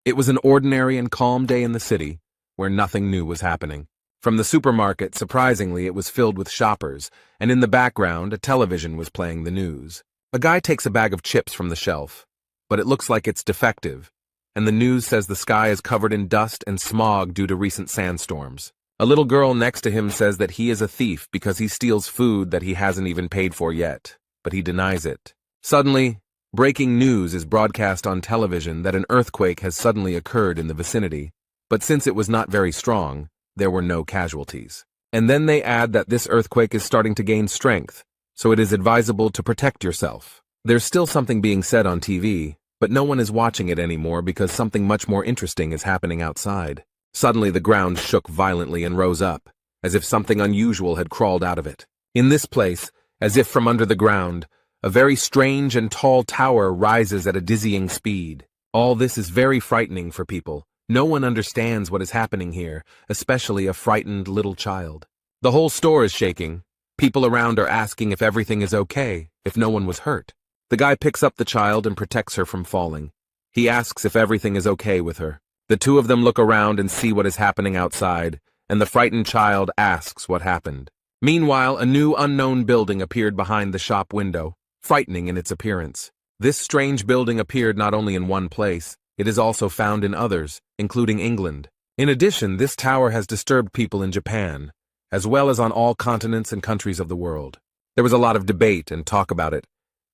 It was an ordinary and calm day in the city, where nothing new was happening. From the supermarket, surprisingly, it was filled with shoppers, and in the background, a television was playing the news. A guy takes a bag of chips from the shelf, but it looks like it's defective, and the news says the sky is covered in dust and smog due to recent sandstorms. A little girl next to him says that he is a thief because he steals food that he hasn't even paid for yet, but he denies it. Suddenly, breaking news is broadcast on television that an earthquake has suddenly occurred in the vicinity, but since it was not very strong, there were no casualties. And then they add that this earthquake is starting to gain strength, so it is advisable to protect yourself. There's still something being said on TV, but no one is watching it anymore because something much more interesting is happening outside. Suddenly the ground shook violently and rose up, as if something unusual had crawled out of it. In this place, as if from under the ground, a very strange and tall tower rises at a dizzying speed. All this is very frightening for people. No one understands what is happening here, especially a frightened little child. The whole store is shaking. People around are asking if everything is okay, if no one was hurt. The guy picks up the child and protects her from falling. He asks if everything is okay with her. The two of them look around and see what is happening outside, and the frightened child asks what happened. Meanwhile, a new unknown building appeared behind the shop window, frightening in its appearance. This strange building appeared not only in one place, it is also found in others, including England. In addition, this tower has disturbed people in Japan, as well as on all continents and countries of the world. There was a lot of debate and talk about it,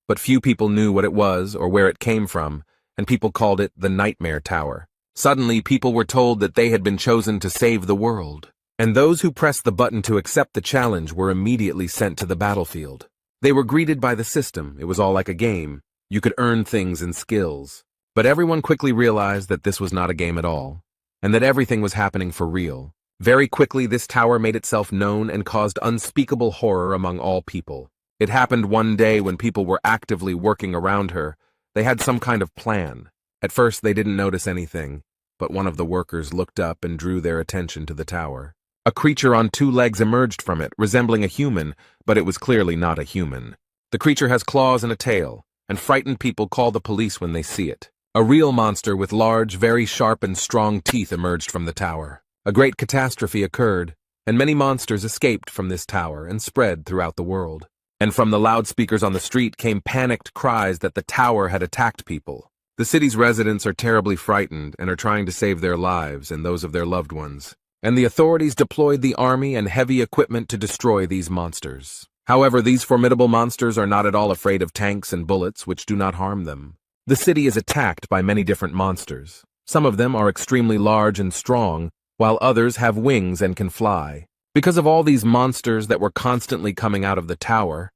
but few people knew what it was or where it came from, and people called it the Nightmare Tower. Suddenly, people were told that they had been chosen to save the world, and those who pressed the button to accept the challenge were immediately sent to the battlefield. They were greeted by the system. It was all like a game. You could earn things and skills. But everyone quickly realized that this was not a game at all, and that everything was happening for real. Very quickly, this tower made itself known and caused unspeakable horror among all people. It happened one day when people were actively working around her. They had some kind of plan. At first, they didn't notice anything, but one of the workers looked up and drew their attention to the tower. A creature on two legs emerged from it, resembling a human, but it was clearly not a human. The creature has claws and a tail, and frightened people call the police when they see it. A real monster with large, very sharp and strong teeth emerged from the tower. A great catastrophe occurred, and many monsters escaped from this tower and spread throughout the world. And from the loudspeakers on the street came panicked cries that the tower had attacked people. The city's residents are terribly frightened and are trying to save their lives and those of their loved ones. And the authorities deployed the army and heavy equipment to destroy these monsters. However, these formidable monsters are not at all afraid of tanks and bullets, which do not harm them. The city is attacked by many different monsters. Some of them are extremely large and strong, while others have wings and can fly. Because of all these monsters that were constantly coming out of the tower,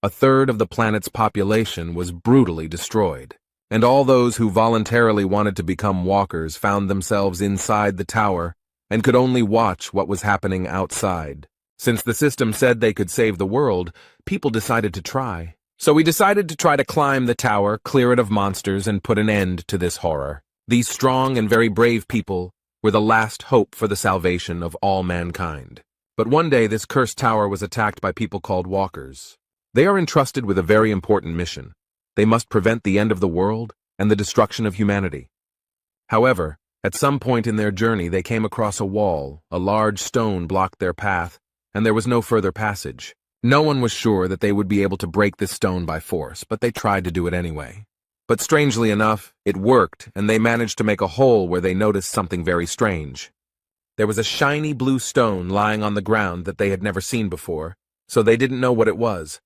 a third of the planet's population was brutally destroyed. And all those who voluntarily wanted to become walkers found themselves inside the tower and could only watch what was happening outside. Since the system said they could save the world, people decided to try. So we decided to try to climb the tower, clear it of monsters, and put an end to this horror. These strong and very brave people were the last hope for the salvation of all mankind. But one day this cursed tower was attacked by people called walkers. They are entrusted with a very important mission. They must prevent the end of the world and the destruction of humanity. However, at some point in their journey they came across a wall. A large stone blocked their path, and there was no further passage. No one was sure that they would be able to break this stone by force, but they tried to do it anyway. But strangely enough, it worked, and they managed to make a hole where they noticed something very strange. There was a shiny blue stone lying on the ground that they had never seen before, so they didn't know what it was.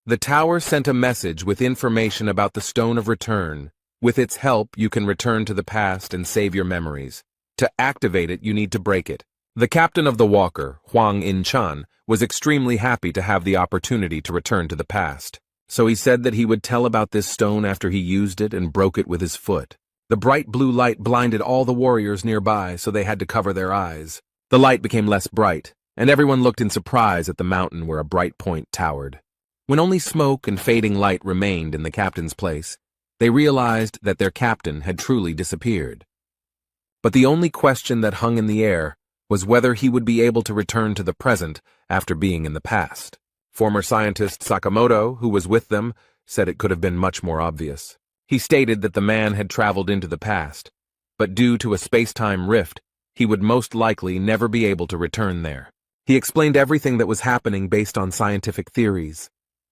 The tower sent a message with information about the Stone of Return. With its help, you can return to the past and save your memories. To activate it, you need to break it. The captain of the walker, Huang In-chan, was extremely happy to have the opportunity to return to the past. So he said that he would tell about this stone after he used it and broke it with his foot. The bright blue light blinded all the warriors nearby, so they had to cover their eyes. The light became less bright, and everyone looked in surprise at the mountain where a bright point towered. When only smoke and fading light remained in the captain's place, they realized that their captain had truly disappeared. But the only question that hung in the air was whether he would be able to return to the present after being in the past. Former scientist Sakamoto, who was with them, said it could have been much more obvious. He stated that the man had traveled into the past, but due to a space-time rift, he would most likely never be able to return there. He explained everything that was happening based on scientific theories,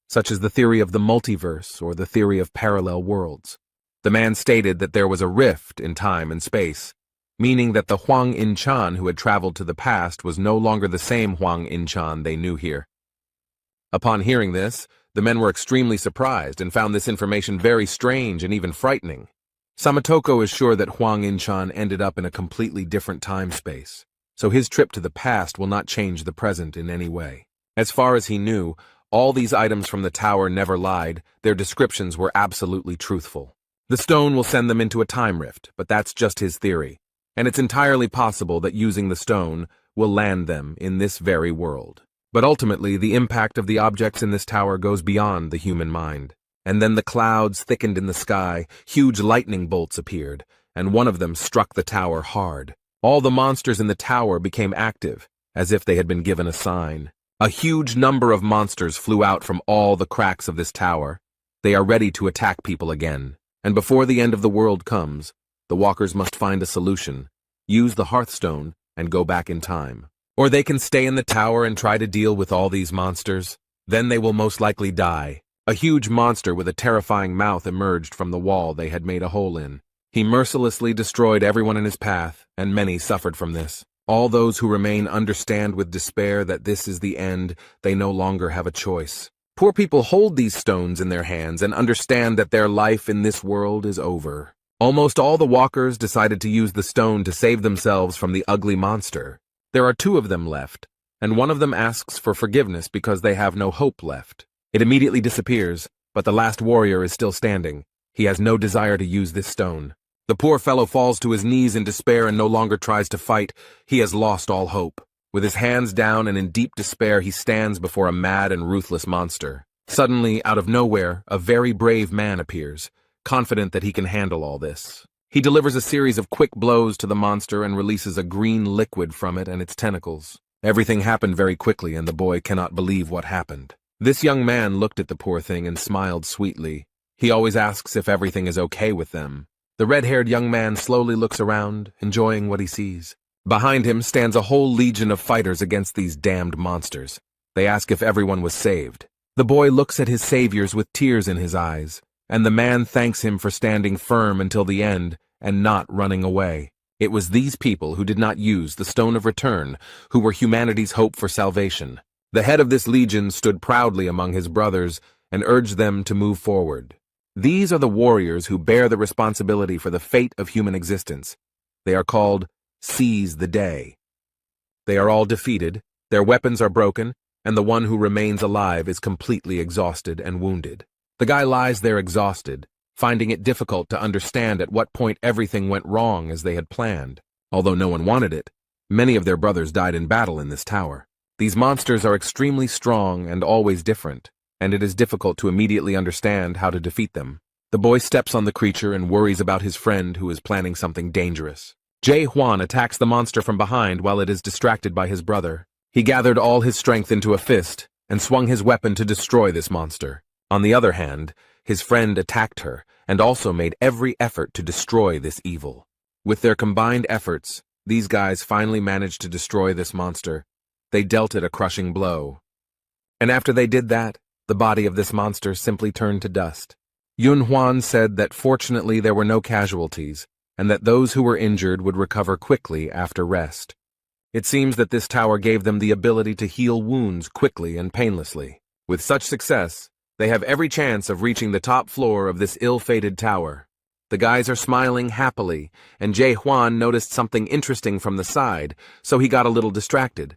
such as the theory of the multiverse or the theory of parallel worlds. The man stated that there was a rift in time and space, meaning that the Huang In-chan who had traveled to the past was no longer the same Huang In-chan they knew here. Upon hearing this, the men were extremely surprised and found this information very strange and even frightening. Samatoko is sure that Huang In-chan ended up in a completely different time-space, so his trip to the past will not change the present in any way. As far as he knew, all these items from the tower never lied, their descriptions were absolutely truthful. The stone will send them into a time rift, but that's just his theory, and it's entirely possible that using the stone will land them in this very world. But ultimately, the impact of the objects in this tower goes beyond the human mind. And then the clouds thickened in the sky, huge lightning bolts appeared, and one of them struck the tower hard. All the monsters in the tower became active, as if they had been given a sign. A huge number of monsters flew out from all the cracks of this tower. They are ready to attack people again. And before the end of the world comes, the walkers must find a solution, use the Hearthstone, and go back in time. Or they can stay in the tower and try to deal with all these monsters. Then they will most likely die. A huge monster with a terrifying mouth emerged from the wall they had made a hole in. He mercilessly destroyed everyone in his path, and many suffered from this. All those who remain understand with despair that this is the end. They no longer have a choice. Poor people hold these stones in their hands and understand that their life in this world is over. Almost all the walkers decided to use the stone to save themselves from the ugly monster. There are 2 of them left, and one of them asks for forgiveness because they have no hope left. It immediately disappears, but the last warrior is still standing. He has no desire to use this stone. The poor fellow falls to his knees in despair and no longer tries to fight. He has lost all hope. With his hands down and in deep despair, he stands before a mad and ruthless monster. Suddenly, out of nowhere, a very brave man appears, confident that he can handle all this. He delivers a series of quick blows to the monster and releases a green liquid from it and its tentacles. Everything happened very quickly, and the boy cannot believe what happened. This young man looked at the poor thing and smiled sweetly. He always asks if everything is okay with them. The red-haired young man slowly looks around, enjoying what he sees. Behind him stands a whole legion of fighters against these damned monsters. They ask if everyone was saved. The boy looks at his saviors with tears in his eyes, and the man thanks him for standing firm until the end and not running away. It was these people who did not use the Stone of Return who were humanity's hope for salvation. The head of this legion stood proudly among his brothers and urged them to move forward. These are the warriors who bear the responsibility for the fate of human existence. They are called Seize the Day. They are all defeated, their weapons are broken, and the one who remains alive is completely exhausted and wounded. The guy lies there exhausted, finding it difficult to understand at what point everything went wrong as they had planned. Although no one wanted it, many of their brothers died in battle in this tower. These monsters are extremely strong and always different, and it is difficult to immediately understand how to defeat them. The boy steps on the creature and worries about his friend who is planning something dangerous. Huan attacks the monster from behind while it is distracted by his brother. He gathered all his strength into a fist and swung his weapon to destroy this monster. On the other hand, his friend attacked her and also made every effort to destroy this evil. With their combined efforts, these guys finally managed to destroy this monster. They dealt it a crushing blow. And after they did that, the body of this monster simply turned to dust. Huan said that fortunately there were no casualties, and that those who were injured would recover quickly after rest. It seems that this tower gave them the ability to heal wounds quickly and painlessly. With such success, they have every chance of reaching the top floor of this ill-fated tower. The guys are smiling happily, and Huan noticed something interesting from the side, so he got a little distracted.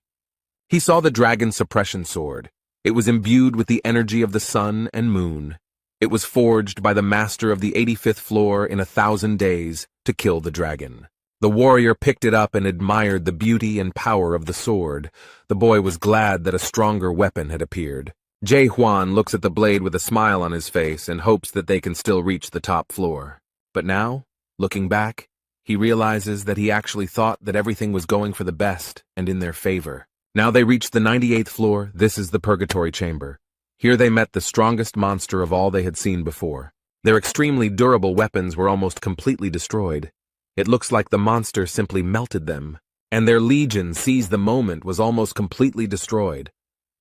He saw the dragon suppression sword. It was imbued with the energy of the sun and moon. It was forged by the master of the 85th floor in 1,000 days to kill the dragon. The warrior picked it up and admired the beauty and power of the sword. The boy was glad that a stronger weapon had appeared. Huan looks at the blade with a smile on his face and hopes that they can still reach the top floor. But now, looking back, he realizes that he actually thought that everything was going for the best and in their favor. Now they reached the 98th floor. This is the Purgatory chamber. Here they met the strongest monster of all they had seen before. Their extremely durable weapons were almost completely destroyed. It looks like the monster simply melted them, and their legion seized the moment was almost completely destroyed.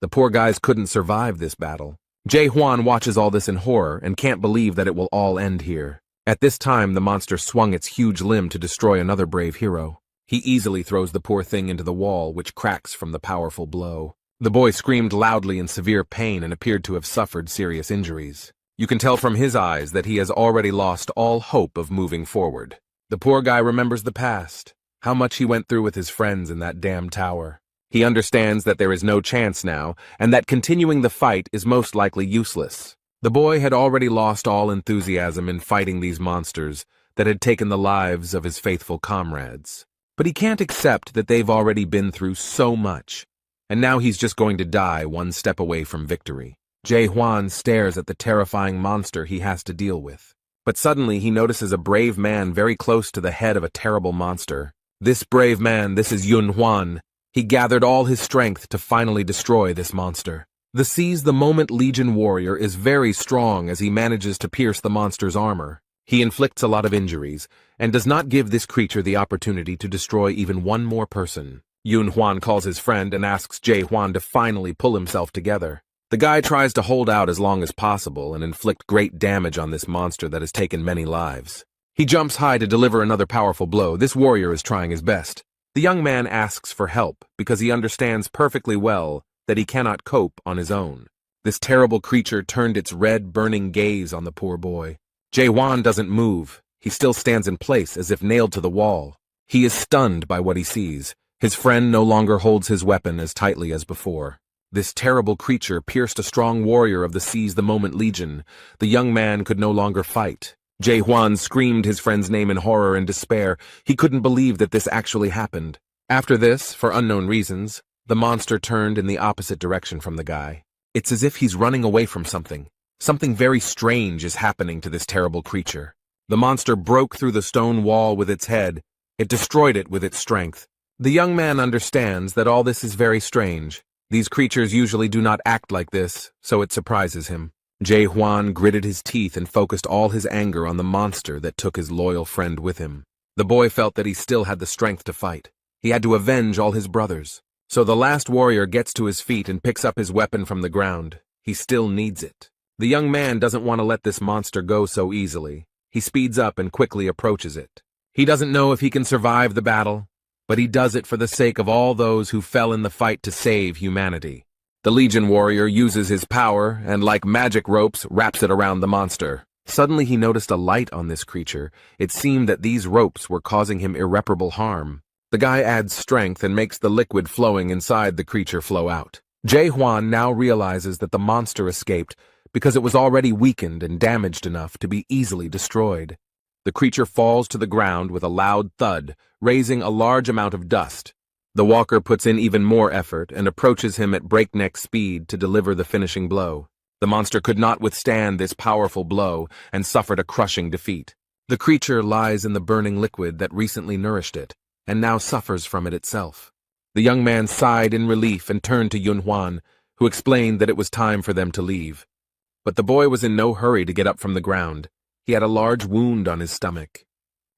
The poor guys couldn't survive this battle. Huan watches all this in horror and can't believe that it will all end here. At this time, the monster swung its huge limb to destroy another brave hero. He easily throws the poor thing into the wall, which cracks from the powerful blow. The boy screamed loudly in severe pain and appeared to have suffered serious injuries. You can tell from his eyes that he has already lost all hope of moving forward. The poor guy remembers the past, how much he went through with his friends in that damn tower. He understands that there is no chance now, and that continuing the fight is most likely useless. The boy had already lost all enthusiasm in fighting these monsters that had taken the lives of his faithful comrades. But he can't accept that they've already been through so much, and now he's just going to die one step away from victory. Huan stares at the terrifying monster he has to deal with. But suddenly he notices a brave man very close to the head of a terrible monster. This brave man, this is Huan. He gathered all his strength to finally destroy this monster. The Seize the Moment Legion warrior is very strong as he manages to pierce the monster's armor. He inflicts a lot of injuries, and does not give this creature the opportunity to destroy even one more person. Huan calls his friend and asks Huan to finally pull himself together. The guy tries to hold out as long as possible and inflict great damage on this monster that has taken many lives. He jumps high to deliver another powerful blow. This warrior is trying his best. The young man asks for help because he understands perfectly well that he cannot cope on his own. This terrible creature turned its red, burning gaze on the poor boy. Huan doesn't move. He still stands in place as if nailed to the wall. He is stunned by what he sees. His friend no longer holds his weapon as tightly as before. This terrible creature pierced a strong warrior of the Seize the Moment Legion. The young man could no longer fight. Huan screamed his friend's name in horror and despair. He couldn't believe that this actually happened. After this, for unknown reasons, the monster turned in the opposite direction from the guy. It's as if he's running away from something. Something very strange is happening to this terrible creature. The monster broke through the stone wall with its head. It destroyed it with its strength. The young man understands that all this is very strange. These creatures usually do not act like this, so it surprises him. Huan gritted his teeth and focused all his anger on the monster that took his loyal friend with him. The boy felt that he still had the strength to fight. He had to avenge all his brothers. So the last warrior gets to his feet and picks up his weapon from the ground. He still needs it. The young man doesn't want to let this monster go so easily. He speeds up and quickly approaches it. He doesn't know if he can survive the battle, but he does it for the sake of all those who fell in the fight to save humanity. The Legion warrior uses his power and, like magic ropes, wraps it around the monster. Suddenly he noticed a light on this creature. It seemed that these ropes were causing him irreparable harm. The guy adds strength and makes the liquid flowing inside the creature flow out. Huan now realizes that the monster escaped because it was already weakened and damaged enough to be easily destroyed. The creature falls to the ground with a loud thud, raising a large amount of dust. The walker puts in even more effort and approaches him at breakneck speed to deliver the finishing blow. The monster could not withstand this powerful blow and suffered a crushing defeat. The creature lies in the burning liquid that recently nourished it, and now suffers from it itself. The young man sighed in relief and turned to Huan, who explained that it was time for them to leave. But the boy was in no hurry to get up from the ground. He had a large wound on his stomach.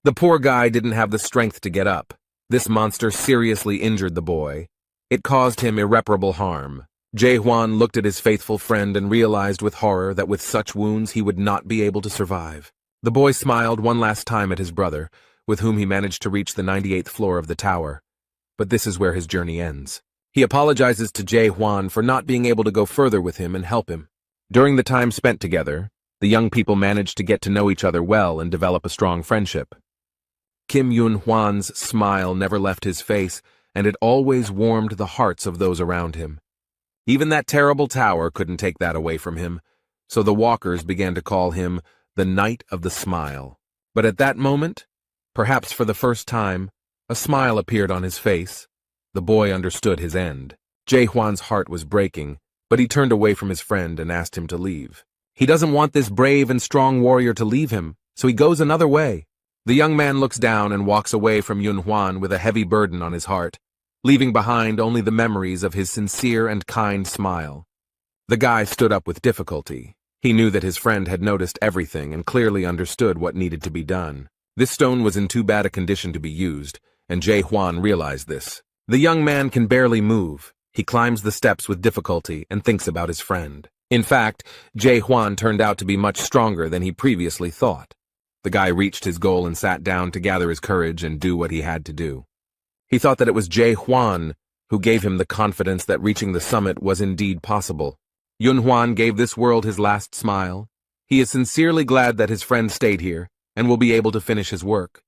The poor guy didn't have the strength to get up. This monster seriously injured the boy. It caused him irreparable harm. Huan looked at his faithful friend and realized with horror that with such wounds he would not be able to survive. The boy smiled one last time at his brother, with whom he managed to reach the 98th floor of the tower. But this is where his journey ends. He apologizes to Huan for not being able to go further with him and help him. During the time spent together, the young people managed to get to know each other well and develop a strong friendship. Huan's smile never left his face, and it always warmed the hearts of those around him. Even that terrible tower couldn't take that away from him, so the walkers began to call him the Knight of the Smile. But at that moment, perhaps for the first time, a smile appeared on his face. The boy understood his end. Huan's heart was breaking, but he turned away from his friend and asked him to leave. He doesn't want this brave and strong warrior to leave him, so he goes another way. The young man looks down and walks away from Huan with a heavy burden on his heart, leaving behind only the memories of his sincere and kind smile. The guy stood up with difficulty. He knew that his friend had noticed everything and clearly understood what needed to be done. This stone was in too bad a condition to be used, and Huan realized this. The young man can barely move. He climbs the steps with difficulty and thinks about his friend. In fact, Huan turned out to be much stronger than he previously thought. The guy reached his goal and sat down to gather his courage and do what he had to do. He thought that it was Huan who gave him the confidence that reaching the summit was indeed possible. Huan gave this world his last smile. He is sincerely glad that his friend stayed here and will be able to finish his work.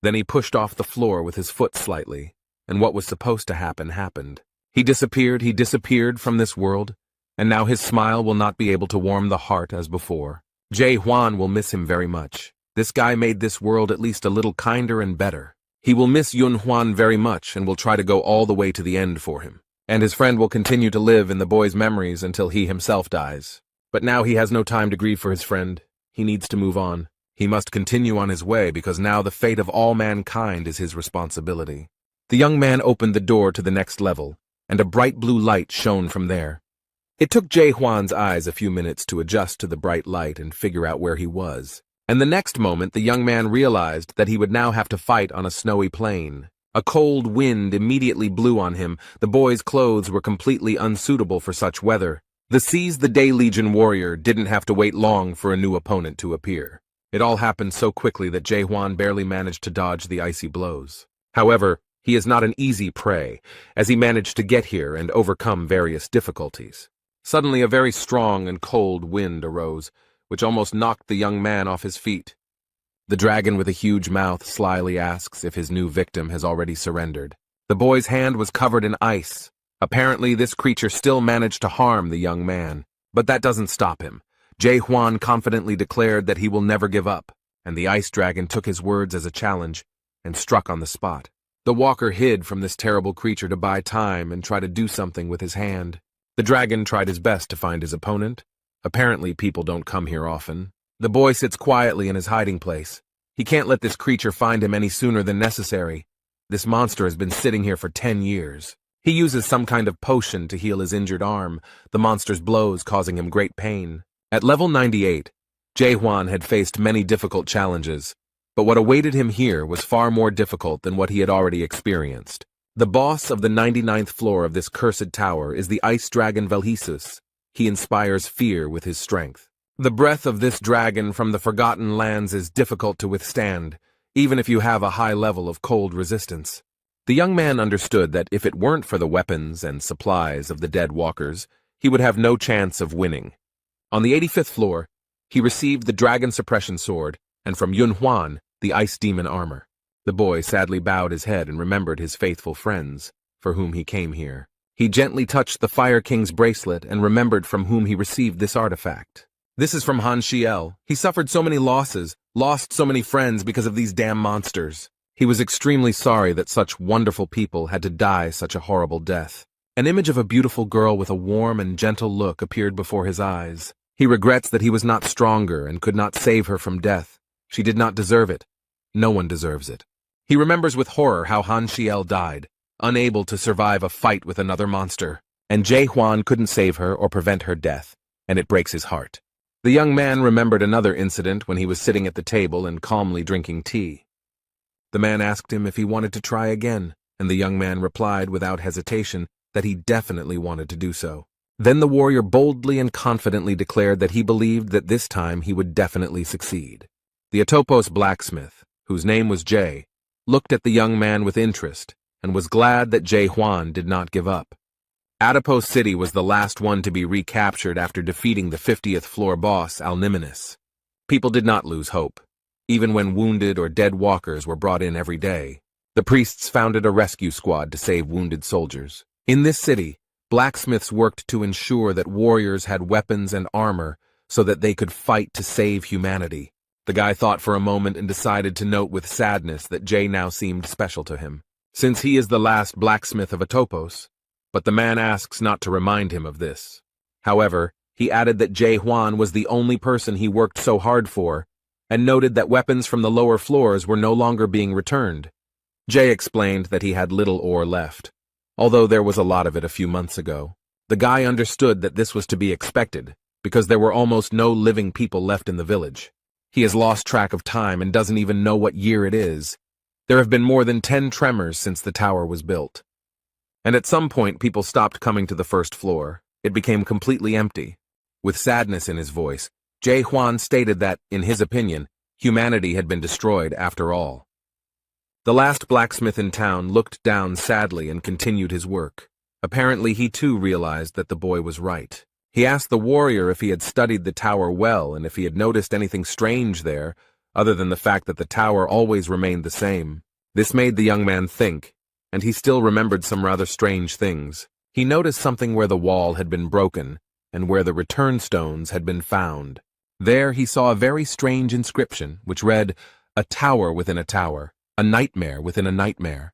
Then he pushed off the floor with his foot slightly, and what was supposed to happen happened. He disappeared from this world, and now his smile will not be able to warm the heart as before. Huan will miss him very much. This guy made this world at least a little kinder and better. He will miss Huan very much and will try to go all the way to the end for him. And his friend will continue to live in the boy's memories until he himself dies. But now he has no time to grieve for his friend. He needs to move on. He must continue on his way because now the fate of all mankind is his responsibility. The young man opened the door to the next level, and a bright blue light shone from there. It took Huan's eyes a few minutes to adjust to the bright light and figure out where he was. And the next moment the young man realized that he would now have to fight on a snowy plain. A cold wind immediately blew on him. The boy's clothes were completely unsuitable for such weather. The Seize the Day Legion warrior didn't have to wait long for a new opponent to appear. It all happened so quickly that Huan barely managed to dodge the icy blows. However, he is not an easy prey, as he managed to get here and overcome various difficulties. Suddenly a very strong and cold wind arose, which almost knocked the young man off his feet. The dragon with a huge mouth slyly asks if his new victim has already surrendered. The boy's hand was covered in ice. Apparently this creature still managed to harm the young man. But that doesn't stop him. Huan confidently declared that he will never give up, and the ice dragon took his words as a challenge and struck on the spot. The walker hid from this terrible creature to buy time and try to do something with his hand. The dragon tried his best to find his opponent. Apparently people don't come here often. The boy sits quietly in his hiding place. He can't let this creature find him any sooner than necessary. This monster has been sitting here for 10 years. He uses some kind of potion to heal his injured arm, the monster's blows causing him great pain. At level 98, Huan had faced many difficult challenges, but what awaited him here was far more difficult than what he had already experienced. The boss of the 99th floor of this cursed tower is the ice dragon Valhisus. He inspires fear with his strength. The breath of this dragon from the Forgotten Lands is difficult to withstand, even if you have a high level of cold resistance. The young man understood that if it weren't for the weapons and supplies of the dead walkers, he would have no chance of winning. On the 85th floor, he received the dragon suppression sword, and from Huan, the ice demon armor. The boy sadly bowed his head and remembered his faithful friends, for whom he came here. He gently touched the Fire King's bracelet and remembered from whom he received this artifact. This is from Han Xiel. He suffered so many losses, lost so many friends because of these damn monsters. He was extremely sorry that such wonderful people had to die such a horrible death. An image of a beautiful girl with a warm and gentle look appeared before his eyes. He regrets that he was not stronger and could not save her from death. She did not deserve it. No one deserves it. He remembers with horror how Han Xiel died, unable to survive a fight with another monster, and Huan couldn't save her or prevent her death, and it breaks his heart. The young man remembered another incident when he was sitting at the table and calmly drinking tea. The man asked him if he wanted to try again, and the young man replied without hesitation that he definitely wanted to do so. Then the warrior boldly and confidently declared that he believed that this time he would definitely succeed. The Atopos blacksmith, whose name was Jay, looked at the young man with interest and was glad that Huan did not give up. Atopos City was the last one to be recaptured after defeating the 50th floor boss, Alniminus. People did not lose hope. Even when wounded or dead walkers were brought in every day, the priests founded a rescue squad to save wounded soldiers. In this city, blacksmiths worked to ensure that warriors had weapons and armor so that they could fight to save humanity. The guy thought for a moment and decided to note with sadness that Jay now seemed special to him, since he is the last blacksmith of Atopos, but the man asks not to remind him of this. However, he added that Huan was the only person he worked so hard for, and noted that weapons from the lower floors were no longer being returned. Jay explained that he had little ore left, although there was a lot of it a few months ago. The guy understood that this was to be expected, because there were almost no living people left in the village. He has lost track of time and doesn't even know what year it is. There have been more than 10 tremors since the tower was built. And at some point, people stopped coming to the first floor. It became completely empty. With sadness in his voice, Huan stated that, in his opinion, humanity had been destroyed after all. The last blacksmith in town looked down sadly and continued his work. Apparently, he too realized that the boy was right. He asked the warrior if he had studied the tower well and if he had noticed anything strange there, other than the fact that the tower always remained the same. This made the young man think, and he still remembered some rather strange things. He noticed something where the wall had been broken, and where the return stones had been found. There he saw a very strange inscription, which read, "A tower within a tower, a nightmare within a nightmare."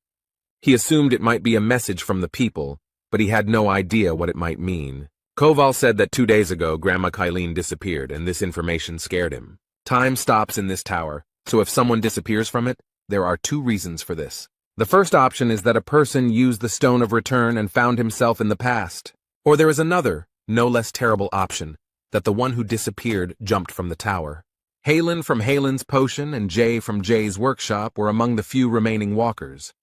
He assumed it might be a message from the people, but he had no idea what it might mean. Koval said that 2 days ago Grandma Kylene disappeared, and this information scared him. Time stops in this tower, so if someone disappears from it, there are 2 reasons for this. The first option is that a person used the Stone of Return and found himself in the past. Or there is another, no less terrible option, that the one who disappeared jumped from the tower. Halen from Halen's potion and Jay from Jay's workshop were among the few remaining walkers.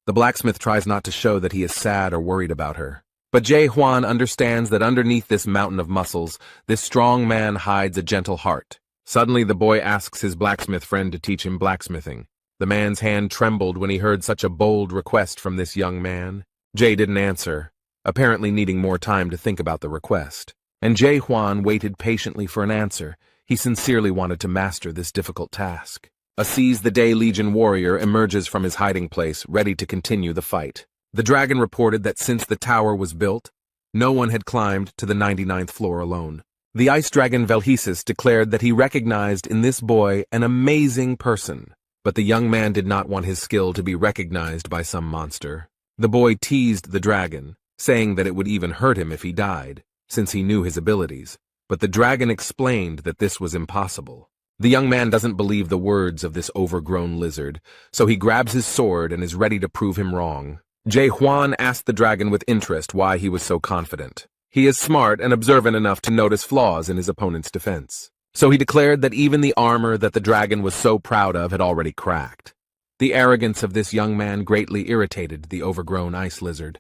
The blacksmith tries not to show that he is sad or worried about her. But Huan understands that underneath this mountain of muscles, this strong man hides a gentle heart. Suddenly the boy asks his blacksmith friend to teach him blacksmithing. The man's hand trembled when he heard such a bold request from this young man. Jay didn't answer, apparently needing more time to think about the request. And Huan waited patiently for an answer. He sincerely wanted to master this difficult task. A seize-the-day Legion warrior emerges from his hiding place, ready to continue the fight. The dragon reported that since the tower was built, no one had climbed to the 99th floor alone. The ice dragon Valhisus declared that he recognized in this boy an amazing person, but the young man did not want his skill to be recognized by some monster. The boy teased the dragon, saying that it would even hurt him if he died, since he knew his abilities, but the dragon explained that this was impossible. The young man doesn't believe the words of this overgrown lizard, so he grabs his sword and is ready to prove him wrong. Huan asked the dragon with interest why he was so confident. He is smart and observant enough to notice flaws in his opponent's defense. So he declared that even the armor that the dragon was so proud of had already cracked. The arrogance of this young man greatly irritated the overgrown ice lizard.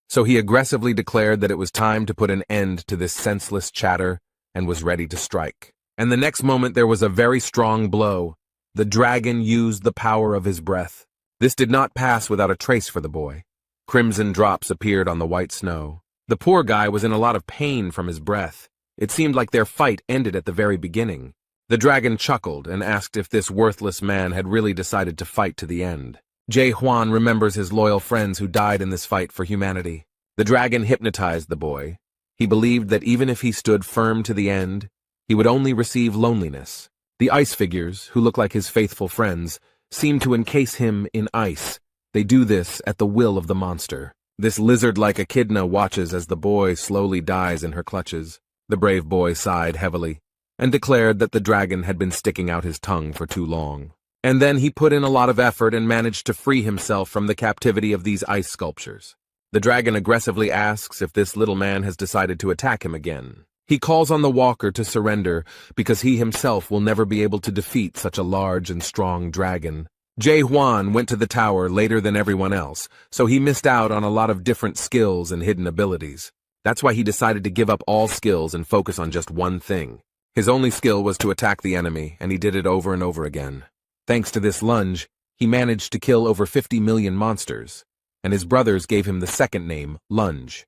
So he aggressively declared that it was time to put an end to this senseless chatter and was ready to strike. And the next moment there was a very strong blow. The dragon used the power of his breath. This did not pass without a trace for the boy. Crimson drops appeared on the white snow. The poor guy was in a lot of pain from his breath. It seemed like their fight ended at the very beginning. The dragon chuckled and asked if this worthless man had really decided to fight to the end. Huan remembers his loyal friends who died in this fight for humanity. The dragon hypnotized the boy. He believed that even if he stood firm to the end, he would only receive loneliness. The ice figures, who look like his faithful friends, seem to encase him in ice. They do this at the will of the monster. This lizard-like echidna watches as the boy slowly dies in her clutches. The brave boy sighed heavily and declared that the dragon had been sticking out his tongue for too long. And then he put in a lot of effort and managed to free himself from the captivity of these ice sculptures. The dragon aggressively asks if this little man has decided to attack him again. He calls on the walker to surrender because he himself will never be able to defeat such a large and strong dragon. Huan went to the tower later than everyone else, so he missed out on a lot of different skills and hidden abilities. That's why he decided to give up all skills and focus on just one thing. His only skill was to attack the enemy, and he did it over and over again. Thanks to this lunge, he managed to kill over 50 million monsters, and his brothers gave him the second name, Lunge.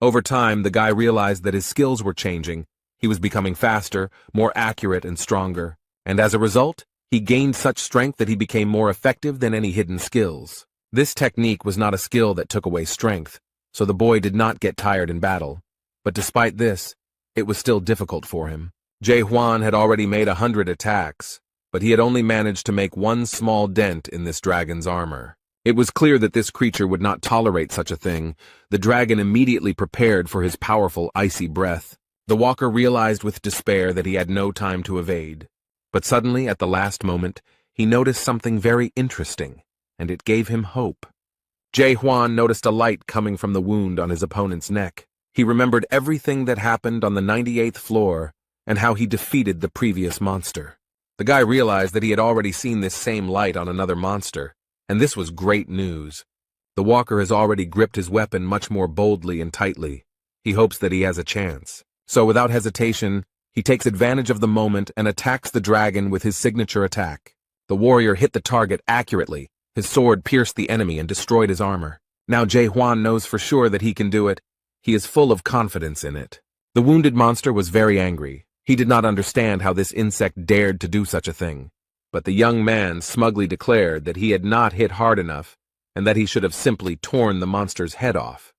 Over time, the guy realized that his skills were changing. He was becoming faster, more accurate, and stronger, and as a result, he gained such strength that he became more effective than any hidden skills. This technique was not a skill that took away strength, so the boy did not get tired in battle. But despite this, it was still difficult for him. Huan had already made 100 attacks, but he had only managed to make one small dent in this dragon's armor. It was clear that this creature would not tolerate such a thing. The dragon immediately prepared for his powerful icy breath. The walker realized with despair that he had no time to evade. But suddenly, at the last moment, he noticed something very interesting, and it gave him hope. Huan noticed a light coming from the wound on his opponent's neck. He remembered everything that happened on the 98th floor and how he defeated the previous monster. The guy realized that he had already seen this same light on another monster, and this was great news. The walker has already gripped his weapon much more boldly and tightly. He hopes that he has a chance. So without hesitation, he takes advantage of the moment and attacks the dragon with his signature attack. The warrior hit the target accurately. His sword pierced the enemy and destroyed his armor. Now Huan knows for sure that he can do it. He is full of confidence in it. The wounded monster was very angry. He did not understand how this insect dared to do such a thing. But the young man smugly declared that he had not hit hard enough and that he should have simply torn the monster's head off.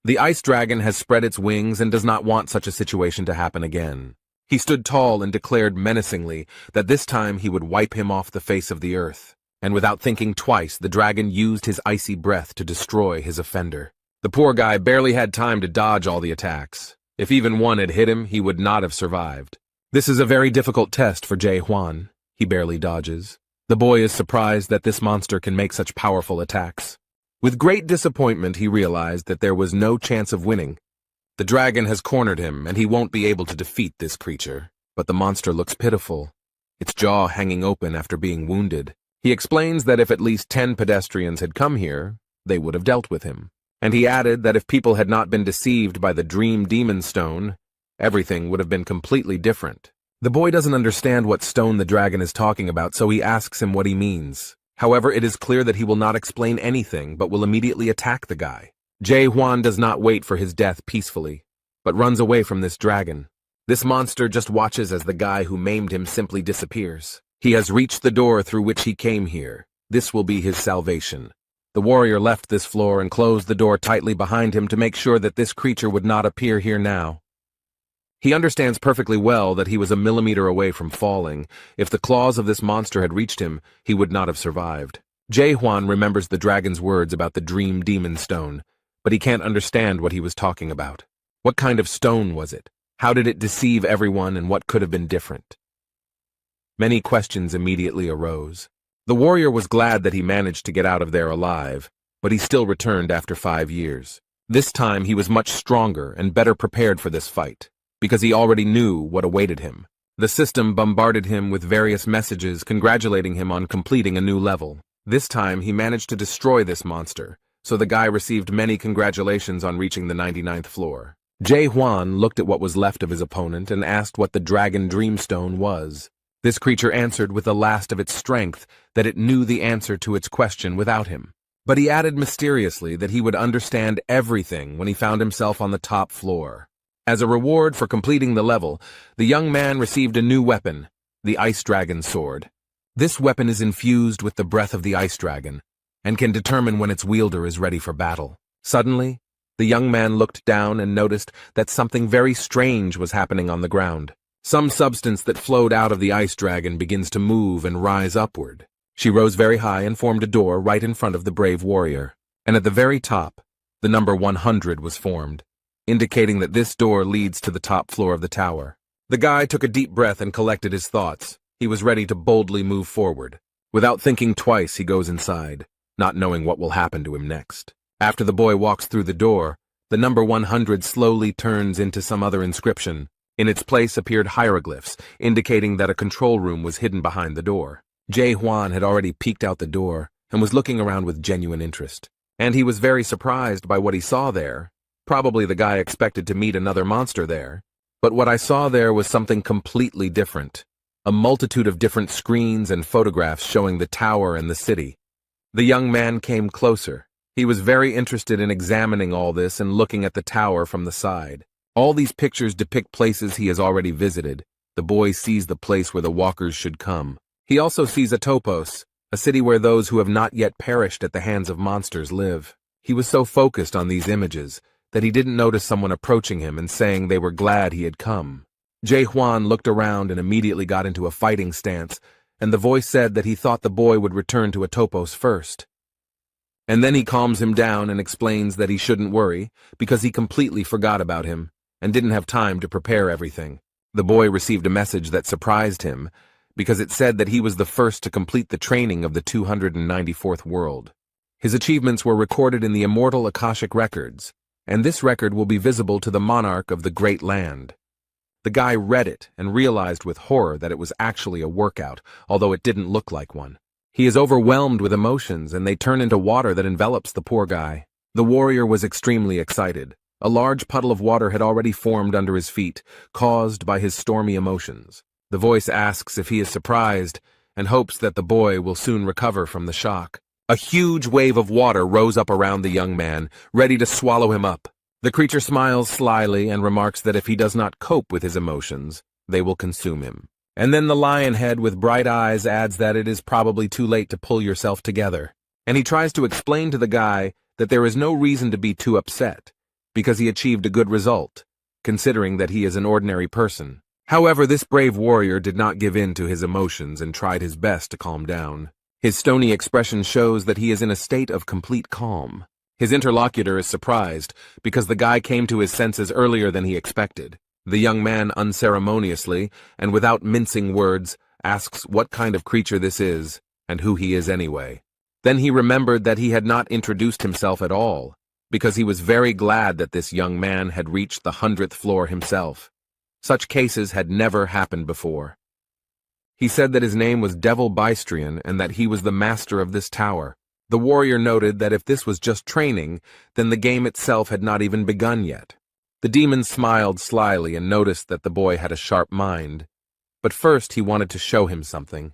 The ice dragon has spread its wings and does not want such a situation to happen again. He stood tall and declared menacingly that this time he would wipe him off the face of the earth. And without thinking twice, the dragon used his icy breath to destroy his offender. The poor guy barely had time to dodge all the attacks. If even one had hit him, he would not have survived. This is a very difficult test for Huan. He barely dodges. The boy is surprised that this monster can make such powerful attacks. With great disappointment, he realized that there was no chance of winning. The dragon has cornered him, and he won't be able to defeat this creature. But the monster looks pitiful, its jaw hanging open after being wounded. He explains that if at least 10 pedestrians had come here, they would have dealt with him. And he added that if people had not been deceived by the dream demon stone, everything would have been completely different. The boy doesn't understand what stone the dragon is talking about, so he asks him what he means. However, it is clear that he will not explain anything, but will immediately attack the guy. Huan does not wait for his death peacefully, but runs away from this dragon. This monster just watches as the guy who maimed him simply disappears. He has reached the door through which he came here. This will be his salvation. The warrior left this floor and closed the door tightly behind him to make sure that this creature would not appear here now. He understands perfectly well that he was a millimeter away from falling. If the claws of this monster had reached him, he would not have survived. Huan remembers the dragon's words about the dream demon stone, but he can't understand what he was talking about. What kind of stone was it? How did it deceive everyone, and what could have been different? Many questions immediately arose. The warrior was glad that he managed to get out of there alive, but he still returned after 5 years. This time he was much stronger and better prepared for this fight, because he already knew what awaited him. The system bombarded him with various messages congratulating him on completing a new level. This time he managed to destroy this monster, so the guy received many congratulations on reaching the 99th floor. Huan looked at what was left of his opponent and asked what the dragon dreamstone was. This creature answered with the last of its strength that it knew the answer to its question without him. But he added mysteriously that he would understand everything when he found himself on the top floor. As a reward for completing the level, the young man received a new weapon, the Ice Dragon Sword. This weapon is infused with the breath of the Ice Dragon, and can determine when its wielder is ready for battle. Suddenly, the young man looked down and noticed that something very strange was happening on the ground. Some substance that flowed out of the ice dragon begins to move and rise upward. She rose very high and formed a door right in front of the brave warrior. And at the very top, the number 100 was formed, indicating that this door leads to the top floor of the tower. The guy took a deep breath and collected his thoughts. He was ready to boldly move forward. Without thinking twice, he goes inside, not knowing what will happen to him next. After the boy walks through the door, the number 100 slowly turns into some other inscription. In its place appeared hieroglyphs, indicating that a control room was hidden behind the door. Huan had already peeked out the door and was looking around with genuine interest. And he was very surprised by what he saw there. Probably the guy expected to meet another monster there. But what I saw there was something completely different. A multitude of different screens and photographs showing the tower and the city. The young man came closer. He was very interested in examining all this and looking at the tower from the side. All these pictures depict places he has already visited. The boy sees the place where the walkers should come. He also sees a topos, a city where those who have not yet perished at the hands of monsters live. He was so focused on these images that he didn't notice someone approaching him and saying they were glad he had come. Huan looked around and immediately got into a fighting stance, and the voice said that he thought the boy would return to a topos first. And then he calms him down and explains that he shouldn't worry, because he completely forgot about him and didn't have time to prepare everything. The boy received a message that surprised him, because it said that he was the first to complete the training of the 294th world. His achievements were recorded in the immortal Akashic records, and this record will be visible to the monarch of the great land. The guy read it and realized with horror that it was actually a workout, although it didn't look like one. He is overwhelmed with emotions, and they turn into water that envelops the poor guy. The warrior was extremely excited. A large puddle of water had already formed under his feet, caused by his stormy emotions. The voice asks if he is surprised, and hopes that the boy will soon recover from the shock. A huge wave of water rose up around the young man, ready to swallow him up. The creature smiles slyly and remarks that if he does not cope with his emotions, they will consume him. And then the lion head with bright eyes adds that it is probably too late to pull yourself together. And he tries to explain to the guy that there is no reason to be too upset, because he achieved a good result, considering that he is an ordinary person. However, this brave warrior did not give in to his emotions and tried his best to calm down. His stony expression shows that he is in a state of complete calm. His interlocutor is surprised, because the guy came to his senses earlier than he expected. The young man unceremoniously, and without mincing words, asks what kind of creature this is, and who he is anyway. Then he remembered that he had not introduced himself at all, because he was very glad that this young man had reached the 100th floor himself. Such cases had never happened before. He said that his name was Devil Bystrian and that he was the master of this tower. The warrior noted that if this was just training, then the game itself had not even begun yet. The demon smiled slyly and noticed that the boy had a sharp mind. But first he wanted to show him something.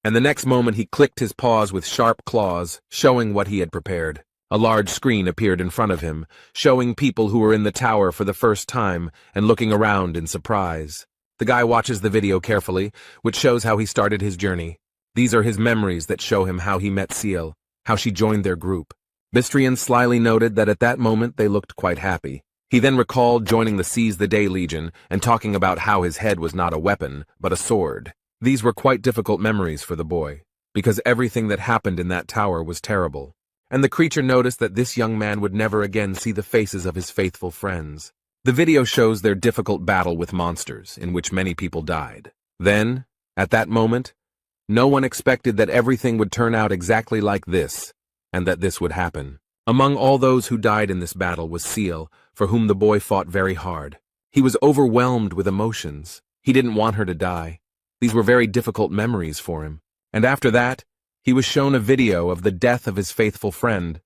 And the next moment he clicked his paws with sharp claws, showing what he had prepared. A large screen appeared in front of him, showing people who were in the tower for the first time and looking around in surprise. The guy watches the video carefully, which shows how he started his journey. These are his memories that show him how he met Seal, how she joined their group. Bystrian slyly noted that at that moment they looked quite happy. He then recalled joining the Seize the Day Legion and talking about how his head was not a weapon, but a sword. These were quite difficult memories for the boy, because everything that happened in that tower was terrible. And the creature noticed that this young man would never again see the faces of his faithful friends. The video shows their difficult battle with monsters, in which many people died. Then, at that moment, no one expected that everything would turn out exactly like this, and that this would happen. Among all those who died in this battle was Seal, for whom the boy fought very hard. He was overwhelmed with emotions. He didn't want her to die. These were very difficult memories for him. And after that, he was shown a video of the death of his faithful friend,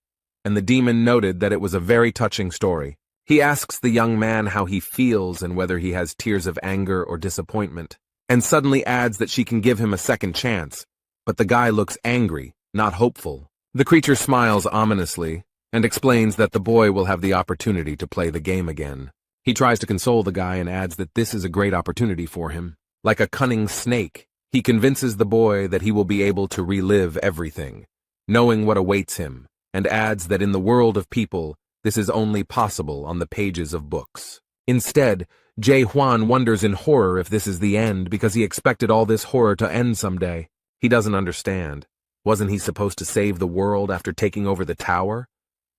and the demon noted that it was a very touching story. He asks the young man how he feels and whether he has tears of anger or disappointment, and suddenly adds that she can give him a second chance, but the guy looks angry, not hopeful. The creature smiles ominously and explains that the boy will have the opportunity to play the game again. He tries to console the guy and adds that this is a great opportunity for him. Like a cunning snake, he convinces the boy that he will be able to relive everything, knowing what awaits him, and adds that in the world of people, this is only possible on the pages of books. Instead, Huan wonders in horror if this is the end because he expected all this horror to end someday. He doesn't understand. Wasn't he supposed to save the world after taking over the tower?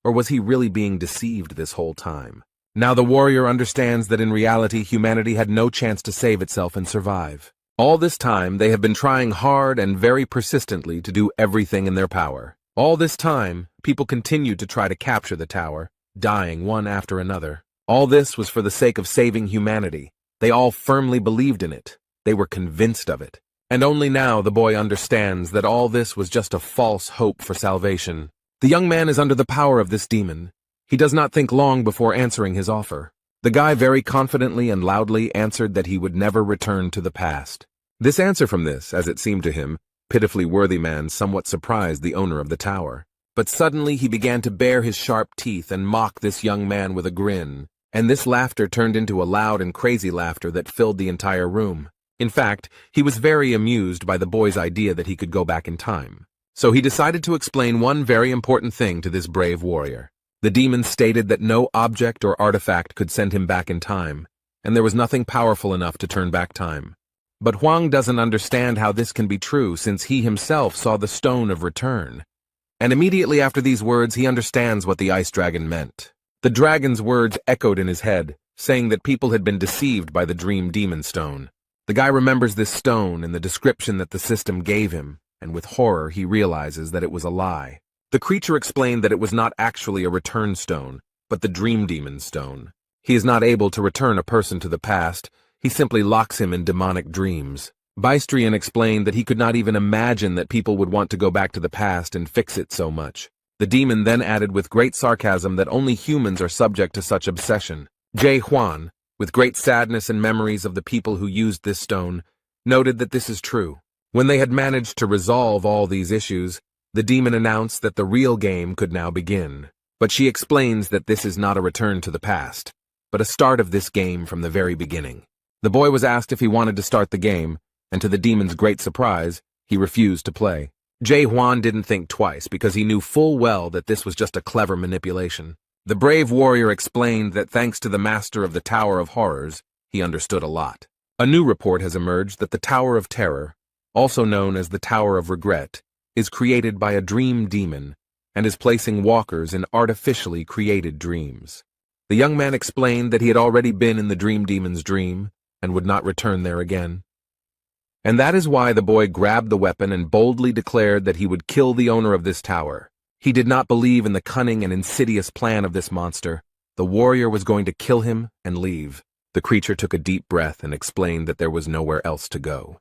Or was he really being deceived this whole time? Now the warrior understands that in reality humanity had no chance to save itself and survive. All this time they have been trying hard and very persistently to do everything in their power. All this time, people continued to try to capture the tower, dying one after another. All this was for the sake of saving humanity. They all firmly believed in it. They were convinced of it. And only now the boy understands that all this was just a false hope for salvation. The young man is under the power of this demon. He does not think long before answering his offer. The guy very confidently and loudly answered that he would never return to the past. This answer from this, as it seemed to him, pitifully worthy man somewhat surprised the owner of the tower. But suddenly he began to bare his sharp teeth and mock this young man with a grin, and this laughter turned into a loud and crazy laughter that filled the entire room. In fact, he was very amused by the boy's idea that he could go back in time. So he decided to explain one very important thing to this brave warrior. The demon stated that no object or artifact could send him back in time, and there was nothing powerful enough to turn back time. But Huang doesn't understand how this can be true since he himself saw the stone of return. And immediately after these words he understands what the ice dragon meant. The dragon's words echoed in his head, saying that people had been deceived by the dream demon stone. The guy remembers this stone and the description that the system gave him, and with horror he realizes that it was a lie. The creature explained that it was not actually a return stone, but the dream demon stone. He is not able to return a person to the past. He simply locks him in demonic dreams. Bystrian explained that he could not even imagine that people would want to go back to the past and fix it so much. The demon then added with great sarcasm that only humans are subject to such obsession. Huan, with great sadness and memories of the people who used this stone, noted that this is true. When they had managed to resolve all these issues, the demon announced that the real game could now begin. But she explains that this is not a return to the past, but a start of this game from the very beginning. The boy was asked if he wanted to start the game, and to the demon's great surprise, he refused to play. Huan didn't think twice because he knew full well that this was just a clever manipulation. The brave warrior explained that thanks to the master of the Tower of Horrors, he understood a lot. A new report has emerged that the Tower of Terror, also known as the Tower of Regret, is created by a dream demon and is placing walkers in artificially created dreams. The young man explained that he had already been in the dream demon's dream and would not return there again. And that is why the boy grabbed the weapon and boldly declared that he would kill the owner of this tower. He did not believe in the cunning and insidious plan of this monster. The warrior was going to kill him and leave. The creature took a deep breath and explained that there was nowhere else to go.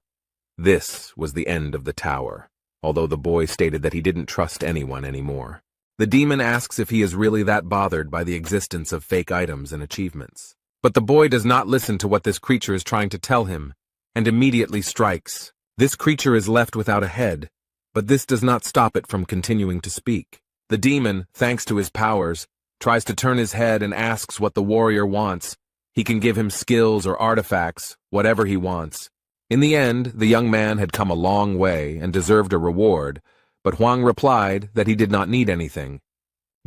This was the end of the tower, although the boy stated that he didn't trust anyone anymore. The demon asks if he is really that bothered by the existence of fake items and achievements. But the boy does not listen to what this creature is trying to tell him, and immediately strikes. This creature is left without a head, but this does not stop it from continuing to speak. The demon, thanks to his powers, tries to turn his head and asks what the warrior wants. He can give him skills or artifacts, whatever he wants. In the end, the young man had come a long way and deserved a reward, but Huang replied that he did not need anything.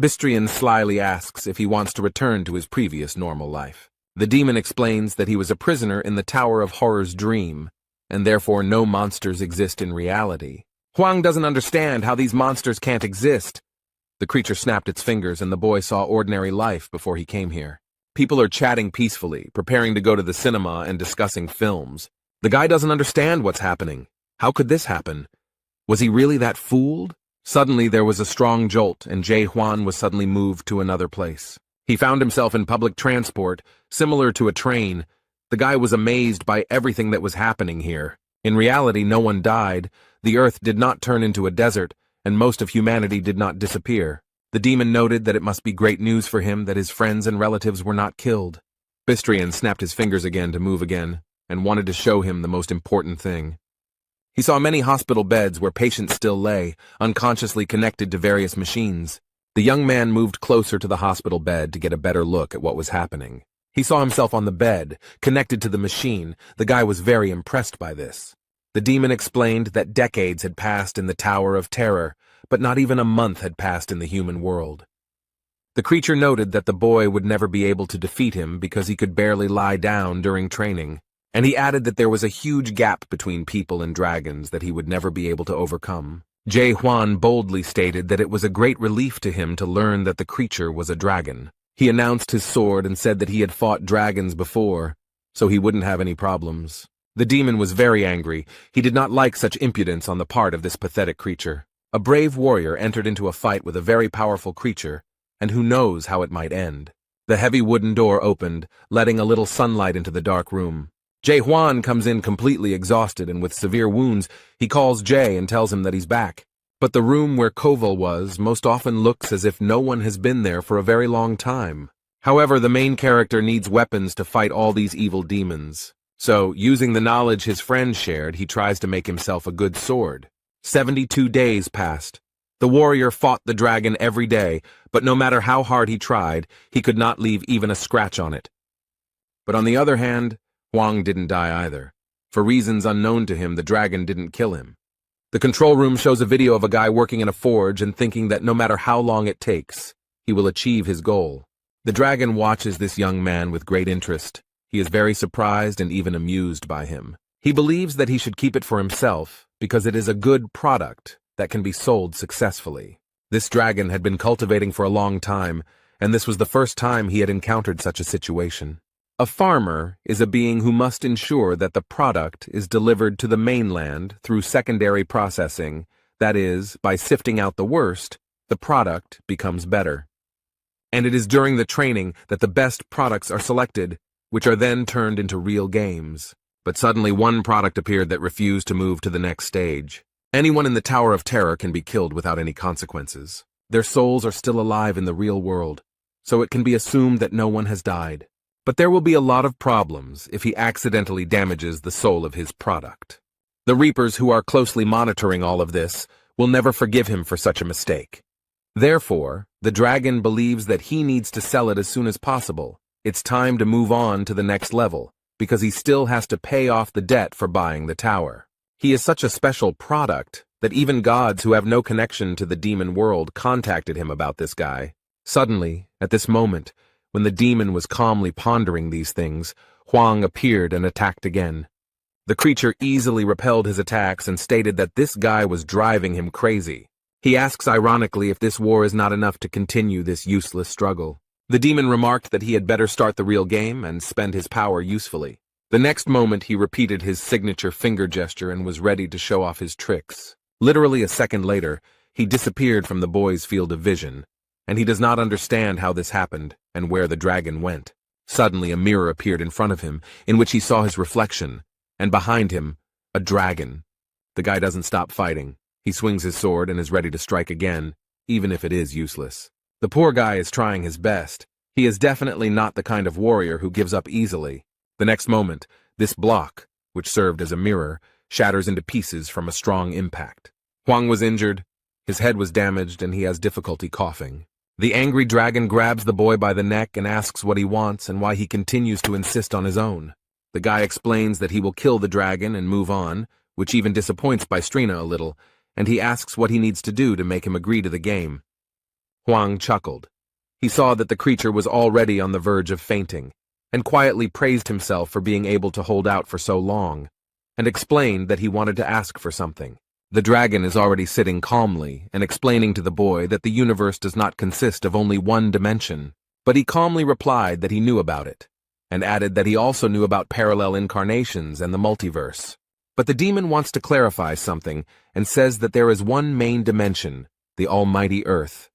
Bystrian slyly asks if he wants to return to his previous normal life. The demon explains that he was a prisoner in the Tower of Horror's dream, and therefore no monsters exist in reality. Huang doesn't understand how these monsters can't exist. The creature snapped its fingers and the boy saw ordinary life before he came here. People are chatting peacefully, preparing to go to the cinema and discussing films. The guy doesn't understand what's happening. How could this happen? Was he really that fooled? Suddenly there was a strong jolt and Huan was suddenly moved to another place. He found himself in public transport, similar to a train. The guy was amazed by everything that was happening here. In reality, no one died, the earth did not turn into a desert, and most of humanity did not disappear. The demon noted that it must be great news for him that his friends and relatives were not killed. Bystrian snapped his fingers again to move again, and wanted to show him the most important thing. He saw many hospital beds where patients still lay, unconsciously connected to various machines. The young man moved closer to the hospital bed to get a better look at what was happening. He saw himself on the bed, connected to the machine. The guy was very impressed by this. The demon explained that decades had passed in the Tower of Terror, but not even a month had passed in the human world. The creature noted that the boy would never be able to defeat him because he could barely lie down during training, and he added that there was a huge gap between people and dragons that he would never be able to overcome. Huan boldly stated that it was a great relief to him to learn that the creature was a dragon. He announced his sword and said that he had fought dragons before, so he wouldn't have any problems. The demon was very angry. He did not like such impudence on the part of this pathetic creature. A brave warrior entered into a fight with a very powerful creature, and who knows how it might end. The heavy wooden door opened, letting a little sunlight into the dark room. Huan comes in completely exhausted and with severe wounds. He calls Jay and tells him that he's back. But the room where Koval was most often looks as if no one has been there for a very long time. However, the main character needs weapons to fight all these evil demons. So, using the knowledge his friend shared, he tries to make himself a good sword. 72 days passed. The warrior fought the dragon every day, but no matter how hard he tried, he could not leave even a scratch on it. But on the other hand, Huang didn't die either. For reasons unknown to him, the dragon didn't kill him. The control room shows a video of a guy working in a forge and thinking that no matter how long it takes, he will achieve his goal. The dragon watches this young man with great interest. He is very surprised and even amused by him. He believes that he should keep it for himself because it is a good product that can be sold successfully. This dragon had been cultivating for a long time, and this was the first time he had encountered such a situation. A farmer is a being who must ensure that the product is delivered to the mainland through secondary processing, that is, by sifting out the worst, the product becomes better. And it is during the training that the best products are selected. which are then turned into real games. But suddenly one product appeared that refused to move to the next stage. Anyone in the Tower of Terror can be killed without any consequences. Their souls are still alive in the real world, so it can be assumed that no one has died. But there will be a lot of problems if he accidentally damages the soul of his product. The Reapers, who are closely monitoring all of this, will never forgive him for such a mistake. Therefore, the dragon believes that he needs to sell it as soon as possible. It's time to move on to the next level, because he still has to pay off the debt for buying the tower. He is such a special product that even gods who have no connection to the demon world contacted him about this guy. Suddenly, at this moment, when the demon was calmly pondering these things, Huan appeared and attacked again. The creature easily repelled his attacks and stated that this guy was driving him crazy. He asks ironically if this war is not enough to continue this useless struggle. The demon remarked that he had better start the real game and spend his power usefully. The next moment he repeated his signature finger gesture and was ready to show off his tricks. Literally a second later, he disappeared from the boy's field of vision, and he does not understand how this happened and where the dragon went. Suddenly a mirror appeared in front of him, in which he saw his reflection, and behind him, a dragon. The guy doesn't stop fighting. He swings his sword and is ready to strike again, even if it is useless. The poor guy is trying his best. He is definitely not the kind of warrior who gives up easily. The next moment, this block, which served as a mirror, shatters into pieces from a strong impact. Huang was injured, his head was damaged, and he has difficulty coughing. The angry dragon grabs the boy by the neck and asks what he wants and why he continues to insist on his own. The guy explains that he will kill the dragon and move on, which even disappoints Bystrina a little, and he asks what he needs to do to make him agree to the game. Huang chuckled. He saw that the creature was already on the verge of fainting, and quietly praised himself for being able to hold out for so long, and explained that he wanted to ask for something. The dragon is already sitting calmly and explaining to the boy that the universe does not consist of only one dimension, but he calmly replied that he knew about it, and added that he also knew about parallel incarnations and the multiverse. But the demon wants to clarify something and says that there is one main dimension, the almighty Earth.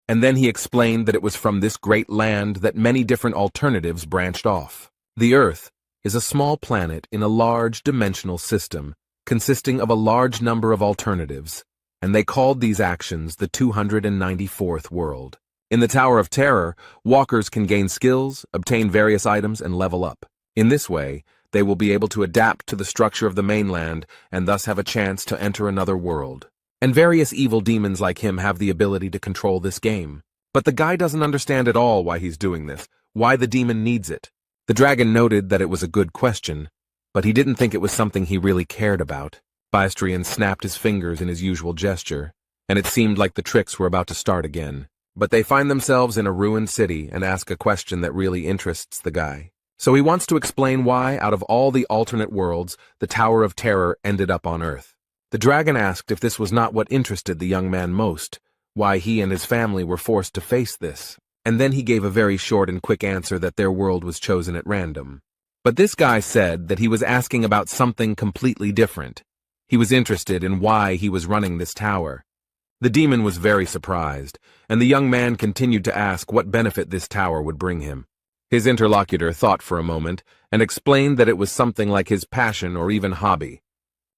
And then he explained that it was from this great land that many different alternatives branched off. The Earth is a small planet in a large dimensional system consisting of a large number of alternatives, and they called these actions the 294th world. In the Tower of Terror, walkers can gain skills, obtain various items, and level up. In this way, they will be able to adapt to the structure of the mainland and thus have a chance to enter another world. And various evil demons like him have the ability to control this game. But the guy doesn't understand at all why he's doing this, why the demon needs it. The dragon noted that it was a good question, but he didn't think it was something he really cared about. Bystrian snapped his fingers in his usual gesture, and it seemed like the tricks were about to start again. But they find themselves in a ruined city and ask a question that really interests the guy. So he wants to explain why, out of all the alternate worlds, the Tower of Terror ended up on Earth. The dragon asked if this was not what interested the young man most, why he and his family were forced to face this, and then he gave a very short and quick answer that their world was chosen at random. But this guy said that he was asking about something completely different. He was interested in why he was running this tower. The demon was very surprised, and the young man continued to ask what benefit this tower would bring him. His interlocutor thought for a moment and explained that it was something like his passion or even hobby.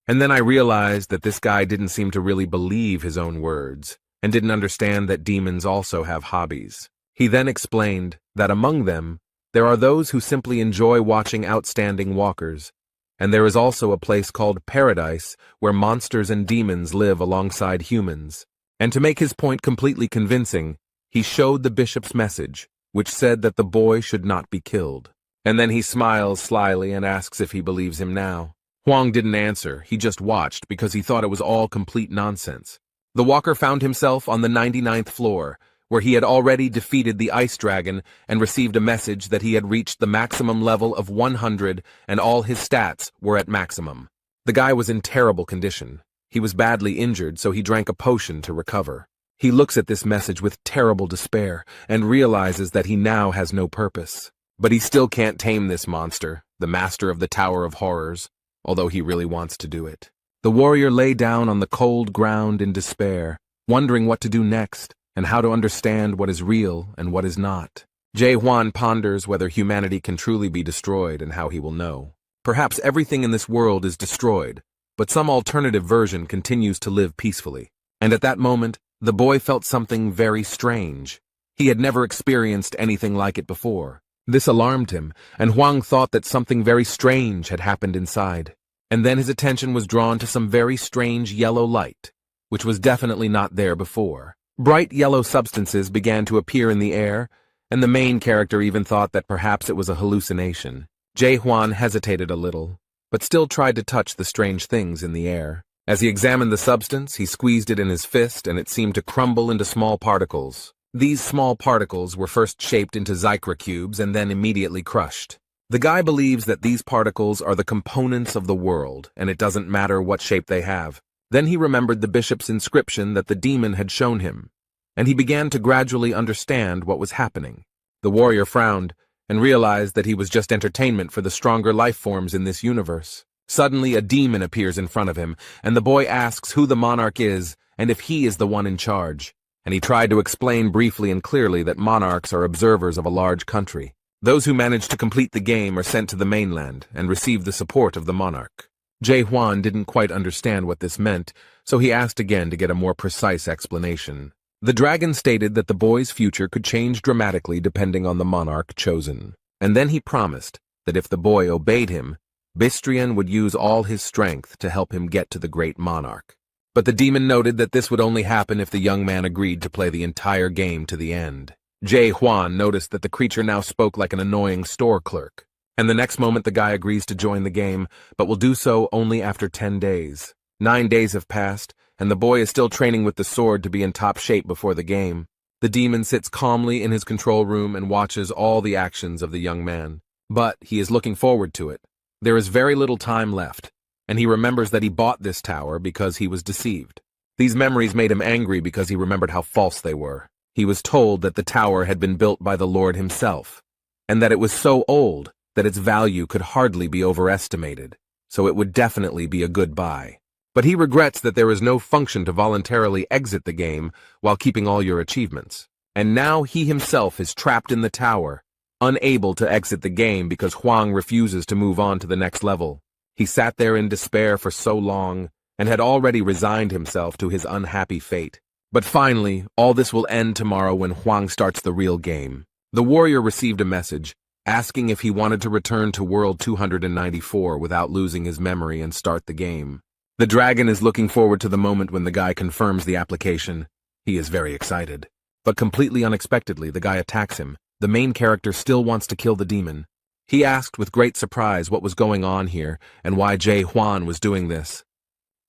And then I realized that this guy didn't seem to really believe his own words, and didn't understand that demons also have hobbies. He then explained that among them, there are those who simply enjoy watching outstanding walkers, and there is also a place called Paradise where monsters and demons live alongside humans. And to make his point completely convincing, he showed the bishop's message, which said that the boy should not be killed. And then he smiles slyly and asks if he believes him now. Huang didn't answer, he just watched because he thought it was all complete nonsense. The walker found himself on the 99th floor, where he had already defeated the ice dragon and received a message that he had reached the maximum level of 100 and all his stats were at maximum. The guy was in terrible condition. He was badly injured, so he drank a potion to recover. He looks at this message with terrible despair and realizes that he now has no purpose. But he still can't tame this monster, the master of the Tower of Horrors, although he really wants to do it. The warrior lay down on the cold ground in despair, wondering what to do next and how to understand what is real and what is not. Huan ponders whether humanity can truly be destroyed and how he will know. Perhaps everything in this world is destroyed, but some alternative version continues to live peacefully. And at that moment, the boy felt something very strange. He had never experienced anything like it before. This alarmed him, and Huang thought that something very strange had happened inside. And then his attention was drawn to some very strange yellow light, which was definitely not there before. Bright yellow substances began to appear in the air, and the main character even thought that perhaps it was a hallucination. Huan hesitated a little, but still tried to touch the strange things in the air. As he examined the substance, he squeezed it in his fist, and it seemed to crumble into small particles. These small particles were first shaped into Zycra cubes and then immediately crushed. The guy believes that these particles are the components of the world, and it doesn't matter what shape they have. Then he remembered the bishop's inscription that the demon had shown him, and he began to gradually understand what was happening. The warrior frowned and realized that he was just entertainment for the stronger life forms in this universe. Suddenly, a demon appears in front of him, and the boy asks who the monarch is and if he is the one in charge. And he tried to explain briefly and clearly that monarchs are observers of a large country. Those who manage to complete the game are sent to the mainland and receive the support of the monarch. Huan didn't quite understand what this meant, so he asked again to get a more precise explanation. The dragon stated that the boy's future could change dramatically depending on the monarch chosen. And then he promised that if the boy obeyed him, Bistrian would use all his strength to help him get to the great monarch. But the demon noted that this would only happen if the young man agreed to play the entire game to the end. Huan noticed that the creature now spoke like an annoying store clerk. And the next moment the guy agrees to join the game, but will do so only after 10 days. 9 days have passed, and the boy is still training with the sword to be in top shape before the game. The demon sits calmly in his control room and watches all the actions of the young man. But he is looking forward to it. There is very little time left, and he remembers that he bought this tower because he was deceived. These memories made him angry because he remembered how false they were. He was told that the tower had been built by the Lord himself, and that it was so old that its value could hardly be overestimated, so it would definitely be a good buy. But he regrets that there is no function to voluntarily exit the game while keeping all your achievements. And now he himself is trapped in the tower, unable to exit the game because Huang refuses to move on to the next level. He sat there in despair for so long and had already resigned himself to his unhappy fate. But finally, all this will end tomorrow when Huang starts the real game. The warrior received a message asking if he wanted to return to World 294 without losing his memory and start the game. The dragon is looking forward to the moment when the guy confirms the application. He is very excited. But completely unexpectedly, the guy attacks him. The main character still wants to kill the demon. He asked with great surprise what was going on here and why Huan was doing this.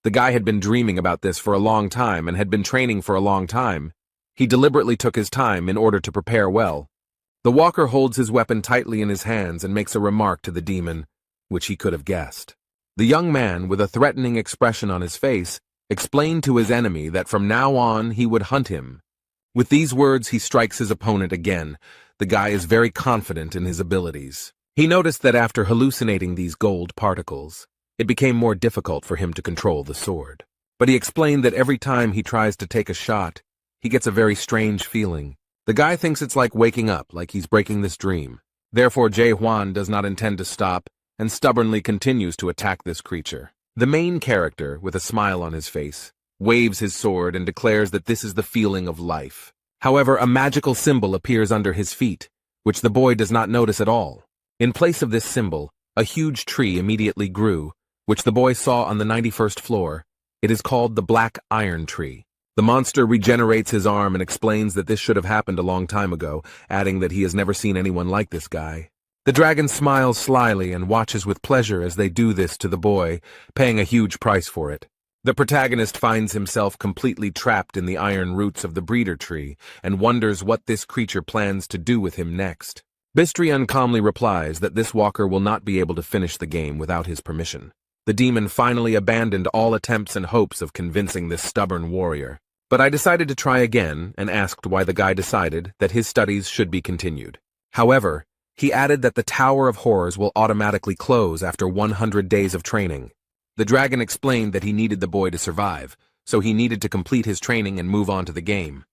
The guy had been dreaming about this for a long time and had been training for a long time. He deliberately took his time in order to prepare well. The walker holds his weapon tightly in his hands and makes a remark to the demon, which he could have guessed. The young man, with a threatening expression on his face, explained to his enemy that from now on he would hunt him. With these words, he strikes his opponent again. The guy is very confident in his abilities. He noticed that after hallucinating these gold particles, it became more difficult for him to control the sword. But he explained that every time he tries to take a shot, he gets a very strange feeling. The guy thinks it's like waking up, like he's breaking this dream. Therefore, Huan does not intend to stop and stubbornly continues to attack this creature. The main character, with a smile on his face, waves his sword and declares that this is the feeling of life. However, a magical symbol appears under his feet, which the boy does not notice at all. In place of this symbol, a huge tree immediately grew, which the boy saw on the 91st floor. It is called the Black Iron Tree. The monster regenerates his arm and explains that this should have happened a long time ago, adding that he has never seen anyone like this guy. The dragon smiles slyly and watches with pleasure as they do this to the boy, paying a huge price for it. The protagonist finds himself completely trapped in the iron roots of the breeder tree and wonders what this creature plans to do with him next. Bistrian calmly replies that this walker will not be able to finish the game without his permission. The demon finally abandoned all attempts and hopes of convincing this stubborn warrior. But I decided to try again and asked why the guy decided that his studies should be continued. However, he added that the Tower of Horrors will automatically close after 100 days of training. The dragon explained that he needed the boy to survive, so he needed to complete his training and move on to the game.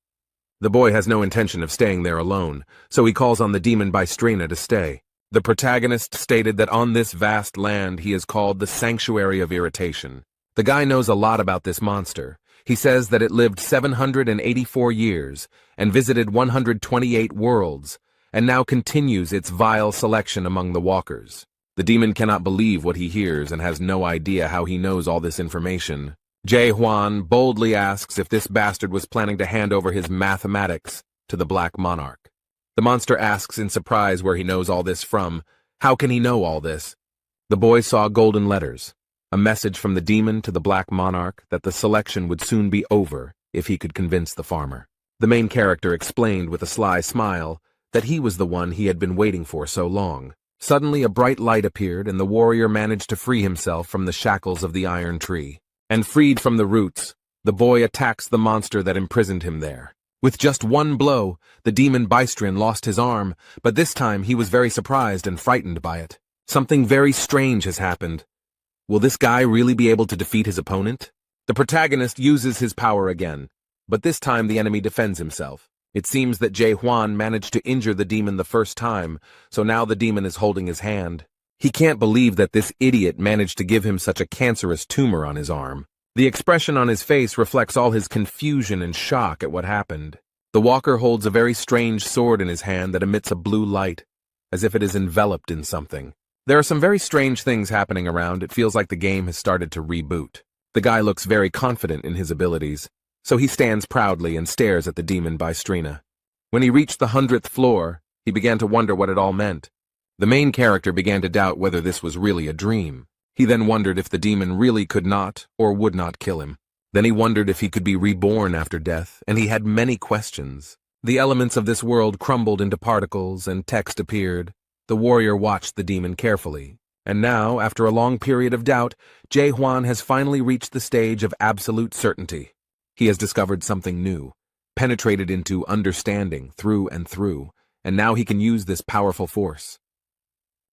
The boy has no intention of staying there alone, so he calls on the demon Bystrina to stay. The protagonist stated that on this vast land he is called the Sanctuary of Irritation. The guy knows a lot about this monster. He says that it lived 784 years and visited 128 worlds, and now continues its vile selection among the walkers. The demon cannot believe what he hears and has no idea how he knows all this information. Huan boldly asks if this bastard was planning to hand over his mathematics to the Black Monarch. The monster asks in surprise where he knows all this from. How can he know all this? The boy saw golden letters, a message from the demon to the Black Monarch that the selection would soon be over if he could convince the farmer. The main character explained with a sly smile that he was the one he had been waiting for so long. Suddenly a bright light appeared and the warrior managed to free himself from the shackles of the iron tree. And freed from the roots, the boy attacks the monster that imprisoned him there. With just one blow, the demon Bystrin lost his arm, but this time he was very surprised and frightened by it. Something very strange has happened. Will this guy really be able to defeat his opponent? The protagonist uses his power again, but this time the enemy defends himself. It seems that Huan managed to injure the demon the first time, so now the demon is holding his hand. He can't believe that this idiot managed to give him such a cancerous tumor on his arm. The expression on his face reflects all his confusion and shock at what happened. The walker holds a very strange sword in his hand that emits a blue light, as if it is enveloped in something. There are some very strange things happening around. It feels like the game has started to reboot. The guy looks very confident in his abilities, so he stands proudly and stares at the demon Bystrina. When he reached the 100th floor, he began to wonder what it all meant. The main character began to doubt whether this was really a dream. He then wondered if the demon really could not or would not kill him. Then he wondered if he could be reborn after death, and he had many questions. The elements of this world crumbled into particles and text appeared. The warrior watched the demon carefully. And now, after a long period of doubt, Huan has finally reached the stage of absolute certainty. He has discovered something new, penetrated into understanding through and through, and now he can use this powerful force.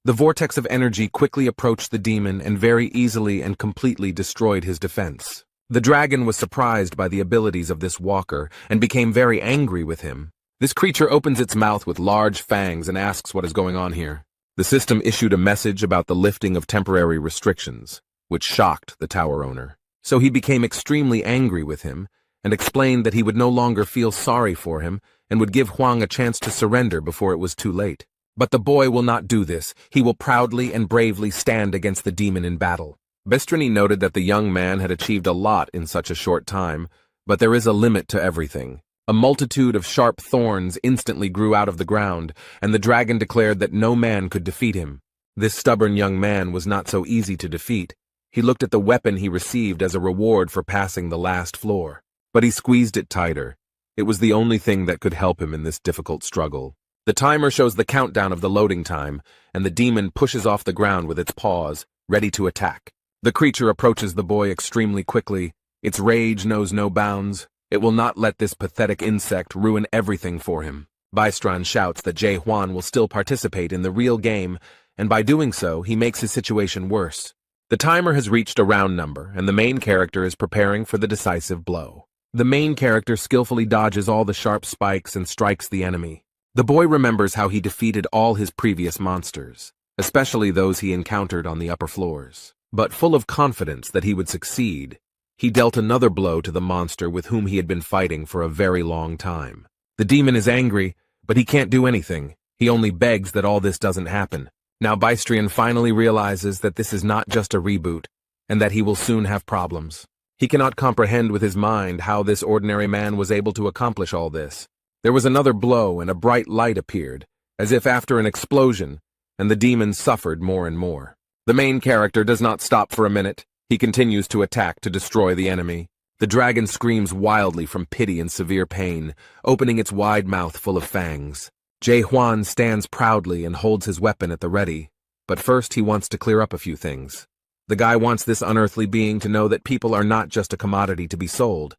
The vortex of energy quickly approached the demon and very easily and completely destroyed his defense. The dragon was surprised by the abilities of this walker and became very angry with him. This creature opens its mouth with large fangs and asks what is going on here. The system issued a message about the lifting of temporary restrictions, which shocked the tower owner. So he became extremely angry with him and explained that he would no longer feel sorry for him and would give Huang a chance to surrender before it was too late. But the boy will not do this. He will proudly and bravely stand against the demon in battle. Bystrina noted that the young man had achieved a lot in such a short time, but there is a limit to everything. A multitude of sharp thorns instantly grew out of the ground, and the dragon declared that no man could defeat him. This stubborn young man was not so easy to defeat. He looked at the weapon he received as a reward for passing the last floor, but he squeezed it tighter. It was the only thing that could help him in this difficult struggle. The timer shows the countdown of the loading time, and the demon pushes off the ground with its paws, ready to attack. The creature approaches the boy extremely quickly. Its rage knows no bounds. It will not let this pathetic insect ruin everything for him. Bystron shouts that Huan will still participate in the real game, and by doing so, he makes his situation worse. The timer has reached a round number, and the main character is preparing for the decisive blow. The main character skillfully dodges all the sharp spikes and strikes the enemy. The boy remembers how he defeated all his previous monsters, especially those he encountered on the upper floors. But full of confidence that he would succeed, he dealt another blow to the monster with whom he had been fighting for a very long time. The demon is angry, but he can't do anything. He only begs that all this doesn't happen. Now Bystrina finally realizes that this is not just a reboot, and that he will soon have problems. He cannot comprehend with his mind how this ordinary man was able to accomplish all this. There was another blow and a bright light appeared, as if after an explosion, and the demon suffered more and more. The main character does not stop for a minute. He continues to attack to destroy the enemy. The dragon screams wildly from pity and severe pain, opening its wide mouth full of fangs. Huan stands proudly and holds his weapon at the ready, but first he wants to clear up a few things. The guy wants this unearthly being to know that people are not just a commodity to be sold.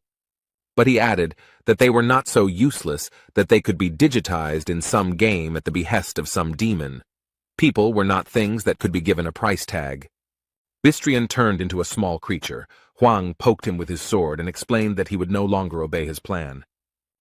But he added that they were not so useless that they could be digitized in some game at the behest of some demon. People were not things that could be given a price tag. Bystrina turned into a small creature. Huang poked him with his sword and explained that he would no longer obey his plan.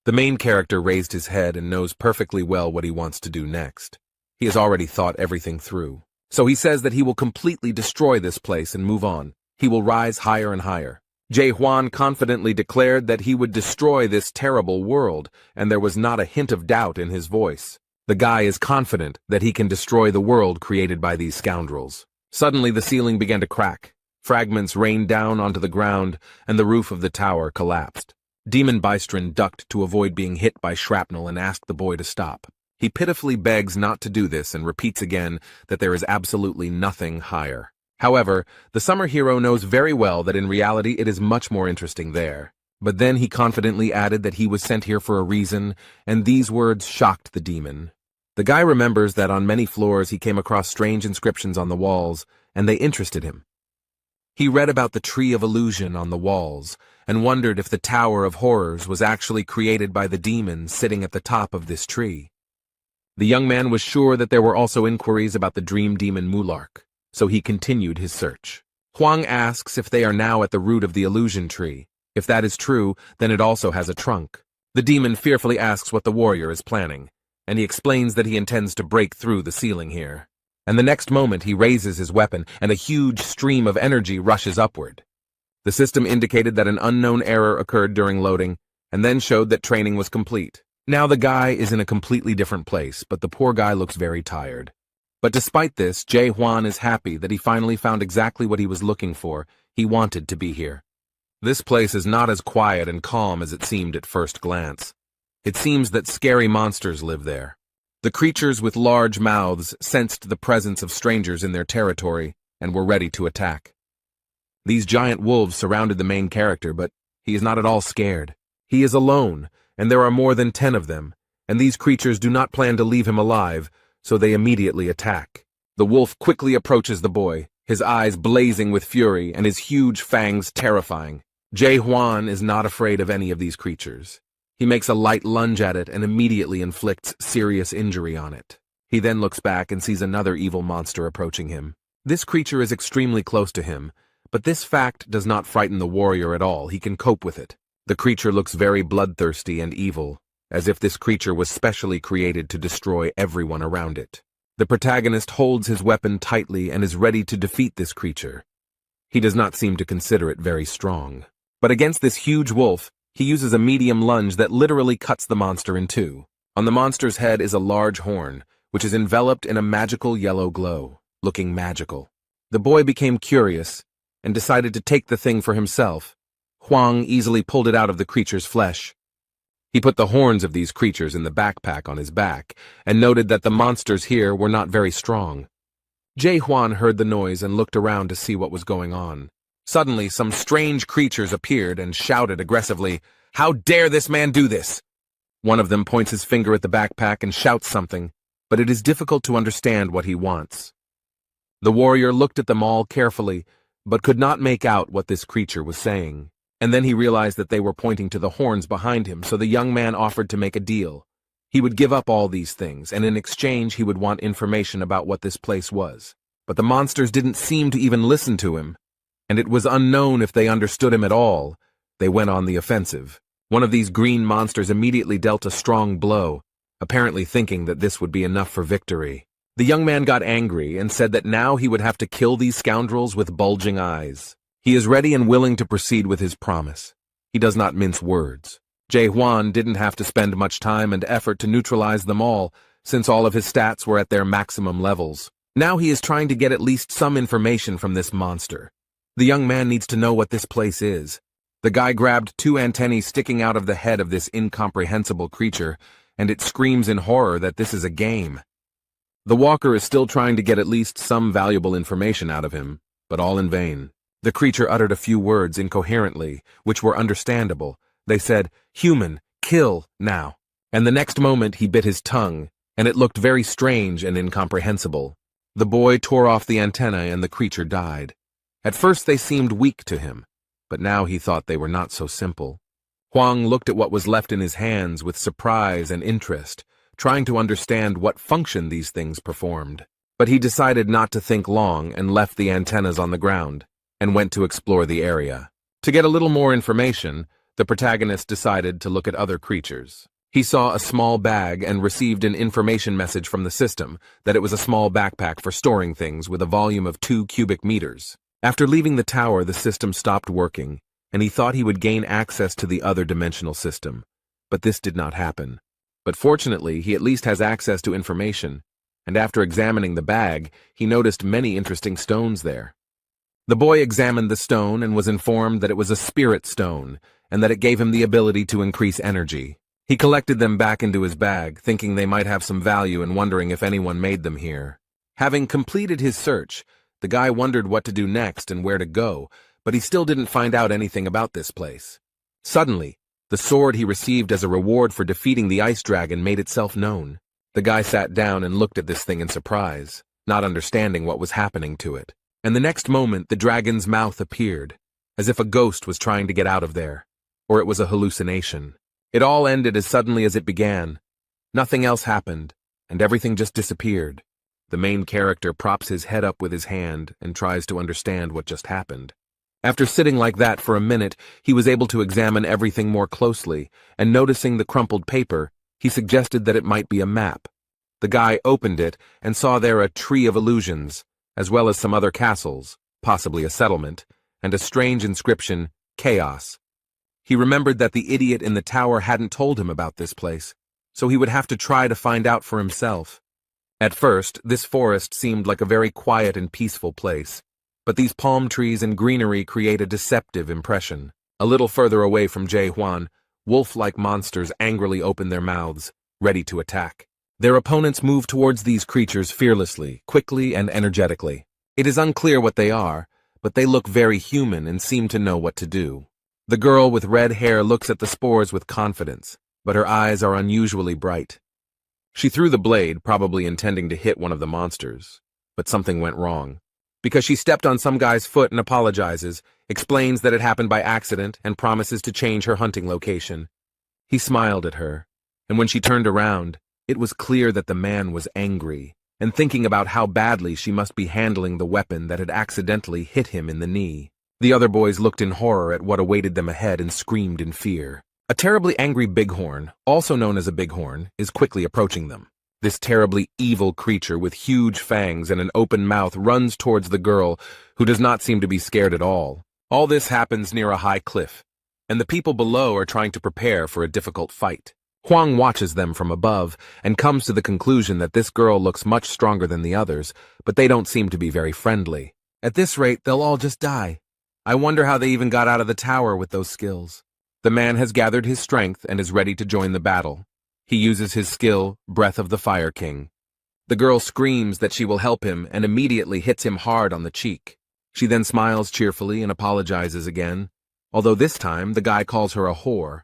The main character raised his head and knows perfectly well what he wants to do next. He has already thought everything through. So he says that he will completely destroy this place and move on. He will rise higher and higher. Huan confidently declared that he would destroy this terrible world, and there was not a hint of doubt in his voice. The guy is confident that he can destroy the world created by these scoundrels. Suddenly the ceiling began to crack. Fragments rained down onto the ground, and the roof of the tower collapsed. Demon Bystron ducked to avoid being hit by shrapnel and asked the boy to stop. He pitifully begs not to do this and repeats again that there is absolutely nothing higher. However, the summer hero knows very well that in reality it is much more interesting there. But then he confidently added that he was sent here for a reason, and these words shocked the demon. The guy remembers that on many floors he came across strange inscriptions on the walls, and they interested him. He read about the Tree of Illusion on the walls, and wondered if the Tower of Horrors was actually created by the demon sitting at the top of this tree. The young man was sure that there were also inquiries about the dream demon Mulark, so he continued his search. Huang asks if they are now at the root of the illusion tree. If that is true, then it also has a trunk. The demon fearfully asks what the warrior is planning, and he explains that he intends to break through the ceiling here. And the next moment he raises his weapon, and a huge stream of energy rushes upward. The system indicated that an unknown error occurred during loading, and then showed that training was complete. Now the guy is in a completely different place, but the poor guy looks very tired. But despite this, Huan is happy that he finally found exactly what he was looking for. He wanted to be here. This place is not as quiet and calm as it seemed at first glance. It seems that scary monsters live there. The creatures with large mouths sensed the presence of strangers in their territory and were ready to attack. These giant wolves surrounded the main character, but he is not at all scared. He is alone, and there are more than 10 of them, and these creatures do not plan to leave him alive, so they immediately attack. The wolf quickly approaches the boy, his eyes blazing with fury and his huge fangs terrifying. Huan is not afraid of any of these creatures. He makes a light lunge at it and immediately inflicts serious injury on it. He then looks back and sees another evil monster approaching him. This creature is extremely close to him, but this fact does not frighten the warrior at all. He can cope with it. The creature looks very bloodthirsty and evil, as if this creature was specially created to destroy everyone around it. The protagonist holds his weapon tightly and is ready to defeat this creature. He does not seem to consider it very strong. But against this huge wolf, he uses a medium lunge that literally cuts the monster in two. On the monster's head is a large horn, which is enveloped in a magical yellow glow, looking magical. The boy became curious and decided to take the thing for himself. Huang easily pulled it out of the creature's flesh. He put the horns of these creatures in the backpack on his back and noted that the monsters here were not very strong. Huan heard the noise and looked around to see what was going on. Suddenly, some strange creatures appeared and shouted aggressively, "How dare this man do this?" One of them points his finger at the backpack and shouts something, but it is difficult to understand what he wants. The warrior looked at them all carefully, but could not make out what this creature was saying. And then he realized that they were pointing to the horns behind him, so the young man offered to make a deal. He would give up all these things, and in exchange he would want information about what this place was. But the monsters didn't seem to even listen to him, and it was unknown if they understood him at all. They went on the offensive. One of these green monsters immediately dealt a strong blow, apparently thinking that this would be enough for victory. The young man got angry and said that now he would have to kill these scoundrels with bulging eyes. He is ready and willing to proceed with his promise. He does not mince words. Huan didn't have to spend much time and effort to neutralize them all, since all of his stats were at their maximum levels. Now he is trying to get at least some information from this monster. The young man needs to know what this place is. The guy grabbed 2 antennae sticking out of the head of this incomprehensible creature, and it screams in horror that this is a game. The walker is still trying to get at least some valuable information out of him, but all in vain. The creature uttered a few words incoherently, which were understandable. They said, "Human, kill, now." And the next moment he bit his tongue, and it looked very strange and incomprehensible. The boy tore off the antenna and the creature died. At first they seemed weak to him, but now he thought they were not so simple. Huang looked at what was left in his hands with surprise and interest, trying to understand what function these things performed. But he decided not to think long and left the antennas on the ground, and went to explore the area. To get a little more information, The protagonist decided to look at other creatures. He saw a small bag and received an information message from the system that it was a small backpack for storing things with a volume of 2 cubic meters. After leaving the tower, the system stopped working, and he thought he would gain access to the other dimensional system. But this did not happen. But fortunately, he at least has access to information, and after examining the bag, he noticed many interesting stones there. The boy examined the stone and was informed that it was a spirit stone, and that it gave him the ability to increase energy. He collected them back into his bag, thinking they might have some value and wondering if anyone made them here. Having completed his search, the guy wondered what to do next and where to go, but he still didn't find out anything about this place. Suddenly, the sword he received as a reward for defeating the ice dragon made itself known. The guy sat down and looked at this thing in surprise, not understanding what was happening to it. And the next moment, the dragon's mouth appeared, as if a ghost was trying to get out of there, or it was a hallucination. It all ended as suddenly as it began. Nothing else happened, and everything just disappeared. The main character props his head up with his hand and tries to understand what just happened. After sitting like that for a minute, he was able to examine everything more closely, and noticing the crumpled paper, he suggested that it might be a map. The guy opened it and saw there a tree of illusions, as well as some other castles, possibly a settlement, and a strange inscription, Chaos. He remembered that the idiot in the tower hadn't told him about this place, so he would have to try to find out for himself. At first, this forest seemed like a very quiet and peaceful place, but these palm trees and greenery create a deceptive impression. A little further away from Huan, wolf-like monsters angrily open their mouths, ready to attack. Their opponents move towards these creatures fearlessly, quickly, and energetically. It is unclear what they are, but they look very human and seem to know what to do. The girl with red hair looks at the spores with confidence, but her eyes are unusually bright. She threw the blade, probably intending to hit one of the monsters, but something went wrong. Because she stepped on some guy's foot and apologizes, explains that it happened by accident, and promises to change her hunting location. He smiled at her, and when she turned around, it was clear that the man was angry, and thinking about how badly she must be handling the weapon that had accidentally hit him in the knee. The other boys looked in horror at what awaited them ahead and screamed in fear. A terribly angry bighorn, also known as a bighorn, is quickly approaching them. This terribly evil creature with huge fangs and an open mouth runs towards the girl, who does not seem to be scared at all. All this happens near a high cliff, and the people below are trying to prepare for a difficult fight. Huan watches them from above and comes to the conclusion that this girl looks much stronger than the others, but they don't seem to be very friendly. At this rate, they'll all just die. I wonder how they even got out of the tower with those skills. The man has gathered his strength and is ready to join the battle. He uses his skill, Breath of the Fire King. The girl screams that she will help him and immediately hits him hard on the cheek. She then smiles cheerfully and apologizes again, although this time the guy calls her a whore.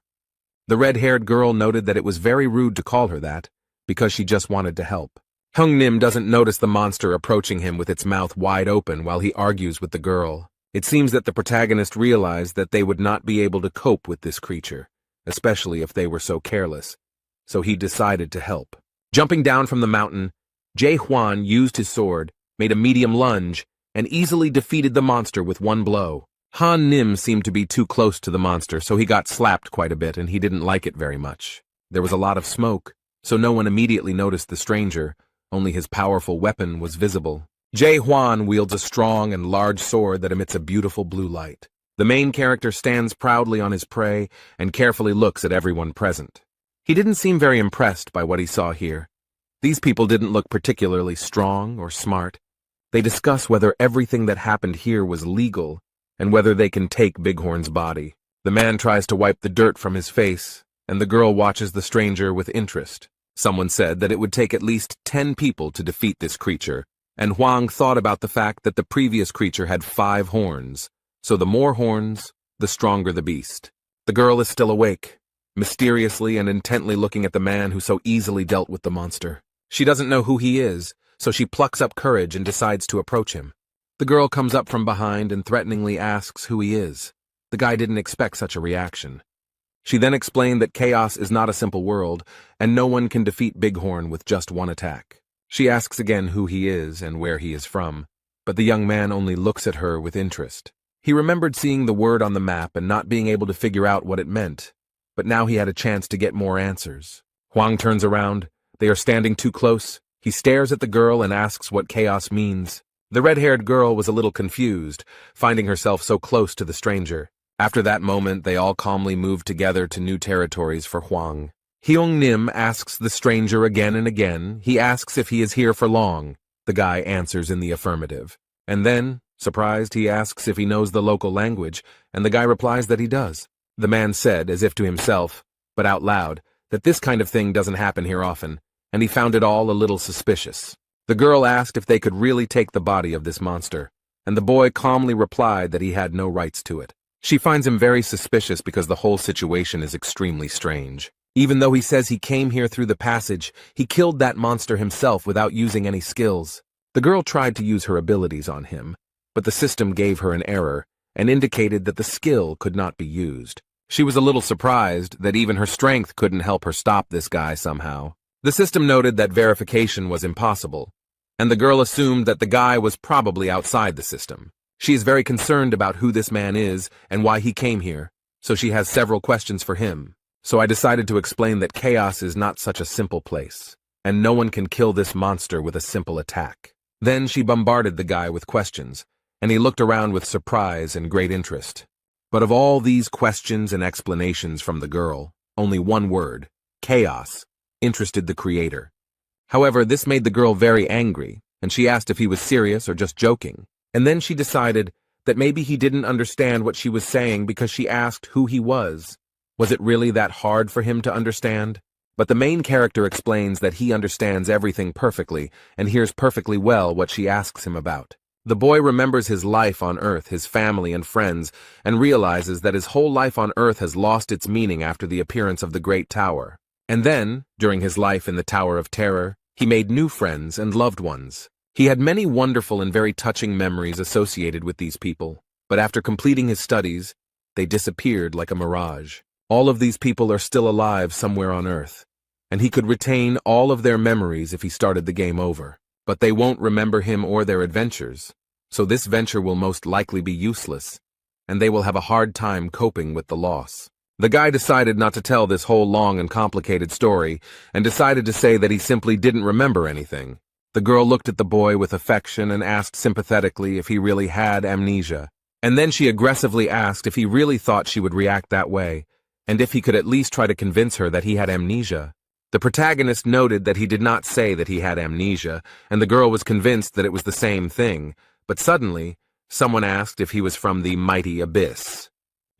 The red-haired girl noted that it was very rude to call her that, because she just wanted to help. Hung-Nim doesn't notice the monster approaching him with its mouth wide open while he argues with the girl. It seems that the protagonist realized that they would not be able to cope with this creature, especially if they were so careless, so he decided to help. Jumping down from the mountain, Huan used his sword, made a medium lunge, and easily defeated the monster with one blow. Han-Nim seemed to be too close to the monster, so he got slapped quite a bit and he didn't like it very much. There was a lot of smoke, so no one immediately noticed the stranger, only his powerful weapon was visible. Huan wields a strong and large sword that emits a beautiful blue light. The main character stands proudly on his prey and carefully looks at everyone present. He didn't seem very impressed by what he saw here. These people didn't look particularly strong or smart. They discuss whether everything that happened here was legal and whether they can take Bighorn's body. The man tries to wipe the dirt from his face, and the girl watches the stranger with interest. Someone said that it would take at least 10 people to defeat this creature, and Huang thought about the fact that the previous creature had 5 horns, so the more horns, the stronger the beast. The girl is still awake, mysteriously and intently looking at the man who so easily dealt with the monster. She doesn't know who he is, so she plucks up courage and decides to approach him. The girl comes up from behind and threateningly asks who he is. The guy didn't expect such a reaction. She then explained that chaos is not a simple world, and no one can defeat Bighorn with just one attack. She asks again who he is and where he is from, but the young man only looks at her with interest. He remembered seeing the word on the map and not being able to figure out what it meant, but now he had a chance to get more answers. Huang turns around. They are standing too close. He stares at the girl and asks what chaos means. The red-haired girl was a little confused, finding herself so close to the stranger. After that moment, they all calmly moved together to new territories for Huang. Hyung Nim asks the stranger again and again. He asks if he is here for long. The guy answers in the affirmative. And then, surprised, he asks if he knows the local language, and the guy replies that he does. The man said, as if to himself, but out loud, that this kind of thing doesn't happen here often, and he found it all a little suspicious. The girl asked if they could really take the body of this monster, and the boy calmly replied that he had no rights to it. She finds him very suspicious because the whole situation is extremely strange. Even though he says he came here through the passage, he killed that monster himself without using any skills. The girl tried to use her abilities on him, but the system gave her an error and indicated that the skill could not be used. She was a little surprised that even her strength couldn't help her stop this guy somehow. The system noted that verification was impossible, and the girl assumed that the guy was probably outside the system. She is very concerned about who this man is and why he came here, so she has several questions for him. So I decided to explain that chaos is not such a simple place, and no one can kill this monster with a simple attack. Then she bombarded the guy with questions, and he looked around with surprise and great interest. But of all these questions and explanations from the girl, only one word, chaos, interested the creator. However, this made the girl very angry, and she asked if he was serious or just joking. And then she decided that maybe he didn't understand what she was saying because she asked who he was. Was it really that hard for him to understand? But the main character explains that he understands everything perfectly and hears perfectly well what she asks him about. The boy remembers his life on Earth, his family and friends, and realizes that his whole life on Earth has lost its meaning after the appearance of the Great Tower. And then, during his life in the Tower of Terror, he made new friends and loved ones. He had many wonderful and very touching memories associated with these people, but after completing his studies, they disappeared like a mirage. All of these people are still alive somewhere on Earth, and he could retain all of their memories if he started the game over. But they won't remember him or their adventures, so this venture will most likely be useless, and they will have a hard time coping with the loss. The guy decided not to tell this whole long and complicated story, and decided to say that he simply didn't remember anything. The girl looked at the boy with affection and asked sympathetically if he really had amnesia, and then she aggressively asked if he really thought she would react that way, and if he could at least try to convince her that he had amnesia. The protagonist noted that he did not say that he had amnesia, and the girl was convinced that it was the same thing, but suddenly, someone asked if he was from the mighty abyss.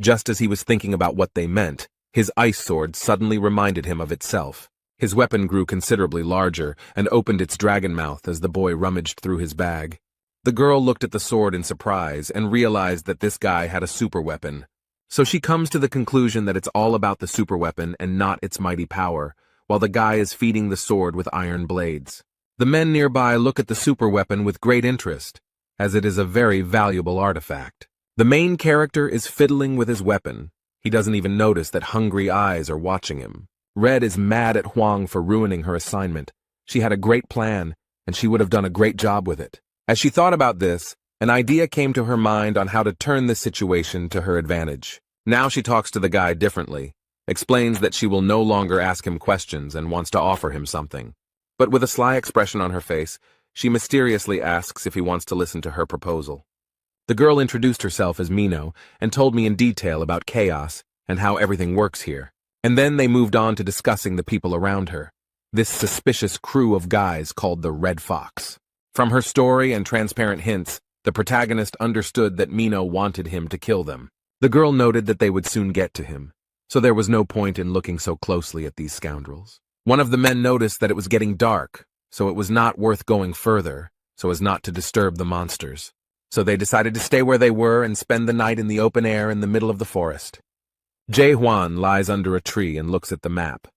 Just as he was thinking about what they meant, his ice sword suddenly reminded him of itself. His weapon grew considerably larger and opened its dragon mouth as the boy rummaged through his bag. The girl looked at the sword in surprise and realized that this guy had a super weapon. So she comes to the conclusion that it's all about the super weapon and not its mighty power, while the guy is feeding the sword with iron blades. The men nearby look at the super weapon with great interest, as it is a very valuable artifact. The main character is fiddling with his weapon. He doesn't even notice that hungry eyes are watching him. Red is mad at Huang for ruining her assignment. She had a great plan, and she would have done a great job with it. As she thought about this, an idea came to her mind on how to turn this situation to her advantage. Now she talks to the guy differently, explains that she will no longer ask him questions and wants to offer him something. But with a sly expression on her face, she mysteriously asks if he wants to listen to her proposal. The girl introduced herself as Mino and told me in detail about chaos and how everything works here. And then they moved on to discussing the people around her, this suspicious crew of guys called the Red Fox. From her story and transparent hints, the protagonist understood that Mino wanted him to kill them. The girl noted that they would soon get to him, so there was no point in looking so closely at these scoundrels. One of the men noticed that it was getting dark, so it was not worth going further, so as not to disturb the monsters. So they decided to stay where they were and spend the night in the open air in the middle of the forest. Huan lies under a tree and looks at the map.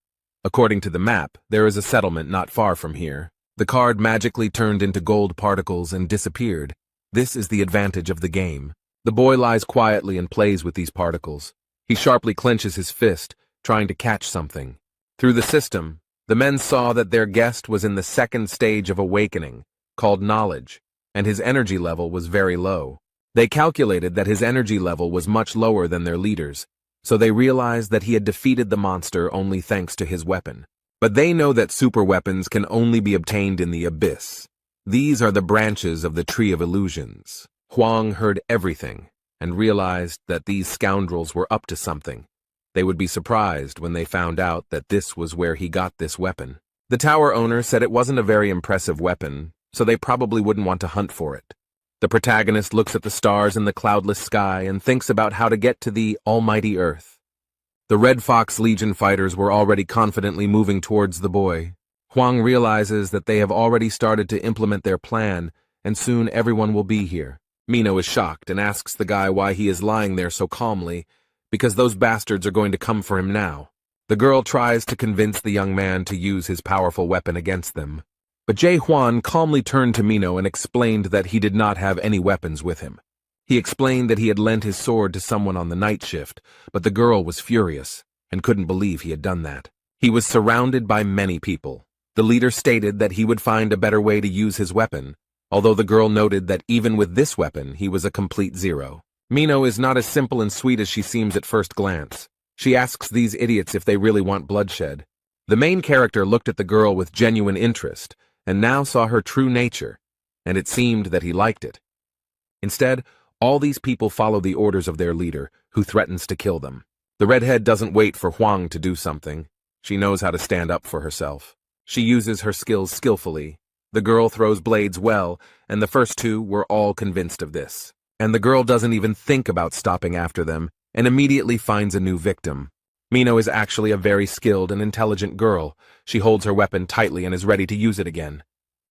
According to the map, there is a settlement not far from here. The card magically turned into gold particles and disappeared. This is the advantage of the game. The boy lies quietly and plays with these particles. He sharply clenches his fist, trying to catch something. Through the system, the men saw that their guest was in the second stage of awakening, called knowledge, and his energy level was very low. They calculated that his energy level was much lower than their leaders, so they realized that he had defeated the monster only thanks to his weapon. But they know that super weapons can only be obtained in the abyss. These are the branches of the Tree of Illusions. Huan heard everything and realized that these scoundrels were up to something. They would be surprised when they found out that this was where he got this weapon. The tower owner said it wasn't a very impressive weapon, so they probably wouldn't want to hunt for it. The protagonist looks at the stars in the cloudless sky and thinks about how to get to the almighty earth. The Red Fox Legion fighters were already confidently moving towards the boy. Huang realizes that they have already started to implement their plan, and soon everyone will be here. Mino is shocked and asks the guy why he is lying there so calmly, because those bastards are going to come for him now. The girl tries to convince the young man to use his powerful weapon against them. But Jae Huan calmly turned to Mino and explained that he did not have any weapons with him. He explained that he had lent his sword to someone on the night shift, but the girl was furious and couldn't believe he had done that. He was surrounded by many people. The leader stated that he would find a better way to use his weapon, although the girl noted that even with this weapon, he was a complete zero. Mino is not as simple and sweet as she seems at first glance. She asks these idiots if they really want bloodshed. The main character looked at the girl with genuine interest, and now saw her true nature, and it seemed that he liked it. Instead, all these people follow the orders of their leader, who threatens to kill them. The redhead doesn't wait for Huang to do something. She knows how to stand up for herself. She uses her skills skillfully. The girl throws blades well, and the first two were all convinced of this. And the girl doesn't even think about stopping after them, and immediately finds a new victim. Mino is actually a very skilled and intelligent girl. She holds her weapon tightly and is ready to use it again.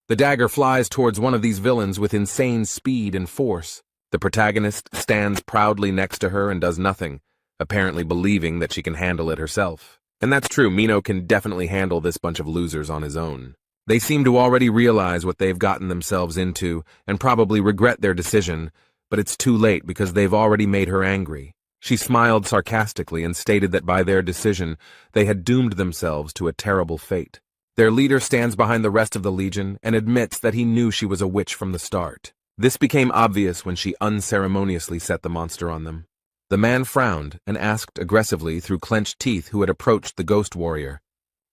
The dagger flies towards one of these villains with insane speed and force. The protagonist stands proudly next to her and does nothing, apparently believing that she can handle it herself. And that's true, Mino can definitely handle this bunch of losers on his own. They seem to already realize what they've gotten themselves into and probably regret their decision, but it's too late because they've already made her angry. She smiled sarcastically and stated that by their decision, they had doomed themselves to a terrible fate. Their leader stands behind the rest of the Legion and admits that he knew she was a witch from the start. This became obvious when she unceremoniously set the monster on them. The man frowned and asked aggressively through clenched teeth who had approached the ghost warrior.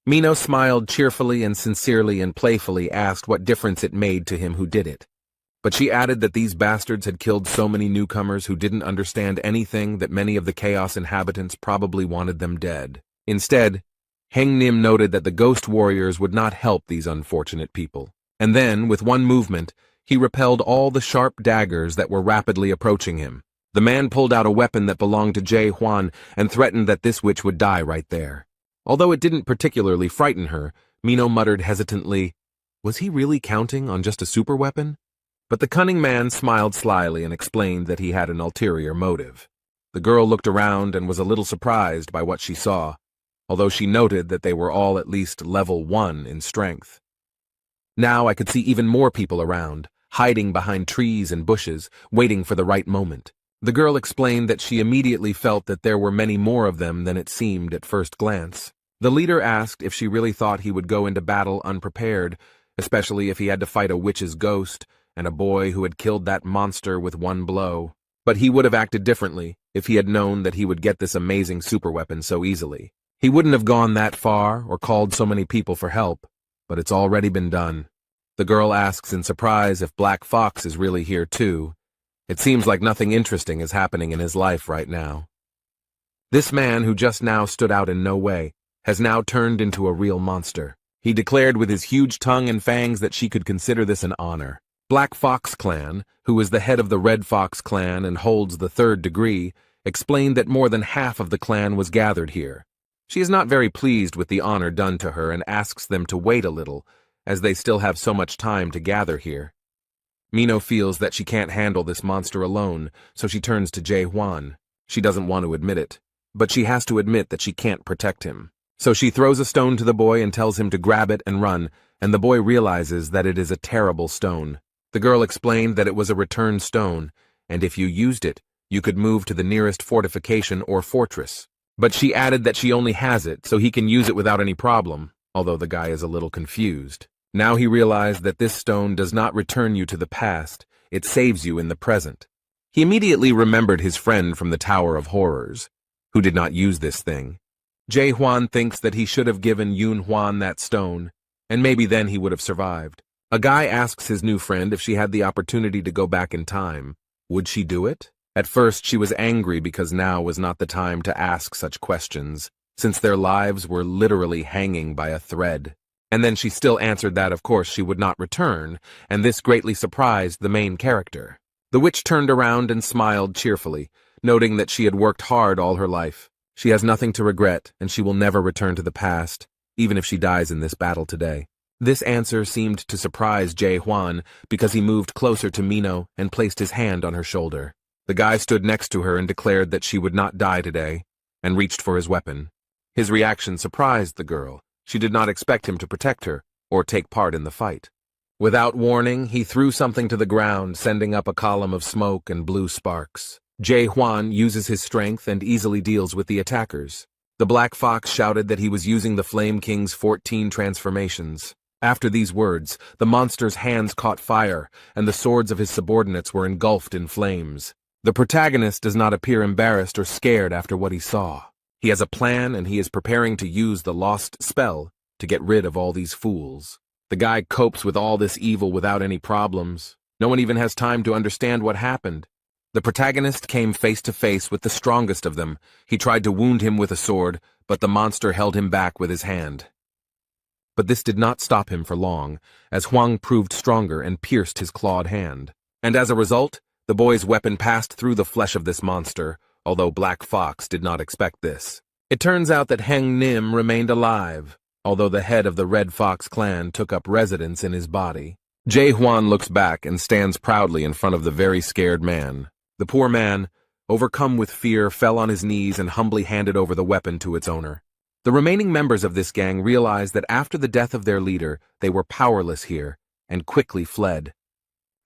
Mino smiled cheerfully and sincerely and playfully asked what difference it made to him who did it. But she added that these bastards had killed so many newcomers who didn't understand anything that many of the Chaos inhabitants probably wanted them dead. Instead, Heng Nim noted that the ghost warriors would not help these unfortunate people. And then, with one movement, he repelled all the sharp daggers that were rapidly approaching him. The man pulled out a weapon that belonged to Jae Huan and threatened that this witch would die right there. Although it didn't particularly frighten her, Mino muttered hesitantly, "Was he really counting on just a super weapon?" But the cunning man smiled slyly and explained that he had an ulterior motive. The girl looked around and was a little surprised by what she saw, although she noted that they were all at least level 1 in strength. Now I could see even more people around, hiding behind trees and bushes, waiting for the right moment. The girl explained that she immediately felt that there were many more of them than it seemed at first glance. The leader asked if she really thought he would go into battle unprepared, especially if he had to fight a witch's ghost, and a boy who had killed that monster with one blow. But he would have acted differently if he had known that he would get this amazing superweapon so easily. He wouldn't have gone that far or called so many people for help, but it's already been done. The girl asks in surprise if Black Fox is really here too. It seems like nothing interesting is happening in his life right now. This man, who just now stood out in no way, has now turned into a real monster. He declared with his huge tongue and fangs that she could consider this an honor. Black Fox Clan, who is the head of the Red Fox Clan and holds the 3rd degree, explained that more than half of the clan was gathered here. She is not very pleased with the honor done to her and asks them to wait a little, as they still have so much time to gather here. Mino feels that she can't handle this monster alone, so she turns to Jae Huan. She doesn't want to admit it, but she has to admit that she can't protect him. So she throws a stone to the boy and tells him to grab it and run, and the boy realizes that it is a terrible stone. The girl explained that it was a return stone, and if you used it, you could move to the nearest fortification or fortress. But she added that she only has it, so he can use it without any problem, although the guy is a little confused. Now he realized that this stone does not return you to the past, it saves you in the present. He immediately remembered his friend from the Tower of Horrors, who did not use this thing. Huan thinks that he should have given Huan that stone, and maybe then he would have survived. A guy asks his new friend if she had the opportunity to go back in time. Would she do it? At first she was angry because now was not the time to ask such questions, since their lives were literally hanging by a thread. And then she still answered that of course she would not return, and this greatly surprised the main character. The witch turned around and smiled cheerfully, noting that she had worked hard all her life. She has nothing to regret, and she will never return to the past, even if she dies in this battle today. This answer seemed to surprise Huan because he moved closer to Mino and placed his hand on her shoulder. The guy stood next to her and declared that she would not die today, and reached for his weapon. His reaction surprised the girl. She did not expect him to protect her or take part in the fight. Without warning, he threw something to the ground, sending up a column of smoke and blue sparks. Huan uses his strength and easily deals with the attackers. The Black Fox shouted that he was using the Flame King's 14 transformations. After these words, the monster's hands caught fire, and the swords of his subordinates were engulfed in flames. The protagonist does not appear embarrassed or scared after what he saw. He has a plan, and he is preparing to use the lost spell to get rid of all these fools. The guy copes with all this evil without any problems. No one even has time to understand what happened. The protagonist came face to face with the strongest of them. He tried to wound him with a sword, but the monster held him back with his hand. But this did not stop him for long, as Huang proved stronger and pierced his clawed hand. And as a result, the boy's weapon passed through the flesh of this monster, although Black Fox did not expect this. It turns out that Heng Nim remained alive, although the head of the Red Fox clan took up residence in his body. Huan looks back and stands proudly in front of the very scared man. The poor man, overcome with fear, fell on his knees and humbly handed over the weapon to its owner. The remaining members of this gang realized that after the death of their leader, they were powerless here, and quickly fled.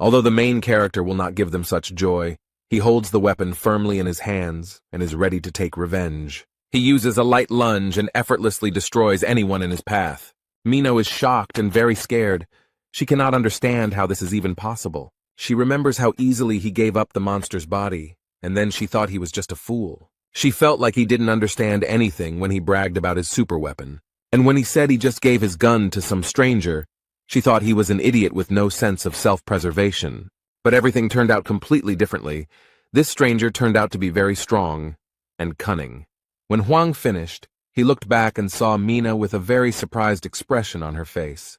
Although the main character will not give them such joy, he holds the weapon firmly in his hands and is ready to take revenge. He uses a light lunge and effortlessly destroys anyone in his path. Mino is shocked and very scared. She cannot understand how this is even possible. She remembers how easily he gave up the monster's body, and then she thought he was just a fool. She felt like he didn't understand anything when he bragged about his superweapon. And when he said he just gave his gun to some stranger, she thought he was an idiot with no sense of self-preservation. But everything turned out completely differently. This stranger turned out to be very strong and cunning. When Huang finished, he looked back and saw Mina with a very surprised expression on her face.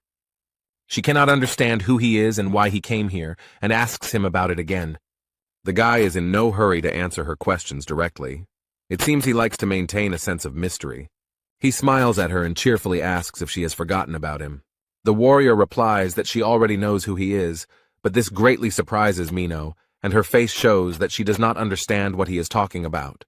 She cannot understand who he is and why he came here, and asks him about it again. The guy is in no hurry to answer her questions directly. It seems he likes to maintain a sense of mystery. He smiles at her and cheerfully asks if she has forgotten about him. The warrior replies that she already knows who he is, but this greatly surprises Mino, and her face shows that she does not understand what he is talking about.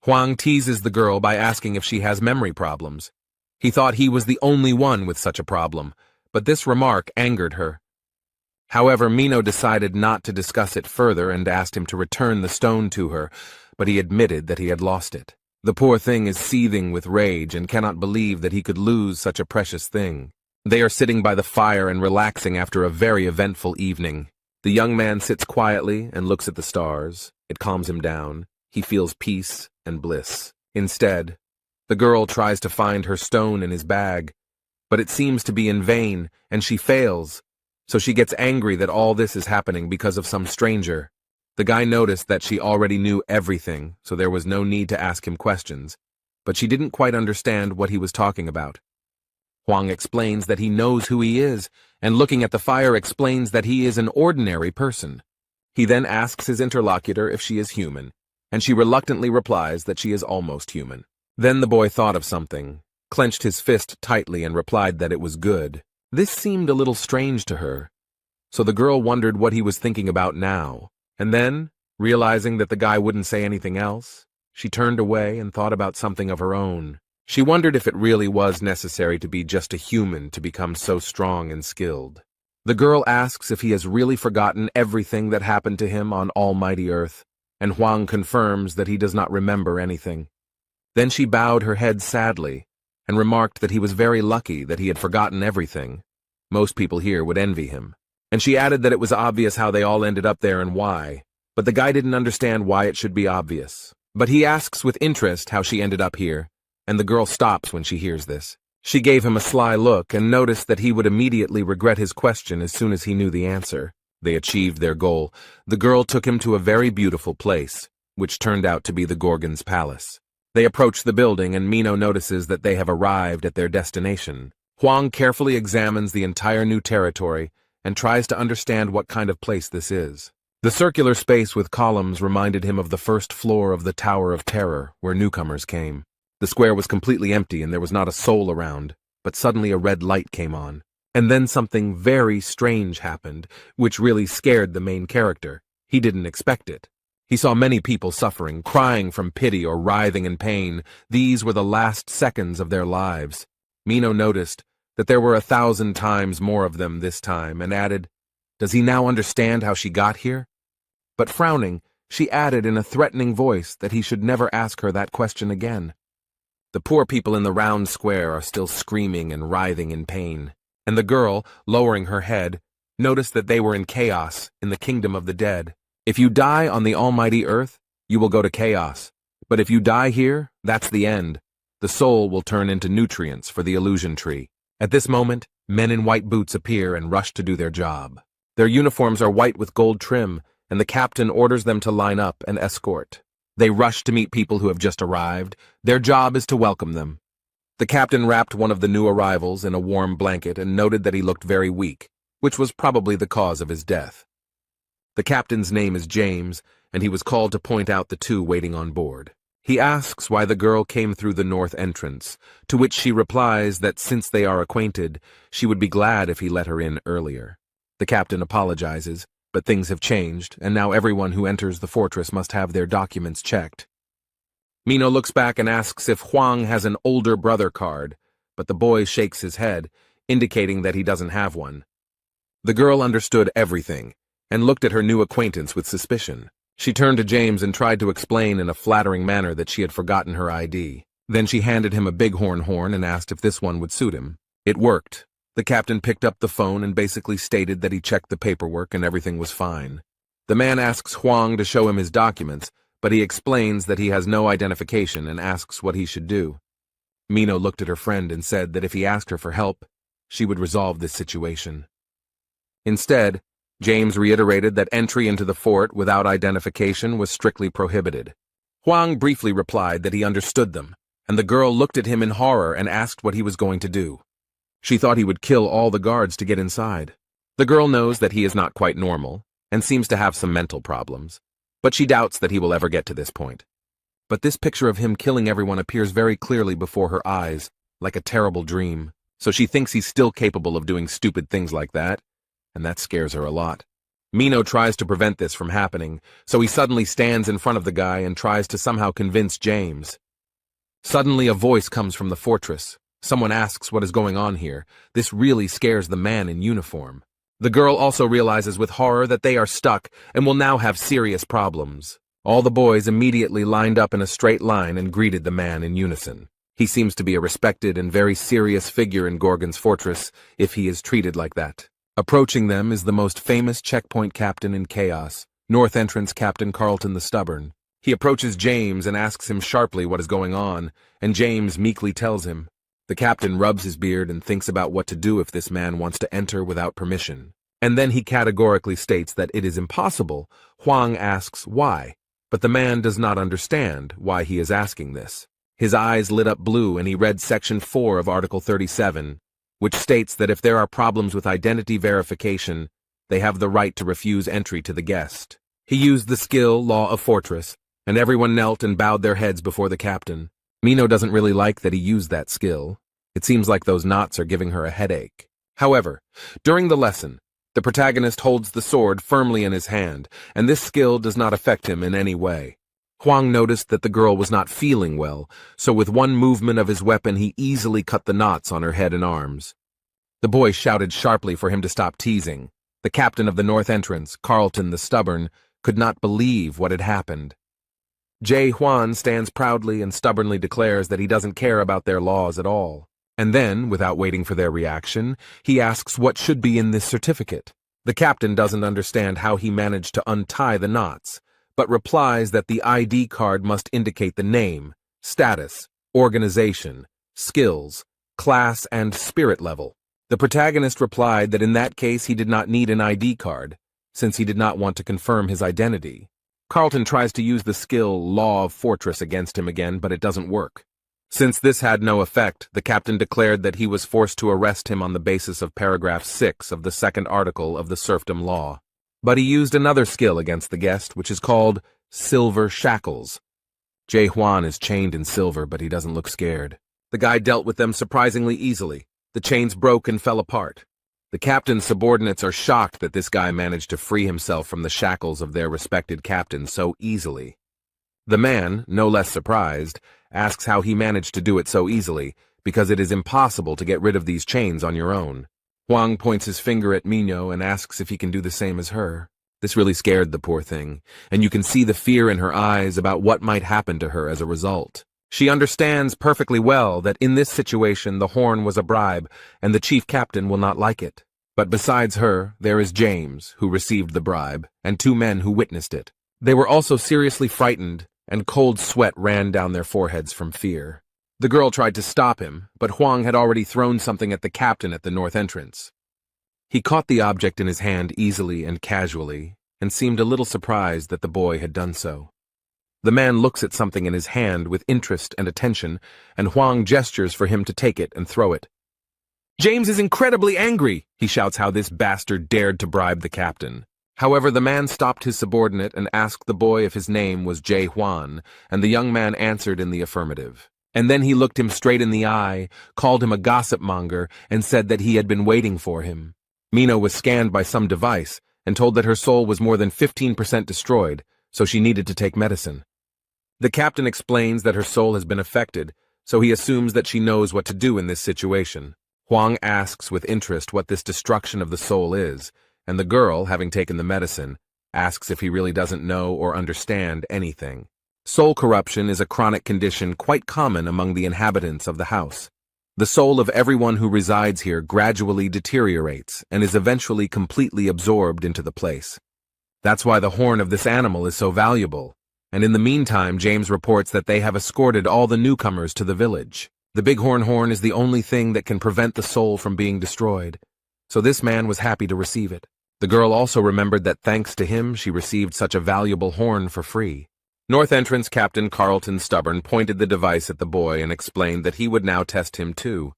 Huang teases the girl by asking if she has memory problems. He thought he was the only one with such a problem, but this remark angered her. However, Mino decided not to discuss it further and asked him to return the stone to her, but he admitted that he had lost it. The poor thing is seething with rage and cannot believe that he could lose such a precious thing. They are sitting by the fire and relaxing after a very eventful evening. The young man sits quietly and looks at the stars. It calms him down. He feels peace and bliss. Instead, the girl tries to find her stone in his bag, but it seems to be in vain, and she fails, so she gets angry that all this is happening because of some stranger. The guy noticed that she already knew everything, so there was no need to ask him questions, but she didn't quite understand what he was talking about. Huang explains that he knows who he is, and looking at the fire explains that he is an ordinary person. He then asks his interlocutor if she is human, and she reluctantly replies that she is almost human. Then the boy thought of something, clenched his fist tightly and replied that it was good. This seemed a little strange to her, so the girl wondered what he was thinking about now, and then, realizing that the guy wouldn't say anything else, she turned away and thought about something of her own. She wondered if it really was necessary to be just a human to become so strong and skilled. The girl asks if he has really forgotten everything that happened to him on Almighty Earth, and Huang confirms that he does not remember anything. Then she bowed her head sadly, and remarked that he was very lucky that he had forgotten everything. Most people here would envy him. And she added that it was obvious how they all ended up there and why. but the guy didn't understand why it should be obvious. But he asks with interest how she ended up here, and the girl stops when she hears this. She gave him a sly look and noticed that he would immediately regret his question as soon as he knew the answer. They achieved their goal. The girl took him to a very beautiful place, which turned out to be the Gorgon's palace. They approach the building and Mino notices that they have arrived at their destination. Huan carefully examines the entire new territory and tries to understand what kind of place this is. The circular space with columns reminded him of the first floor of the Tower of Terror, where newcomers came. The square was completely empty and there was not a soul around, but suddenly a red light came on. And then something very strange happened, which really scared the main character. He didn't expect it. He saw many people suffering, crying from pity or writhing in pain. These were the last seconds of their lives. Mino noticed that there were 1,000 times more of them this time, and added, "Does he now understand how she got here?" But frowning, she added in a threatening voice that he should never ask her that question again. The poor people in the round square are still screaming and writhing in pain, and the girl, lowering her head, noticed that they were in chaos in the kingdom of the dead. If you die on the almighty earth, you will go to chaos. But if you die here, that's the end. The soul will turn into nutrients for the illusion tree. At this moment, men in white boots appear and rush to do their job. Their uniforms are white with gold trim, and the captain orders them to line up and escort. They rush to meet people who have just arrived. Their job is to welcome them. The captain wrapped one of the new arrivals in a warm blanket and noted that he looked very weak, which was probably the cause of his death. The captain's name is James, and he was called to point out the two waiting on board. He asks why the girl came through the north entrance, to which she replies that since they are acquainted, she would be glad if he let her in earlier. The captain apologizes, but things have changed, and now everyone who enters the fortress must have their documents checked. Mino looks back and asks if Huang has an older brother card, but the boy shakes his head, indicating that he doesn't have one. The girl understood everything, and looked at her new acquaintance with suspicion. She turned to James and tried to explain in a flattering manner that she had forgotten her ID. Then she handed him a bighorn horn and asked if this one would suit him. It worked. The captain picked up the phone and basically stated that he checked the paperwork and everything was fine. The man asks Huang to show him his documents, but he explains that he has no identification and asks what he should do. Mino looked at her friend and said that if he asked her for help, she would resolve this situation. Instead, James reiterated that entry into the fort without identification was strictly prohibited. Huang briefly replied that he understood them, and the girl looked at him in horror and asked what he was going to do. She thought he would kill all the guards to get inside. The girl knows that he is not quite normal, and seems to have some mental problems, but she doubts that he will ever get to this point. But this picture of him killing everyone appears very clearly before her eyes, like a terrible dream, so she thinks he's still capable of doing stupid things like that, and that scares her a lot. Mino tries to prevent this from happening, so he suddenly stands in front of the guy and tries to somehow convince James. Suddenly a voice comes from the fortress. Someone asks what is going on here. This really scares the man in uniform. The girl also realizes with horror that they are stuck and will now have serious problems. All the boys immediately lined up in a straight line and greeted the man in unison. He seems to be a respected and very serious figure in Gorgon's fortress if he is treated like that. Approaching them is the most famous checkpoint captain in Chaos, North Entrance Captain Carlton the Stubborn. He approaches James and asks him sharply what is going on, and James meekly tells him. The captain rubs his beard and thinks about what to do if this man wants to enter without permission. And then he categorically states that it is impossible. Huang asks why, but the man does not understand why he is asking this. His eyes lit up blue and he read Section 4 of Article 37, which states that if there are problems with identity verification, they have the right to refuse entry to the guest. He used the skill Law of Fortress, and everyone knelt and bowed their heads before the captain. Mino doesn't really like that he used that skill. It seems like those knots are giving her a headache. However, during the lesson, the protagonist holds the sword firmly in his hand, and this skill does not affect him in any way. Huang noticed that the girl was not feeling well, so with one movement of his weapon he easily cut the knots on her head and arms. The boy shouted sharply for him to stop teasing. The captain of the North Entrance, Carlton the Stubborn, could not believe what had happened. Huan stands proudly and stubbornly declares that he doesn't care about their laws at all. And then, without waiting for their reaction, he asks what should be in this certificate. The captain doesn't understand how he managed to untie the knots, but replies that the ID card must indicate the name, status, organization, skills, class, and spirit level. The protagonist replied that in that case he did not need an ID card, since he did not want to confirm his identity. Carlton tries to use the skill Law of Fortress against him again, but it doesn't work. Since this had no effect, the captain declared that he was forced to arrest him on the basis of paragraph 6 of the second article of the serfdom law. But he used another skill against the guest, which is called Silver Shackles. Huan is chained in silver, but he doesn't look scared. The guy dealt with them surprisingly easily. The chains broke and fell apart. The captain's subordinates are shocked that this guy managed to free himself from the shackles of their respected captain so easily. The man, no less surprised, asks how he managed to do it so easily, because it is impossible to get rid of these chains on your own. Huang points his finger at Mino and asks if he can do the same as her. This really scared the poor thing, and you can see the fear in her eyes about what might happen to her as a result. She understands perfectly well that in this situation the horn was a bribe, and the chief captain will not like it. But besides her, there is James, who received the bribe, and 2 men who witnessed it. They were also seriously frightened, and cold sweat ran down their foreheads from fear. The girl tried to stop him, but Huang had already thrown something at the captain at the north entrance. He caught the object in his hand easily and casually, and seemed a little surprised that the boy had done so. The man looks at something in his hand with interest and attention, and Huang gestures for him to take it and throw it. James is incredibly angry, he shouts how this bastard dared to bribe the captain. However, the man stopped his subordinate and asked the boy if his name was Huan, and the young man answered in the affirmative. And then he looked him straight in the eye, called him a gossip monger, and said that he had been waiting for him. Mino was scanned by some device, and told that her soul was more than 15% destroyed, so she needed to take medicine. The captain explains that her soul has been affected, so he assumes that she knows what to do in this situation. Huang asks with interest what this destruction of the soul is, and the girl, having taken the medicine, asks if he really doesn't know or understand anything. Soul corruption is a chronic condition quite common among the inhabitants of the house. The soul of everyone who resides here gradually deteriorates and is eventually completely absorbed into the place. That's why the horn of this animal is so valuable, and in the meantime James reports that they have escorted all the newcomers to the village. The bighorn horn is the only thing that can prevent the soul from being destroyed, so this man was happy to receive it. The girl also remembered that thanks to him she received such a valuable horn for free. North Entrance Captain Carlton Stubborn pointed the device at the boy and explained that he would now test him too.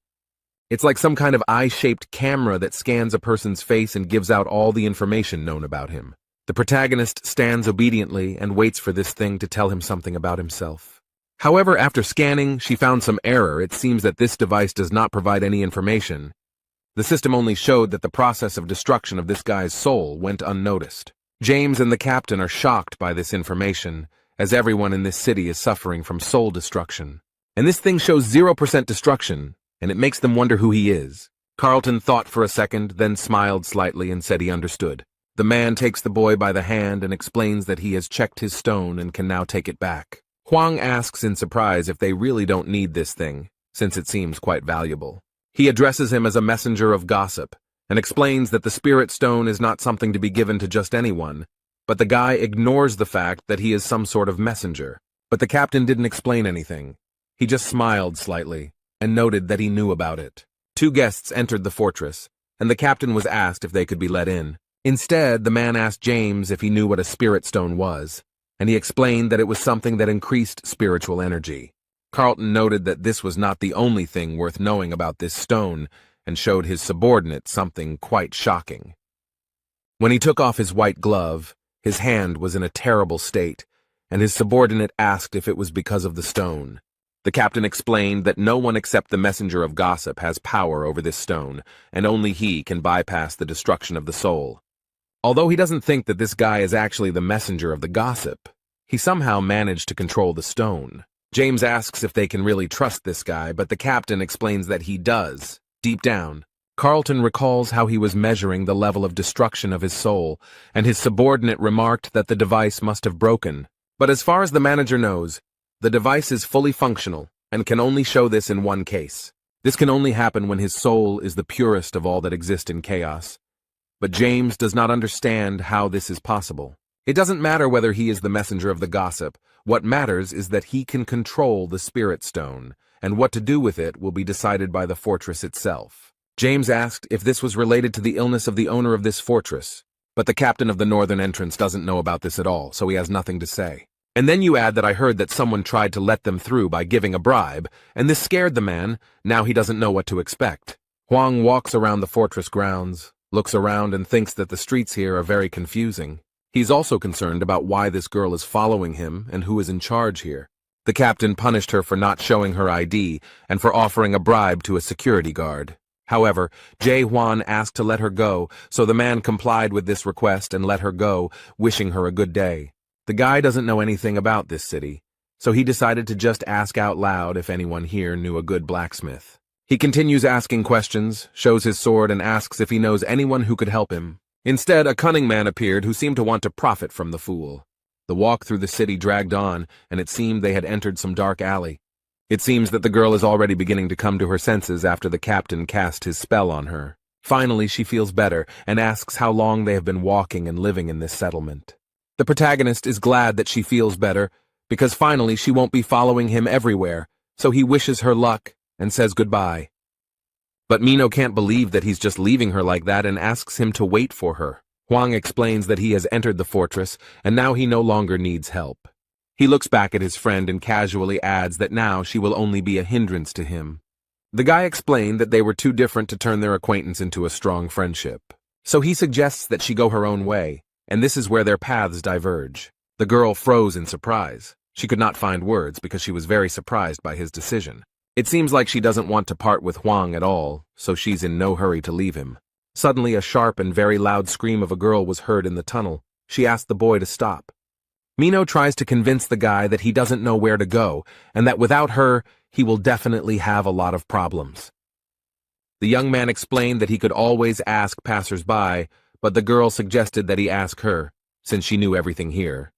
It's like some kind of eye-shaped camera that scans a person's face and gives out all the information known about him. The protagonist stands obediently and waits for this thing to tell him something about himself. However, after scanning, she found some error. It seems that this device does not provide any information. The system only showed that the process of destruction of this guy's soul went unnoticed. James and the captain are shocked by this information, as everyone in this city is suffering from soul destruction. And this thing shows 0% destruction, and it makes them wonder who he is. Carlton thought for a second, then smiled slightly and said he understood. The man takes the boy by the hand and explains that he has checked his stone and can now take it back. Huang asks in surprise if they really don't need this thing, since it seems quite valuable. He addresses him as a messenger of gossip, and explains that the spirit stone is not something to be given to just anyone, but the guy ignores the fact that he is some sort of messenger. But the captain didn't explain anything. He just smiled slightly, and noted that he knew about it. 2 guests entered the fortress, and the captain was asked if they could be let in. Instead, the man asked James if he knew what a spirit stone was, and he explained that it was something that increased spiritual energy. Carlton noted that this was not the only thing worth knowing about this stone, and showed his subordinate something quite shocking. When he took off his white glove, his hand was in a terrible state, and his subordinate asked if it was because of the stone. The captain explained that no one except the messenger of gossip has power over this stone, and only he can bypass the destruction of the soul. Although he doesn't think that this guy is actually the messenger of the gossip, he somehow managed to control the stone. James asks if they can really trust this guy, but the captain explains that he does, deep down. Carlton recalls how he was measuring the level of destruction of his soul, and his subordinate remarked that the device must have broken. But as far as the manager knows, the device is fully functional, and can only show this in one case. This can only happen when his soul is the purest of all that exist in chaos. But James does not understand how this is possible. It doesn't matter whether he is the messenger of the gossip. What matters is that he can control the spirit stone, and what to do with it will be decided by the fortress itself. James asked if this was related to the illness of the owner of this fortress, but the captain of the northern entrance doesn't know about this at all, so he has nothing to say. And then you add that I heard that someone tried to let them through by giving a bribe, and this scared the man. Now he doesn't know what to expect. Huan walks around the fortress grounds, looks around and thinks that the streets here are very confusing. He's also concerned about why this girl is following him and who is in charge here. The captain punished her for not showing her ID and for offering a bribe to a security guard. However, Huan asked to let her go, so the man complied with this request and let her go, wishing her a good day. The guy doesn't know anything about this city, so he decided to just ask out loud if anyone here knew a good blacksmith. He continues asking questions, shows his sword, and asks if he knows anyone who could help him. Instead, a cunning man appeared who seemed to want to profit from the fool. The walk through the city dragged on, and it seemed they had entered some dark alley. It seems that the girl is already beginning to come to her senses after the captain cast his spell on her. Finally, she feels better and asks how long they have been walking and living in this settlement. The protagonist is glad that she feels better, because finally she won't be following him everywhere, so he wishes her luck and says goodbye. But Mino can't believe that he's just leaving her like that and asks him to wait for her. Huang explains that he has entered the fortress, and now he no longer needs help. He looks back at his friend and casually adds that now she will only be a hindrance to him. The guy explained that they were too different to turn their acquaintance into a strong friendship. So he suggests that she go her own way, and this is where their paths diverge. The girl froze in surprise. She could not find words because she was very surprised by his decision. It seems like she doesn't want to part with Huang at all, so she's in no hurry to leave him. Suddenly, a sharp and very loud scream of a girl was heard in the tunnel. She asked the boy to stop. Mino tries to convince the guy that he doesn't know where to go, and that without her, he will definitely have a lot of problems. The young man explained that he could always ask passers-by, but the girl suggested that he ask her, since she knew everything here.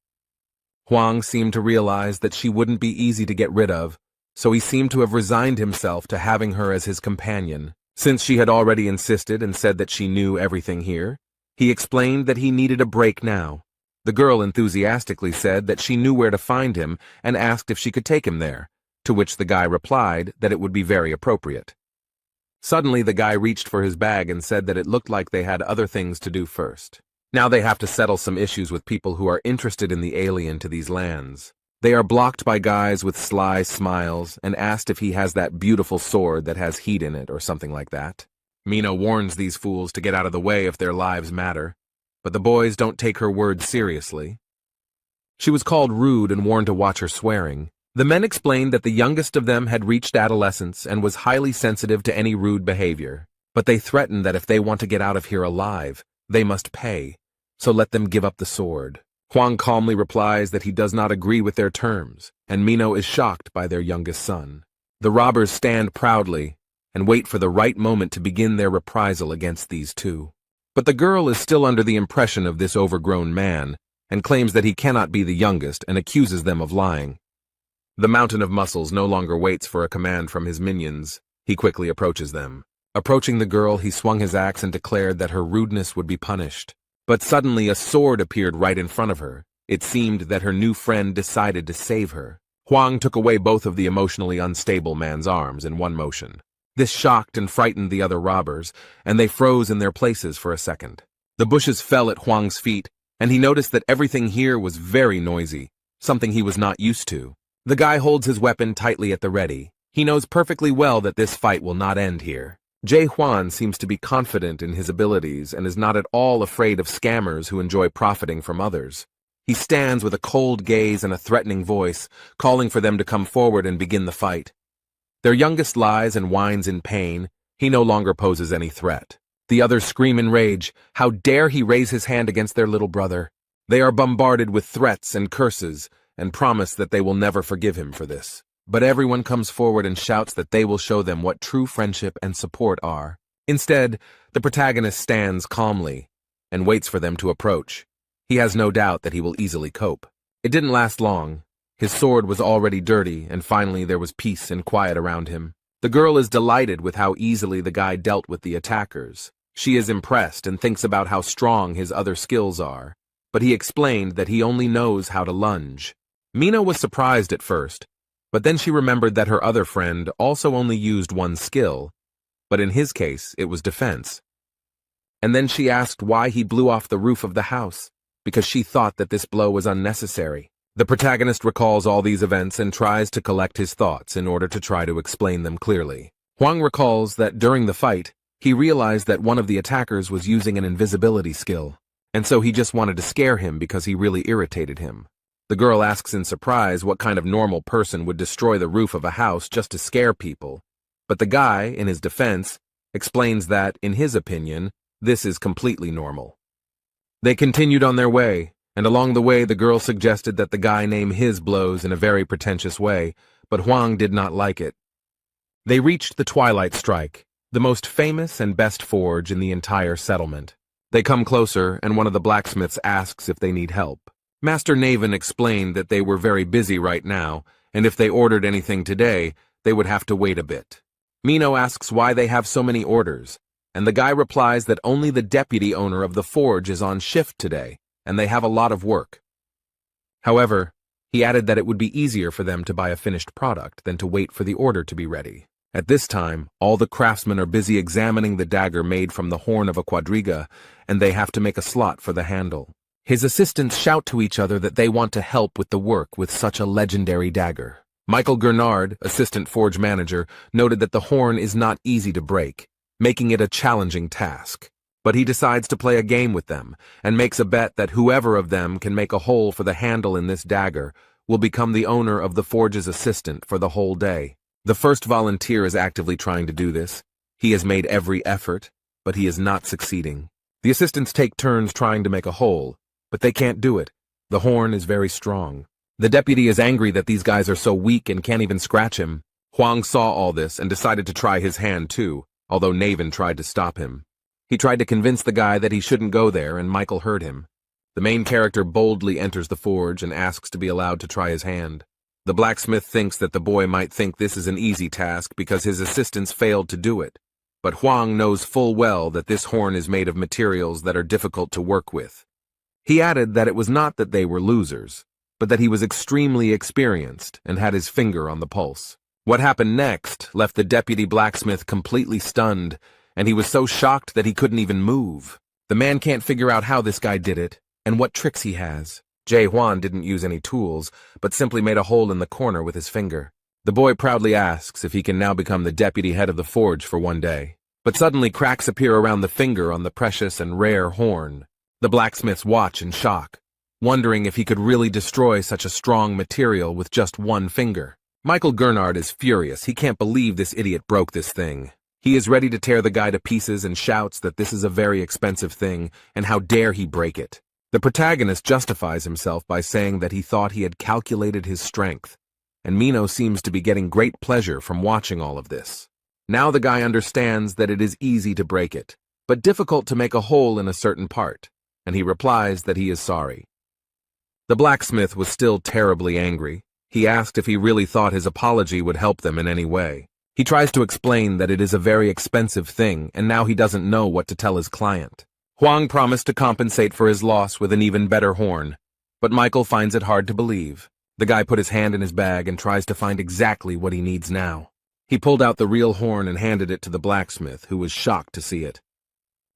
Huang seemed to realize that she wouldn't be easy to get rid of, so he seemed to have resigned himself to having her as his companion. Since she had already insisted and said that she knew everything here, he explained that he needed a break now. The girl enthusiastically said that she knew where to find him and asked if she could take him there, to which the guy replied that it would be very appropriate. Suddenly, the guy reached for his bag and said that it looked like they had other things to do first. Now they have to settle some issues with people who are interested in the alien to these lands. They are blocked by guys with sly smiles and asked if he has that beautiful sword that has heat in it or something like that. Mino warns these fools to get out of the way if their lives matter, but the boys don't take her words seriously. She was called rude and warned to watch her swearing. The men explained that the youngest of them had reached adolescence and was highly sensitive to any rude behavior, but they threatened that if they want to get out of here alive, they must pay, so let them give up the sword. Huang calmly replies that he does not agree with their terms, and Mino is shocked by their youngest son. The robbers stand proudly and wait for the right moment to begin their reprisal against these two. But the girl is still under the impression of this overgrown man and claims that he cannot be the youngest and accuses them of lying. The Mountain of Muscles no longer waits for a command from his minions. He quickly approaches them. Approaching the girl, he swung his axe and declared that her rudeness would be punished. But suddenly a sword appeared right in front of her. It seemed that her new friend decided to save her. Huang took away both of the emotionally unstable man's arms in one motion. This shocked and frightened the other robbers, and they froze in their places for a second. The bushes fell at Huang's feet, and he noticed that everything here was very noisy, something he was not used to. The guy holds his weapon tightly at the ready. He knows perfectly well that this fight will not end here. Huan seems to be confident in his abilities and is not at all afraid of scammers who enjoy profiting from others. He stands with a cold gaze and a threatening voice, calling for them to come forward and begin the fight. Their youngest lies and whines in pain. He no longer poses any threat. The others scream in rage. How dare he raise his hand against their little brother? They are bombarded with threats and curses and promise that they will never forgive him for this. But everyone comes forward and shouts that they will show them what true friendship and support are. Instead, the protagonist stands calmly and waits for them to approach. He has no doubt that he will easily cope. It didn't last long. His sword was already dirty, and finally there was peace and quiet around him. The girl is delighted with how easily the guy dealt with the attackers. She is impressed and thinks about how strong his other skills are, but he explained that he only knows how to lunge. Mino was surprised at first, but then she remembered that her other friend also only used one skill, but in his case it was defense. And then she asked why he blew off the roof of the house, because she thought that this blow was unnecessary. The protagonist recalls all these events and tries to collect his thoughts in order to try to explain them clearly. Huan recalls that during the fight, he realized that one of the attackers was using an invisibility skill, and so he just wanted to scare him because he really irritated him. The girl asks in surprise what kind of normal person would destroy the roof of a house just to scare people, but the guy, in his defense, explains that, in his opinion, this is completely normal. They continued on their way, and along the way the girl suggested that the guy name his blows in a very pretentious way, but Huang did not like it. They reached the Twilight Strike, the most famous and best forge in the entire settlement. They come closer, and one of the blacksmiths asks if they need help. Master Naven explained that they were very busy right now, and if they ordered anything today, they would have to wait a bit. Mino asks why they have so many orders, and the guy replies that only the deputy owner of the forge is on shift today, and they have a lot of work. However, he added that it would be easier for them to buy a finished product than to wait for the order to be ready. At this time, all the craftsmen are busy examining the dagger made from the horn of a quadriga, and they have to make a slot for the handle. His assistants shout to each other that they want to help with the work with such a legendary dagger. Michael Gernard, assistant forge manager, noted that the horn is not easy to break, making it a challenging task. But he decides to play a game with them, and makes a bet that whoever of them can make a hole for the handle in this dagger will become the owner of the forge's assistant for the whole day. The first volunteer is actively trying to do this. He has made every effort, but he is not succeeding. The assistants take turns trying to make a hole, but they can't do it. The horn is very strong. The deputy is angry that these guys are so weak and can't even scratch him. Huang saw all this and decided to try his hand too, although Naven tried to stop him. He tried to convince the guy that he shouldn't go there, and Michael heard him. The main character boldly enters the forge and asks to be allowed to try his hand. The blacksmith thinks that the boy might think this is an easy task because his assistants failed to do it, but Huang knows full well that this horn is made of materials that are difficult to work with. He added that it was not that they were losers, but that he was extremely experienced and had his finger on the pulse. What happened next left the deputy blacksmith completely stunned, and he was so shocked that he couldn't even move. The man can't figure out how this guy did it and what tricks he has. Huan didn't use any tools, but simply made a hole in the corner with his finger. The boy proudly asks if he can now become the deputy head of the forge for one day. But suddenly cracks appear around the finger on the precious and rare horn. The blacksmiths watch in shock, wondering if he could really destroy such a strong material with just one finger. Michael Gernard is furious. He can't believe this idiot broke this thing. He is ready to tear the guy to pieces and shouts that this is a very expensive thing, and how dare he break it. The protagonist justifies himself by saying that he thought he had calculated his strength, and Mino seems to be getting great pleasure from watching all of this. Now the guy understands that it is easy to break it, but difficult to make a hole in a certain part, and he replies that he is sorry. The blacksmith was still terribly angry. He asked if he really thought his apology would help them in any way. He tries to explain that it is a very expensive thing, and now he doesn't know what to tell his client. Huang promised to compensate for his loss with an even better horn, but Michael finds it hard to believe. The guy put his hand in his bag and tries to find exactly what he needs now. He pulled out the real horn and handed it to the blacksmith, who was shocked to see it.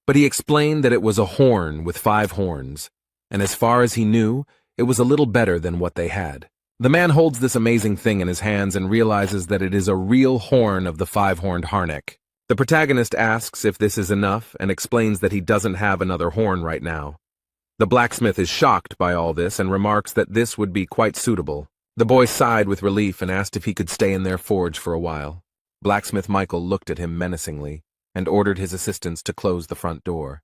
But he explained that it was a horn with 5 horns, and as far as he knew, it was a little better than what they had. The man holds this amazing thing in his hands and realizes that it is a real horn of the 5-horned Harnick. The protagonist asks if this is enough and explains that he doesn't have another horn right now. The blacksmith is shocked by all this and remarks that this would be quite suitable. The boy sighed with relief and asked if he could stay in their forge for a while. Blacksmith Michael looked at him menacingly and ordered his assistants to close the front door.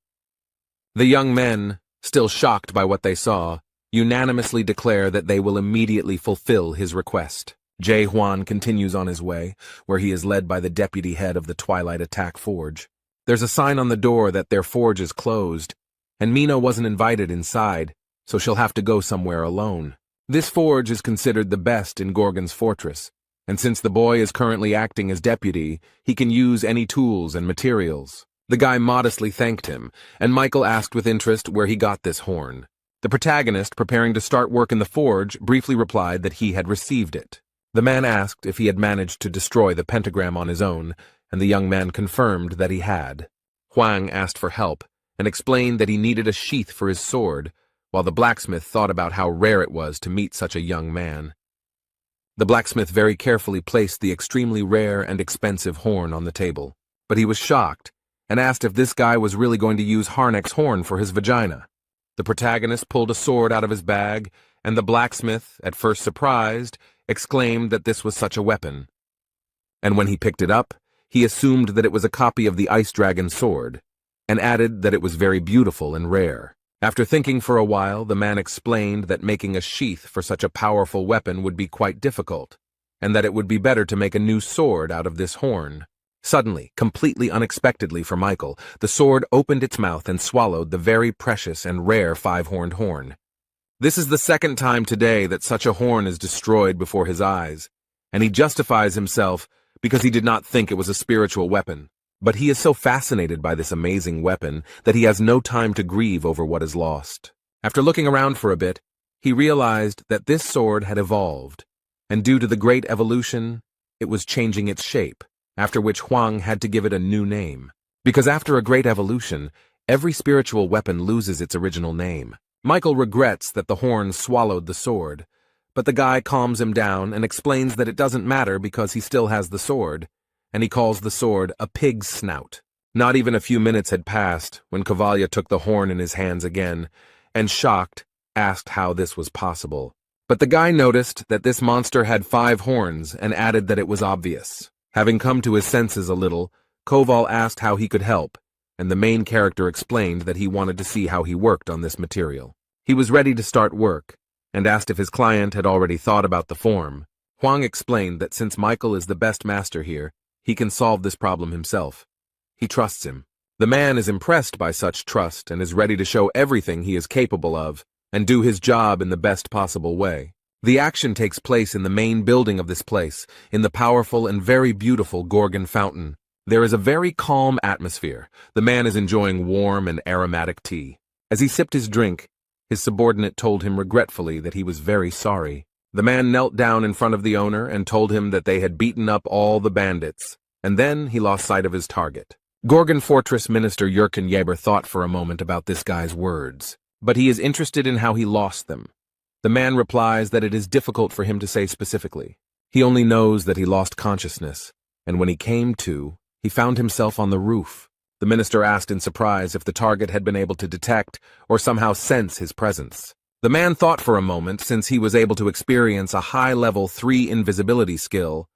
The young men, still shocked by what they saw, unanimously declare that they will immediately fulfill his request. Huan continues on his way, where he is led by the deputy head of the Twilight Attack Forge. There's a sign on the door that their forge is closed, and Mino wasn't invited inside, so she'll have to go somewhere alone. This forge is considered the best in Gorgon's fortress, and since the boy is currently acting as deputy, he can use any tools and materials. The guy modestly thanked him, and Michael asked with interest where he got this horn. The protagonist, preparing to start work in the forge, briefly replied that he had received it. The man asked if he had managed to destroy the pentagram on his own, and the young man confirmed that he had. Huan asked for help, and explained that he needed a sheath for his sword, while the blacksmith thought about how rare it was to meet such a young man. The blacksmith very carefully placed the extremely rare and expensive horn on the table, but he was shocked, and asked if this guy was really going to use Harnack's horn for his vagina. The protagonist pulled a sword out of his bag, and the blacksmith, at first surprised, exclaimed that this was such a weapon. And when he picked it up, he assumed that it was a copy of the ice dragon sword, and added that it was very beautiful and rare. After thinking for a while, the man explained that making a sheath for such a powerful weapon would be quite difficult, and that it would be better to make a new sword out of this horn. Suddenly, completely unexpectedly for Michael, the sword opened its mouth and swallowed the very precious and rare five-horned horn. This is the second time today that such a horn is destroyed before his eyes, and he justifies himself because he did not think it was a spiritual weapon. But he is so fascinated by this amazing weapon that he has no time to grieve over what is lost. After looking around for a bit, he realized that this sword had evolved, and due to the great evolution, it was changing its shape, after which Huang had to give it a new name. Because after a great evolution, every spiritual weapon loses its original name. Michael regrets that the horn swallowed the sword, but the guy calms him down and explains that it doesn't matter because he still has the sword, and he calls the sword a pig's snout. Not even a few minutes had passed when Cavalia took the horn in his hands again, and shocked, asked how this was possible. But the guy noticed that this monster had 5 horns and added that it was obvious. Having come to his senses a little, Koval asked how he could help, and the main character explained that he wanted to see how he worked on this material. He was ready to start work, and asked if his client had already thought about the form. Huang explained that since Michael is the best master here, he can solve this problem himself. He trusts him. The man is impressed by such trust and is ready to show everything he is capable of, and do his job in the best possible way. The action takes place in the main building of this place, in the powerful and very beautiful Gorgon fountain. There is a very calm atmosphere. The man is enjoying warm and aromatic tea. As he sipped his drink, his subordinate told him regretfully that he was very sorry. The man knelt down in front of the owner and told him that they had beaten up all the bandits, and then he lost sight of his target. Gorgon Fortress Minister Jurgen Jaeber thought for a moment about this guy's words, but he is interested in how he lost them. The man replies that it is difficult for him to say specifically. He only knows that he lost consciousness, and when he came to, he found himself on the roof. The minister asked in surprise if the target had been able to detect or somehow sense his presence. The man thought for a moment, since he was able to experience a high-level 3 invisibility skill,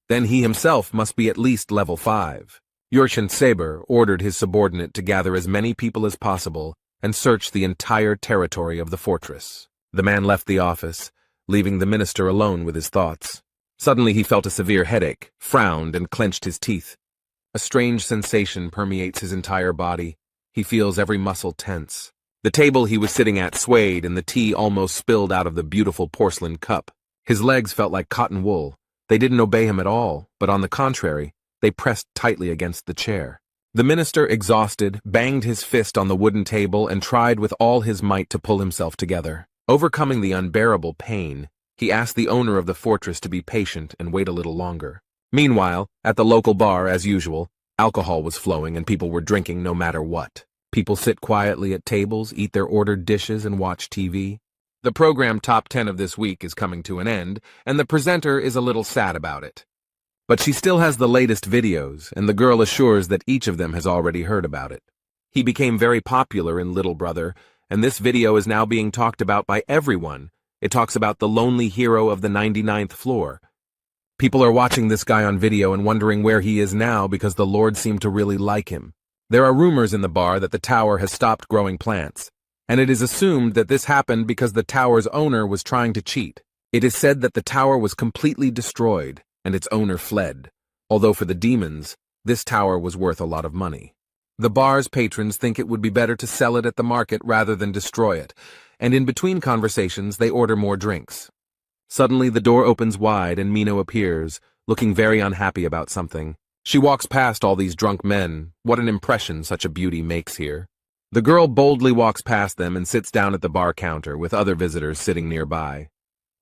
then he himself must be at least level 5. Jurgen Saber ordered his subordinate to gather as many people as possible and search the entire territory of the fortress. The man left the office, leaving the minister alone with his thoughts. Suddenly he felt a severe headache, frowned, and clenched his teeth. A strange sensation permeates his entire body. He feels every muscle tense. The table he was sitting at swayed, and the tea almost spilled out of the beautiful porcelain cup. His legs felt like cotton wool. They didn't obey him at all, but on the contrary, they pressed tightly against the chair. The minister, exhausted, banged his fist on the wooden table and tried with all his might to pull himself together. Overcoming the unbearable pain, he asked the owner of the fortress to be patient and wait a little longer. Meanwhile, at the local bar, as usual, alcohol was flowing and people were drinking no matter what. People sit quietly at tables, eat their ordered dishes, and watch TV. The program Top 10 of this week is coming to an end, and the presenter is a little sad about it. But she still has the latest videos, and the girl assures that each of them has already heard about it. He became very popular in Little Brother, and this video is now being talked about by everyone. It talks about the lonely hero of the 99th floor. People are watching this guy on video and wondering where he is now because the Lord seemed to really like him. There are rumors in the bar that the tower has stopped growing plants, and it is assumed that this happened because the tower's owner was trying to cheat. It is said that the tower was completely destroyed, and its owner fled, although for the demons, this tower was worth a lot of money. The bar's patrons think it would be better to sell it at the market rather than destroy it, and in between conversations they order more drinks. Suddenly the door opens wide and Mino appears, looking very unhappy about something. She walks past all these drunk men. What an impression such a beauty makes here. The girl boldly walks past them and sits down at the bar counter with other visitors sitting nearby.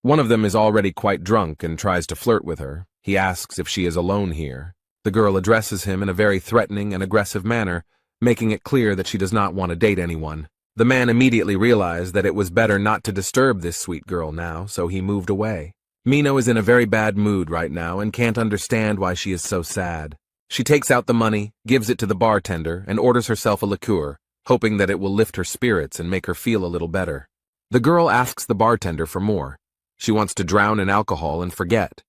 One of them is already quite drunk and tries to flirt with her. He asks if she is alone here. The girl addresses him in a very threatening and aggressive manner, making it clear that she does not want to date anyone. The man immediately realized that it was better not to disturb this sweet girl now, so he moved away. Mino is in a very bad mood right now and can't understand why she is so sad. She takes out the money, gives it to the bartender, and orders herself a liqueur, hoping that it will lift her spirits and make her feel a little better. The girl asks the bartender for more. She wants to drown in alcohol and forget.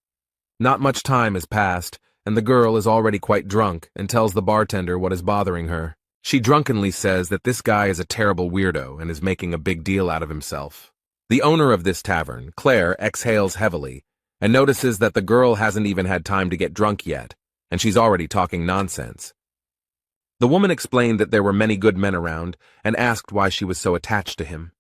Not much time has passed, and the girl is already quite drunk and tells the bartender what is bothering her. She drunkenly says that this guy is a terrible weirdo and is making a big deal out of himself. The owner of this tavern, Claire, exhales heavily and notices that the girl hasn't even had time to get drunk yet, and she's already talking nonsense. The woman explained that there were many good men around and asked why she was so attached to him.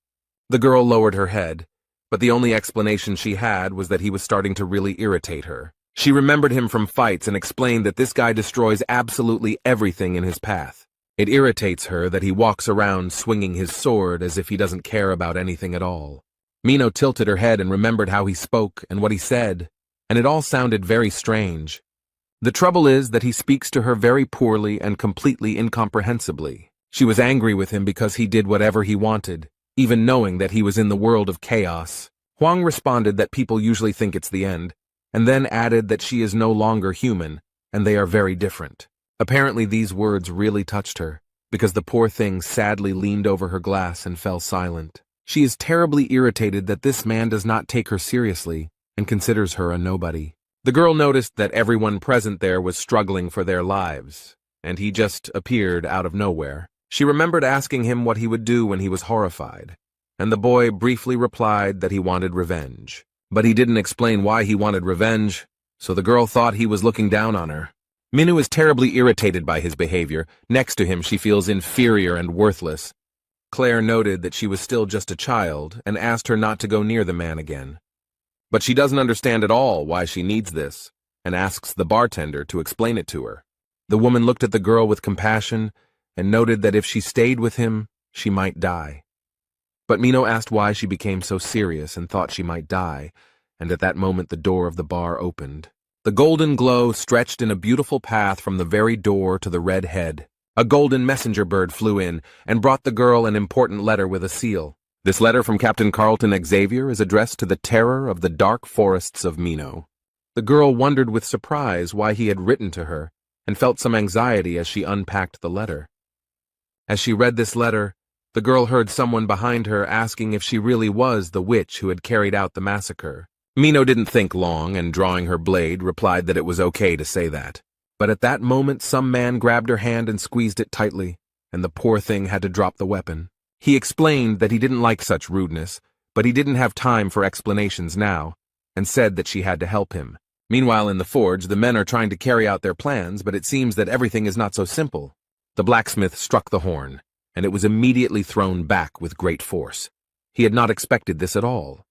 The girl lowered her head, but the only explanation she had was that he was starting to really irritate her. She remembered him from fights and explained that this guy destroys absolutely everything in his path. It irritates her that he walks around swinging his sword as if he doesn't care about anything at all. Mino tilted her head and remembered how he spoke and what he said, and it all sounded very strange. The trouble is that he speaks to her very poorly and completely incomprehensibly. She was angry with him because he did whatever he wanted, even knowing that he was in the world of chaos. Huan responded that people usually think it's the end, and then added that she is no longer human, and they are very different. Apparently these words really touched her, because the poor thing sadly leaned over her glass and fell silent. She is terribly irritated that this man does not take her seriously and considers her a nobody. The girl noticed that everyone present there was struggling for their lives, and he just appeared out of nowhere. She remembered asking him what he would do when he was horrified, and the boy briefly replied that he wanted revenge. But he didn't explain why he wanted revenge, so the girl thought he was looking down on her. Mino is terribly irritated by his behavior. Next to him, she feels inferior and worthless. Claire noted that she was still just a child and asked her not to go near the man again. But she doesn't understand at all why she needs this and asks the bartender to explain it to her. The woman looked at the girl with compassion and noted that if she stayed with him, she might die. But Mino asked why she became so serious and thought she might die, and at that moment the door of the bar opened. The golden glow stretched in a beautiful path from the very door to the red head. A golden messenger bird flew in and brought the girl an important letter with a seal. This letter from Captain Carlton Xavier is addressed to the terror of the dark forests of Mino. The girl wondered with surprise why he had written to her and felt some anxiety as she unpacked the letter. As she read this letter, the girl heard someone behind her asking if she really was the witch who had carried out the massacre. Mino didn't think long and, drawing her blade, replied that it was okay to say that. But at that moment some man grabbed her hand and squeezed it tightly, and the poor thing had to drop the weapon. He explained that he didn't like such rudeness, but he didn't have time for explanations now, and said that she had to help him. Meanwhile in the forge, the men are trying to carry out their plans, but it seems that everything is not so simple. The blacksmith struck the horn, and it was immediately thrown back with great force. He had not expected this at all.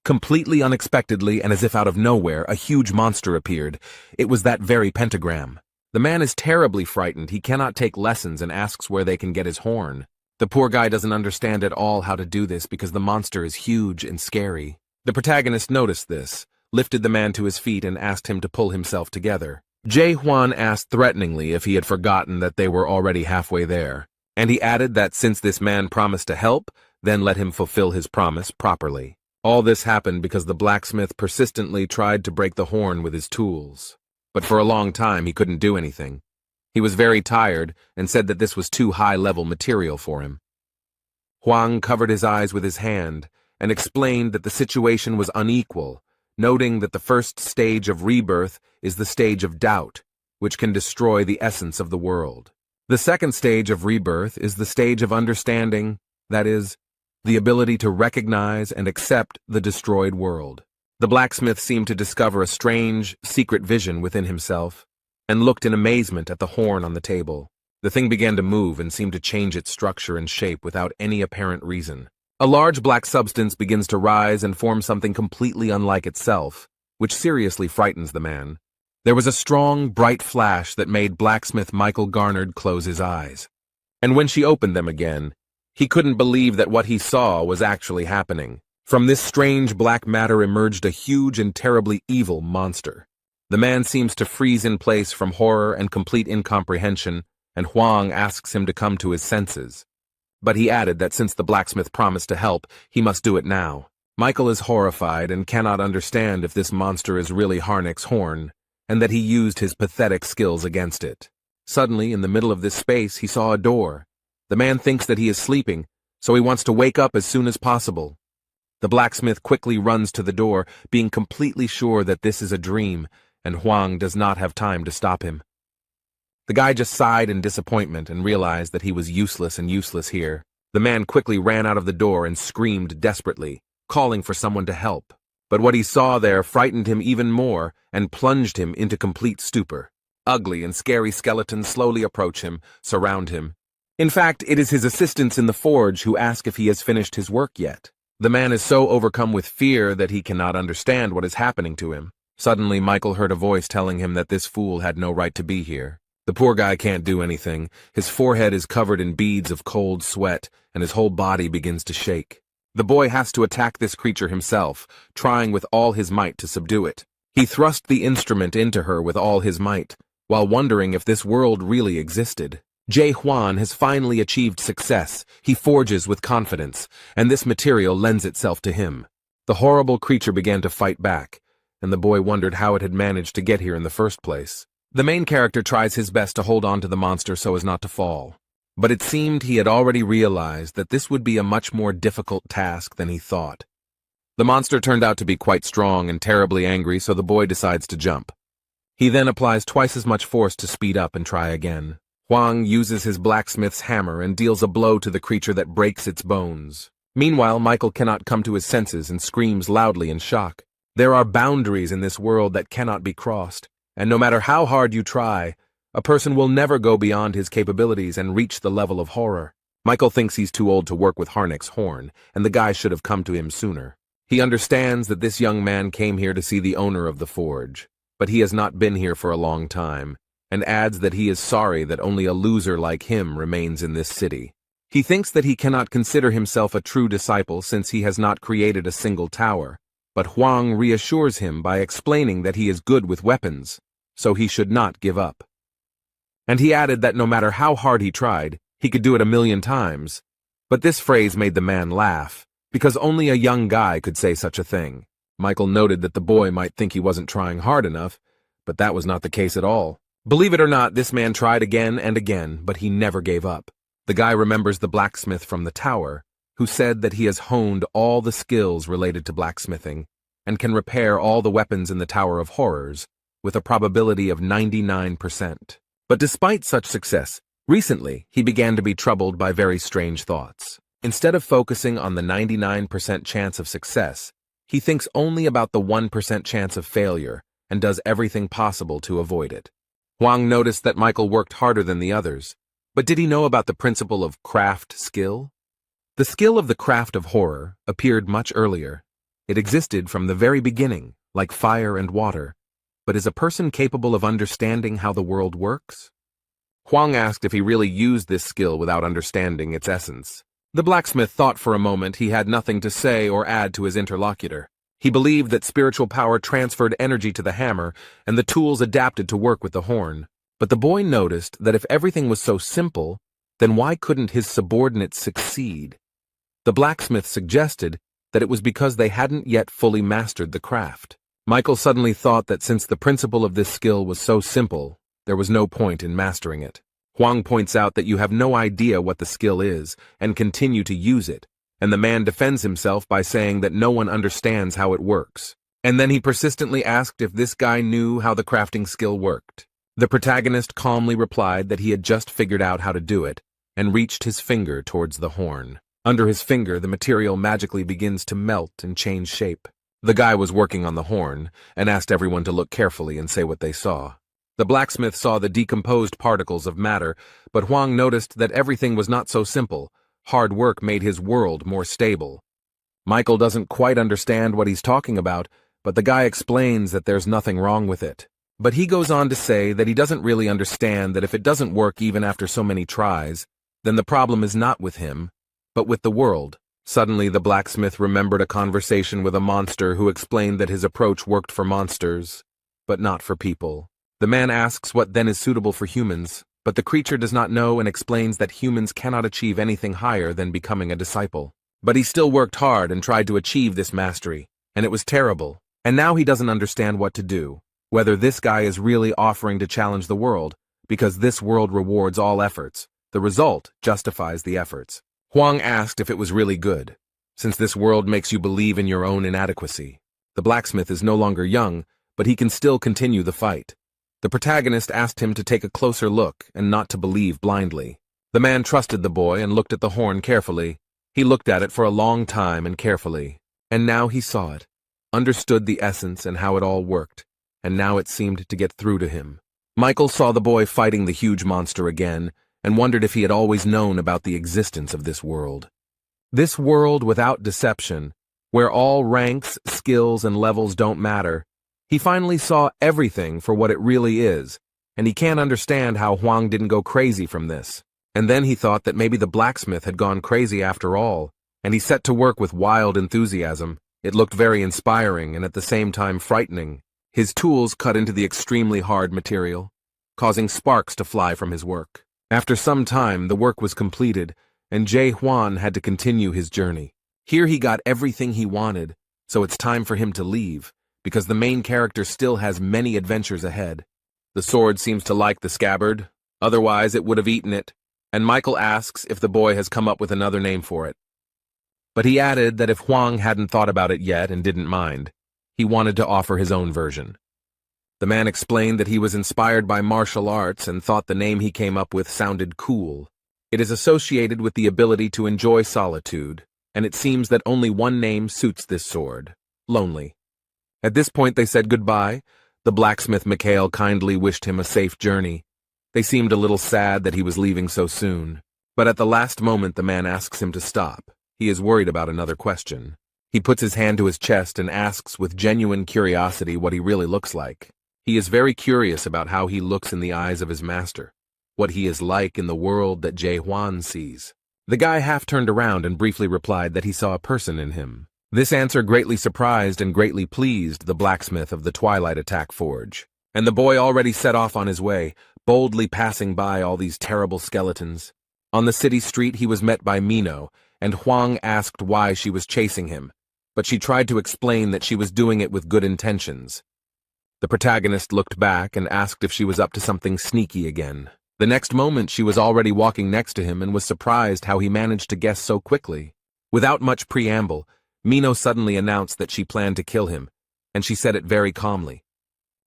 Completely unexpectedly and as if out of nowhere, a huge monster appeared. It was that very pentagram. The man is terribly frightened. He cannot take lessons and asks where they can get his horn. The poor guy doesn't understand at all how to do this because the monster is huge and scary. The protagonist noticed this, lifted the man to his feet and asked him to pull himself together. Huan asked threateningly if he had forgotten that they were already halfway there, and he added that since this man promised to help, then let him fulfill his promise properly. All this happened because the blacksmith persistently tried to break the horn with his tools. But for a long time he couldn't do anything. He was very tired and said that this was too high-level material for him. Huan covered his eyes with his hand and explained that the situation was unequal, noting that the first stage of rebirth is the stage of doubt, which can destroy the essence of the world. The second stage of rebirth is the stage of understanding, that is, the ability to recognize and accept the destroyed world. The blacksmith seemed to discover a strange, secret vision within himself, and looked in amazement at the horn on the table. The thing began to move and seemed to change its structure and shape without any apparent reason. A large black substance begins to rise and form something completely unlike itself, which seriously frightens the man. There was a strong, bright flash that made blacksmith Michael Garnard close his eyes. And when she opened them again, he couldn't believe that what he saw was actually happening. From this strange black matter emerged a huge and terribly evil monster. The man seems to freeze in place from horror and complete incomprehension, and Huan asks him to come to his senses. But he added that since the blacksmith promised to help, he must do it now. Michael is horrified and cannot understand if this monster is really Harnick's horn, and that he used his pathetic skills against it. Suddenly, in the middle of this space, he saw a door. The man thinks that he is sleeping, so he wants to wake up as soon as possible. The blacksmith quickly runs to the door, being completely sure that this is a dream, and Huang does not have time to stop him. The guy just sighed in disappointment and realized that he was useless here. The man quickly ran out of the door and screamed desperately, calling for someone to help. But what he saw there frightened him even more and plunged him into complete stupor. Ugly and scary skeletons slowly approach him, surround him. In fact, it is his assistants in the forge who ask if he has finished his work yet. The man is so overcome with fear that he cannot understand what is happening to him. Suddenly, Michael heard a voice telling him that this fool had no right to be here. The poor guy can't do anything. His forehead is covered in beads of cold sweat, and his whole body begins to shake. The boy has to attack this creature himself, trying with all his might to subdue it. He thrust the instrument into her with all his might, while wondering if this world really existed. Huan has finally achieved success. He forges with confidence, and this material lends itself to him. The horrible creature began to fight back, and the boy wondered how it had managed to get here in the first place. The main character tries his best to hold on to the monster so as not to fall. But it seemed he had already realized that this would be a much more difficult task than he thought. The monster turned out to be quite strong and terribly angry, so the boy decides to jump. He then applies twice as much force to speed up and try again. Huang uses his blacksmith's hammer and deals a blow to the creature that breaks its bones. Meanwhile, Michael cannot come to his senses and screams loudly in shock. There are boundaries in this world that cannot be crossed, and no matter how hard you try, a person will never go beyond his capabilities and reach the level of horror. Michael thinks he's too old to work with Harnick's horn, and the guy should have come to him sooner. He understands that this young man came here to see the owner of the forge, but he has not been here for a long time, and adds that he is sorry that only a loser like him remains in this city. He thinks that he cannot consider himself a true disciple since he has not created a single tower, but Huang reassures him by explaining that he is good with weapons, so he should not give up. And he added that no matter how hard he tried, he could do it 1,000,000 times. But this phrase made the man laugh, because only a young guy could say such a thing. Michael noted that the boy might think he wasn't trying hard enough, but that was not the case at all. Believe it or not, this man tried again and again, but he never gave up. The guy remembers the blacksmith from the tower, who said that he has honed all the skills related to blacksmithing, and can repair all the weapons in the Tower of Horrors, with a probability of 99%. But despite such success, recently he began to be troubled by very strange thoughts. Instead of focusing on the 99% chance of success, he thinks only about the 1% chance of failure and does everything possible to avoid it. Huang noticed that Michael worked harder than the others, but did he know about the principle of craft skill? The skill of the craft of horror appeared much earlier. It existed from the very beginning, like fire and water, but is a person capable of understanding how the world works? Huang asked if he really used this skill without understanding its essence. The blacksmith thought for a moment he had nothing to say or add to his interlocutor. He believed that spiritual power transferred energy to the hammer and the tools adapted to work with the horn. But the boy noticed that if everything was so simple, then why couldn't his subordinates succeed? The blacksmith suggested that it was because they hadn't yet fully mastered the craft. Michael suddenly thought that since the principle of this skill was so simple, there was no point in mastering it. Huang points out that you have no idea what the skill is and continue to use it, and the man defends himself by saying that no one understands how it works. And then he persistently asked if this guy knew how the crafting skill worked. The protagonist calmly replied that he had just figured out how to do it, and reached his finger towards the horn. Under his finger, the material magically begins to melt and change shape. The guy was working on the horn, and asked everyone to look carefully and say what they saw. The blacksmith saw the decomposed particles of matter, but Huang noticed that everything was not so simple. Hard work made his world more stable. Michael doesn't quite understand what he's talking about, but the guy explains that there's nothing wrong with it. But he goes on to say that he doesn't really understand that if it doesn't work even after so many tries, then the problem is not with him, but with the world. Suddenly, the blacksmith remembered a conversation with a monster who explained that his approach worked for monsters, but not for people. The man asks what then is suitable for humans, but the creature does not know and explains that humans cannot achieve anything higher than becoming a disciple. But he still worked hard and tried to achieve this mastery, and it was terrible. And now he doesn't understand what to do, whether this guy is really offering to challenge the world, because this world rewards all efforts. The result justifies the efforts. Huan asked if it was really good, since this world makes you believe in your own inadequacy. The blacksmith is no longer young, but he can still continue the fight. The protagonist asked him to take a closer look and not to believe blindly. The man trusted the boy and looked at the horn carefully. He looked at it for a long time and carefully, and now he saw it, understood the essence and how it all worked, and now it seemed to get through to him. Michael saw the boy fighting the huge monster again, and wondered if he had always known about the existence of this world. This world without deception, where all ranks, skills, and levels don't matter. He finally saw everything for what it really is, and he can't understand how Huang didn't go crazy from this. And then he thought that maybe the blacksmith had gone crazy after all, and he set to work with wild enthusiasm. It looked very inspiring and at the same time frightening. His tools cut into the extremely hard material, causing sparks to fly from his work. After some time, the work was completed, and Huan had to continue his journey. Here he got everything he wanted, so it's time for him to leave, because the main character still has many adventures ahead. The sword seems to like the scabbard, otherwise it would have eaten it, and Michael asks if the boy has come up with another name for it. But he added that if Huang hadn't thought about it yet and didn't mind, he wanted to offer his own version. The man explained that he was inspired by martial arts and thought the name he came up with sounded cool. It is associated with the ability to enjoy solitude, and it seems that only one name suits this sword: Lonely. At this point they said goodbye. The blacksmith Mikhail kindly wished him a safe journey. They seemed a little sad that he was leaving so soon. But at the last moment the man asks him to stop. He is worried about another question. He puts his hand to his chest and asks with genuine curiosity what he really looks like. He is very curious about how he looks in the eyes of his master, what he is like in the world that Huan sees. The guy half turned around and briefly replied that he saw a person in him. This answer greatly surprised and greatly pleased the blacksmith of the Twilight Attack Forge, and the boy already set off on his way, boldly passing by all these terrible skeletons. On the city street he was met by Mino, and Huang asked why she was chasing him, but she tried to explain that she was doing it with good intentions. The protagonist looked back and asked if she was up to something sneaky again. The next moment she was already walking next to him and was surprised how he managed to guess so quickly. Without much preamble, Mino suddenly announced that she planned to kill him, and she said it very calmly.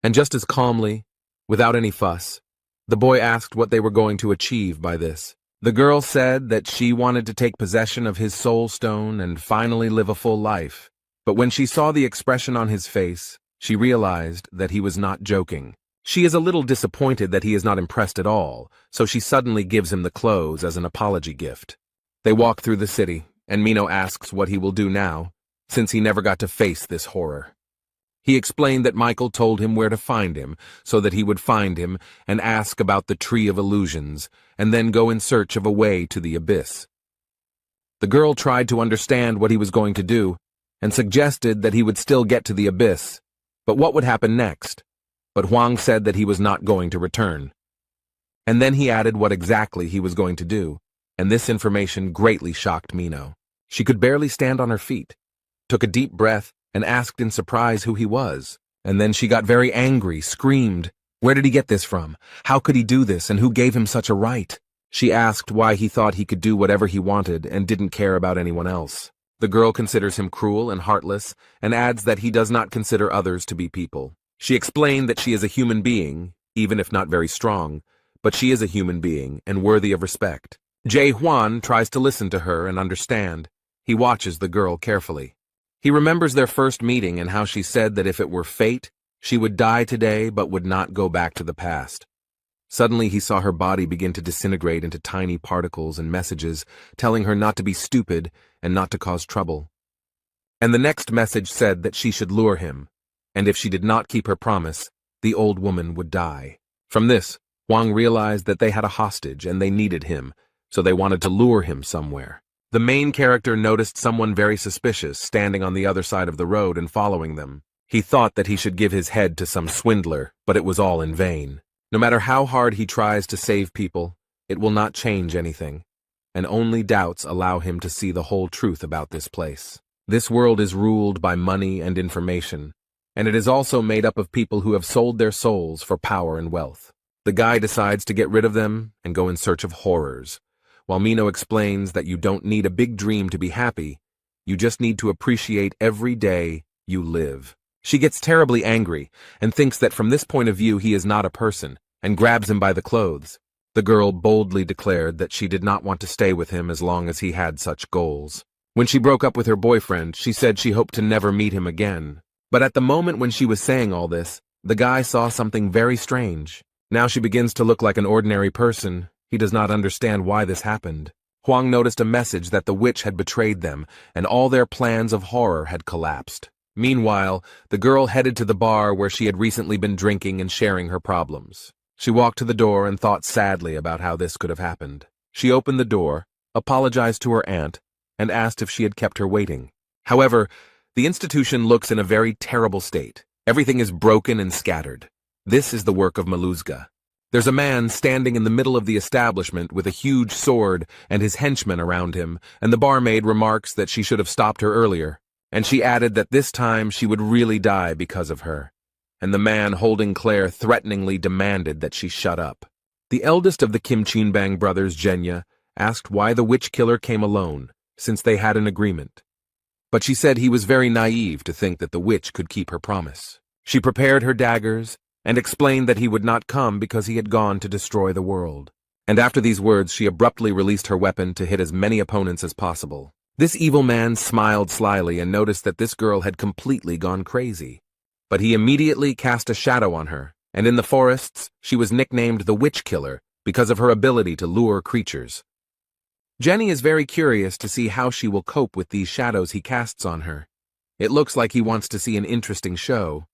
And just as calmly, without any fuss, the boy asked what they were going to achieve by this. The girl said that she wanted to take possession of his soul stone and finally live a full life. But when she saw the expression on his face, she realized that he was not joking. She is a little disappointed that he is not impressed at all, so she suddenly gives him the clothes as an apology gift. They walk through the city, and Mino asks what he will do now, since he never got to face this horror. He explained that Michael told him where to find him, so that he would find him and ask about the Tree of Illusions, and then go in search of a way to the abyss. The girl tried to understand what he was going to do, and suggested that he would still get to the abyss, but what would happen next? But Huang said that he was not going to return. And then he added what exactly he was going to do, and this information greatly shocked Mino. She could barely stand on her feet, took a deep breath, and asked in surprise who he was. And then she got very angry, screamed, "Where did he get this from? How could he do this, and who gave him such a right?" She asked why he thought he could do whatever he wanted and didn't care about anyone else. The girl considers him cruel and heartless, and adds that he does not consider others to be people. She explained that she is a human being, even if not very strong, but she is a human being and worthy of respect. Huan tries to listen to her and understand. He watches the girl carefully. He remembers their first meeting and how she said that if it were fate, she would die today but would not go back to the past. Suddenly he saw her body begin to disintegrate into tiny particles and messages, telling her not to be stupid and not to cause trouble. And the next message said that she should lure him, and if she did not keep her promise, the old woman would die. From this, Huang realized that they had a hostage and they needed him, so they wanted to lure him somewhere. The main character noticed someone very suspicious standing on the other side of the road and following them. He thought that he should give his head to some swindler, but it was all in vain. No matter how hard he tries to save people, it will not change anything, and only doubts allow him to see the whole truth about this place. This world is ruled by money and information, and it is also made up of people who have sold their souls for power and wealth. The guy decides to get rid of them and go in search of horrors, while Mino explains that you don't need a big dream to be happy, you just need to appreciate every day you live. She gets terribly angry and thinks that from this point of view he is not a person, and grabs him by the clothes. The girl boldly declared that she did not want to stay with him as long as he had such goals. When she broke up with her boyfriend, she said she hoped to never meet him again. But at the moment when she was saying all this, the guy saw something very strange. Now she begins to look like an ordinary person. He does not understand why this happened. Huang noticed a message that the witch had betrayed them, and all their plans of horror had collapsed. Meanwhile, the girl headed to the bar where she had recently been drinking and sharing her problems. She walked to the door and thought sadly about how this could have happened. She opened the door, apologized to her aunt, and asked if she had kept her waiting. However, the institution looks in a very terrible state. Everything is broken and scattered. This is the work of Maluzga. There's a man standing in the middle of the establishment with a huge sword and his henchmen around him, and the barmaid remarks that she should have stopped her earlier, and she added that this time she would really die because of her. And the man holding Claire threateningly demanded that she shut up. The eldest of the Kim Chinbang brothers, Jenya, asked why the witch killer came alone, since they had an agreement. But she said he was very naive to think that the witch could keep her promise. She prepared her daggers and explained that he would not come because he had gone to destroy the world. And after these words, she abruptly released her weapon to hit as many opponents as possible. This evil man smiled slyly and noticed that this girl had completely gone crazy. But he immediately cast a shadow on her, and in the forests, she was nicknamed the Witch Killer because of her ability to lure creatures. Jenny is very curious to see how she will cope with these shadows he casts on her. It looks like he wants to see an interesting show.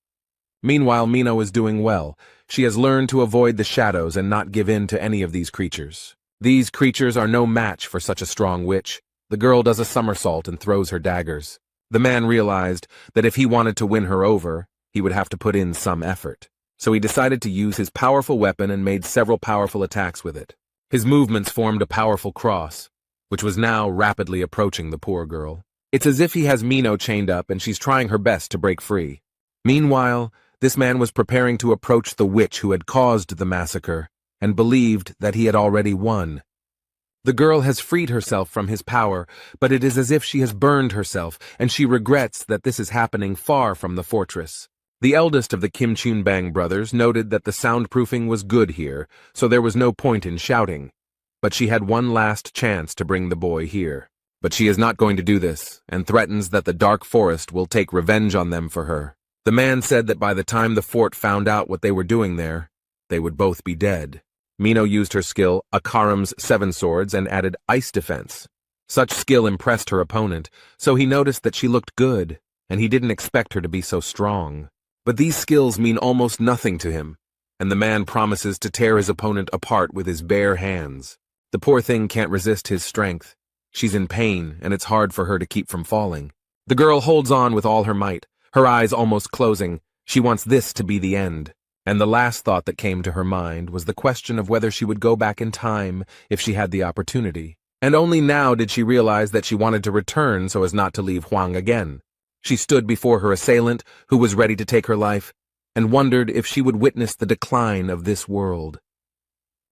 Meanwhile, Mino is doing well. She has learned to avoid the shadows and not give in to any of these creatures. These creatures are no match for such a strong witch. The girl does a somersault and throws her daggers. The man realized that if he wanted to win her over, he would have to put in some effort. So he decided to use his powerful weapon and made several powerful attacks with it. His movements formed a powerful cross, which was now rapidly approaching the poor girl. It's as if he has Mino chained up and she's trying her best to break free. Meanwhile, this man was preparing to approach the witch who had caused the massacre and believed that he had already won. The girl has freed herself from his power, but it is as if she has burned herself, and she regrets that this is happening far from the fortress. The eldest of the Kim Chinbang brothers noted that the soundproofing was good here, so there was no point in shouting. But she had one last chance to bring the boy here. But she is not going to do this, and threatens that the dark forest will take revenge on them for her. The man said that by the time the fort found out what they were doing there, they would both be dead. Mino used her skill, Akaram's 7 swords, and added ice defense. Such skill impressed her opponent, so he noticed that she looked good, and he didn't expect her to be so strong. But these skills mean almost nothing to him, and the man promises to tear his opponent apart with his bare hands. The poor thing can't resist his strength. She's in pain, and it's hard for her to keep from falling. The girl holds on with all her might, her eyes almost closing. She wants this to be the end. And the last thought that came to her mind was the question of whether she would go back in time if she had the opportunity. And only now did she realize that she wanted to return so as not to leave Huang again. She stood before her assailant, who was ready to take her life, and wondered if she would witness the decline of this world.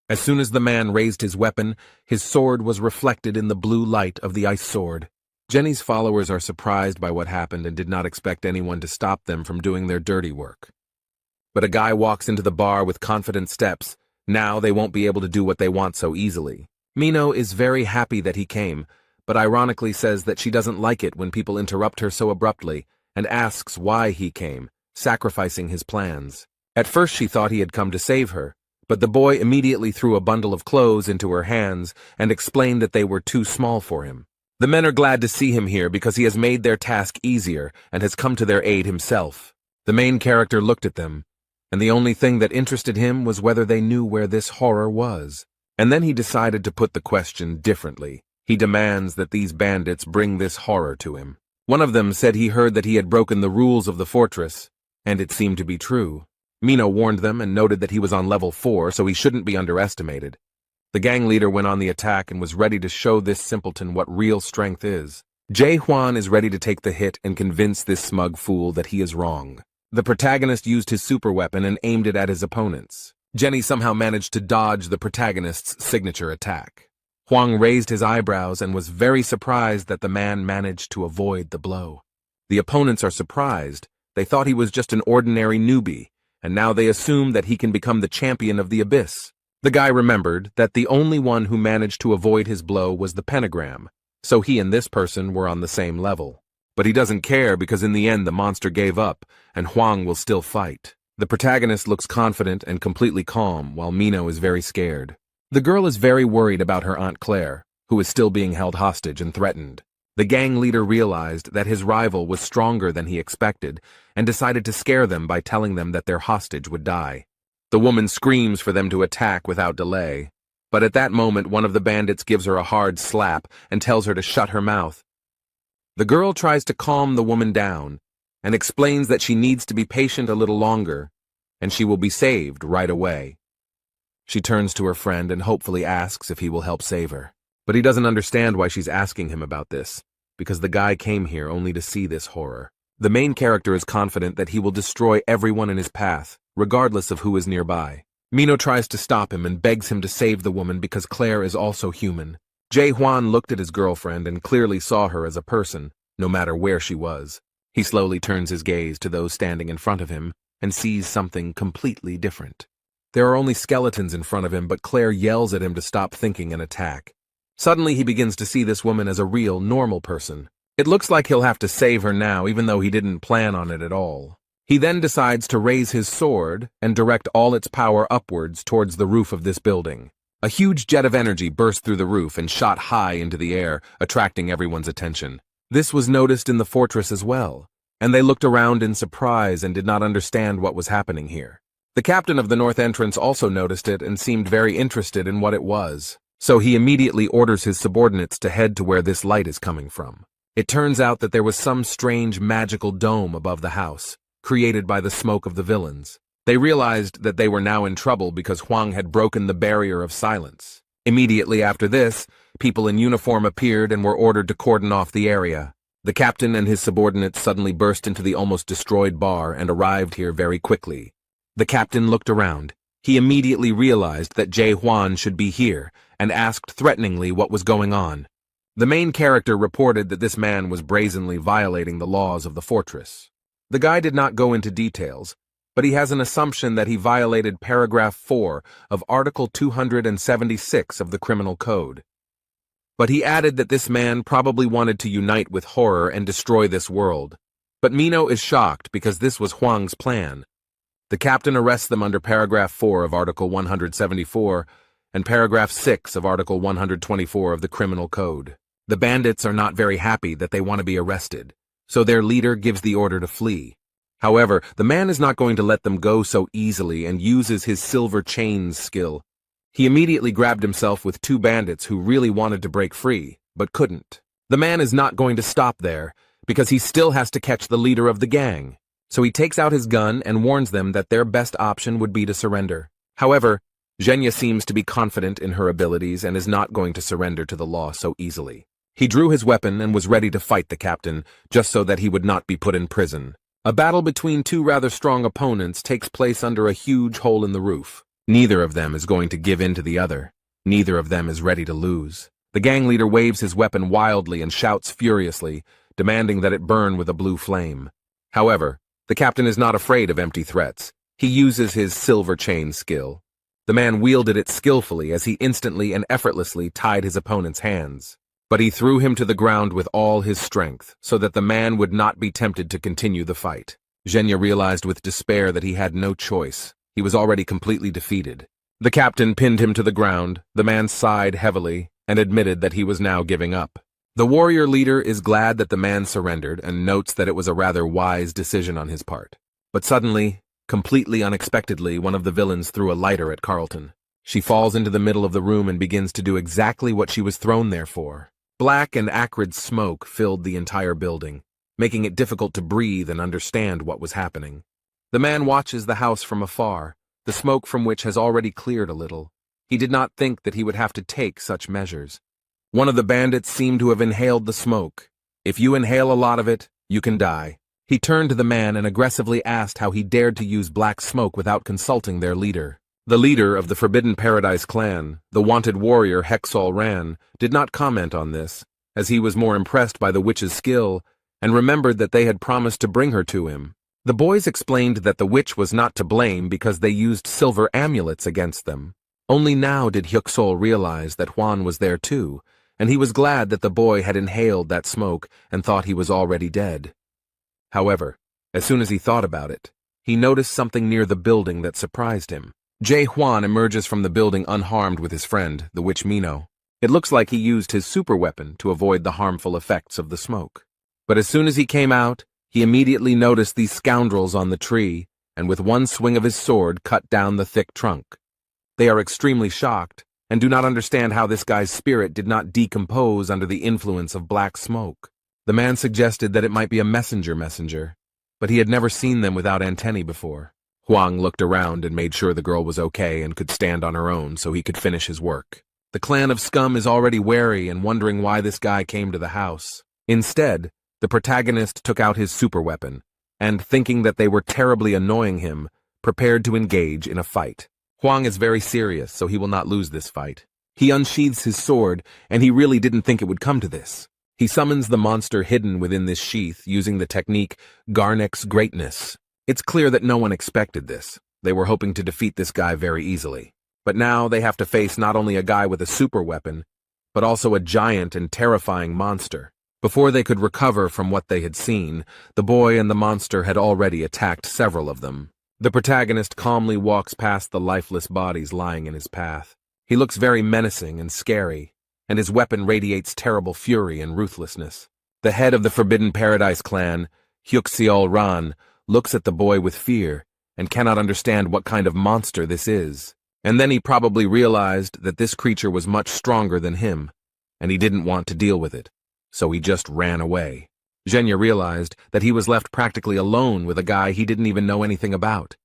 As soon as the man raised his weapon, his sword was reflected in the blue light of the ice sword. Jenny's followers are surprised by what happened and did not expect anyone to stop them from doing their dirty work. But a guy walks into the bar with confident steps. Now they won't be able to do what they want so easily. Mino is very happy that he came, but ironically says that she doesn't like it when people interrupt her so abruptly and asks why he came, sacrificing his plans. At first she thought he had come to save her, but the boy immediately threw a bundle of clothes into her hands and explained that they were too small for him. The men are glad to see him here because he has made their task easier and has come to their aid himself. The main character looked at them, and the only thing that interested him was whether they knew where this horror was. And then he decided to put the question differently. He demands that these bandits bring this horror to him. One of them said he heard that he had broken the rules of the fortress, and it seemed to be true. Mino warned them and noted that he was on level 4, so he shouldn't be underestimated. The gang leader went on the attack and was ready to show this simpleton what real strength is. Huan is ready to take the hit and convince this smug fool that he is wrong. The protagonist used his super weapon and aimed it at his opponents. Jenny somehow managed to dodge the protagonist's signature attack. Huang raised his eyebrows and was very surprised that the man managed to avoid the blow. The opponents are surprised. They thought he was just an ordinary newbie, and now they assume that he can become the champion of the abyss. The guy remembered that the only one who managed to avoid his blow was the pentagram, so he and this person were on the same level. But he doesn't care because in the end the monster gave up, and Huang will still fight. The protagonist looks confident and completely calm, while Mino is very scared. The girl is very worried about her Aunt Claire, who is still being held hostage and threatened. The gang leader realized that his rival was stronger than he expected, and decided to scare them by telling them that their hostage would die. The woman screams for them to attack without delay, but at that moment one of the bandits gives her a hard slap and tells her to shut her mouth. The girl tries to calm the woman down, and explains that she needs to be patient a little longer, and she will be saved right away. She turns to her friend and hopefully asks if he will help save her. But he doesn't understand why she's asking him about this, because the guy came here only to see this horror. The main character is confident that he will destroy everyone in his path, regardless of who is nearby. Mino tries to stop him and begs him to save the woman because Claire is also human. Huan looked at his girlfriend and clearly saw her as a person, no matter where she was. He slowly turns his gaze to those standing in front of him and sees something completely different. There are only skeletons in front of him, but Claire yells at him to stop thinking and attack. Suddenly he begins to see this woman as a real, normal person. It looks like he'll have to save her now, even though he didn't plan on it at all. He then decides to raise his sword and direct all its power upwards towards the roof of this building. A huge jet of energy burst through the roof and shot high into the air, attracting everyone's attention. This was noticed in the fortress as well, and they looked around in surprise and did not understand what was happening here. The captain of the north entrance also noticed it and seemed very interested in what it was, so he immediately orders his subordinates to head to where this light is coming from. It turns out that there was some strange magical dome above the house, created by the smoke of the villains. They realized that they were now in trouble because Huang had broken the barrier of silence. Immediately after this, people in uniform appeared and were ordered to cordon off the area. The captain and his subordinates suddenly burst into the almost destroyed bar and arrived here very quickly. The captain looked around. He immediately realized that Huan should be here and asked threateningly what was going on. The main character reported that this man was brazenly violating the laws of the fortress. The guy did not go into details, but he has an assumption that he violated paragraph 4 of Article 276 of the Criminal Code. But he added that this man probably wanted to unite with horror and destroy this world. But Mino is shocked because this was Huang's plan. The captain arrests them under paragraph 4 of Article 174 and paragraph 6 of Article 124 of the Criminal Code. The bandits are not very happy that they want to be arrested, so their leader gives the order to flee. However, the man is not going to let them go so easily and uses his silver chains skill. He immediately grabbed himself with 2 bandits who really wanted to break free, but couldn't. The man is not going to stop there, because he still has to catch the leader of the gang. So he takes out his gun and warns them that their best option would be to surrender. However, Zhenya seems to be confident in her abilities and is not going to surrender to the law so easily. He drew his weapon and was ready to fight the captain, just so that he would not be put in prison. A battle between 2 rather strong opponents takes place under a huge hole in the roof. Neither of them is going to give in to the other. Neither of them is ready to lose. The gang leader waves his weapon wildly and shouts furiously, demanding that it burn with a blue flame. However, the captain is not afraid of empty threats. He uses his silver chain skill. The man wielded it skillfully as he instantly and effortlessly tied his opponent's hands. But he threw him to the ground with all his strength, so that the man would not be tempted to continue the fight. Zhenya realized with despair that he had no choice. He was already completely defeated. The captain pinned him to the ground. The man sighed heavily and admitted that he was now giving up. The warrior leader is glad that the man surrendered and notes that it was a rather wise decision on his part. But suddenly, Completely unexpectedly, one of the villains threw a lighter at Carlton. She falls into the middle of the room and begins to do exactly what she was thrown there for. Black and acrid smoke filled the entire building, making it difficult to breathe and understand what was happening. The man watches the house from afar, the smoke from which has already cleared a little. He did not think that he would have to take such measures. One of the bandits seemed to have inhaled the smoke. If you inhale a lot of it, you can die. He turned to the man and aggressively asked how he dared to use black smoke without consulting their leader. The leader of the Forbidden Paradise clan, the wanted warrior Hexal Ran, did not comment on this, as he was more impressed by the witch's skill and remembered that they had promised to bring her to him. The boys explained that the witch was not to blame because they used silver amulets against them. Only now did Hyuksol realize that Huan was there too, and he was glad that the boy had inhaled that smoke and thought he was already dead. However, as soon as he thought about it, he noticed something near the building that surprised him. Huan emerges from the building unharmed with his friend, the witch Mino. It looks like he used his super weapon to avoid the harmful effects of the smoke. But as soon as he came out, he immediately noticed these scoundrels on the tree, and with one swing of his sword cut down the thick trunk. They are extremely shocked, and do not understand how this guy's spirit did not decompose under the influence of black smoke. The man suggested that it might be a messenger, but he had never seen them without antennae before. Huang looked around and made sure the girl was okay and could stand on her own so he could finish his work. The clan of Scum is already wary and wondering why this guy came to the house. Instead, the protagonist took out his super weapon, and thinking that they were terribly annoying him, prepared to engage in a fight. Huang is very serious, so he will not lose this fight. He unsheathes his sword, and he really didn't think it would come to this. He summons the monster hidden within this sheath using the technique Garnek's Greatness. It's clear that no one expected this. They were hoping to defeat this guy very easily. But now they have to face not only a guy with a super weapon, but also a giant and terrifying monster. Before they could recover from what they had seen, the boy and the monster had already attacked several of them. The protagonist calmly walks past the lifeless bodies lying in his path. He looks very menacing and scary, and his weapon radiates terrible fury and ruthlessness. The head of the Forbidden Paradise clan, Hyuxiol Ran, looks at the boy with fear and cannot understand what kind of monster this is. And then he probably realized that this creature was much stronger than him, and he didn't want to deal with it, so he just ran away. Zhenya realized that he was left practically alone with a guy he didn't even know anything about.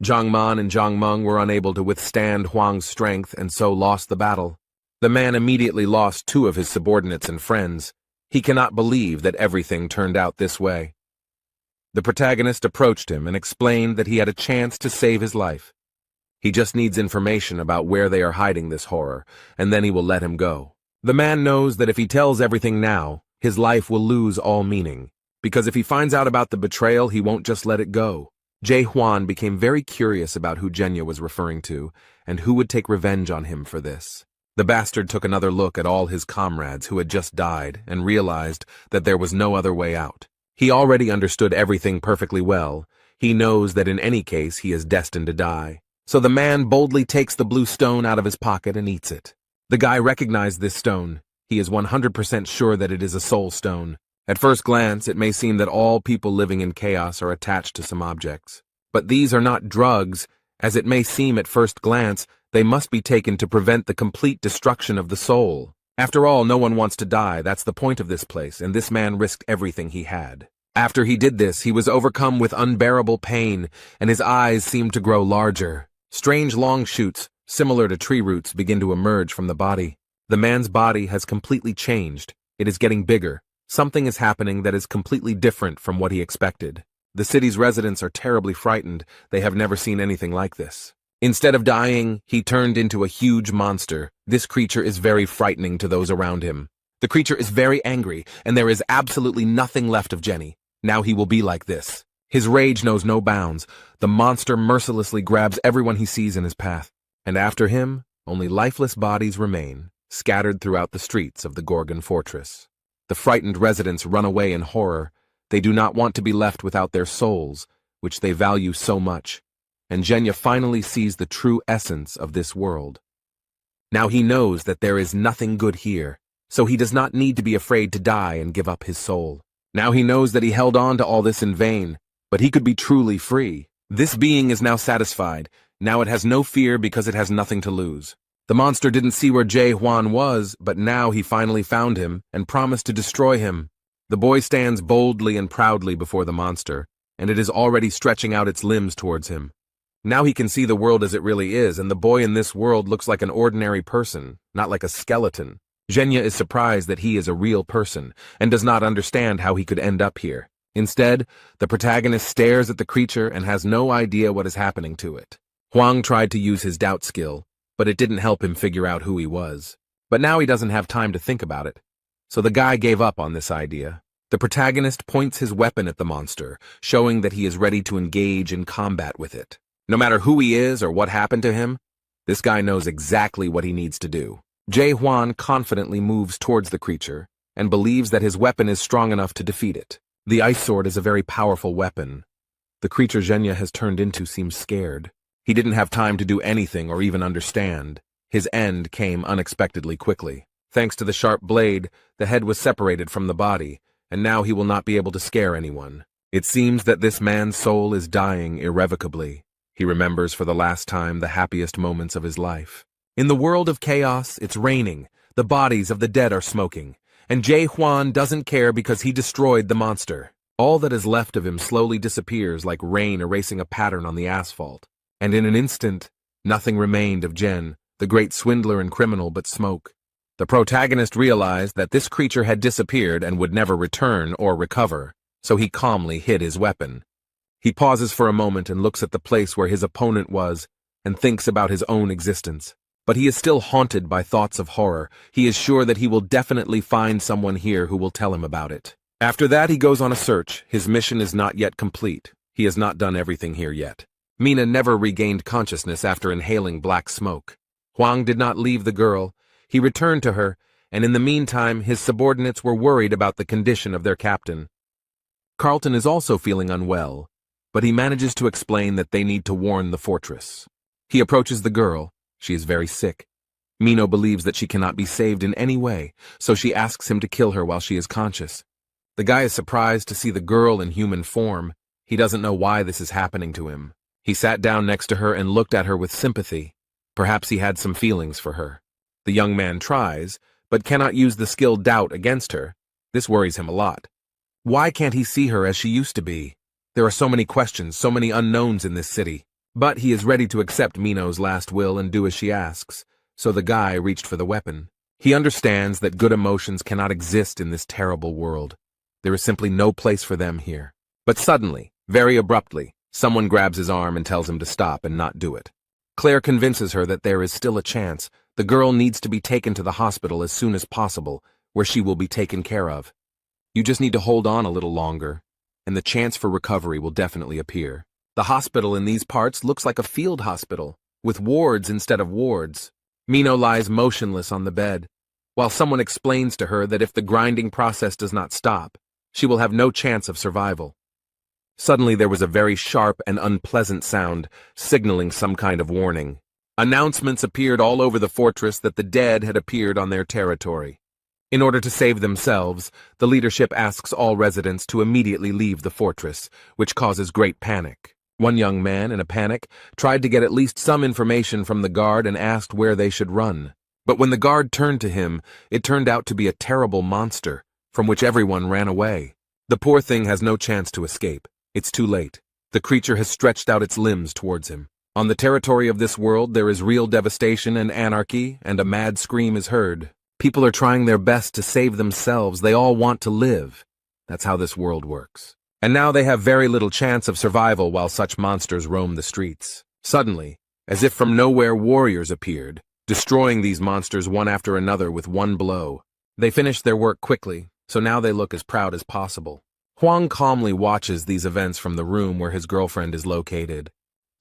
Zhang Man and Zhang Meng were unable to withstand Huang's strength and so lost the battle. The man immediately lost 2 of his subordinates and friends. He cannot believe that everything turned out this way. The protagonist approached him and explained that he had a chance to save his life. He just needs information about where they are hiding this horror, and then he will let him go. The man knows that if he tells everything now, his life will lose all meaning, because if he finds out about the betrayal, he won't just let it go. Huan became very curious about who Zhenya was referring to, and who would take revenge on him for this. The bastard took another look at all his comrades who had just died and realized that there was no other way out. He already understood everything perfectly well. He knows that in any case he is destined to die. So the man boldly takes the blue stone out of his pocket and eats it. The guy recognized this stone. He is 100% sure that it is a soul stone. At first glance, it may seem that all people living in chaos are attached to some objects. But these are not drugs. As it may seem at first glance, they must be taken to prevent the complete destruction of the soul. After all, no one wants to die. That's the point of this place, and this man risked everything he had. After he did this, he was overcome with unbearable pain, and his eyes seemed to grow larger. Strange long shoots, similar to tree roots, begin to emerge from the body. The man's body has completely changed. It is getting bigger. Something is happening that is completely different from what he expected. The city's residents are terribly frightened. They have never seen anything like this. Instead of dying, he turned into a huge monster. This creature is very frightening to those around him. The creature is very angry, and there is absolutely nothing left of Jenny. Now he will be like this. His rage knows no bounds. The monster mercilessly grabs everyone he sees in his path. And after him, only lifeless bodies remain, scattered throughout the streets of the Gorgon fortress. The frightened residents run away in horror. They do not want to be left without their souls, which they value so much. And Zhenya finally sees the true essence of this world. Now he knows that there is nothing good here, so he does not need to be afraid to die and give up his soul. Now he knows that he held on to all this in vain, but he could be truly free. This being is now satisfied. Now it has no fear because it has nothing to lose. The monster didn't see where Huan was, but now he finally found him and promised to destroy him. The boy stands boldly and proudly before the monster, and it is already stretching out its limbs towards him. Now he can see the world as it really is, and the boy in this world looks like an ordinary person, not like a skeleton. Zhenya is surprised that he is a real person, and does not understand how he could end up here. Instead, the protagonist stares at the creature and has no idea what is happening to it. Huang tried to use his doubt skill, but it didn't help him figure out who he was. But now he doesn't have time to think about it. So the guy gave up on this idea. The protagonist points his weapon at the monster, showing that he is ready to engage in combat with it. No matter who he is or what happened to him, this guy knows exactly what he needs to do. Huan confidently moves towards the creature and believes that his weapon is strong enough to defeat it. The ice sword is a very powerful weapon. The creature Zhenya has turned into seems scared. He didn't have time to do anything or even understand. His end came unexpectedly quickly. Thanks to the sharp blade, the head was separated from the body, and now he will not be able to scare anyone. It seems that this man's soul is dying irrevocably. He remembers for the last time the happiest moments of his life. In the world of chaos, it's raining, the bodies of the dead are smoking, and Huan doesn't care because he destroyed the monster. All that is left of him slowly disappears like rain erasing a pattern on the asphalt. And in an instant, nothing remained of Jen, the great swindler and criminal, but smoke. The protagonist realized that this creature had disappeared and would never return or recover, so he calmly hid his weapon. He pauses for a moment and looks at the place where his opponent was and thinks about his own existence. But he is still haunted by thoughts of horror. He is sure that he will definitely find someone here who will tell him about it. After that, he goes on a search. His mission is not yet complete. He has not done everything here yet. Mina never regained consciousness after inhaling black smoke. Huang did not leave the girl. He returned to her, and in the meantime, his subordinates were worried about the condition of their captain. Carlton is also feeling unwell, but he manages to explain that they need to warn the fortress. He approaches the girl. She is very sick. Mino believes that she cannot be saved in any way, so she asks him to kill her while she is conscious. The guy is surprised to see the girl in human form. He doesn't know why this is happening to him. He sat down next to her and looked at her with sympathy. Perhaps he had some feelings for her. The young man tries, but cannot use the skill doubt against her. This worries him a lot. Why can't he see her as she used to be? There are so many questions, so many unknowns in this city. But he is ready to accept Mino's last will and do as she asks, so the guy reached for the weapon. He understands that good emotions cannot exist in this terrible world. There is simply no place for them here. But suddenly, very abruptly, someone grabs his arm and tells him to stop and not do it. Claire convinces her that there is still a chance. The girl needs to be taken to the hospital as soon as possible, where she will be taken care of. You just need to hold on a little longer, and the chance for recovery will definitely appear. The hospital in these parts looks like a field hospital, with wards instead of wards. Mino lies motionless on the bed, while someone explains to her that if the grinding process does not stop, she will have no chance of survival. Suddenly there was a very sharp and unpleasant sound, signaling some kind of warning. Announcements appeared all over the fortress that the dead had appeared on their territory. In order to save themselves, the leadership asks all residents to immediately leave the fortress, which causes great panic. One young man, in a panic, tried to get at least some information from the guard and asked where they should run. But when the guard turned to him, it turned out to be a terrible monster, from which everyone ran away. The poor thing has no chance to escape. It's too late. The creature has stretched out its limbs towards him. On the territory of this world, there is real devastation and anarchy, and a mad scream is heard. People are trying their best to save themselves. They all want to live. That's how this world works. And now they have very little chance of survival while such monsters roam the streets. Suddenly, as if from nowhere, warriors appeared, destroying these monsters one after another with one blow. They finished their work quickly, so now they look as proud as possible. Huang calmly watches these events from the room where his girlfriend is located.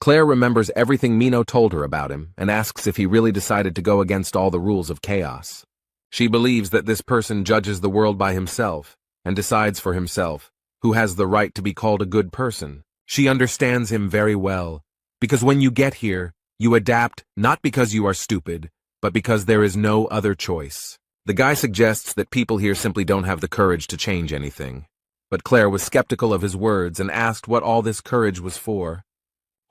Claire remembers everything Mino told her about him and asks if he really decided to go against all the rules of chaos. She believes that this person judges the world by himself and decides for himself who has the right to be called a good person. She understands him very well, because when you get here, you adapt not because you are stupid, but because there is no other choice. The guy suggests that people here simply don't have the courage to change anything. But Claire was skeptical of his words and asked what all this courage was for.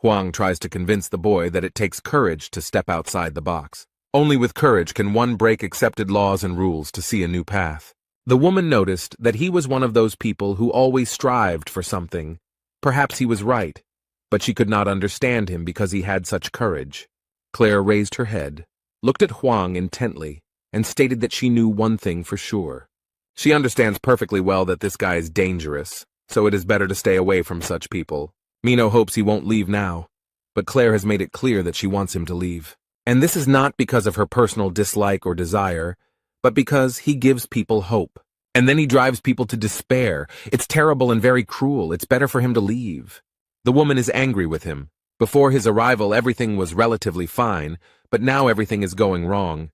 Huang tries to convince the boy that it takes courage to step outside the box. Only with courage can one break accepted laws and rules to see a new path. The woman noticed that he was one of those people who always strived for something. Perhaps he was right, but she could not understand him because he had such courage. Claire raised her head, looked at Huang intently, and stated that she knew one thing for sure. She understands perfectly well that this guy is dangerous, so it is better to stay away from such people. Mino hopes he won't leave now, but Claire has made it clear that she wants him to leave. And this is not because of her personal dislike or desire, but because he gives people hope. And then he drives people to despair. It's terrible and very cruel. It's better for him to leave. The woman is angry with him. Before his arrival, everything was relatively fine, but now everything is going wrong.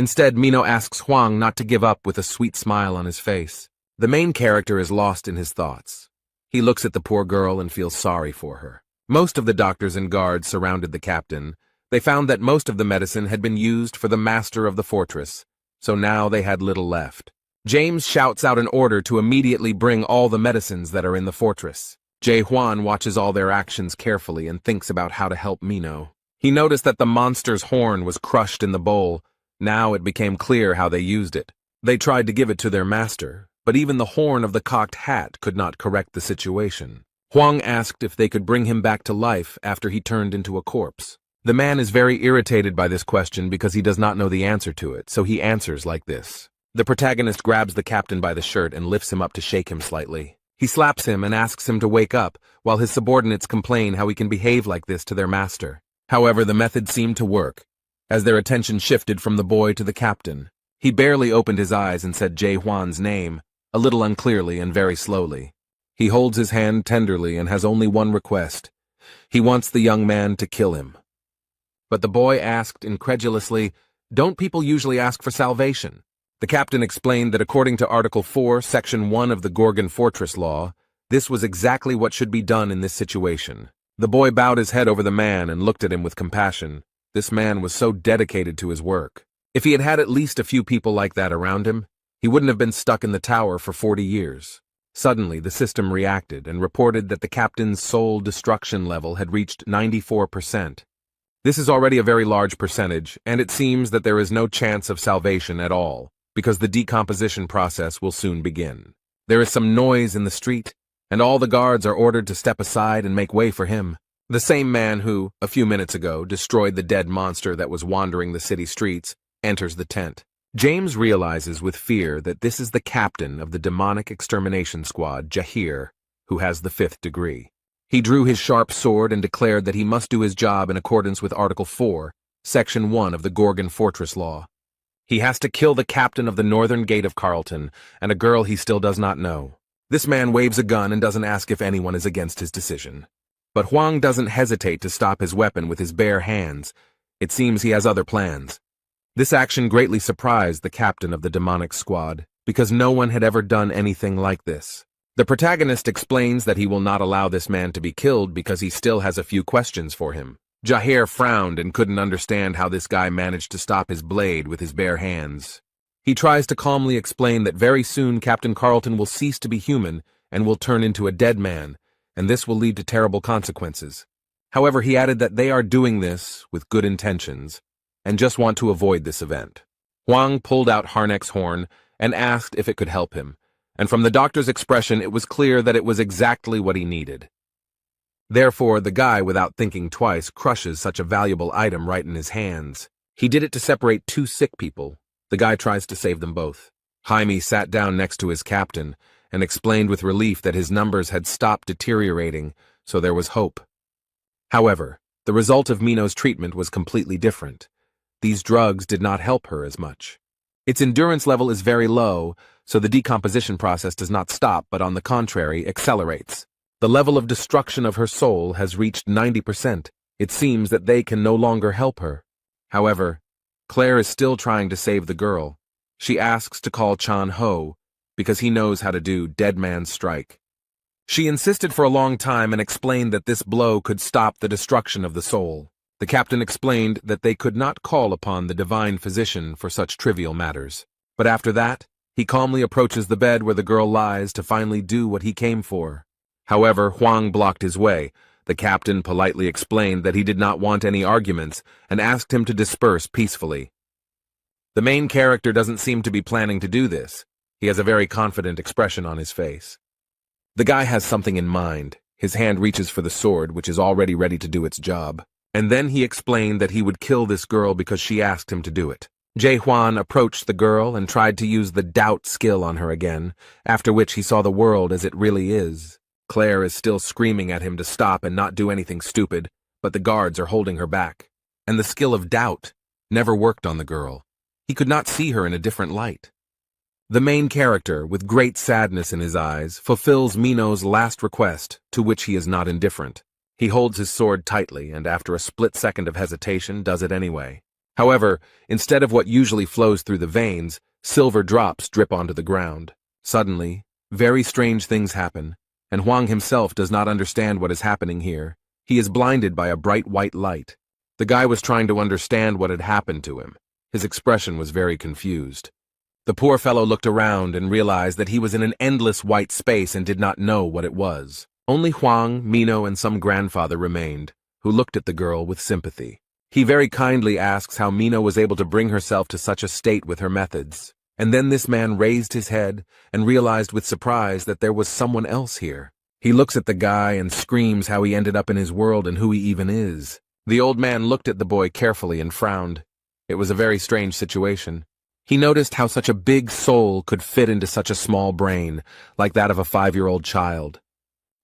Instead, Mino asks Huang not to give up with a sweet smile on his face. The main character is lost in his thoughts. He looks at the poor girl and feels sorry for her. Most of the doctors and guards surrounded the captain. They found that most of the medicine had been used for the master of the fortress, so now they had little left. James shouts out an order to immediately bring all the medicines that are in the fortress. Huan watches all their actions carefully and thinks about how to help Mino. He noticed that the monster's horn was crushed in the bowl. Now it became clear how they used it. They tried to give it to their master, but even the horn of the cocked hat could not correct the situation. Huang asked if they could bring him back to life after he turned into a corpse. The man is very irritated by this question because he does not know the answer to it, so he answers like this. The protagonist grabs the captain by the shirt and lifts him up to shake him slightly. He slaps him and asks him to wake up, while his subordinates complain how he can behave like this to their master. However, the method seemed to work, as their attention shifted from the boy to the captain. He barely opened his eyes and said Huan's name, a little unclearly and very slowly. He holds his hand tenderly and has only one request. He wants the young man to kill him. But the boy asked incredulously, "Don't people usually ask for salvation?" The captain explained that according to Article 4, Section 1 of the Gorgon Fortress Law, this was exactly what should be done in this situation. The boy bowed his head over the man and looked at him with compassion. This man was so dedicated to his work. If he had had at least a few people like that around him, he wouldn't have been stuck in the tower for 40 years. Suddenly, the system reacted and reported that the captain's soul destruction level had reached 94%. This is already a very large percentage, and it seems that there is no chance of salvation at all, because the decomposition process will soon begin. There is some noise in the street, and all the guards are ordered to step aside and make way for him. The same man who, a few minutes ago, destroyed the dead monster that was wandering the city streets, enters the tent. James realizes with fear that this is the captain of the demonic extermination squad, Yahello, who has the 5th degree. He drew his sharp sword and declared that he must do his job in accordance with Article 4, Section 1 of the Gorgon Fortress Law. He has to kill the captain of the northern gate of Carlton and a girl he still does not know. This man waves a gun and doesn't ask if anyone is against his decision. But Huang doesn't hesitate to stop his weapon with his bare hands. It seems he has other plans. This action greatly surprised the captain of the demonic squad, because no one had ever done anything like this. The protagonist explains that he will not allow this man to be killed because he still has a few questions for him. Yahello frowned and couldn't understand how this guy managed to stop his blade with his bare hands. He tries to calmly explain that very soon Captain Carlton will cease to be human and will turn into a dead man, and this will lead to terrible consequences. However, he added that they are doing this with good intentions, and just want to avoid this event. Huang pulled out Harnack's horn and asked if it could help him, and from the doctor's expression it was clear that it was exactly what he needed. Therefore, the guy, without thinking twice, crushes such a valuable item right in his hands. He did it to separate 2 sick people. The guy tries to save them both. Jaime sat down next to his captain and explained with relief that his numbers had stopped deteriorating, so there was hope. However, the result of Mino's treatment was completely different. These drugs did not help her as much. Its endurance level is very low, so the decomposition process does not stop, but on the contrary, accelerates. The level of destruction of her soul has reached 90%. It seems that they can no longer help her. However, Claire is still trying to save the girl. She asks to call Chan Ho, because he knows how to do dead man's strike. She insisted for a long time and explained that this blow could stop the destruction of the soul. The captain explained that they could not call upon the divine physician for such trivial matters. But after that, he calmly approaches the bed where the girl lies to finally do what he came for. However, Huang blocked his way. The captain politely explained that he did not want any arguments and asked him to disperse peacefully. The main character doesn't seem to be planning to do this. He has a very confident expression on his face. The guy has something in mind. His hand reaches for the sword, which is already ready to do its job. And then he explained that he would kill this girl because she asked him to do it. Huan approached the girl and tried to use the doubt skill on her again, after which he saw the world as it really is. Claire is still screaming at him to stop and not do anything stupid, but the guards are holding her back. And the skill of doubt never worked on the girl. He could not see her in a different light. The main character, with great sadness in his eyes, fulfills Mino's last request, to which he is not indifferent. He holds his sword tightly and after a split second of hesitation does it anyway. However, instead of what usually flows through the veins, silver drops drip onto the ground. Suddenly, very strange things happen, and Huang himself does not understand what is happening here. He is blinded by a bright white light. The guy was trying to understand what had happened to him. His expression was very confused. The poor fellow looked around and realized that he was in an endless white space and did not know what it was. Only Huang, Mino, and some grandfather remained, who looked at the girl with sympathy. He very kindly asks how Mino was able to bring herself to such a state with her methods. And then this man raised his head and realized with surprise that there was someone else here. He looks at the guy and screams how he ended up in his world and who he even is. The old man looked at the boy carefully and frowned. It was a very strange situation. He noticed how such a big soul could fit into such a small brain, like that of a 5-year-old child.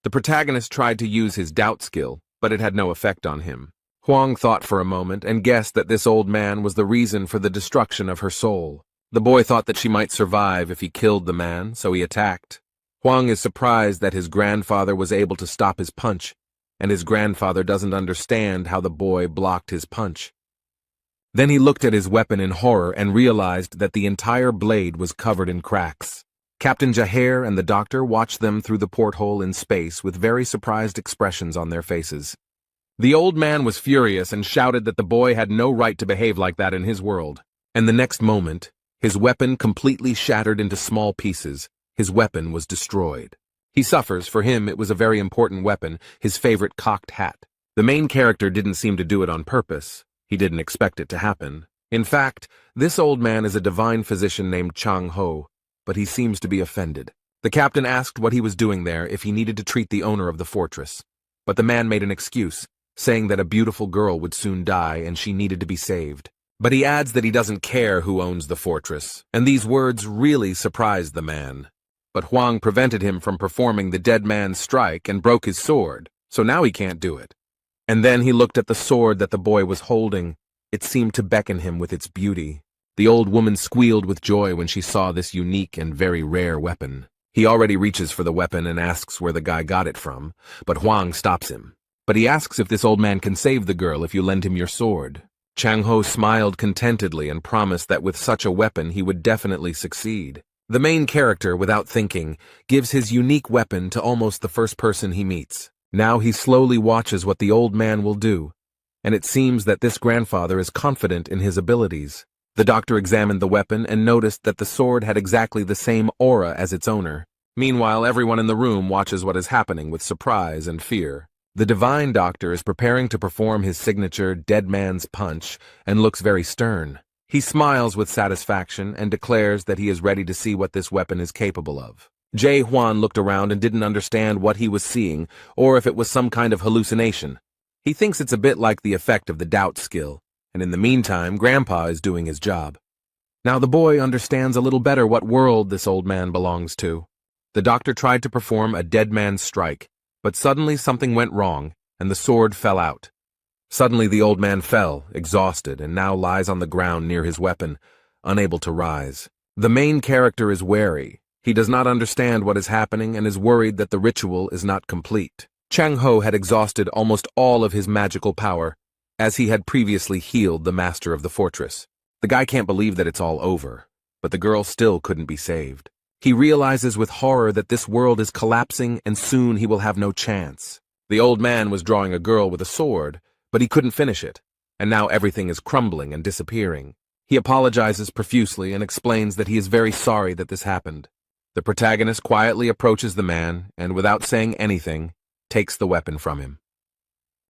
The protagonist tried to use his doubt skill, but it had no effect on him. Huang thought for a moment and guessed that this old man was the reason for the destruction of her soul. The boy thought that she might survive if he killed the man, so he attacked. Huang is surprised that his grandfather was able to stop his punch, and his grandfather doesn't understand how the boy blocked his punch. Then he looked at his weapon in horror and realized that the entire blade was covered in cracks. Captain Yahello and the doctor watched them through the porthole in space with very surprised expressions on their faces. The old man was furious and shouted that the boy had no right to behave like that in his world. And the next moment, his weapon completely shattered into small pieces. His weapon was destroyed. He suffers. For him, it was a very important weapon, his favorite cocked hat. The main character didn't seem to do it on purpose. He didn't expect it to happen. In fact, this old man is a divine physician named Chang Ho, but he seems to be offended. The captain asked what he was doing there if he needed to treat the owner of the fortress. But the man made an excuse, saying that a beautiful girl would soon die and she needed to be saved. But he adds that he doesn't care who owns the fortress, and these words really surprised the man. But Huang prevented him from performing the dead man's strike and broke his sword, so now he can't do it. And then he looked at the sword that the boy was holding. It seemed to beckon him with its beauty. The old woman squealed with joy when she saw this unique and very rare weapon. He already reaches for the weapon and asks where the guy got it from, but Huang stops him. But he asks if this old man can save the girl if you lend him your sword. Chang Ho smiled contentedly and promised that with such a weapon he would definitely succeed. The main character, without thinking, gives his unique weapon to almost the first person he meets. Now he slowly watches what the old man will do, and it seems that this grandfather is confident in his abilities. The doctor examined the weapon and noticed that the sword had exactly the same aura as its owner. Meanwhile, everyone in the room watches what is happening with surprise and fear. The divine doctor is preparing to perform his signature dead man's punch and looks very stern. He smiles with satisfaction and declares that he is ready to see what this weapon is capable of. Huan looked around and didn't understand what he was seeing or if it was some kind of hallucination. He thinks it's a bit like the effect of the doubt skill, and in the meantime, Grandpa is doing his job. Now the boy understands a little better what world this old man belongs to. The doctor tried to perform a dead man's strike, but suddenly something went wrong, and the sword fell out. Suddenly the old man fell, exhausted, and now lies on the ground near his weapon, unable to rise. The main character is wary. He does not understand what is happening and is worried that the ritual is not complete. Chang Ho had exhausted almost all of his magical power, as he had previously healed the master of the fortress. The guy can't believe that it's all over, but the girl still couldn't be saved. He realizes with horror that this world is collapsing and soon he will have no chance. The old man was drawing a girl with a sword, but he couldn't finish it, and now everything is crumbling and disappearing. He apologizes profusely and explains that he is very sorry that this happened. The protagonist quietly approaches the man and, without saying anything, takes the weapon from him.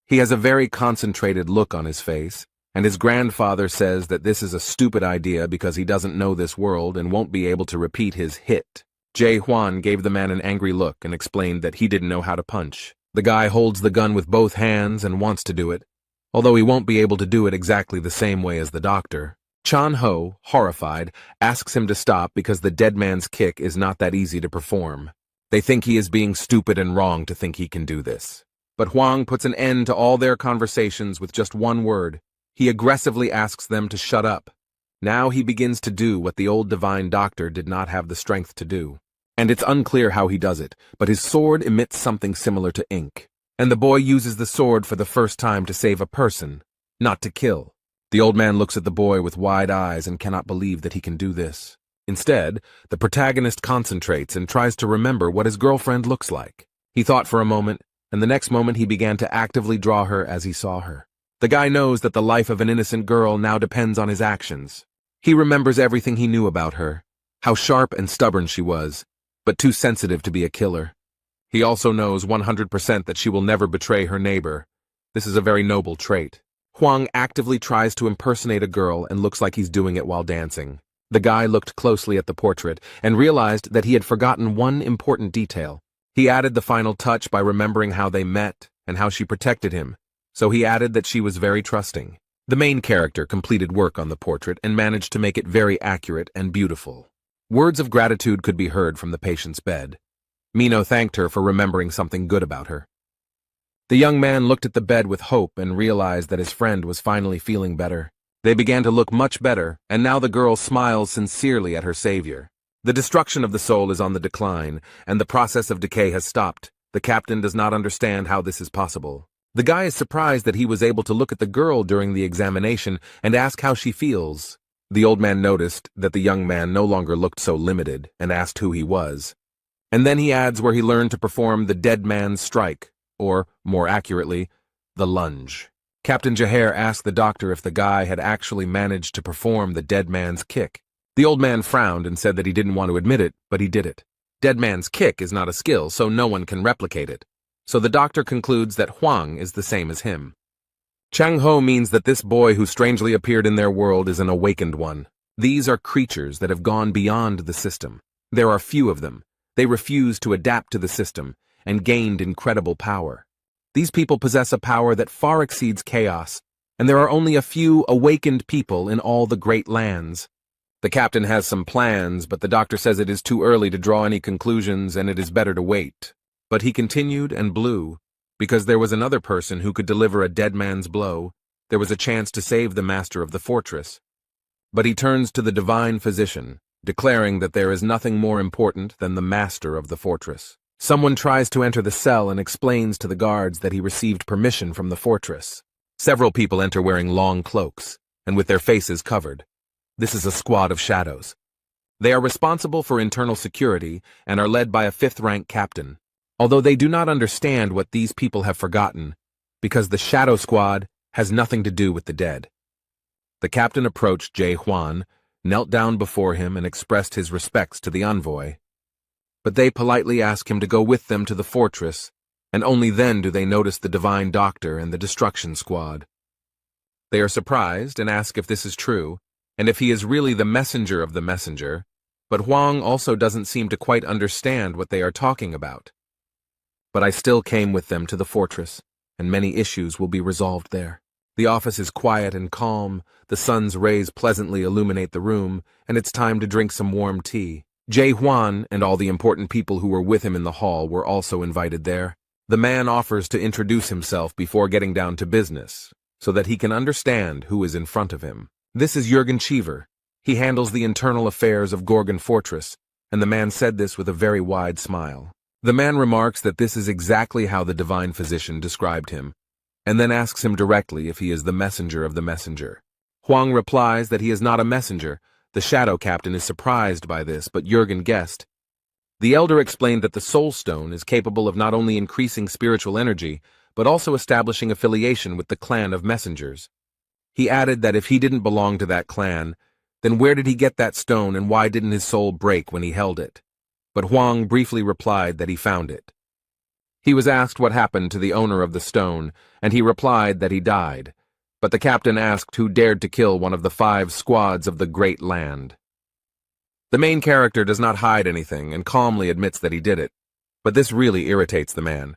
He has a very concentrated look on his face, and his grandfather says that this is a stupid idea because he doesn't know this world and won't be able to repeat his hit. Huan gave the man an angry look and explained that he didn't know how to punch. The guy holds the gun with both hands and wants to do it, although he won't be able to do it exactly the same way as the doctor. Chan-ho, horrified, asks him to stop because the dead man's kick is not that easy to perform. They think he is being stupid and wrong to think he can do this. But Huang puts an end to all their conversations with just one word. He aggressively asks them to shut up. Now he begins to do what the old divine doctor did not have the strength to do. And it's unclear how he does it, but his sword emits something similar to ink. And the boy uses the sword for the first time to save a person, not to kill. The old man looks at the boy with wide eyes and cannot believe that he can do this. Instead, the protagonist concentrates and tries to remember what his girlfriend looks like. He thought for a moment, and the next moment he began to actively draw her as he saw her. The guy knows that the life of an innocent girl now depends on his actions. He remembers everything he knew about her, how sharp and stubborn she was, but too sensitive to be a killer. He also knows 100% that she will never betray her neighbor. This is a very noble trait. Huang actively tries to impersonate a girl and looks like he's doing it while dancing. The guy looked closely at the portrait and realized that he had forgotten one important detail. He added the final touch by remembering how they met and how she protected him, so he added that she was very trusting. The main character completed work on the portrait and managed to make it very accurate and beautiful. Words of gratitude could be heard from the patient's bed. Mino thanked her for remembering something good about her. The young man looked at the bed with hope and realized that his friend was finally feeling better. They began to look much better, and now the girl smiles sincerely at her savior. The destruction of the soul is on the decline, and the process of decay has stopped. The captain does not understand how this is possible. The guy is surprised that he was able to look at the girl during the examination and ask how she feels. The old man noticed that the young man no longer looked so limited and asked who he was. And then he adds where he learned to perform the dead man's strike, or, more accurately, the lunge. Captain Jaher asked the doctor if the guy had actually managed to perform the dead man's kick. The old man frowned and said that he didn't want to admit it, but he did it. Dead man's kick is not a skill, so no one can replicate it. So the doctor concludes that Huang is the same as him. Chang-ho means that this boy who strangely appeared in their world is an awakened one. These are creatures that have gone beyond the system. There are few of them. They refused to adapt to the system and gained incredible power. These people possess a power that far exceeds chaos, and there are only a few awakened people in all the great lands. The captain has some plans, but the doctor says it is too early to draw any conclusions and it is better to wait. But he continued and blew. Because there was another person who could deliver a dead man's blow, there was a chance to save the master of the fortress. But he turns to the divine physician, declaring that there is nothing more important than the master of the fortress. Someone tries to enter the cell and explains to the guards that he received permission from the fortress. Several people enter wearing long cloaks, and with their faces covered. This is a squad of shadows. They are responsible for internal security and are led by a 5th-rank captain. Although they do not understand what these people have forgotten, because the Shadow Squad has nothing to do with the dead. The captain approached Huan, knelt down before him and expressed his respects to the envoy. But they politely ask him to go with them to the fortress, and only then do they notice the divine doctor and the destruction squad. They are surprised and ask if this is true, and if he is really the messenger of the messenger, but Huang also doesn't seem to quite understand what they are talking about. But I still came with them to the fortress, and many issues will be resolved there. The office is quiet and calm, the sun's rays pleasantly illuminate the room, and it's time to drink some warm tea. Huan and all the important people who were with him in the hall were also invited there. The man offers to introduce himself before getting down to business, so that he can understand who is in front of him. This is Jürgen Cheever. He handles the internal affairs of Gorgon Fortress, and the man said this with a very wide smile. The man remarks that this is exactly how the divine physician described him, and then asks him directly if he is the messenger of the messenger. Huang replies that he is not a messenger. The shadow captain is surprised by this, but Jürgen guessed. The elder explained that the soul stone is capable of not only increasing spiritual energy, but also establishing affiliation with the clan of messengers. He added that if he didn't belong to that clan, then where did he get that stone and why didn't his soul break when he held it? But Huang briefly replied that he found it. He was asked what happened to the owner of the stone, and he replied that he died. But the captain asked who dared to kill one of the 5 squads of the Great Land. The main character does not hide anything and calmly admits that he did it, but this really irritates the man.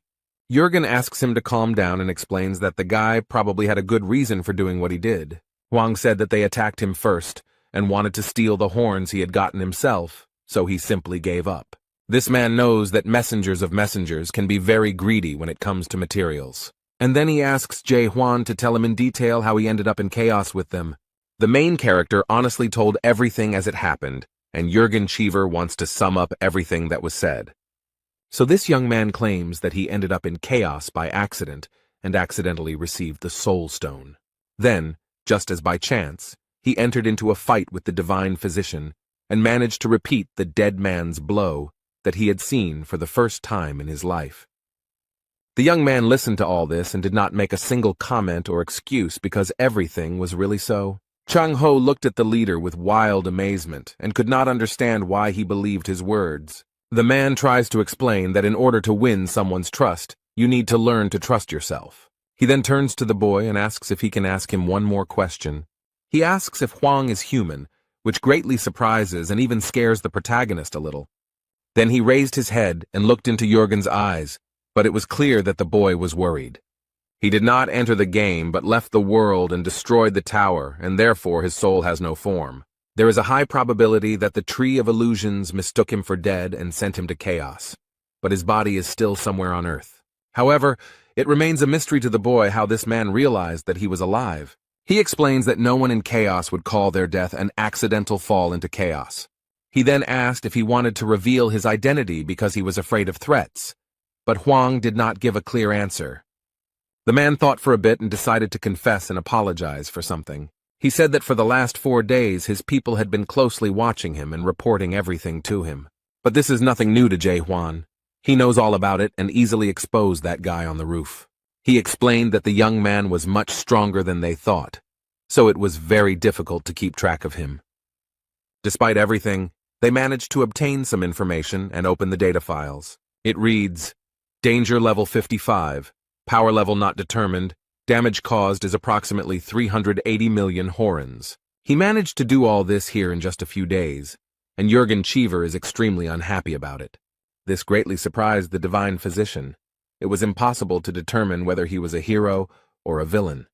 Jurgen asks him to calm down and explains that the guy probably had a good reason for doing what he did. Huan said that they attacked him first and wanted to steal the horns he had gotten himself, so he simply gave up. This man knows that messengers of messengers can be very greedy when it comes to materials. And then he asks Huan to tell him in detail how he ended up in chaos with them. The main character honestly told everything as it happened, and Jurgen Cheever wants to sum up everything that was said. So this young man claims that he ended up in chaos by accident and accidentally received the Soul Stone. Then, just as by chance, he entered into a fight with the divine physician and managed to repeat the dead man's blow that he had seen for the first time in his life. The young man listened to all this and did not make a single comment or excuse because everything was really so. Chang Ho looked at the leader with wild amazement and could not understand why he believed his words. The man tries to explain that in order to win someone's trust, you need to learn to trust yourself. He then turns to the boy and asks if he can ask him one more question. He asks if Huang is human, which greatly surprises and even scares the protagonist a little. Then he raised his head and looked into Jurgen's eyes, but it was clear that the boy was worried. He did not enter the game but left the world and destroyed the tower, and therefore his soul has no form. There is a high probability that the Tree of Illusions mistook him for dead and sent him to chaos, but his body is still somewhere on Earth. However, it remains a mystery to the boy how this man realized that he was alive. He explains that no one in chaos would call their death an accidental fall into chaos. He then asked if he wanted to reveal his identity because he was afraid of threats, but Huang did not give a clear answer. The man thought for a bit and decided to confess and apologize for something. He said that for the last 4 days his people had been closely watching him and reporting everything to him. But this is nothing new to Huan. He knows all about it and easily exposed that guy on the roof. He explained that the young man was much stronger than they thought, so it was very difficult to keep track of him. Despite everything, they managed to obtain some information and open the data files. It reads, Danger level 55, power level not determined, damage caused is approximately 380 million horns. He managed to do all this here in just a few days, and Jurgen Cheever is extremely unhappy about it. This greatly surprised the divine physician. It was impossible to determine whether he was a hero or a villain.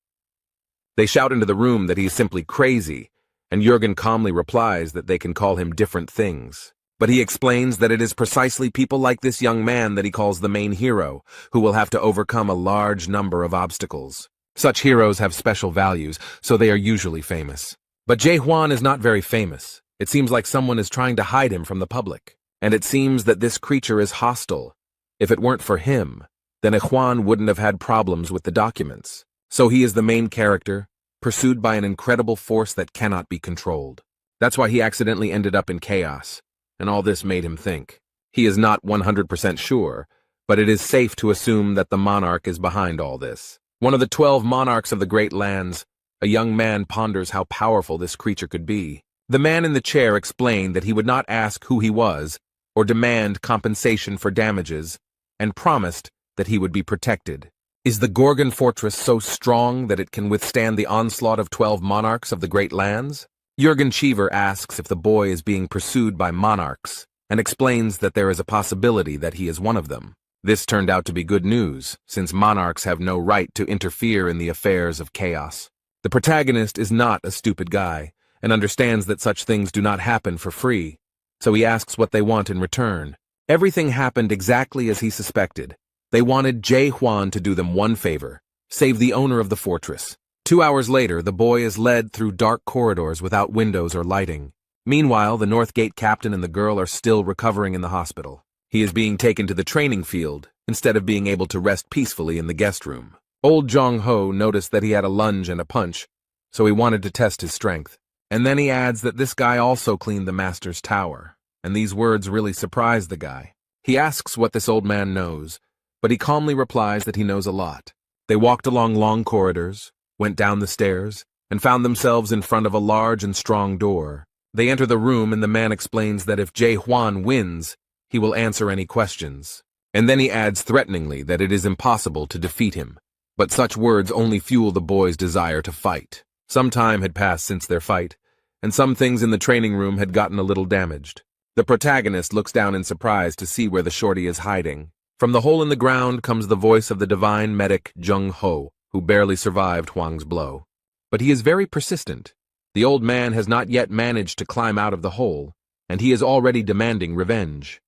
They shout into the room that he is simply crazy, and Jurgen calmly replies that they can call him different things. But he explains that it is precisely people like this young man that he calls the main hero, who will have to overcome a large number of obstacles. Such heroes have special values, so they are usually famous. But Huan is not very famous. It seems like someone is trying to hide him from the public. And it seems that this creature is hostile. If it weren't for him, then Huan wouldn't have had problems with the documents. So he is the main character, pursued by an incredible force that cannot be controlled. That's why he accidentally ended up in chaos. And all this made him think. He is not 100% sure, but it is safe to assume that the monarch is behind all this. One of the 12 monarchs of the Great Lands, a young man ponders how powerful this creature could be. The man in the chair explained that he would not ask who he was or demand compensation for damages, and promised that he would be protected. Is the Gorgon fortress so strong that it can withstand the onslaught of 12 monarchs of the Great Lands? Jurgen Cheever asks if the boy is being pursued by monarchs, and explains that there is a possibility that he is one of them. This turned out to be good news, since monarchs have no right to interfere in the affairs of chaos. The protagonist is not a stupid guy, and understands that such things do not happen for free, so he asks what they want in return. Everything happened exactly as he suspected. They wanted Huan to do them one favor, save the owner of the fortress. 2 hours later, the boy is led through dark corridors without windows or lighting. Meanwhile, the North Gate captain and the girl are still recovering in the hospital. He is being taken to the training field, instead of being able to rest peacefully in the guest room. Old Jong Ho noticed that he had a lunge and a punch, so he wanted to test his strength. And then he adds that this guy also cleaned the master's tower, and these words really surprise the guy. He asks what this old man knows, but he calmly replies that he knows a lot. They walked along long corridors, went down the stairs, and found themselves in front of a large and strong door. They enter the room and the man explains that if Huan wins, he will answer any questions. And then he adds threateningly that it is impossible to defeat him. But such words only fuel the boy's desire to fight. Some time had passed since their fight, and some things in the training room had gotten a little damaged. The protagonist looks down in surprise to see where the shorty is hiding. From the hole in the ground comes the voice of the divine medic Jung Ho, who barely survived Huang's blow. But he is very persistent. The old man has not yet managed to climb out of the hole, and he is already demanding revenge.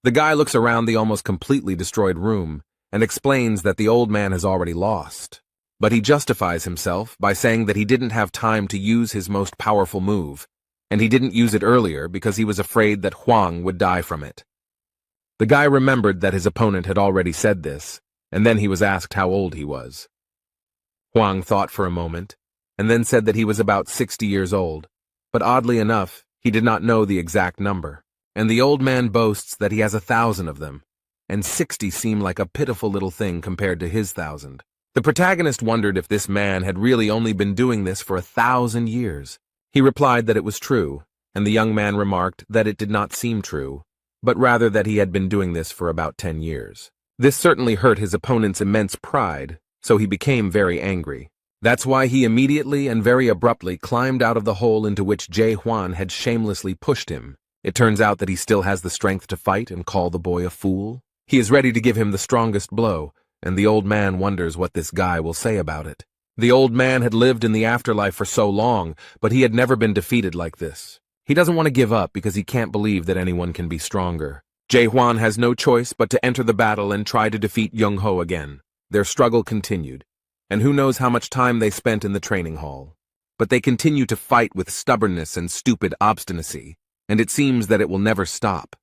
The guy looks around the almost completely destroyed room and explains that the old man has already lost. But he justifies himself by saying that he didn't have time to use his most powerful move, and he didn't use it earlier because he was afraid that Huang would die from it. The guy remembered that his opponent had already said this, and then he was asked how old he was. Huang thought for a moment, and then said that he was about 60 years old, but oddly enough, he did not know the exact number. And the old man boasts that he has 1,000 of them, and 60 seem like a pitiful little thing compared to his 1,000. The protagonist wondered if this man had really only been doing this for 1,000 years. He replied that it was true, and the young man remarked that it did not seem true, but rather that he had been doing this for about 10 years. This certainly hurt his opponent's immense pride, so he became very angry. That's why he immediately and very abruptly climbed out of the hole into which Huan had shamelessly pushed him. It turns out that he still has the strength to fight and call the boy a fool. He is ready to give him the strongest blow, and the old man wonders what this guy will say about it. The old man had lived in the afterlife for so long, but he had never been defeated like this. He doesn't want to give up because he can't believe that anyone can be stronger. Huan has no choice but to enter the battle and try to defeat Jung Ho again. Their struggle continued, and who knows how much time they spent in the training hall. But they continue to fight with stubbornness and stupid obstinacy, and it seems that it will never stop.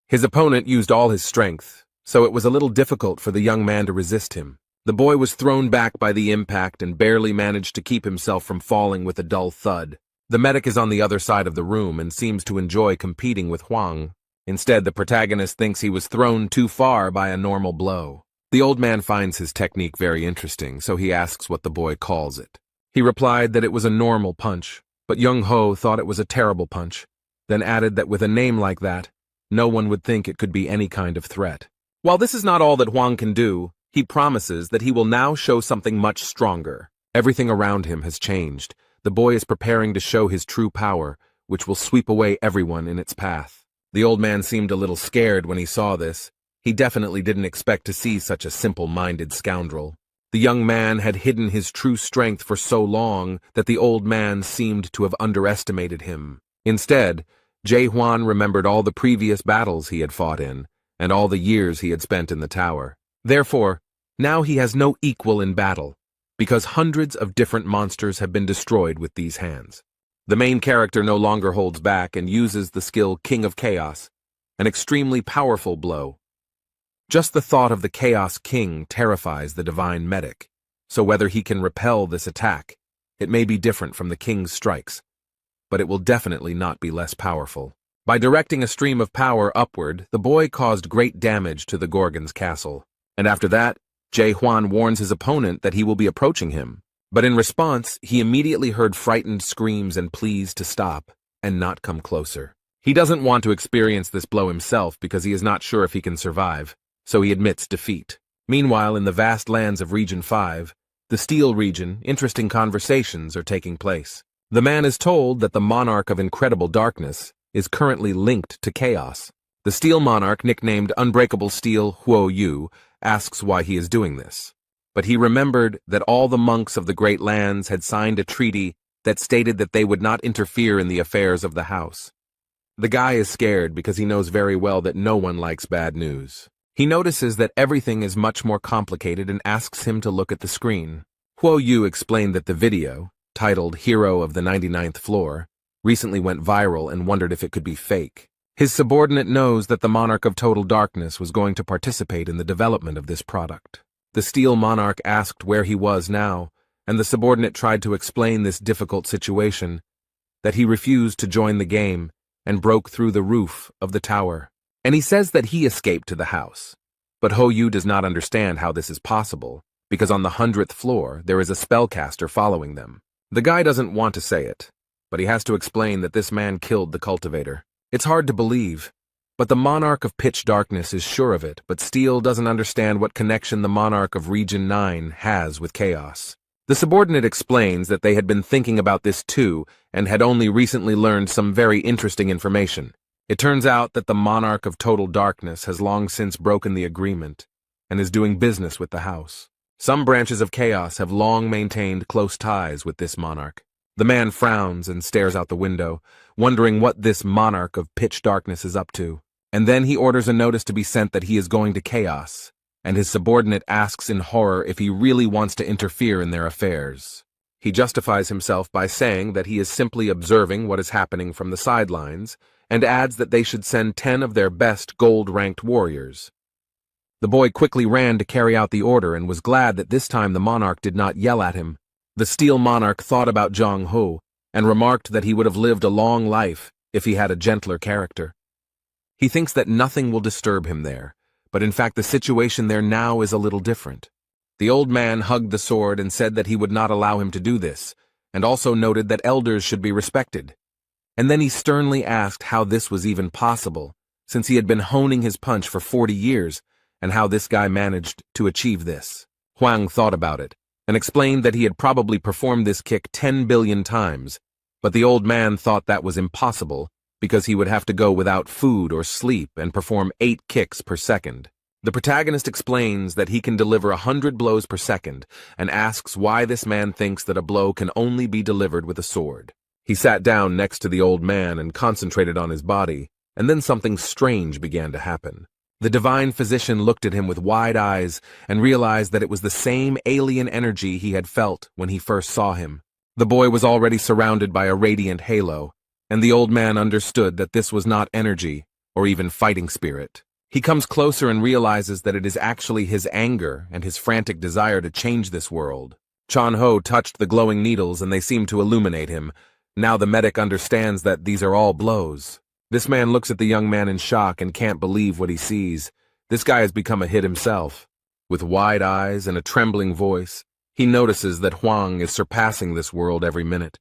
His opponent used all his strength, so it was a little difficult for the young man to resist him. The boy was thrown back by the impact and barely managed to keep himself from falling with a dull thud. The medic is on the other side of the room and seems to enjoy competing with Huang. Instead, the protagonist thinks he was thrown too far by a normal blow. The old man finds his technique very interesting, so he asks what the boy calls it. He replied that it was a normal punch, but Jung Ho thought it was a terrible punch, then added that with a name like that, no one would think it could be any kind of threat. While this is not all that Huang can do, he promises that he will now show something much stronger. Everything around him has changed. The boy is preparing to show his true power, which will sweep away everyone in its path. The old man seemed a little scared when he saw this. He definitely didn't expect to see such a simple-minded scoundrel. The young man had hidden his true strength for so long that the old man seemed to have underestimated him. Instead, Huan remembered all the previous battles he had fought in, and all the years he had spent in the tower. Therefore, now he has no equal in battle, because hundreds of different monsters have been destroyed with these hands. The main character no longer holds back and uses the skill King of Chaos, an extremely powerful blow. Just the thought of the Chaos King terrifies the divine medic, so whether he can repel this attack, it may be different from the king's strikes, but it will definitely not be less powerful. By directing a stream of power upward, the boy caused great damage to the Gorgon's castle, and after that, Huan warns his opponent that he will be approaching him. But in response, he immediately heard frightened screams and pleas to stop and not come closer. He doesn't want to experience this blow himself because he is not sure if he can survive, so he admits defeat. Meanwhile, in the vast lands of Region 5, the Steel region, interesting conversations are taking place. The man is told that the monarch of incredible darkness is currently linked to chaos. The Steel monarch, nicknamed Unbreakable Steel Huo Yu, asks why he is doing this. But he remembered that all the monks of the Great Lands had signed a treaty that stated that they would not interfere in the affairs of the house. The guy is scared because he knows very well that no one likes bad news. He notices that everything is much more complicated and asks him to look at the screen. Huo Yu explained that the video, titled Hero of the 99th Floor, recently went viral and wondered if it could be fake. His subordinate knows that the Monarch of Total Darkness was going to participate in the development of this product. The Steel Monarch asked where he was now, and the subordinate tried to explain this difficult situation, that he refused to join the game and broke through the roof of the tower. And he says that he escaped to the house. But Huo Yu does not understand how this is possible, because on the 100th floor there is a spellcaster following them. The guy doesn't want to say it, but he has to explain that this man killed the cultivator. It's hard to believe, But the monarch of pitch darkness is sure of it, but Steele doesn't understand what connection the monarch of Region 9 has with chaos. The subordinate explains that they had been thinking about this too and had only recently learned some very interesting information. It turns out that the monarch of total darkness has long since broken the agreement and is doing business with the house. Some branches of chaos have long maintained close ties with this monarch. The man frowns and stares out the window, wondering what this monarch of pitch darkness is up to. And then he orders a notice to be sent that he is going to chaos, and his subordinate asks in horror if he really wants to interfere in their affairs. He justifies himself by saying that he is simply observing what is happening from the sidelines, and adds that they should send 10 of their best gold-ranked warriors. The boy quickly ran to carry out the order and was glad that this time the monarch did not yell at him. The steel monarch thought about Jong-ho and remarked that he would have lived a long life if he had a gentler character. He thinks that nothing will disturb him there, but in fact the situation there now is a little different. The old man hugged the sword and said that he would not allow him to do this, and also noted that elders should be respected. And then he sternly asked how this was even possible, since he had been honing his punch for 40 years, and how this guy managed to achieve this. Huan thought about it, and explained that he had probably performed this kick 10 billion times, but the old man thought that was impossible, because he would have to go without food or sleep and perform 8 kicks per second. The protagonist explains that he can deliver 100 blows per second, and asks why this man thinks that a blow can only be delivered with a sword. He sat down next to the old man and concentrated on his body, and then something strange began to happen. The divine physician looked at him with wide eyes and realized that it was the same alien energy he had felt when he first saw him. The boy was already surrounded by a radiant halo, and the old man understood that this was not energy or even fighting spirit. He comes closer and realizes that it is actually his anger and his frantic desire to change this world. Chan-ho touched the glowing needles and they seemed to illuminate him. Now the medic understands that these are all blows. This man looks at the young man in shock and can't believe what he sees. This guy has become a hit himself. With wide eyes and a trembling voice, he notices that Huang is surpassing this world every minute.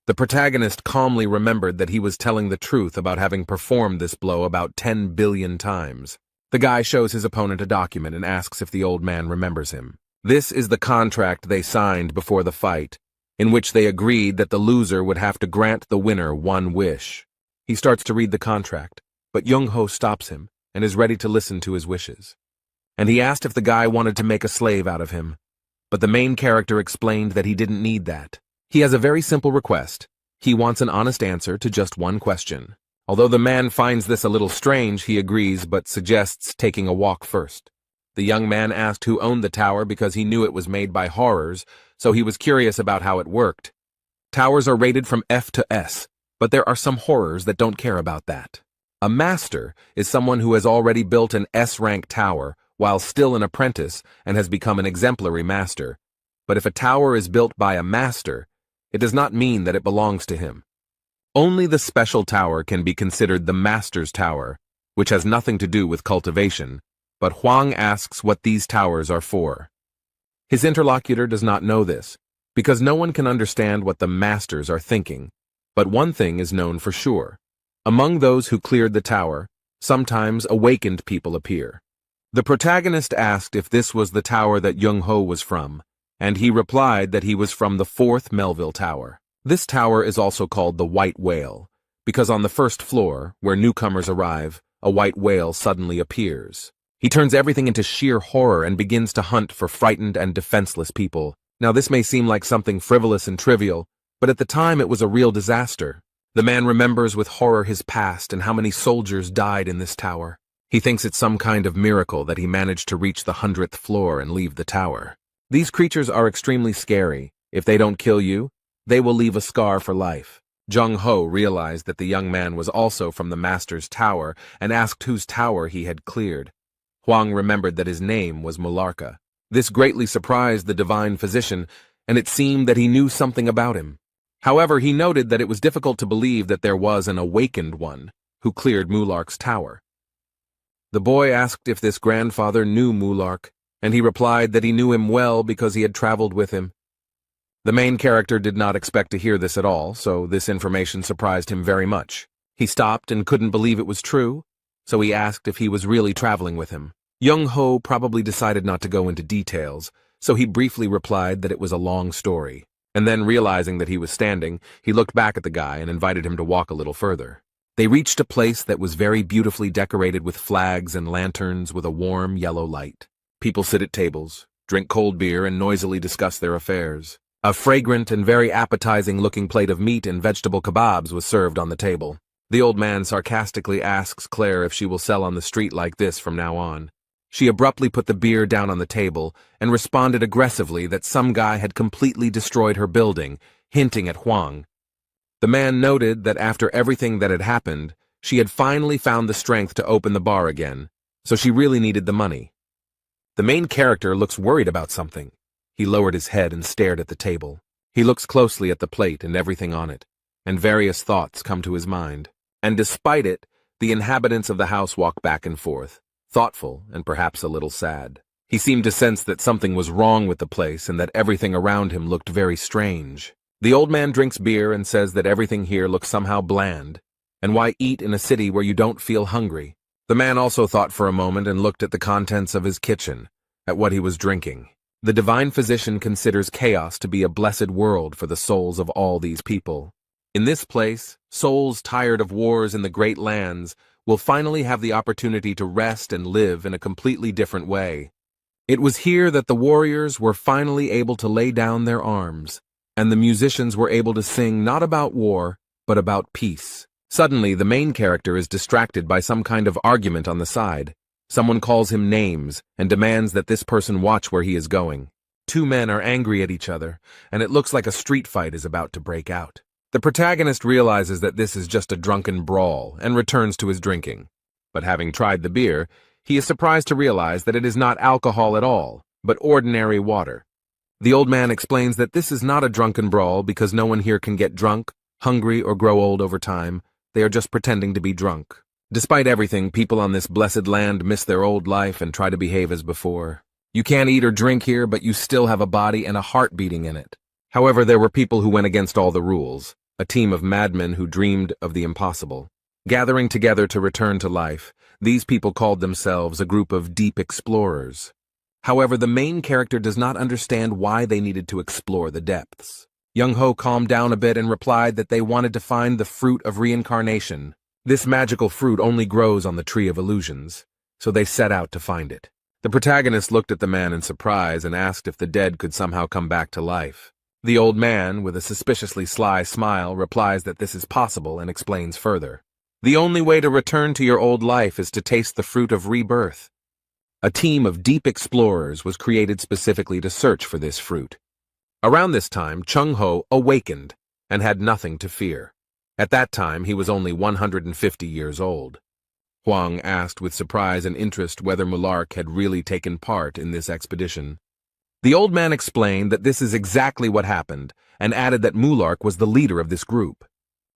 The protagonist calmly remembered that he was telling the truth about having performed this blow about 10 billion times. The guy shows his opponent a document and asks if the old man remembers him. This is the contract they signed before the fight, in which they agreed that the loser would have to grant the winner one wish. He starts to read the contract, but Jung-ho stops him and is ready to listen to his wishes. And he asked if the guy wanted to make a slave out of him, but the main character explained that he didn't need that. He has a very simple request. He wants an honest answer to just one question. Although the man finds this a little strange, he agrees but suggests taking a walk first. The young man asked who owned the tower because he knew it was made by horrors, so he was curious about how it worked. Towers are rated from F to S, but there are some horrors that don't care about that. A master is someone who has already built an S-rank tower while still an apprentice and has become an exemplary master. But if a tower is built by a master, it does not mean that it belongs to him. Only the special tower can be considered the master's tower, which has nothing to do with cultivation, but Huang asks what these towers are for. His interlocutor does not know this, because no one can understand what the masters are thinking. But one thing is known for sure. Among those who cleared the tower, sometimes awakened people appear. The protagonist asked if this was the tower that Jung-ho was from, and he replied that he was from the 4th Melville Tower. This tower is also called the White Whale, because on the first floor, where newcomers arrive, a white whale suddenly appears. He turns everything into sheer horror and begins to hunt for frightened and defenseless people. Now this may seem like something frivolous and trivial, but at the time it was a real disaster. The man remembers with horror his past and how many soldiers died in this tower. He thinks it's some kind of miracle that he managed to reach the 100th floor and leave the tower. These creatures are extremely scary. If they don't kill you, they will leave a scar for life. Jung-ho realized that the young man was also from the master's tower and asked whose tower he had cleared. Huang remembered that his name was Mularka. This greatly surprised the divine physician, and it seemed that he knew something about him. However, he noted that it was difficult to believe that there was an awakened one who cleared Mulark's tower. The boy asked if this grandfather knew Mulark, and he replied that he knew him well because he had traveled with him. The main character did not expect to hear this at all, so this information surprised him very much. He stopped and couldn't believe it was true, so he asked if he was really traveling with him. Young-ho probably decided not to go into details, so he briefly replied that it was a long story. And then, realizing that he was standing, he looked back at the guy and invited him to walk a little further. They reached a place that was very beautifully decorated with flags and lanterns with a warm yellow light. People sit at tables, drink cold beer, and noisily discuss their affairs. A fragrant and very appetizing-looking plate of meat and vegetable kebabs was served on the table. The old man sarcastically asks Claire if she will sell on the street like this from now on. She abruptly put the beer down on the table and responded aggressively that some guy had completely destroyed her building, hinting at Huan. The man noted that after everything that had happened, she had finally found the strength to open the bar again, so she really needed the money. The main character looks worried about something. He lowered his head and stared at the table. He looks closely at the plate and everything on it, and various thoughts come to his mind. And despite it, the inhabitants of the house walk back and forth, thoughtful and perhaps a little sad. He seemed to sense that something was wrong with the place and that everything around him looked very strange. The old man drinks beer and says that everything here looks somehow bland, and why eat in a city where you don't feel hungry? The man also thought for a moment and looked at the contents of his kitchen, at what he was drinking. The divine physician considers chaos to be a blessed world for the souls of all these people. In this place, souls tired of wars in the great lands will finally have the opportunity to rest and live in a completely different way. It was here that the warriors were finally able to lay down their arms, and the musicians were able to sing not about war, but about peace. Suddenly, the main character is distracted by some kind of argument on the side. Someone calls him names and demands that this person watch where he is going. Two men are angry at each other, and it looks like a street fight is about to break out. The protagonist realizes that this is just a drunken brawl and returns to his drinking. But having tried the beer, he is surprised to realize that it is not alcohol at all, but ordinary water. The old man explains that this is not a drunken brawl because no one here can get drunk, hungry, or grow old over time. They are just pretending to be drunk. Despite everything, people on this blessed land miss their old life and try to behave as before. You can't eat or drink here, but you still have a body and a heart beating in it. However, there were people who went against all the rules, a team of madmen who dreamed of the impossible. Gathering together to return to life, these people called themselves a group of deep explorers. However, the main character does not understand why they needed to explore the depths. Young-ho calmed down a bit and replied that they wanted to find the fruit of reincarnation. This magical fruit only grows on the Tree of Illusions, so they set out to find it. The protagonist looked at the man in surprise and asked if the dead could somehow come back to life. The old man, with a suspiciously sly smile, replies that this is possible and explains further. The only way to return to your old life is to taste the fruit of rebirth. A team of deep explorers was created specifically to search for this fruit. Around this time, Chung-ho awakened and had nothing to fear. At that time, he was only 150 years old. Huang asked with surprise and interest whether Mulark had really taken part in this expedition. The old man explained that this is exactly what happened, and added that Mulark was the leader of this group.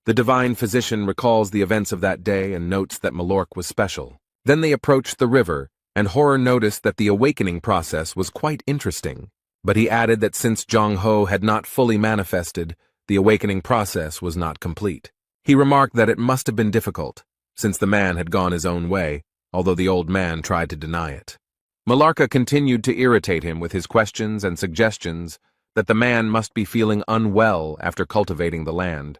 The divine physician recalls the events of that day and notes that Mulark was special. Then they approached the river, and Horror noticed that the awakening process was quite interesting. But he added that since Jong-ho had not fully manifested, the awakening process was not complete. He remarked that it must have been difficult, since the man had gone his own way, although the old man tried to deny it. Mularka continued to irritate him with his questions and suggestions that the man must be feeling unwell after cultivating the land.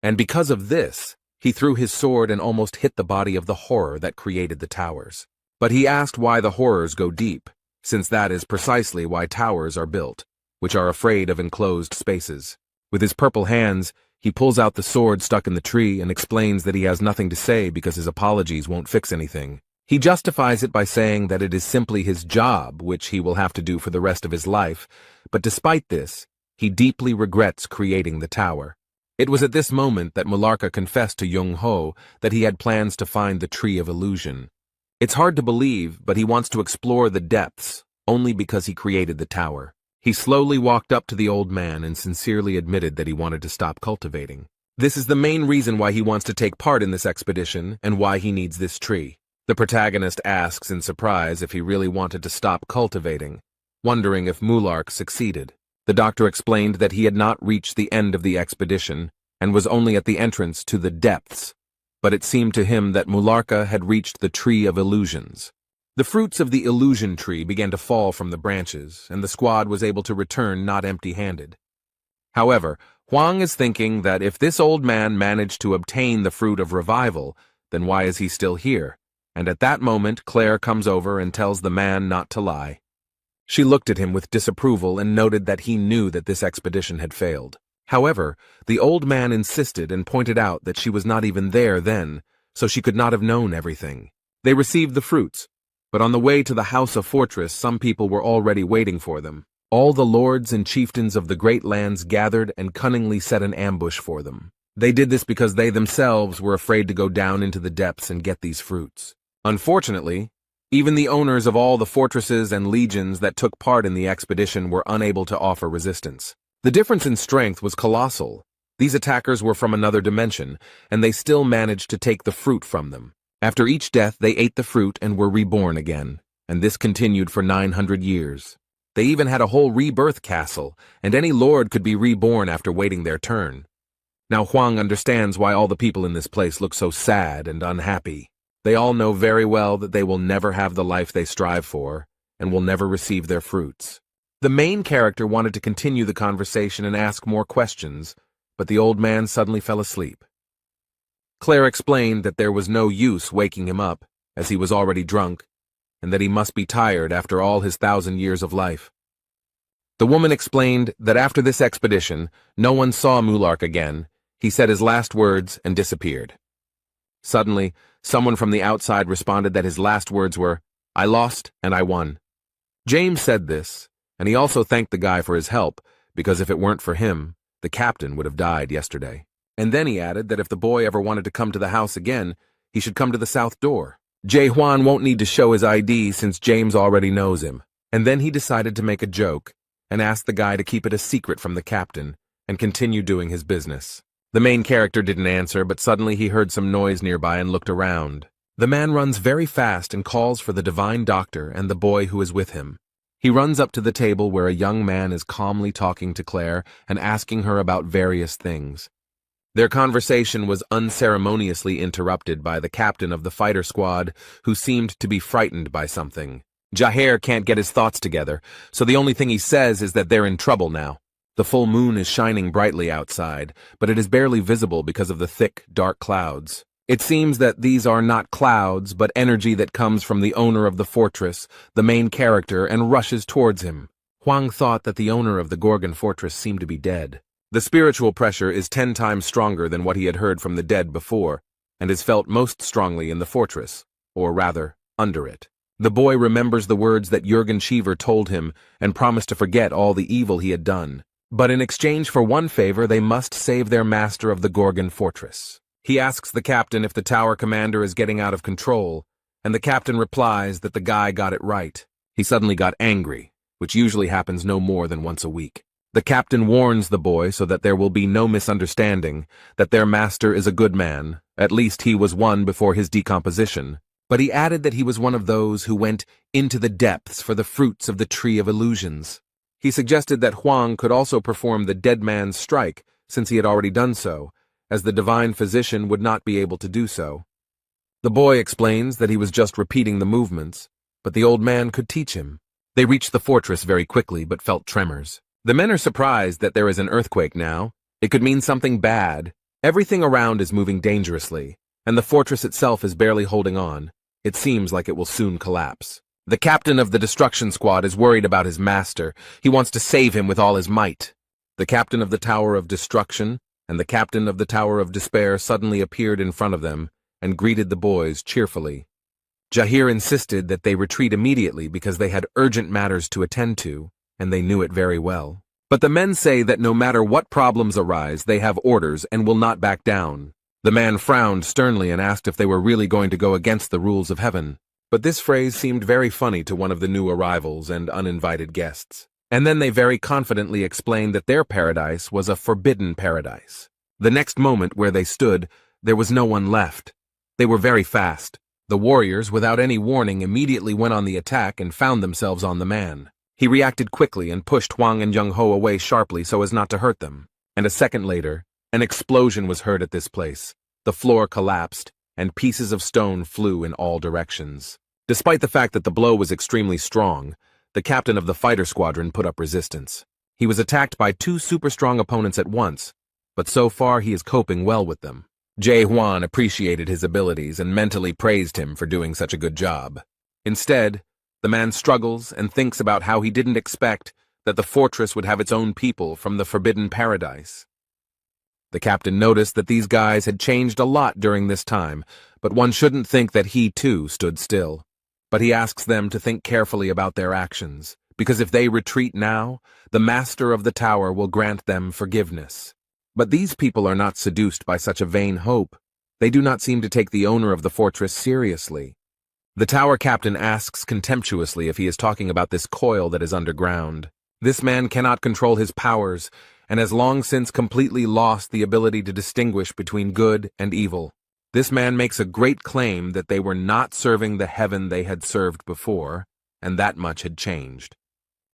And because of this, he threw his sword and almost hit the body of the horror that created the towers. But he asked why the horrors go deep, since that is precisely why towers are built, which are afraid of enclosed spaces. With his purple hands, he pulls out the sword stuck in the tree and explains that he has nothing to say because his apologies won't fix anything. He justifies it by saying that it is simply his job, which he will have to do for the rest of his life, but despite this, he deeply regrets creating the tower. It was at this moment that Mularka confessed to Jung-ho that he had plans to find the Tree of Illusion. It's hard to believe, but he wants to explore the depths, only because he created the tower. He slowly walked up to the old man and sincerely admitted that he wanted to stop cultivating. This is the main reason why he wants to take part in this expedition and why he needs this tree. The protagonist asks in surprise if he really wanted to stop cultivating, wondering if Mulark succeeded. The doctor explained that he had not reached the end of the expedition and was only at the entrance to the depths. but it seemed to him that Mularka had reached the Tree of Illusions. The fruits of the illusion tree began to fall from the branches, and the squad was able to return not empty-handed. However, Huang is thinking that if this old man managed to obtain the fruit of revival, then why is he still here? And at that moment, Claire comes over and tells the man not to lie. She looked at him with disapproval and noted that he knew that this expedition had failed. However, the old man insisted and pointed out that she was not even there then, so she could not have known everything. They received the fruits, but on the way to the house of fortress, some people were already waiting for them. All the lords and chieftains of the great lands gathered and cunningly set an ambush for them. They did this because they themselves were afraid to go down into the depths and get these fruits. Unfortunately, even the owners of all the fortresses and legions that took part in the expedition were unable to offer resistance. The difference in strength was colossal. These attackers were from another dimension, and they still managed to take the fruit from them. After each death, they ate the fruit and were reborn again, and this continued for 900 years. They even had a whole rebirth castle, and any lord could be reborn after waiting their turn. Now Huang understands why all the people in this place look so sad and unhappy. They all know very well that they will never have the life they strive for, and will never receive their fruits. The main character wanted to continue the conversation and ask more questions, but the old man suddenly fell asleep. Claire explained that there was no use waking him up, as he was already drunk, and that he must be tired after all his 1,000 years of life. The woman explained that after this expedition, no one saw Mulark again. He said his last words and disappeared. Suddenly, someone from the outside responded that his last words were, "I lost and I won." James said this, and he also thanked the guy for his help, because if it weren't for him, the captain would have died yesterday. And then he added that if the boy ever wanted to come to the house again, he should come to the south door. Huan won't need to show his ID since James already knows him. And then he decided to make a joke and asked the guy to keep it a secret from the captain and continue doing his business. The main character didn't answer, but suddenly he heard some noise nearby and looked around. The man runs very fast and calls for the divine doctor and the boy who is with him. He runs up to the table where a young man is calmly talking to Claire and asking her about various things. Their conversation was unceremoniously interrupted by the captain of the fighter squad, who seemed to be frightened by something. Jaher can't get his thoughts together, so the only thing he says is that they're in trouble now. The full moon is shining brightly outside, but it is barely visible because of the thick, dark clouds. It seems that these are not clouds, but energy that comes from the owner of the fortress, the main character, and rushes towards him. Huang thought that the owner of the Gorgon fortress seemed to be dead. The spiritual pressure is 10 times stronger than what he had heard from the dead before, and is felt most strongly in the fortress, or rather, under it. The boy remembers the words that Jürgen Cheever told him and promised to forget all the evil he had done. But in exchange for one favor, they must save their master of the Gorgon fortress. He asks the captain if the tower commander is getting out of control, and the captain replies that the guy got it right. He suddenly got angry, which usually happens no more than once a week. The captain warns the boy so that there will be no misunderstanding, that their master is a good man, at least he was one before his decomposition, but he added that he was one of those who went into the depths for the fruits of the Tree of Illusions. He suggested that Huang could also perform the dead man's strike, since he had already done so, as the divine physician would not be able to do so. The boy explains that he was just repeating the movements, but the old man could teach him. They reached the fortress very quickly, but felt tremors. The men are surprised that there is an earthquake now. It could mean something bad. Everything around is moving dangerously, and the fortress itself is barely holding on. It seems like it will soon collapse. The captain of the destruction squad is worried about his master. He wants to save him with all his might. The captain of the Tower of Destruction and the captain of the Tower of Despair suddenly appeared in front of them and greeted the boys cheerfully. Jahir insisted that they retreat immediately because they had urgent matters to attend to, and they knew it very well. But the men say that no matter what problems arise, they have orders and will not back down. The man frowned sternly and asked if they were really going to go against the rules of heaven. But this phrase seemed very funny to one of the new arrivals and uninvited guests. And then they very confidently explained that their paradise was a forbidden paradise. The next moment where they stood, there was no one left. They were very fast. The warriors, without any warning, immediately went on the attack and found themselves on the man. He reacted quickly and pushed Huang and Young Ho away sharply so as not to hurt them. And a second later, an explosion was heard at this place. the floor collapsed, and pieces of stone flew in all directions. Despite the fact that the blow was extremely strong, the captain of the fighter squadron put up resistance. He was attacked by two super strong opponents at once, but so far he is coping well with them. Huan appreciated his abilities and mentally praised him for doing such a good job. Instead, the man struggles and thinks about how he didn't expect that the fortress would have its own people from the forbidden paradise. The captain noticed that these guys had changed a lot during this time, but one shouldn't think that he too stood still. But he asks them to think carefully about their actions, because if they retreat now, the master of the tower will grant them forgiveness. But these people are not seduced by such a vain hope. They do not seem to take the owner of the fortress seriously. The tower captain asks contemptuously if he is talking about this coil that is underground. This man cannot control his powers, and has long since completely lost the ability to distinguish between good and evil. This man makes a great claim that they were not serving the heaven they had served before, and that much had changed.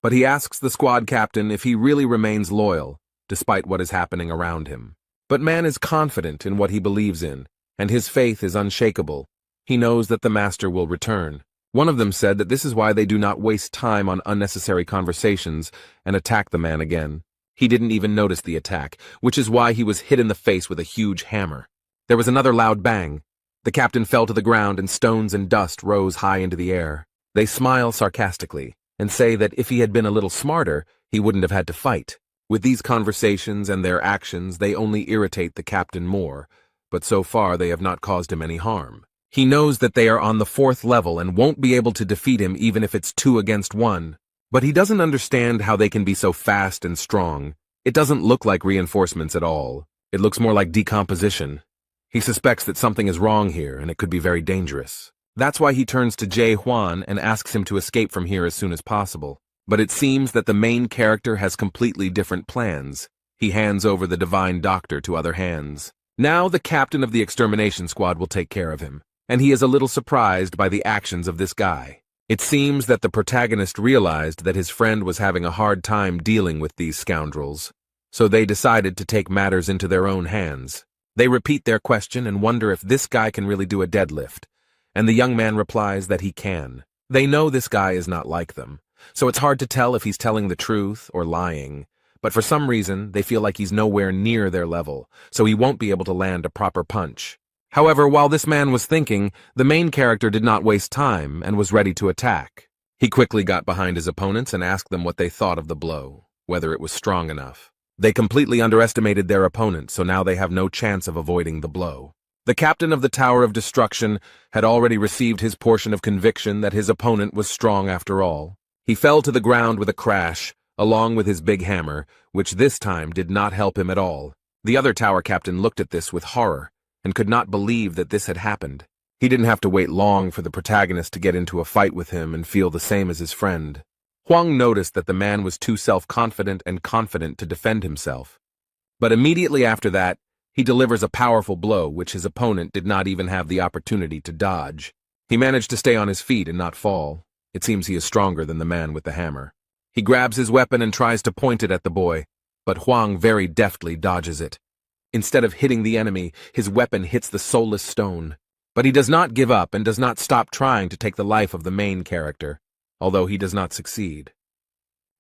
But he asks the squad captain if he really remains loyal, despite what is happening around him. But man is confident in what he believes in, and his faith is unshakable. He knows that the master will return. One of them said that this is why they do not waste time on unnecessary conversations and attack the man again. He didn't even notice the attack, which is why he was hit in the face with a huge hammer. There was another loud bang. The captain fell to the ground and stones and dust rose high into the air. They smile sarcastically and say that if he had been a little smarter, he wouldn't have had to fight. With these conversations and their actions, they only irritate the captain more, but so far they have not caused him any harm. He knows that they are on the 4th level and won't be able to defeat him even if it's 2 against 1. But he doesn't understand how they can be so fast and strong. It doesn't look like reinforcements at all. It looks more like decomposition. He suspects that something is wrong here and it could be very dangerous. That's why he turns to Huan and asks him to escape from here as soon as possible. But it seems that the main character has completely different plans. He hands over the divine doctor to other hands. Now the captain of the extermination squad will take care of him, and he is a little surprised by the actions of this guy. It seems that the protagonist realized that his friend was having a hard time dealing with these scoundrels, so they decided to take matters into their own hands. They repeat their question and wonder if this guy can really do a deadlift, and the young man replies that he can. They know this guy is not like them, so it's hard to tell if he's telling the truth or lying, but for some reason they feel like he's nowhere near their level, so he won't be able to land a proper punch. However, while this man was thinking, the main character did not waste time and was ready to attack. He quickly got behind his opponents and asked them what they thought of the blow, whether it was strong enough. They completely underestimated their opponent, so now they have no chance of avoiding the blow. The captain of the Tower of Destruction had already received his portion of conviction that his opponent was strong after all. He fell to the ground with a crash, along with his big hammer, which this time did not help him at all. The other tower captain looked at this with horror, and could not believe that this had happened. He didn't have to wait long for the protagonist to get into a fight with him and feel the same as his friend. Huang noticed that the man was too self-confident and confident to defend himself. But immediately after that, he delivers a powerful blow which his opponent did not even have the opportunity to dodge. He managed to stay on his feet and not fall. It seems he is stronger than the man with the hammer. He grabs his weapon and tries to point it at the boy, but Huang very deftly dodges it. Instead of hitting the enemy, his weapon hits the soulless stone. But he does not give up and does not stop trying to take the life of the main character, although he does not succeed.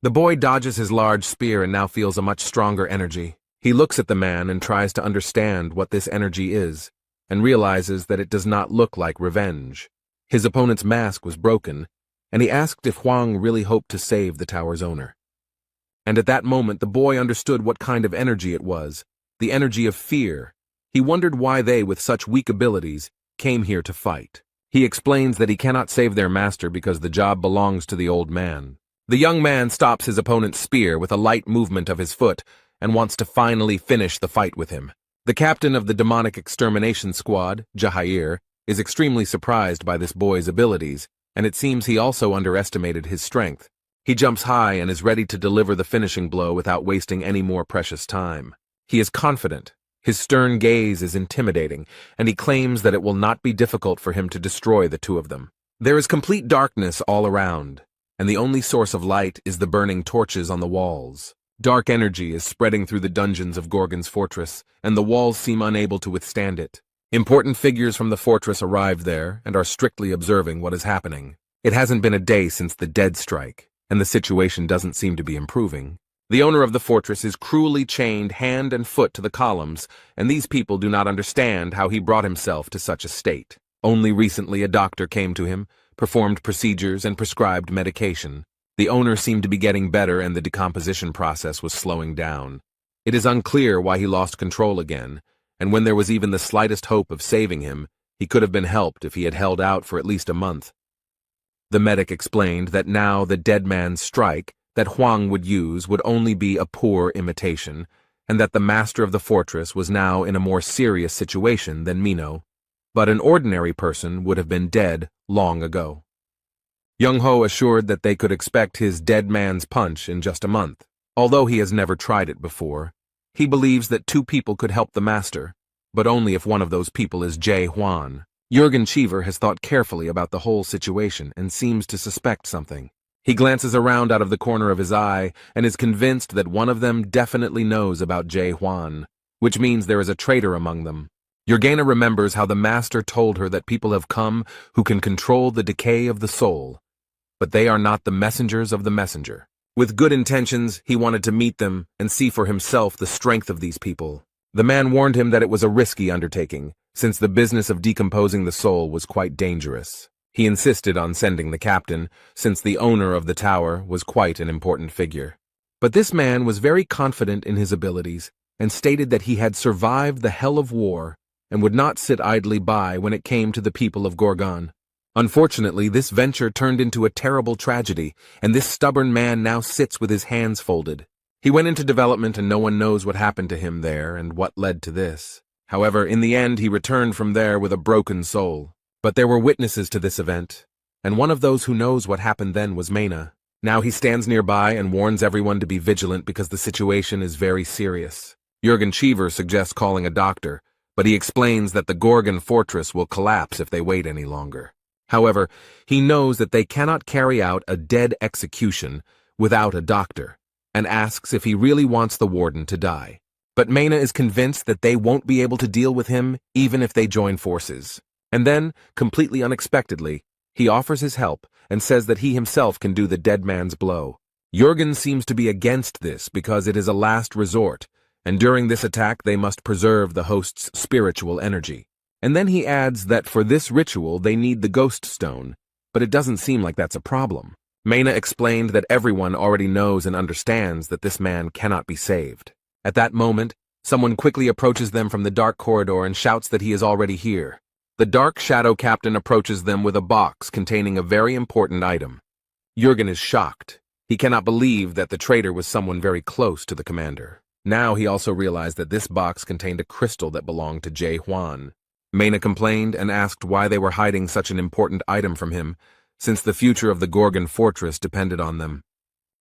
The boy dodges his large spear and now feels a much stronger energy. He looks at the man and tries to understand what this energy is, and realizes that it does not look like revenge. His opponent's mask was broken, and he asked if Huang really hoped to save the tower's owner. And at that moment the boy understood what kind of energy it was, the energy of fear. He wondered why they, with such weak abilities, came here to fight. He explains that he cannot save their master because the job belongs to the old man. The young man stops his opponent's spear with a light movement of his foot and wants to finally finish the fight with him. The captain of the demonic extermination squad, Yahello, is extremely surprised by this boy's abilities, and it seems he also underestimated his strength. He jumps high and is ready to deliver the finishing blow without wasting any more precious time. He is confident. His stern gaze is intimidating, and he claims that it will not be difficult for him to destroy the two of them. There is complete darkness all around, and the only source of light is the burning torches on the walls. Dark energy is spreading through the dungeons of Gorgon's fortress, and the walls seem unable to withstand it. Important figures from the fortress arrived there and are strictly observing what is happening. It hasn't been a day since the dead strike, and the situation doesn't seem to be improving. The owner of the fortress is cruelly chained hand and foot to the columns, and these people do not understand how he brought himself to such a state. Only recently a doctor came to him, performed procedures, and prescribed medication. The owner seemed to be getting better and the decomposition process was slowing down. It is unclear why he lost control again, and when there was even the slightest hope of saving him, he could have been helped if he had held out for at least a month. The medic explained that now the dead man's strike that Huan would use would only be a poor imitation, and that the master of the fortress was now in a more serious situation than Mino, but an ordinary person would have been dead long ago. Young-ho assured that they could expect his dead man's punch in just a month. Although he has never tried it before, he believes that two people could help the master, but only if one of those people is Huan. Jurgen Cheever has thought carefully about the whole situation and seems to suspect something. He glances around out of the corner of his eye and is convinced that one of them definitely knows about Huan, which means there is a traitor among them. Jurgena remembers how the master told her that people have come who can control the decay of the soul, but they are not the messengers of the messenger. With good intentions, he wanted to meet them and see for himself the strength of these people. The man warned him that it was a risky undertaking, since the business of decomposing the soul was quite dangerous. He insisted on sending the captain, since the owner of the tower was quite an important figure. But this man was very confident in his abilities, and stated that he had survived the hell of war, and would not sit idly by when it came to the people of Gorgon. Unfortunately, this venture turned into a terrible tragedy, and this stubborn man now sits with his hands folded. He went into development and no one knows what happened to him there and what led to this. However, in the end he returned from there with a broken soul. But there were witnesses to this event, and one of those who knows what happened then was Mena. Now he stands nearby and warns everyone to be vigilant because the situation is very serious. Jurgen Cheever suggests calling a doctor, but he explains that the Gorgon fortress will collapse if they wait any longer. However, he knows that they cannot carry out a dead execution without a doctor, and asks if he really wants the warden to die. But Mena is convinced that they won't be able to deal with him even if they join forces. And then, completely unexpectedly, he offers his help and says that he himself can do the dead man's blow. Jurgen seems to be against this because it is a last resort, and during this attack they must preserve the host's spiritual energy. And then he adds that for this ritual they need the ghost stone, but it doesn't seem like that's a problem. Mena explained that everyone already knows and understands that this man cannot be saved. At that moment, someone quickly approaches them from the dark corridor and shouts that he is already here. The dark shadow captain approaches them with a box containing a very important item. Jurgen is shocked. He cannot believe that the traitor was someone very close to the commander. Now he also realized that this box contained a crystal that belonged to Huan. Mena complained and asked why they were hiding such an important item from him, since the future of the Gorgon fortress depended on them.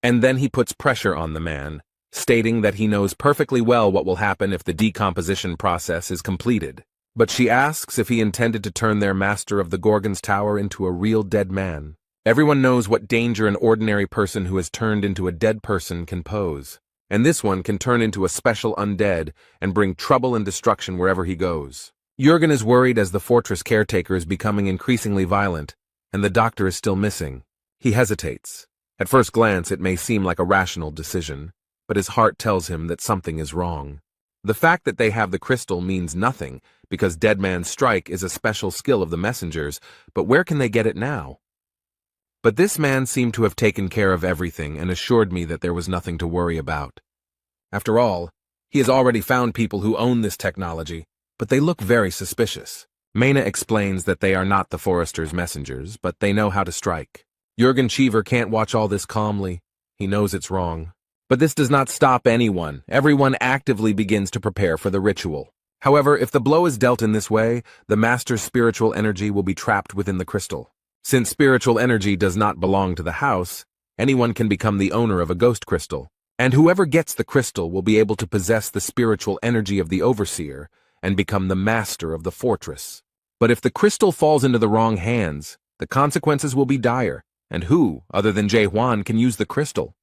And then he puts pressure on the man, stating that he knows perfectly well what will happen if the decomposition process is completed. But she asks if he intended to turn their master of the Gorgon's tower into a real dead man. Everyone knows what danger an ordinary person who has turned into a dead person can pose, and this one can turn into a special undead and bring trouble and destruction wherever he goes. Jurgen is worried as the fortress caretaker is becoming increasingly violent, and the doctor is still missing. He hesitates. At first glance, it may seem like a rational decision, but his heart tells him that something is wrong. The fact that they have the crystal means nothing, because Dead Man's Strike is a special skill of the messengers, but where can they get it now? But this man seemed to have taken care of everything and assured me that there was nothing to worry about. After all, he has already found people who own this technology, but they look very suspicious. Mena explains that they are not the Forester's messengers, but they know how to strike. Jurgen Cheever can't watch all this calmly. He knows it's wrong. But this does not stop anyone. Everyone actively begins to prepare for the ritual. However, if the blow is dealt in this way, the master's spiritual energy will be trapped within the crystal. Since spiritual energy does not belong to the house, anyone can become the owner of a ghost crystal, and whoever gets the crystal will be able to possess the spiritual energy of the overseer and become the master of the fortress. But if the crystal falls into the wrong hands, the consequences will be dire, and who, other than Huan, can use the crystal?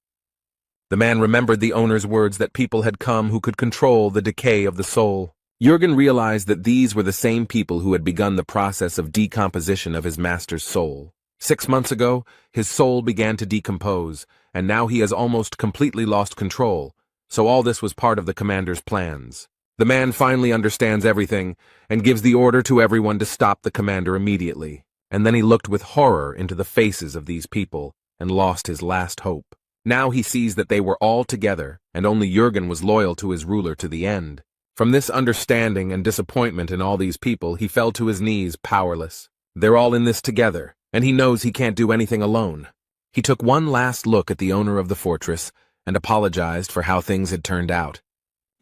The man remembered the owner's words that people had come who could control the decay of the soul. Jurgen realized that these were the same people who had begun the process of decomposition of his master's soul. 6 months ago, his soul began to decompose, and now he has almost completely lost control, so all this was part of the commander's plans. The man finally understands everything, and gives the order to everyone to stop the commander immediately. And then he looked with horror into the faces of these people, and lost his last hope. Now he sees that they were all together, and only Jurgen was loyal to his ruler to the end. From this understanding and disappointment in all these people, he fell to his knees, powerless. They're all in this together, and he knows he can't do anything alone. He took one last look at the owner of the fortress, and apologized for how things had turned out.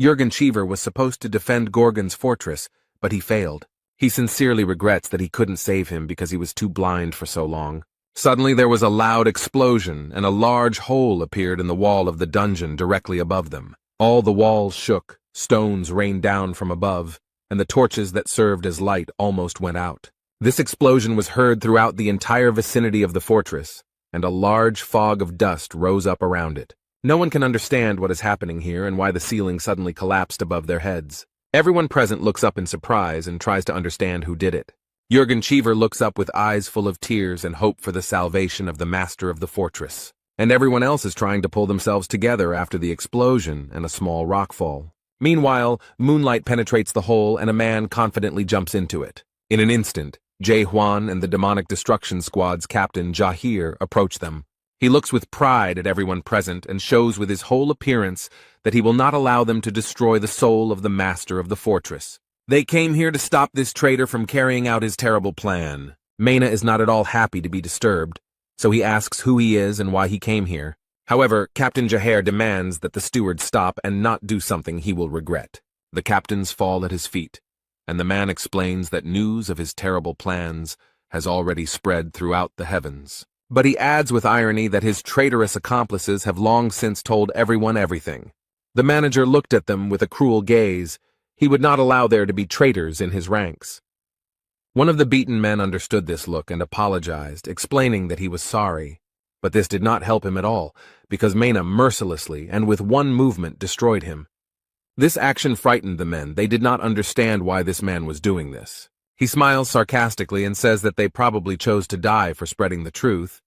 Jurgen Cheever was supposed to defend Gorgon's fortress, but he failed. He sincerely regrets that he couldn't save him because he was too blind for so long. Suddenly there was a loud explosion, and a large hole appeared in the wall of the dungeon directly above them. All the walls shook, stones rained down from above, and the torches that served as light almost went out. This explosion was heard throughout the entire vicinity of the fortress, and a large fog of dust rose up around it. No one can understand what is happening here and why the ceiling suddenly collapsed above their heads. Everyone present looks up in surprise and tries to understand who did it. Jurgen Cheever looks up with eyes full of tears and hope for the salvation of the master of the fortress. And everyone else is trying to pull themselves together after the explosion and a small rockfall. Meanwhile, moonlight penetrates the hole and a man confidently jumps into it. In an instant, Huan and the demonic destruction squad's captain Yahello approach them. He looks with pride at everyone present and shows with his whole appearance that he will not allow them to destroy the soul of the master of the fortress. They came here to stop this traitor from carrying out his terrible plan. Mino is not at all happy to be disturbed, so he asks who he is and why he came here. However, Captain Yahello demands that the steward stop and not do something he will regret. The captains fall at his feet, and the man explains that news of his terrible plans has already spread throughout the heavens. But he adds with irony that his traitorous accomplices have long since told everyone everything. The manager looked at them with a cruel gaze. He would not allow there to be traitors in his ranks. One of the beaten men understood this look and apologized, explaining that he was sorry. But this did not help him at all, because Mino mercilessly and with one movement destroyed him. This action frightened the men. They did not understand why this man was doing this. He smiles sarcastically and says that they probably chose to die for spreading the truth,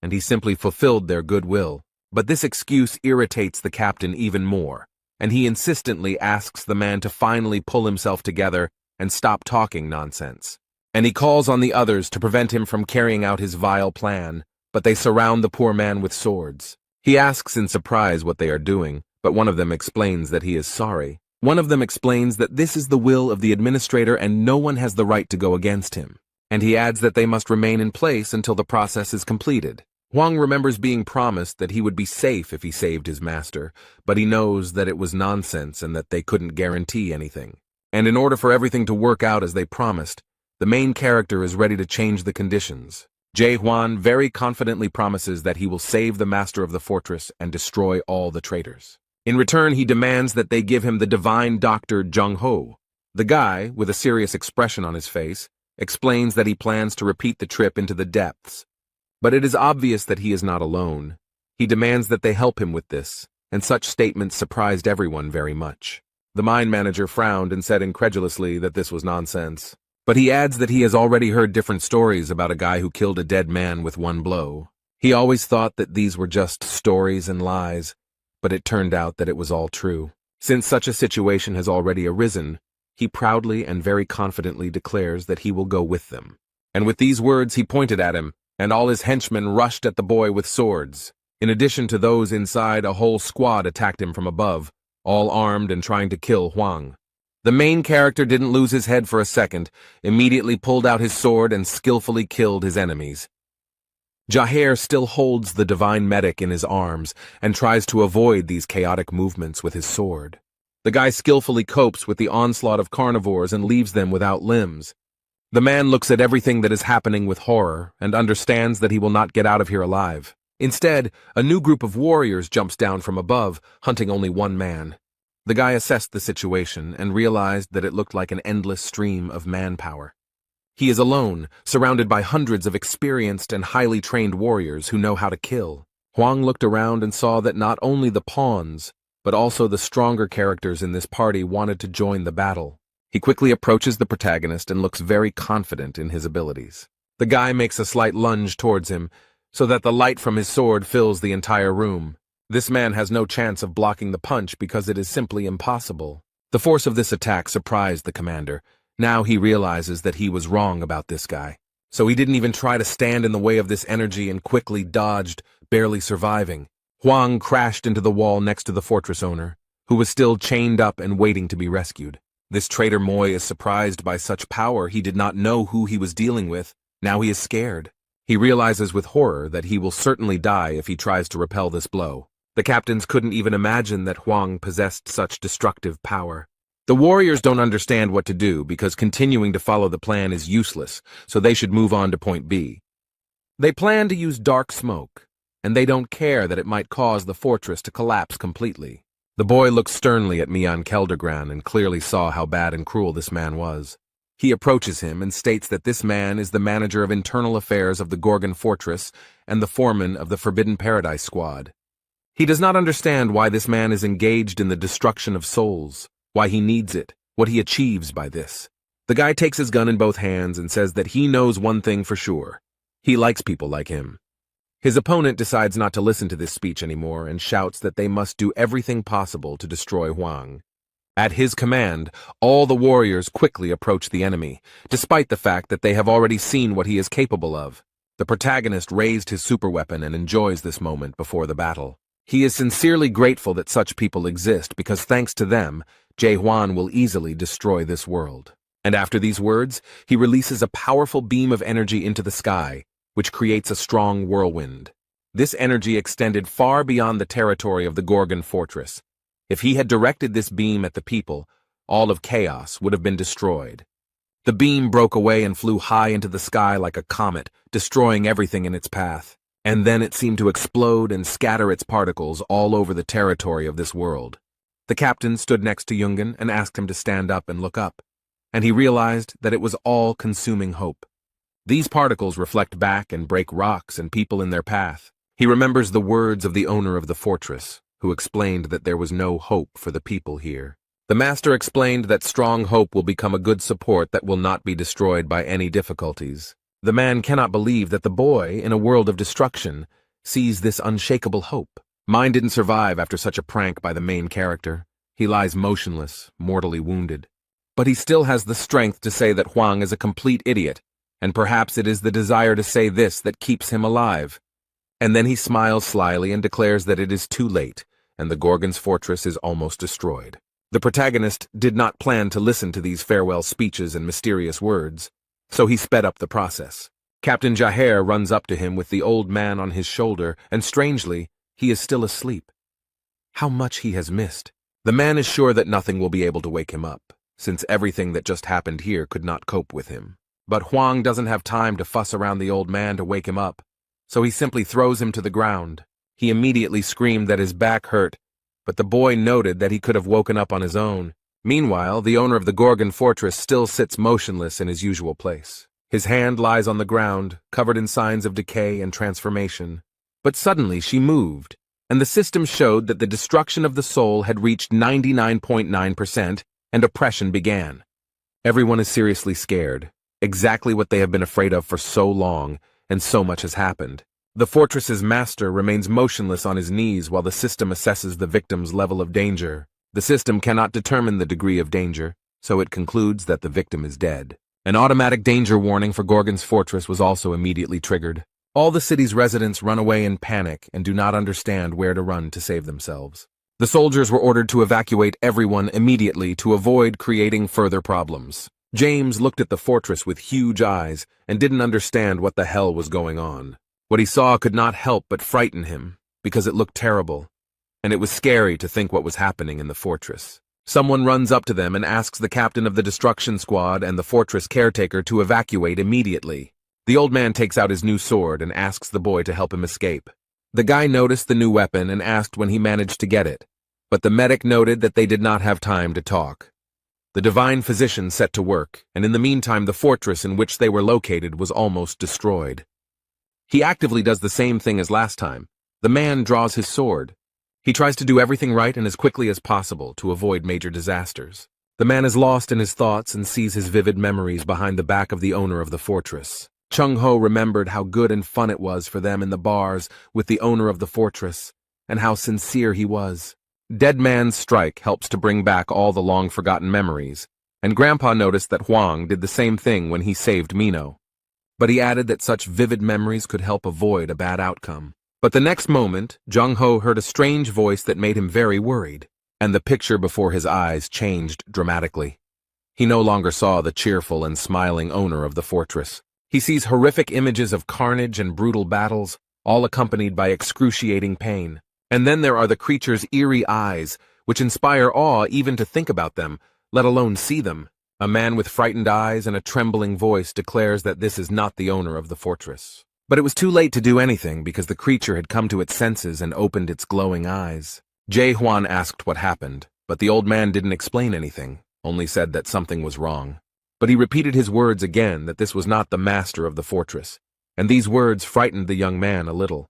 and he simply fulfilled their goodwill. But this excuse irritates the captain even more, and he insistently asks the man to finally pull himself together and stop talking nonsense. And he calls on the others to prevent him from carrying out his vile plan, but they surround the poor man with swords. He asks in surprise what they are doing, but one of them explains that he is sorry. One of them explains that this is the will of the administrator and no one has the right to go against him. And he adds that they must remain in place until the process is completed. Huan remembers being promised that he would be safe if he saved his master, but he knows that it was nonsense and that they couldn't guarantee anything. And in order for everything to work out as they promised, the main character is ready to change the conditions. Huan very confidently promises that he will save the master of the fortress and destroy all the traitors. In return, he demands that they give him the divine doctor Jung-ho. The guy, with a serious expression on his face, explains that he plans to repeat the trip into the depths. But it is obvious that he is not alone. He demands that they help him with this, and such statements surprised everyone very much. The mine manager frowned and said incredulously that this was nonsense. But he adds that he has already heard different stories about a guy who killed a dead man with one blow. He always thought that these were just stories and lies, but it turned out that it was all true. Since such a situation has already arisen, he proudly and very confidently declares that he will go with them. And with these words he pointed at him, and all his henchmen rushed at the boy with swords. In addition to those inside, a whole squad attacked him from above, all armed and trying to kill Huan. The main character didn't lose his head for a second, immediately pulled out his sword and skillfully killed his enemies. Yahello still holds the divine medic in his arms and tries to avoid these chaotic movements with his sword. The guy skillfully copes with the onslaught of carnivores and leaves them without limbs. The man looks at everything that is happening with horror and understands that he will not get out of here alive. Instead, a new group of warriors jumps down from above, hunting only one man. The guy assessed the situation and realized that it looked like an endless stream of manpower. He is alone, surrounded by hundreds of experienced and highly trained warriors who know how to kill. Huang looked around and saw that not only the pawns, but also the stronger characters in this party wanted to join the battle. He quickly approaches the protagonist and looks very confident in his abilities. The guy makes a slight lunge towards him, so that the light from his sword fills the entire room. This man has no chance of blocking the punch because it is simply impossible. The force of this attack surprised the commander. Now he realizes that he was wrong about this guy. So he didn't even try to stand in the way of this energy and quickly dodged, barely surviving. Huan crashed into the wall next to the fortress owner, who was still chained up and waiting to be rescued. This traitor Moy is surprised by such power. He did not know who he was dealing with. Now he is scared. He realizes with horror that he will certainly die if he tries to repel this blow. The captains couldn't even imagine that Huang possessed such destructive power. The warriors don't understand what to do because continuing to follow the plan is useless, so they should move on to point B. They plan to use dark smoke, and they don't care that it might cause the fortress to collapse completely. The boy looked sternly at Mian Keldergran and clearly saw how bad and cruel this man was. He approaches him and states that this man is the manager of internal affairs of the Gorgon fortress and the foreman of the Forbidden Paradise squad. He does not understand why this man is engaged in the destruction of souls, why he needs it, what he achieves by this. The guy takes his gun in both hands and says that he knows one thing for sure. He likes people like him. His opponent decides not to listen to this speech anymore and shouts that they must do everything possible to destroy Huang. At his command, all the warriors quickly approach the enemy, despite the fact that they have already seen what he is capable of. The protagonist raised his superweapon and enjoys this moment before the battle. He is sincerely grateful that such people exist because thanks to them, Huan will easily destroy this world. And after these words, he releases a powerful beam of energy into the sky, which creates a strong whirlwind. This energy extended far beyond the territory of the Gorgon fortress. If he had directed this beam at the people, all of chaos would have been destroyed. The beam broke away and flew high into the sky like a comet, destroying everything in its path. And then it seemed to explode and scatter its particles all over the territory of this world. The captain stood next to Jungen and asked him to stand up and look up, and he realized that it was all-consuming hope. These particles reflect back and break rocks and people in their path. He remembers the words of the owner of the fortress, who explained that there was no hope for the people here. The master explained that strong hope will become a good support that will not be destroyed by any difficulties. The man cannot believe that the boy, in a world of destruction, sees this unshakable hope. Mine didn't survive after such a prank by the main character. He lies motionless, mortally wounded. But he still has the strength to say that Huang is a complete idiot, and perhaps it is the desire to say this that keeps him alive. And then he smiles slyly and declares that it is too late, and the Gorgon's fortress is almost destroyed. The protagonist did not plan to listen to these farewell speeches and mysterious words, so he sped up the process. Captain Jaher runs up to him with the old man on his shoulder, and strangely, he is still asleep. How much he has missed. The man is sure that nothing will be able to wake him up, since everything that just happened here could not cope with him. But Huang doesn't have time to fuss around the old man to wake him up, so he simply throws him to the ground. He immediately screamed that his back hurt, but the boy noted that he could have woken up on his own. Meanwhile, the owner of the Gorgon fortress still sits motionless in his usual place. His hand lies on the ground, covered in signs of decay and transformation. But suddenly she moved, and the system showed that the destruction of the soul had reached 99.9%, and oppression began. Everyone is seriously scared, exactly what they have been afraid of for so long, and so much has happened. The fortress's master remains motionless on his knees while the system assesses the victim's level of danger. The system cannot determine the degree of danger, so it concludes that the victim is dead. An automatic danger warning for Gorgon's fortress was also immediately triggered. All the city's residents run away in panic and do not understand where to run to save themselves. The soldiers were ordered to evacuate everyone immediately to avoid creating further problems. James looked at the fortress with huge eyes and didn't understand what the hell was going on. What he saw could not help but frighten him, because it looked terrible, and it was scary to think what was happening in the fortress. Someone runs up to them and asks the captain of the destruction squad and the fortress caretaker to evacuate immediately. The old man takes out his new sword and asks the boy to help him escape. The guy noticed the new weapon and asked when he managed to get it, but the medic noted that they did not have time to talk. The divine physician set to work, and in the meantime the fortress in which they were located was almost destroyed. He actively does the same thing as last time. The man draws his sword. He tries to do everything right and as quickly as possible to avoid major disasters. The man is lost in his thoughts and sees his vivid memories behind the back of the owner of the fortress. Chung-ho remembered how good and fun it was for them in the bars with the owner of the fortress, and how sincere he was. Dead Man's Strike helps to bring back all the long-forgotten memories, and Grandpa noticed that Huang did the same thing when he saved Mino. But he added that such vivid memories could help avoid a bad outcome. But the next moment, Jung-ho heard a strange voice that made him very worried, and the picture before his eyes changed dramatically. He no longer saw the cheerful and smiling owner of the fortress. He sees horrific images of carnage and brutal battles, all accompanied by excruciating pain. And then there are the creature's eerie eyes, which inspire awe even to think about them, let alone see them. A man with frightened eyes and a trembling voice declares that this is not the owner of the fortress. But it was too late to do anything because the creature had come to its senses and opened its glowing eyes. Huan asked what happened, but the old man didn't explain anything, only said that something was wrong. But he repeated his words again that this was not the master of the fortress, and these words frightened the young man a little.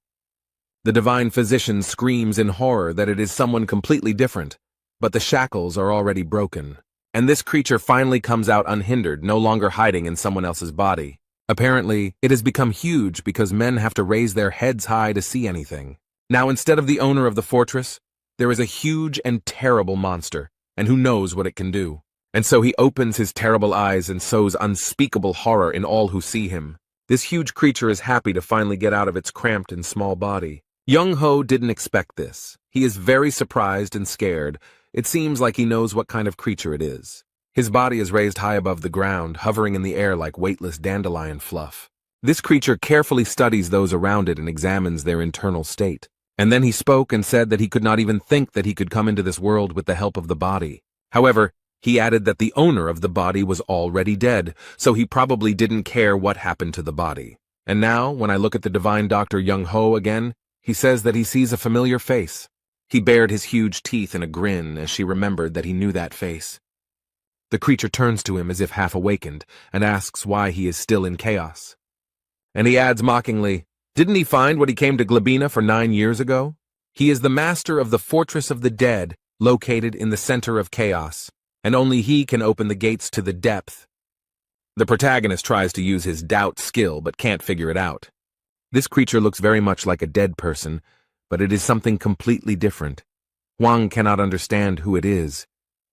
The divine physician screams in horror that it is someone completely different, but the shackles are already broken, and this creature finally comes out unhindered, no longer hiding in someone else's body. Apparently, it has become huge because men have to raise their heads high to see anything. Now, instead of the owner of the fortress, there is a huge and terrible monster, and who knows what it can do. And so he opens his terrible eyes and sows unspeakable horror in all who see him. This huge creature is happy to finally get out of its cramped and small body. Jung-ho didn't expect this. He is very surprised and scared. It seems like he knows what kind of creature it is. His body is raised high above the ground, hovering in the air like weightless dandelion fluff. This creature carefully studies those around it and examines their internal state. And then he spoke and said that he could not even think that he could come into this world with the help of the body. However, he added that the owner of the body was already dead, so he probably didn't care what happened to the body. And now, when I look at the divine Dr. Jung-ho again, he says that he sees a familiar face. He bared his huge teeth in a grin as she remembered that he knew that face. The creature turns to him as if half awakened and asks why he is still in chaos. And he adds mockingly, "Didn't he find what he came to Glebina for 9 years ago? He is the master of the Fortress of the Dead, located in the center of chaos, and only he can open the gates to the depth." The protagonist tries to use his doubt skill but can't figure it out. This creature looks very much like a dead person, but it is something completely different. Huang cannot understand who it is.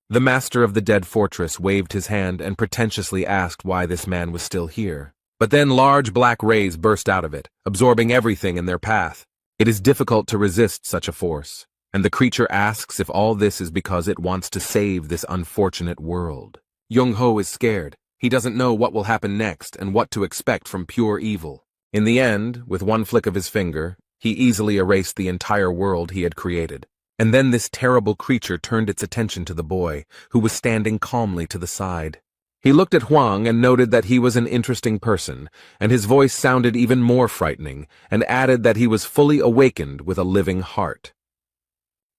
The master of the dead fortress waved his hand and pretentiously asked why this man was still here. But then large black rays burst out of it, absorbing everything in their path. It is difficult to resist such a force, and the creature asks if all this is because it wants to save this unfortunate world. Jung-ho is scared. He doesn't know what will happen next and what to expect from pure evil. In the end, with one flick of his finger, he easily erased the entire world he had created. And then this terrible creature turned its attention to the boy, who was standing calmly to the side. He looked at Huang and noted that he was an interesting person, and his voice sounded even more frightening, and added that he was fully awakened with a living heart.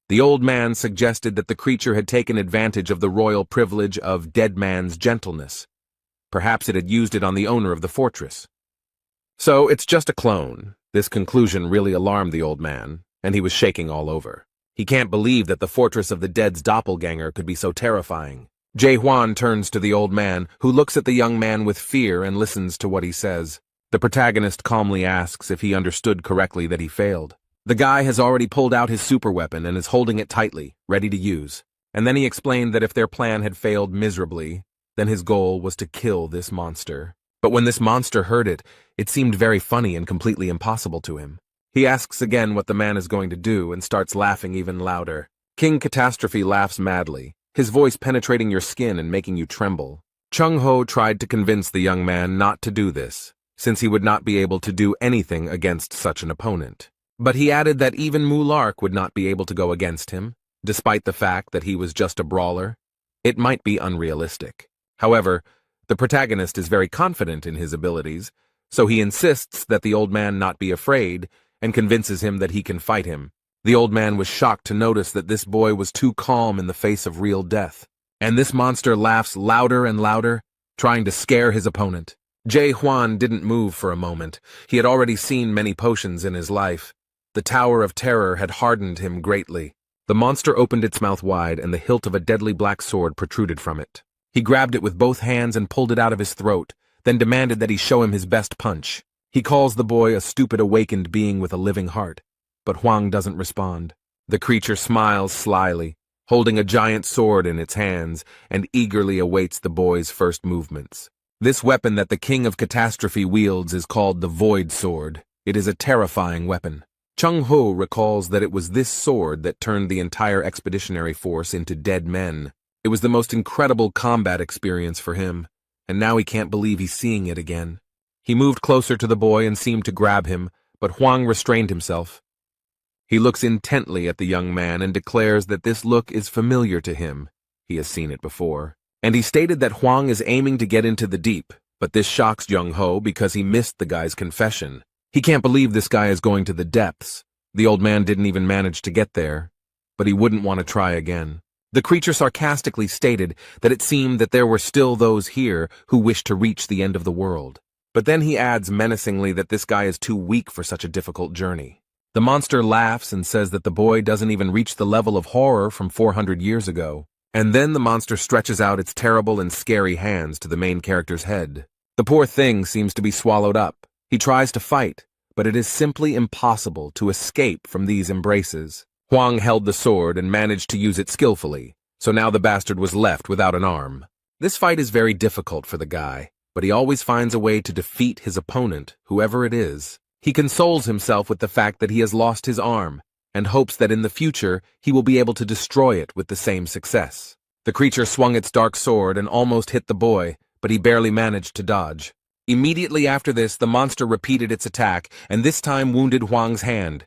The old man suggested that the creature had taken advantage of the royal privilege of dead man's gentleness. Perhaps it had used it on the owner of the fortress. So it's just a clone. This conclusion really alarmed the old man, and he was shaking all over. He can't believe that the Fortress of the Dead's doppelganger could be so terrifying. Huan turns to the old man, who looks at the young man with fear and listens to what he says. The protagonist calmly asks if he understood correctly that he failed. The guy has already pulled out his superweapon and is holding it tightly, ready to use. And then he explained that if their plan had failed miserably, then his goal was to kill this monster. But when this monster heard it, it seemed very funny and completely impossible to him. He asks again what the man is going to do and starts laughing even louder. King Catastrophe laughs madly, his voice penetrating your skin and making you tremble. Chung-ho tried to convince the young man not to do this, since he would not be able to do anything against such an opponent. But he added that even Mulark would not be able to go against him, despite the fact that he was just a brawler. It might be unrealistic. However, the protagonist is very confident in his abilities, so he insists that the old man not be afraid and convinces him that he can fight him. The old man was shocked to notice that this boy was too calm in the face of real death. And this monster laughs louder and louder, trying to scare his opponent. Huan didn't move for a moment. He had already seen many potions in his life. The Tower of Terror had hardened him greatly. The monster opened its mouth wide and the hilt of a deadly black sword protruded from it. He grabbed it with both hands and pulled it out of his throat, then demanded that he show him his best punch. He calls the boy a stupid awakened being with a living heart, but Huan doesn't respond. The creature smiles slyly, holding a giant sword in its hands, and eagerly awaits the boy's first movements. This weapon that the King of Catastrophe wields is called the Void Sword. It is a terrifying weapon. Chung Ho recalls that it was this sword that turned the entire expeditionary force into dead men. It was the most incredible combat experience for him, and now he can't believe he's seeing it again. He moved closer to the boy and seemed to grab him, but Huang restrained himself. He looks intently at the young man and declares that this look is familiar to him. He has seen it before. And he stated that Huang is aiming to get into the deep, but this shocks Jung Ho because he missed the guy's confession. He can't believe this guy is going to the depths. The old man didn't even manage to get there, but he wouldn't want to try again. The creature sarcastically stated that it seemed that there were still those here who wished to reach the end of the world. But then he adds menacingly that this guy is too weak for such a difficult journey. The monster laughs and says that the boy doesn't even reach the level of horror from 400 years ago. And then the monster stretches out its terrible and scary hands to the main character's head. The poor thing seems to be swallowed up. He tries to fight, but it is simply impossible to escape from these embraces. Huang held the sword and managed to use it skillfully, so now the bastard was left without an arm. This fight is very difficult for the guy, but he always finds a way to defeat his opponent, whoever it is. He consoles himself with the fact that he has lost his arm, and hopes that in the future he will be able to destroy it with the same success. The creature swung its dark sword and almost hit the boy, but he barely managed to dodge. Immediately after this, the monster repeated its attack, and this time wounded Huang's hand.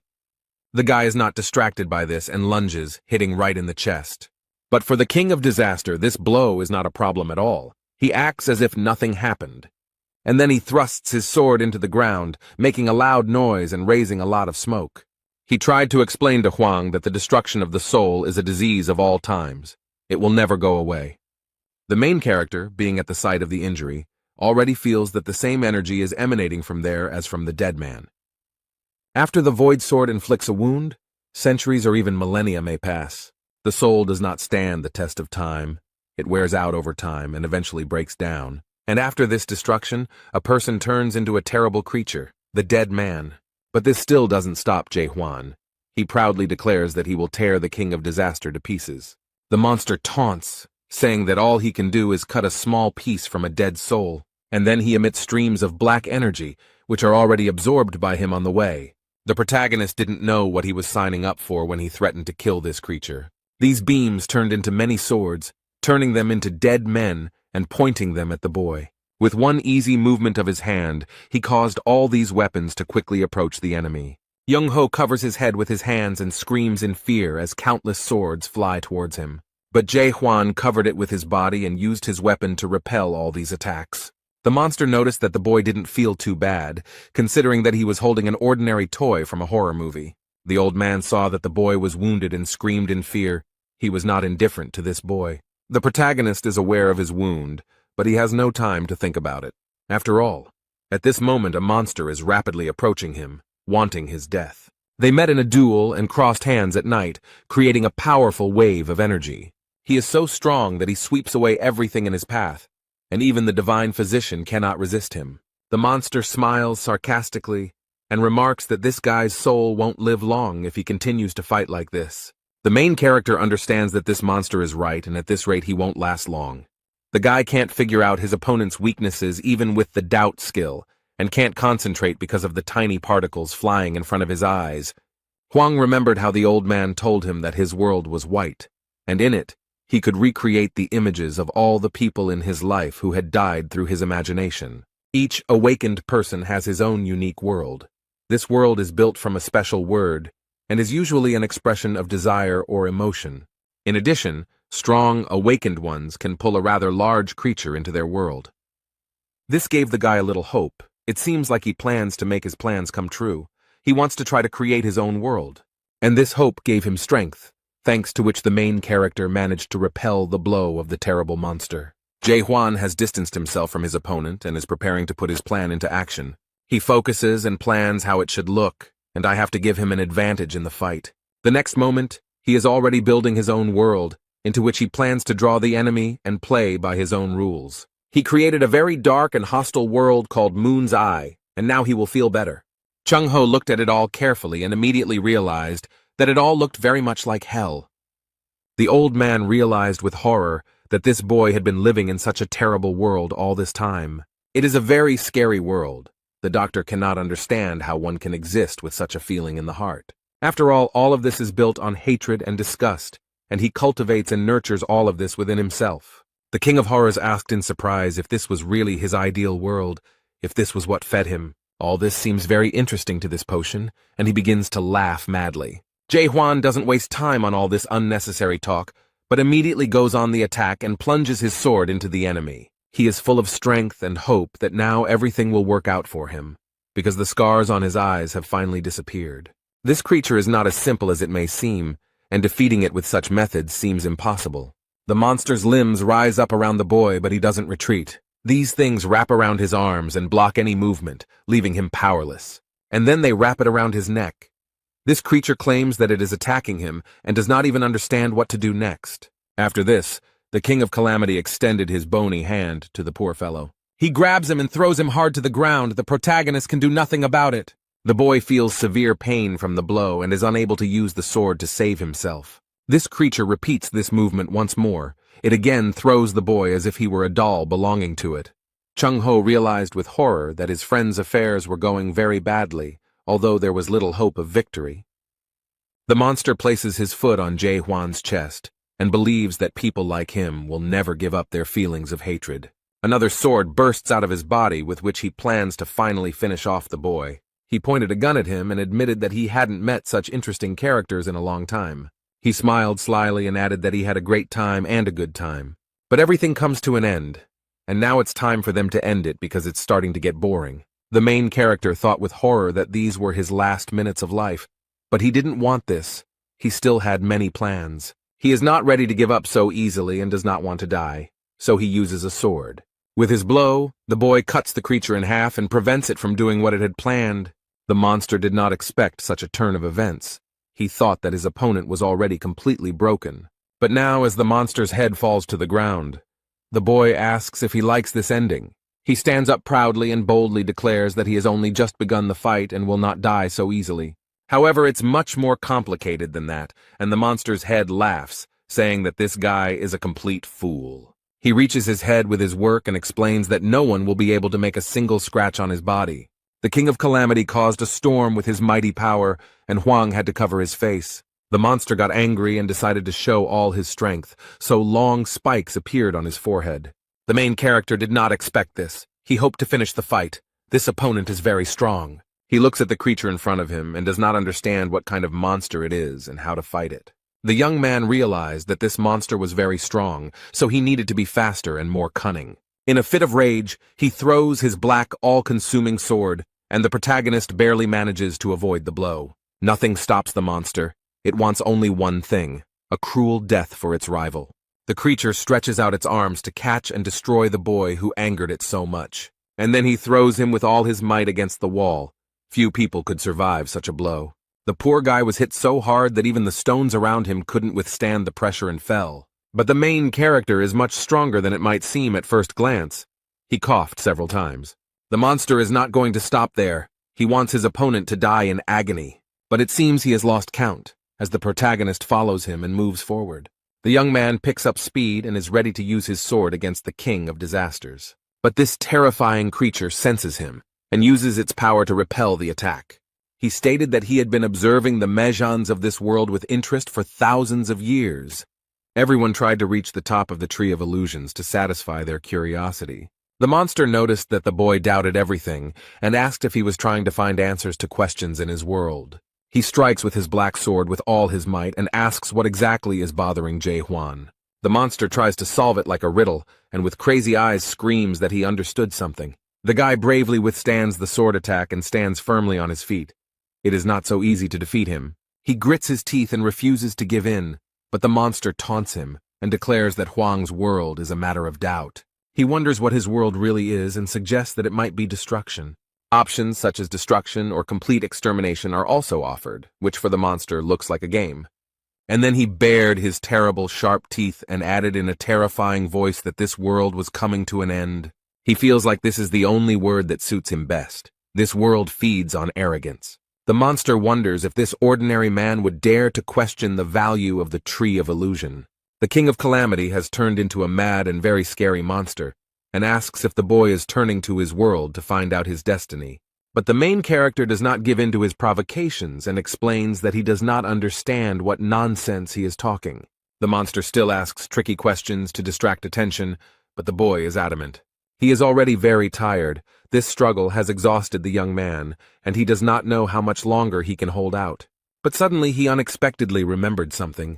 The guy is not distracted by this and lunges, hitting right in the chest. But for the King of Disaster, this blow is not a problem at all. He acts as if nothing happened. And then he thrusts his sword into the ground, making a loud noise and raising a lot of smoke. He tried to explain to Huang that the destruction of the soul is a disease of all times. It will never go away. The main character, being at the site of the injury, already feels that the same energy is emanating from there as from the dead man. After the void sword inflicts a wound, centuries or even millennia may pass. The soul does not stand the test of time. It wears out over time and eventually breaks down. And after this destruction, a person turns into a terrible creature, the dead man. But this still doesn't stop Jae Huan. He proudly declares that he will tear the King of Disaster to pieces. The monster taunts, saying that all he can do is cut a small piece from a dead soul, and then he emits streams of black energy, which are already absorbed by him on the way. The protagonist didn't know what he was signing up for when he threatened to kill this creature. These beams turned into many swords, turning them into dead men and pointing them at the boy. With one easy movement of his hand, he caused all these weapons to quickly approach the enemy. Young Ho covers his head with his hands and screams in fear as countless swords fly towards him. But Jae Huan covered it with his body and used his weapon to repel all these attacks. The monster noticed that the boy didn't feel too bad, considering that he was holding an ordinary toy from a horror movie. The old man saw that the boy was wounded and screamed in fear. He was not indifferent to this boy. The protagonist is aware of his wound, but he has no time to think about it. After all, at this moment a monster is rapidly approaching him, wanting his death. They met in a duel and crossed hands at night, creating a powerful wave of energy. He is so strong that he sweeps away everything in his path, and even the divine physician cannot resist him. The monster smiles sarcastically and remarks that this guy's soul won't live long if he continues to fight like this. The main character understands that this monster is right, and at this rate he won't last long. The guy can't figure out his opponent's weaknesses even with the doubt skill, and can't concentrate because of the tiny particles flying in front of his eyes. Huang remembered how the old man told him that his world was white, and in it, he could recreate the images of all the people in his life who had died through his imagination. Each awakened person has his own unique world. This world is built from a special word, and is usually an expression of desire or emotion. In addition, strong, awakened ones can pull a rather large creature into their world. This gave the guy a little hope. It seems like he plans to make his plans come true. He wants to try to create his own world. And this hope gave him strength, thanks to which the main character managed to repel the blow of the terrible monster. Jae Huan has distanced himself from his opponent and is preparing to put his plan into action. He focuses and plans how it should look, and I have to give him an advantage in the fight. The next moment, He is already building his own world, into which he plans to draw the enemy and play by his own rules. He created a very dark and hostile world called Moon's Eye, and now he will feel better. Chung-ho looked at it all carefully and immediately realized that it all looked very much like hell. The old man realized with horror that this boy had been living in such a terrible world all this time. It is a very scary world. The doctor cannot understand how one can exist with such a feeling in the heart. After all of this is built on hatred and disgust, and he cultivates and nurtures all of this within himself. The King of Horrors asked in surprise if this was really his ideal world, if this was what fed him. All this seems very interesting to this potion, and he begins to laugh madly. Huan doesn't waste time on all this unnecessary talk, but immediately goes on the attack and plunges his sword into the enemy. He is full of strength and hope that now everything will work out for him, because the scars on his eyes have finally disappeared. This creature is not as simple as it may seem, and defeating it with such methods seems impossible. The monster's limbs rise up around the boy, but he doesn't retreat. These things wrap around his arms and block any movement, leaving him powerless. And then they wrap it around his neck. This creature claims that it is attacking him and does not even understand what to do next. After this, the King of Calamity extended his bony hand to the poor fellow. He grabs him and throws him hard to the ground. The protagonist can do nothing about it. The boy feels severe pain from the blow and is unable to use the sword to save himself. This creature repeats this movement once more. It again throws the boy as if he were a doll belonging to it. Chung-ho realized with horror that his friend's affairs were going very badly, although there was little hope of victory. The monster places his foot on Huan's chest and believes that people like him will never give up their feelings of hatred. Another sword bursts out of his body with which he plans to finally finish off the boy. He pointed a gun at him and admitted that he hadn't met such interesting characters in a long time. He smiled slyly and added that he had a great time and a good time. But everything comes to an end, and now it's time for them to end it because it's starting to get boring. The main character thought with horror that these were his last minutes of life, but he didn't want this. He still had many plans. He is not ready to give up so easily and does not want to die, so he uses a sword. With his blow, the boy cuts the creature in half and prevents it from doing what it had planned. The monster did not expect such a turn of events. He thought that his opponent was already completely broken. But now, as the monster's head falls to the ground, the boy asks if he likes this ending. He stands up proudly and boldly declares that he has only just begun the fight and will not die so easily. However, it's much more complicated than that, and the monster's head laughs, saying that this guy is a complete fool. He reaches his head with his work and explains that no one will be able to make a single scratch on his body. The King of Calamity caused a storm with his mighty power, and Huan had to cover his face. The monster got angry and decided to show all his strength, so long spikes appeared on his forehead. The main character did not expect this. He hoped to finish the fight. This opponent is very strong. He looks at the creature in front of him and does not understand what kind of monster it is and how to fight it. The young man realized that this monster was very strong, so he needed to be faster and more cunning. In a fit of rage, he throws his black, all-consuming sword, and the protagonist barely manages to avoid the blow. Nothing stops the monster. It wants only one thing: a cruel death for its rival. The creature stretches out its arms to catch and destroy the boy who angered it so much. And then he throws him with all his might against the wall. Few people could survive such a blow. The poor guy was hit so hard that even the stones around him couldn't withstand the pressure and fell. But the main character is much stronger than it might seem at first glance. He coughed several times. The monster is not going to stop there. He wants his opponent to die in agony. But it seems he has lost count, as the protagonist follows him and moves forward. The young man picks up speed and is ready to use his sword against the king of disasters. But this terrifying creature senses him and uses its power to repel the attack. He stated that he had been observing the Mejans of this world with interest for thousands of years. Everyone tried to reach the top of the Tree of Illusions to satisfy their curiosity. The monster noticed that the boy doubted everything and asked if he was trying to find answers to questions in his world. He strikes with his black sword with all his might and asks what exactly is bothering Huan. The monster tries to solve it like a riddle, and with crazy eyes screams that he understood something. The guy bravely withstands the sword attack and stands firmly on his feet. It is not so easy to defeat him. He grits his teeth and refuses to give in, but the monster taunts him and declares that Huang's world is a matter of doubt. He wonders what his world really is and suggests that it might be destruction. Options such as destruction or complete extermination are also offered, which for the monster looks like a game. And then he bared his terrible, sharp teeth and added in a terrifying voice that this world was coming to an end. He feels like this is the only word that suits him best. This world feeds on arrogance. The monster wonders if this ordinary man would dare to question the value of the Tree of Illusion. The King of Calamity has turned into a mad and very scary monster, and asks if the boy is turning to his world to find out his destiny. But the main character does not give in to his provocations and explains that he does not understand what nonsense he is talking. The monster still asks tricky questions to distract attention, but the boy is adamant. He is already very tired. This struggle has exhausted the young man, and he does not know how much longer he can hold out. But suddenly he unexpectedly remembered something,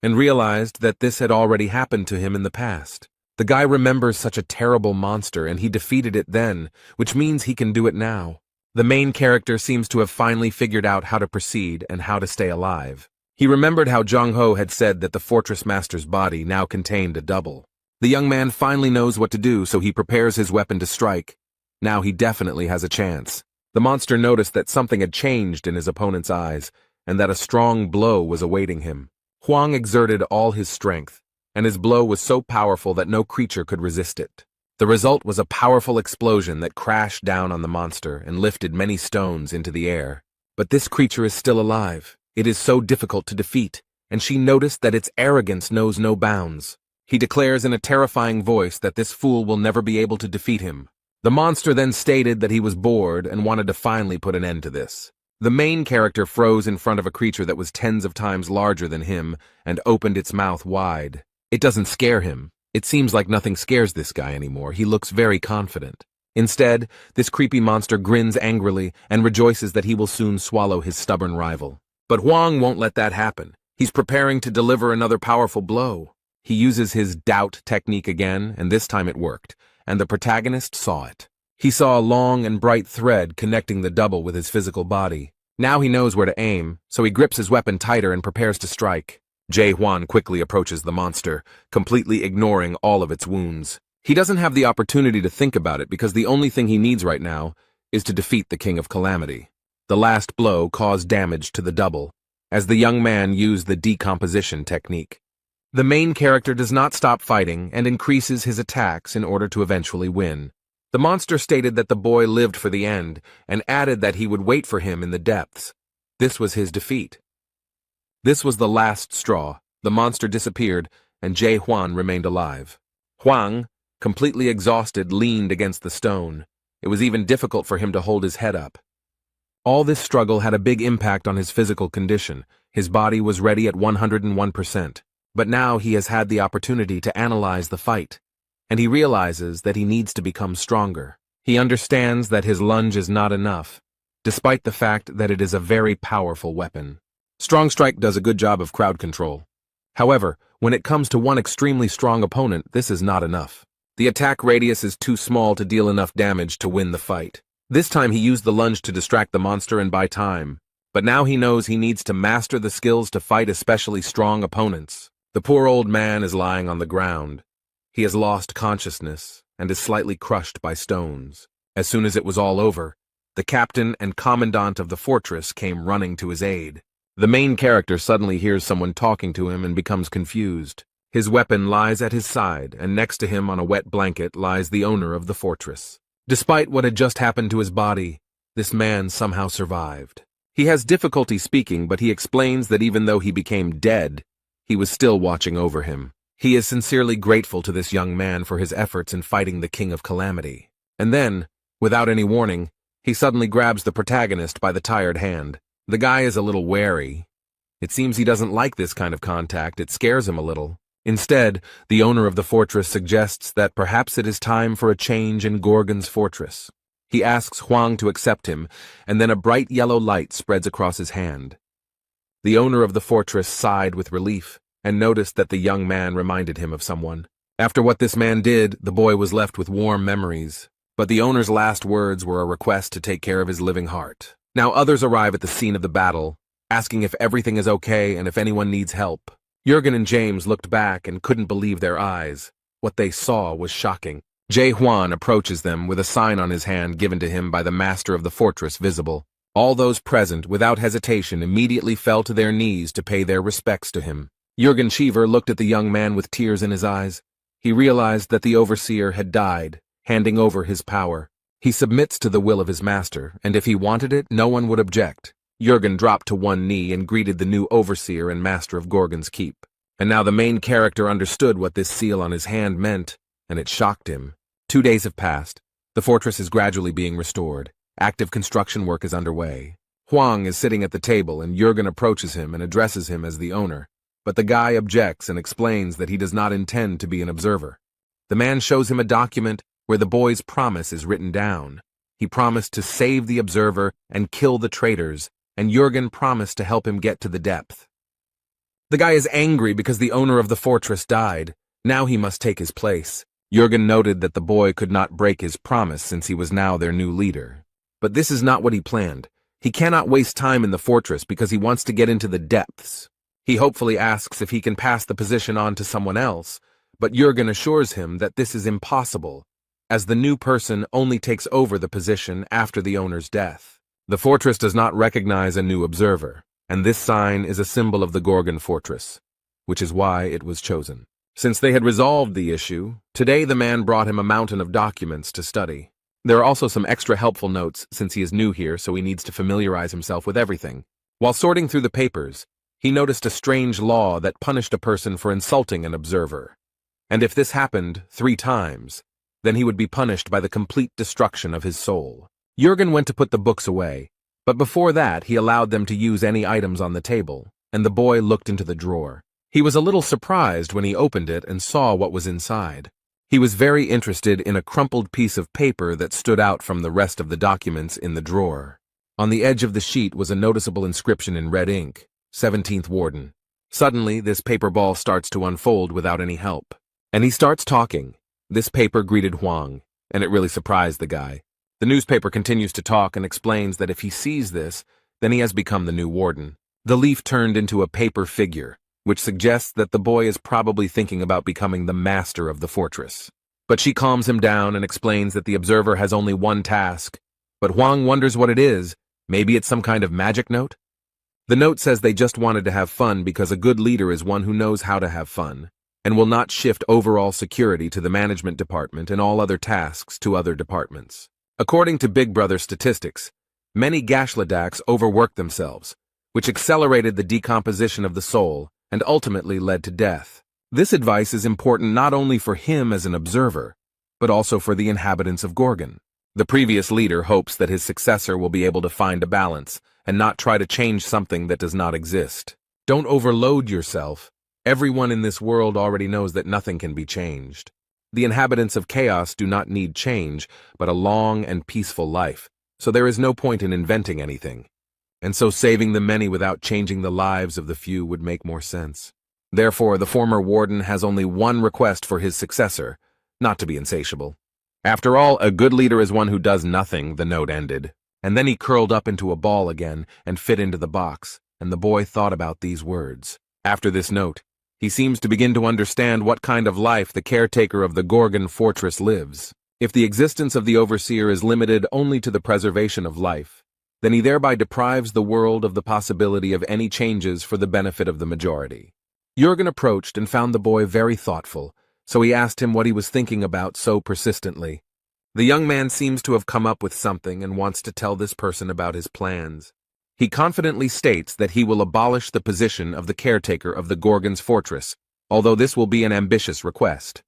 and realized that this had already happened to him in the past. The guy remembers such a terrible monster, and he defeated it then, which means he can do it now. The main character seems to have finally figured out how to proceed and how to stay alive. He remembered how Jong-ho had said that the fortress master's body now contained a double. The young man finally knows what to do, so he prepares his weapon to strike. Now he definitely has a chance. The monster noticed that something had changed in his opponent's eyes, and that a strong blow was awaiting him. Huan exerted all his strength, and his blow was so powerful that no creature could resist it. The result was a powerful explosion that crashed down on the monster and lifted many stones into the air. But this creature is still alive. It is so difficult to defeat, and she noticed that its arrogance knows no bounds. He declares in a terrifying voice that this fool will never be able to defeat him. The monster then stated that he was bored and wanted to finally put an end to this. The main character froze in front of a creature that was tens of times larger than him and opened its mouth wide. It doesn't scare him. It seems like nothing scares this guy anymore. He looks very confident. Instead, this creepy monster grins angrily and rejoices that he will soon swallow his stubborn rival. But Huang won't let that happen. He's preparing to deliver another powerful blow. He uses his doubt technique again, and this time it worked, and the protagonist saw it. He saw a long and bright thread connecting the double with his physical body. Now he knows where to aim, so he grips his weapon tighter and prepares to strike. Huan quickly approaches the monster, completely ignoring all of its wounds. He doesn't have the opportunity to think about it because the only thing he needs right now is to defeat the King of Calamity. The last blow caused damage to the double, as the young man used the decomposition technique. The main character does not stop fighting and increases his attacks in order to eventually win. The monster stated that the boy lived for the end and added that he would wait for him in the depths. This was his defeat. This was the last straw. The monster disappeared, and Huan remained alive. Huang, completely exhausted, leaned against the stone. It was even difficult for him to hold his head up. All this struggle had a big impact on his physical condition. His body was ready at 101%. But now he has had the opportunity to analyze the fight, and he realizes that he needs to become stronger. He understands that his lunge is not enough, despite the fact that it is a very powerful weapon. Strong Strike does a good job of crowd control. However, when it comes to one extremely strong opponent, this is not enough. The attack radius is too small to deal enough damage to win the fight. This time he used the lunge to distract the monster and buy time. But now he knows he needs to master the skills to fight especially strong opponents. The poor old man is lying on the ground. He has lost consciousness and is slightly crushed by stones. As soon as it was all over, the captain and commandant of the fortress came running to his aid. The main character suddenly hears someone talking to him and becomes confused. His weapon lies at his side, and next to him on a wet blanket lies the owner of the fortress. Despite what had just happened to his body, this man somehow survived. He has difficulty speaking, but he explains that even though he became dead, he was still watching over him. He is sincerely grateful to this young man for his efforts in fighting the King of Calamity. And then, without any warning, he suddenly grabs the protagonist by the tired hand. The guy is a little wary. It seems he doesn't like this kind of contact. It scares him a little. Instead, the owner of the fortress suggests that perhaps it is time for a change in Gorgon's fortress. He asks Huang to accept him, and then a bright yellow light spreads across his hand. The owner of the fortress sighed with relief and noticed that the young man reminded him of someone. After what this man did, the boy was left with warm memories. But the owner's last words were a request to take care of his living heart. Now others arrive at the scene of the battle, asking if everything is okay and if anyone needs help. Jurgen and James looked back and couldn't believe their eyes. What they saw was shocking. Huan approaches them with a sign on his hand given to him by the master of the fortress visible. All those present, without hesitation, immediately fell to their knees to pay their respects to him. Jürgen Cheever looked at the young man with tears in his eyes. He realized that the overseer had died, handing over his power. He submits to the will of his master, and if he wanted it, no one would object. Jürgen dropped to one knee and greeted the new overseer and master of Gorgon's keep. And now the main character understood what this seal on his hand meant, and it shocked him. 2 days have passed. The fortress is gradually being restored. Active construction work is underway. Huan is sitting at the table, and Jürgen approaches him and addresses him as the owner. But the guy objects and explains that he does not intend to be an observer. The man shows him a document where the boy's promise is written down. He promised to save the observer and kill the traitors, and Jürgen promised to help him get to the depth. The guy is angry because the owner of the fortress died. Now he must take his place. Jürgen noted that the boy could not break his promise since he was now their new leader. But this is not what he planned. He cannot waste time in the fortress because he wants to get into the depths. He hopefully asks if he can pass the position on to someone else, but Jürgen assures him that this is impossible, as the new person only takes over the position after the owner's death. The fortress does not recognize a new observer, and this sign is a symbol of the Gorgon fortress, which is why it was chosen. Since they had resolved the issue, today the man brought him a mountain of documents to study. There are also some extra helpful notes since he is new here, so he needs to familiarize himself with everything. While sorting through the papers, he noticed a strange law that punished a person for insulting an observer. And if this happened 3 times, then he would be punished by the complete destruction of his soul. Jürgen went to put the books away, but before that he allowed them to use any items on the table, and the boy looked into the drawer. He was a little surprised when he opened it and saw what was inside. He was very interested in a crumpled piece of paper that stood out from the rest of the documents in the drawer. On the edge of the sheet was a noticeable inscription in red ink, 17th Warden. Suddenly, this paper ball starts to unfold without any help. And he starts talking. This paper greeted Huang, and it really surprised the guy. The newspaper continues to talk and explains that if he sees this, then he has become the new warden. The leaf turned into a paper figure, which suggests that the boy is probably thinking about becoming the master of the fortress. But she calms him down and explains that the observer has only one task. But Huang wonders what it is. Maybe it's some kind of magic note? The note says they just wanted to have fun because a good leader is one who knows how to have fun, and will not shift overall security to the management department and all other tasks to other departments. According to Big Brother statistics, many Gashladaks overworked themselves, which accelerated the decomposition of the soul and ultimately led to death. This advice is important not only for him as an observer, but also for the inhabitants of Gorgon. The previous leader hopes that his successor will be able to find a balance and not try to change something that does not exist. Don't overload yourself. Everyone in this world already knows that nothing can be changed. The inhabitants of chaos do not need change, but a long and peaceful life, so there is no point in inventing anything. And so saving the many without changing the lives of the few would make more sense. Therefore, the former warden has only one request for his successor, not to be insatiable. After all, a good leader is one who does nothing, the note ended. And then he curled up into a ball again and fit into the box, and the boy thought about these words. After this note, he seems to begin to understand what kind of life the caretaker of the Gorgon fortress lives. If the existence of the overseer is limited only to the preservation of life, then he thereby deprives the world of the possibility of any changes for the benefit of the majority. Jürgen approached and found the boy very thoughtful, so he asked him what he was thinking about so persistently. The young man seems to have come up with something and wants to tell this person about his plans. He confidently states that he will abolish the position of the caretaker of the Gorgon's fortress, although this will be an ambitious request.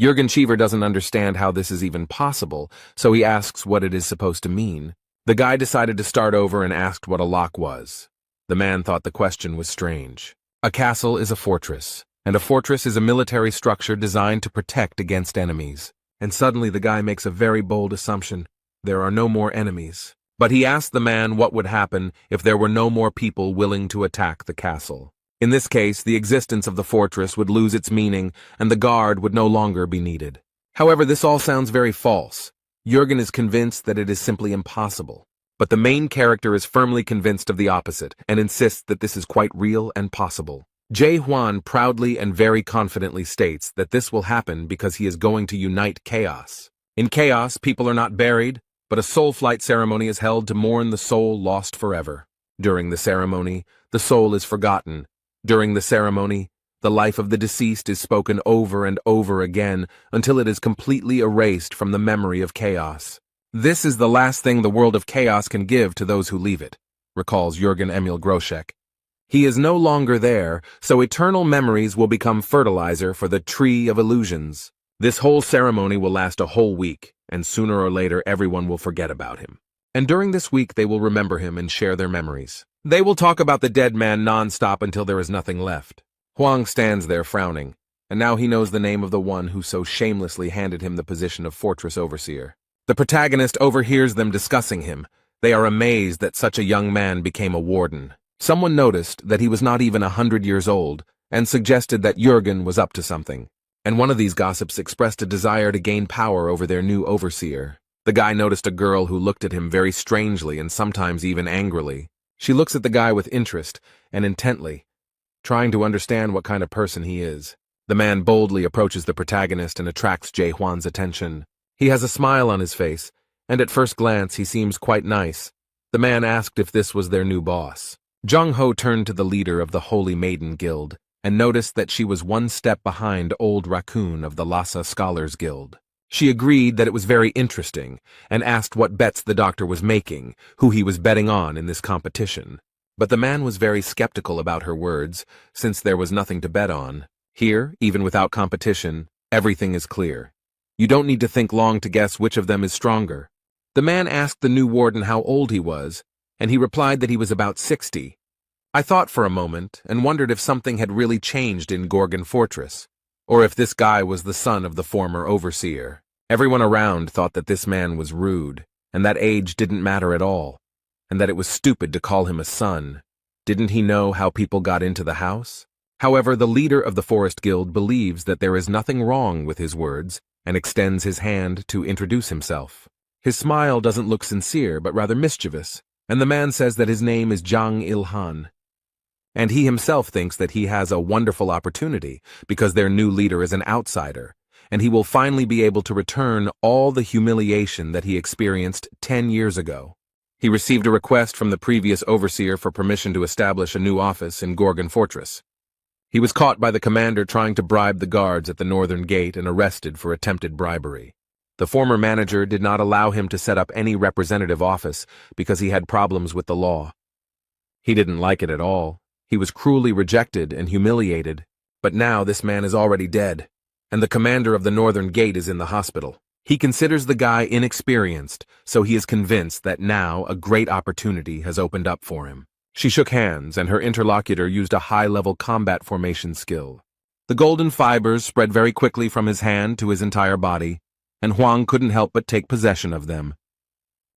Jürgen Cheever doesn't understand how this is even possible, so he asks what it is supposed to mean. The guy decided to start over and asked what a lock was. The man thought the question was strange. A castle is a fortress, and a fortress is a military structure designed to protect against enemies. And suddenly the guy makes a very bold assumption. There are no more enemies. But he asked the man what would happen if there were no more people willing to attack the castle. In this case, the existence of the fortress would lose its meaning, and the guard would no longer be needed. However, this all sounds very false. Jürgen is convinced that it is simply impossible. But the main character is firmly convinced of the opposite, and insists that this is quite real and possible. Huan proudly and very confidently states that this will happen because he is going to unite chaos. In chaos, people are not buried, but a soul flight ceremony is held to mourn the soul lost forever. During the ceremony, the soul is forgotten. During the ceremony, the life of the deceased is spoken over and over again until it is completely erased from the memory of chaos. This is the last thing the world of chaos can give to those who leave it, recalls Jürgen Emil Groschek. He is no longer there, so eternal memories will become fertilizer for the Tree of Illusions. This whole ceremony will last a whole week, and sooner or later everyone will forget about him. And during this week they will remember him and share their memories. They will talk about the dead man non-stop until there is nothing left. Huang stands there frowning, and now he knows the name of the one who so shamelessly handed him the position of fortress overseer. The protagonist overhears them discussing him. They are amazed that such a young man became a warden. Someone noticed that he was not even 100 years old, and suggested that Jürgen was up to something. And one of these gossips expressed a desire to gain power over their new overseer. The guy noticed a girl who looked at him very strangely and sometimes even angrily. She looks at the guy with interest and intently, trying to understand what kind of person he is. The man boldly approaches the protagonist and attracts Jae Hwan's attention. He has a smile on his face, and at first glance he seems quite nice. The man asked if this was their new boss. Jung Ho turned to the leader of the Holy Maiden Guild and noticed that she was one step behind Old Raccoon of the Lhasa Scholars Guild. She agreed that it was very interesting and asked what bets the doctor was making, who he was betting on in this competition. But the man was very skeptical about her words, since there was nothing to bet on. Here, even without competition, everything is clear. You don't need to think long to guess which of them is stronger. The man asked the new warden how old he was, and he replied that he was about 60. I thought for a moment and wondered if something had really changed in Gorgon Fortress, or if this guy was the son of the former overseer. Everyone around thought that this man was rude, and that age didn't matter at all, and that it was stupid to call him a son. Didn't he know how people got into the house? However, the leader of the Forest Guild believes that there is nothing wrong with his words and extends his hand to introduce himself. His smile doesn't look sincere, but rather mischievous, and the man says that his name is Jang Il-han. And he himself thinks that he has a wonderful opportunity because their new leader is an outsider, and he will finally be able to return all the humiliation that he experienced 10 years ago. He received a request from the previous overseer for permission to establish a new office in Gorgon Fortress. He was caught by the commander trying to bribe the guards at the northern gate and arrested for attempted bribery. The former manager did not allow him to set up any representative office because he had problems with the law. He didn't like it at all. He was cruelly rejected and humiliated, but now this man is already dead, and the commander of the northern gate is in the hospital. He considers the guy inexperienced, so he is convinced that now a great opportunity has opened up for him. She shook hands, and her interlocutor used a high-level combat formation skill. The golden fibers spread very quickly from his hand to his entire body, and Huang couldn't help but take possession of them.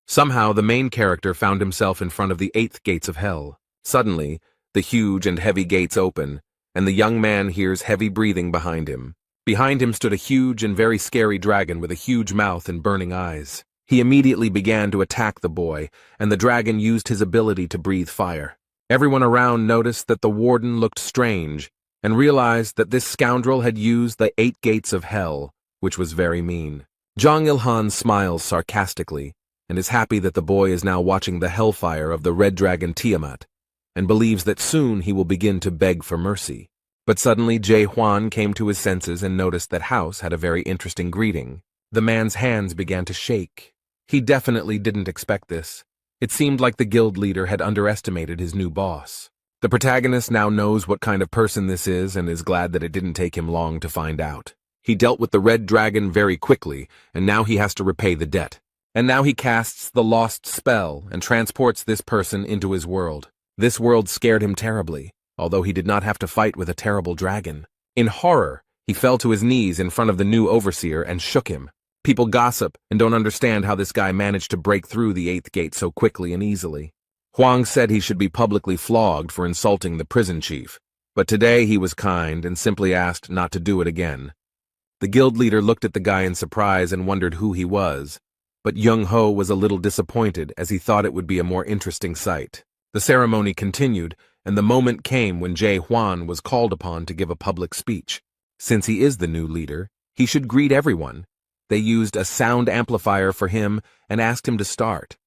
Somehow the main character found himself in front of the 8th gates of hell. Suddenly, the huge and heavy gates open, and the young man hears heavy breathing behind him. Behind him stood a huge and very scary dragon with a huge mouth and burning eyes. He immediately began to attack the boy, and the dragon used his ability to breathe fire. Everyone around noticed that the warden looked strange, and realized that this scoundrel had used the 8 gates of hell, which was very mean. Jang Il-han smiles sarcastically, and is happy that the boy is now watching the hellfire of the red dragon Tiamat, and believes that soon he will begin to beg for mercy. But suddenly Jae Hwan came to his senses and noticed that House had a very interesting greeting. The man's hands began to shake. He definitely didn't expect this. It seemed like the guild leader had underestimated his new boss. The protagonist now knows what kind of person this is and is glad that it didn't take him long to find out. He dealt with the red dragon very quickly, and now he has to repay the debt. And now he casts the lost spell and transports this person into his world. This world scared him terribly, although he did not have to fight with a terrible dragon. In horror, he fell to his knees in front of the new overseer and shook him. People gossip and don't understand how this guy managed to break through the 8th gate so quickly and easily. Huang said he should be publicly flogged for insulting the prison chief, but today he was kind and simply asked not to do it again. The guild leader looked at the guy in surprise and wondered who he was, but Jung Ho was a little disappointed as he thought it would be a more interesting sight. The ceremony continued, and the moment came when Jae Hwan was called upon to give a public speech. Since he is the new leader, he should greet everyone. They used a sound amplifier for him and asked him to start.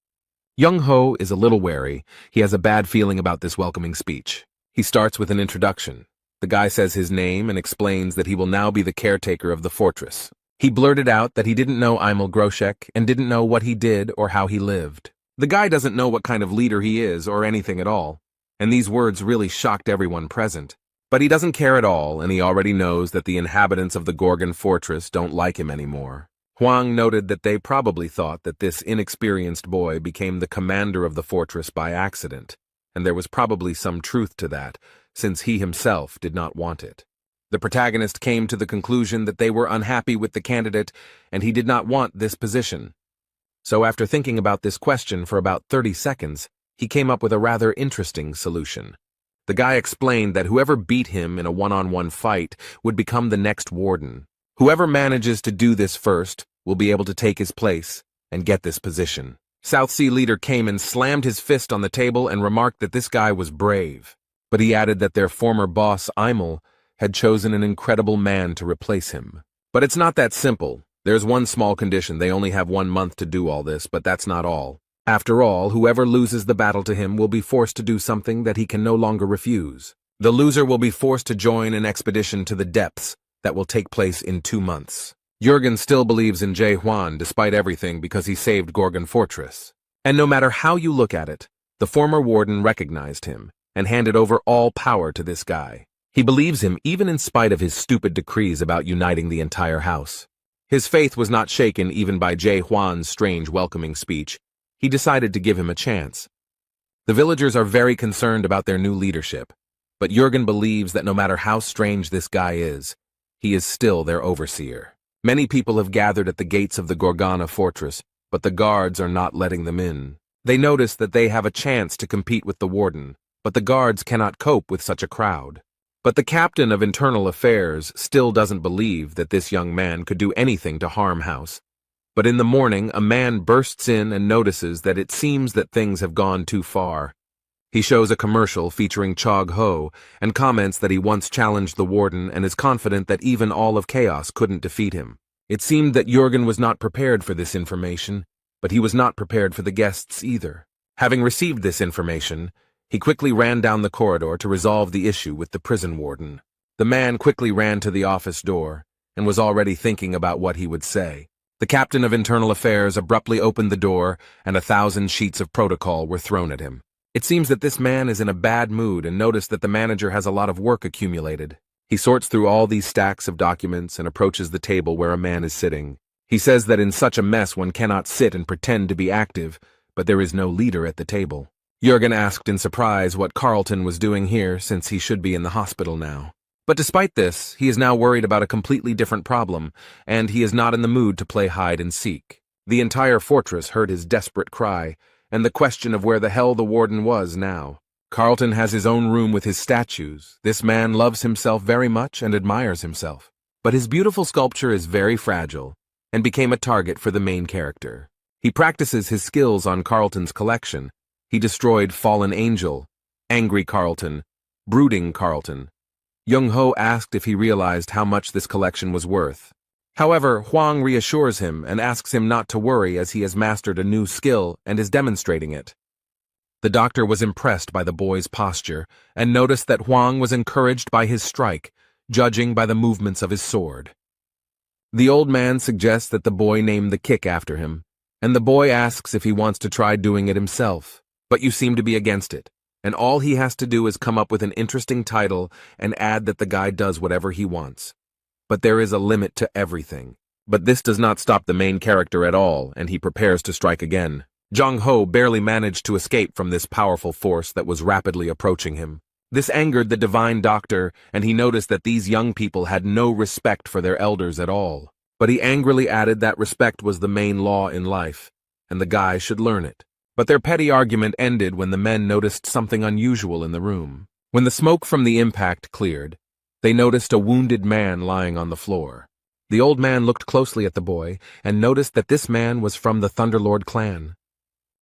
Young-ho is a little wary. He has a bad feeling about this welcoming speech. He starts with an introduction. The guy says his name and explains that he will now be the caretaker of the fortress. He blurted out that he didn't know Imel Groshek and didn't know what he did or how he lived. The guy doesn't know what kind of leader he is or anything at all, and these words really shocked everyone present. But he doesn't care at all, and he already knows that the inhabitants of the Gorgon fortress don't like him anymore. Huan noted that they probably thought that this inexperienced boy became the commander of the fortress by accident, and there was probably some truth to that, since he himself did not want it. The protagonist came to the conclusion that they were unhappy with the candidate, and he did not want this position. So after thinking about this question for about 30 seconds, he came up with a rather interesting solution. The guy explained that whoever beat him in a one-on-one fight would become the next warden. Whoever manages to do this first will be able to take his place and get this position. South Sea leader came and slammed his fist on the table and remarked that this guy was brave. But he added that their former boss, Imel, had chosen an incredible man to replace him. But it's not that simple. There's one small condition. They only have 1 month to do all this, but that's not all. After all, whoever loses the battle to him will be forced to do something that he can no longer refuse. The loser will be forced to join an expedition to the depths that will take place in 2 months. Jurgen still believes in Huan despite everything because he saved Gorgon Fortress. And no matter how you look at it, the former warden recognized him and handed over all power to this guy. He believes him even in spite of his stupid decrees about uniting the entire house. His faith was not shaken even by Huan's strange welcoming speech. He decided to give him a chance. The villagers are very concerned about their new leadership, but Jurgen believes that no matter how strange this guy is, he is still their overseer. Many people have gathered at the gates of the Gorgona fortress, but the guards are not letting them in. They notice that they have a chance to compete with the warden, but the guards cannot cope with such a crowd. But the captain of internal affairs still doesn't believe that this young man could do anything to harm House. But in the morning, a man bursts in and notices that it seems that things have gone too far. He shows a commercial featuring Chog Ho and comments that he once challenged the warden and is confident that even all of Chaos couldn't defeat him. It seemed that Jurgen was not prepared for this information, but he was not prepared for the guests either. Having received this information, he quickly ran down the corridor to resolve the issue with the prison warden. The man quickly ran to the office door and was already thinking about what he would say. The captain of internal affairs abruptly opened the door and 1,000 sheets of protocol were thrown at him. It seems that this man is in a bad mood and noticed that the manager has a lot of work accumulated. He sorts through all these stacks of documents and approaches the table where a man is sitting. He says that in such a mess one cannot sit and pretend to be active, but there is no leader at the table. Jurgen asked in surprise what Carlton was doing here since he should be in the hospital now. But despite this, he is now worried about a completely different problem, and he is not in the mood to play hide and seek. The entire fortress heard his desperate cry, and the question of where the hell the warden was now. Carlton has his own room with his statues. This man loves himself very much and admires himself. But his beautiful sculpture is very fragile, and became a target for the main character. He practices his skills on Carlton's collection. He destroyed Fallen Angel, Angry Carlton, Brooding Carlton. Young-ho asked if he realized how much this collection was worth. However, Huang reassures him and asks him not to worry as he has mastered a new skill and is demonstrating it. The doctor was impressed by the boy's posture and noticed that Huang was encouraged by his strike, judging by the movements of his sword. The old man suggests that the boy name the kick after him, and the boy asks if he wants to try doing it himself. But you seem to be against it, and all he has to do is come up with an interesting title and add that the guy does whatever he wants. But there is a limit to everything. But this does not stop the main character at all, and he prepares to strike again. Jong-ho barely managed to escape from this powerful force that was rapidly approaching him. This angered the divine doctor, and he noticed that these young people had no respect for their elders at all. But he angrily added that respect was the main law in life, and the guy should learn it. But their petty argument ended when the men noticed something unusual in the room. When the smoke from the impact cleared, they noticed a wounded man lying on the floor. The old man looked closely at the boy and noticed that this man was from the Thunderlord clan.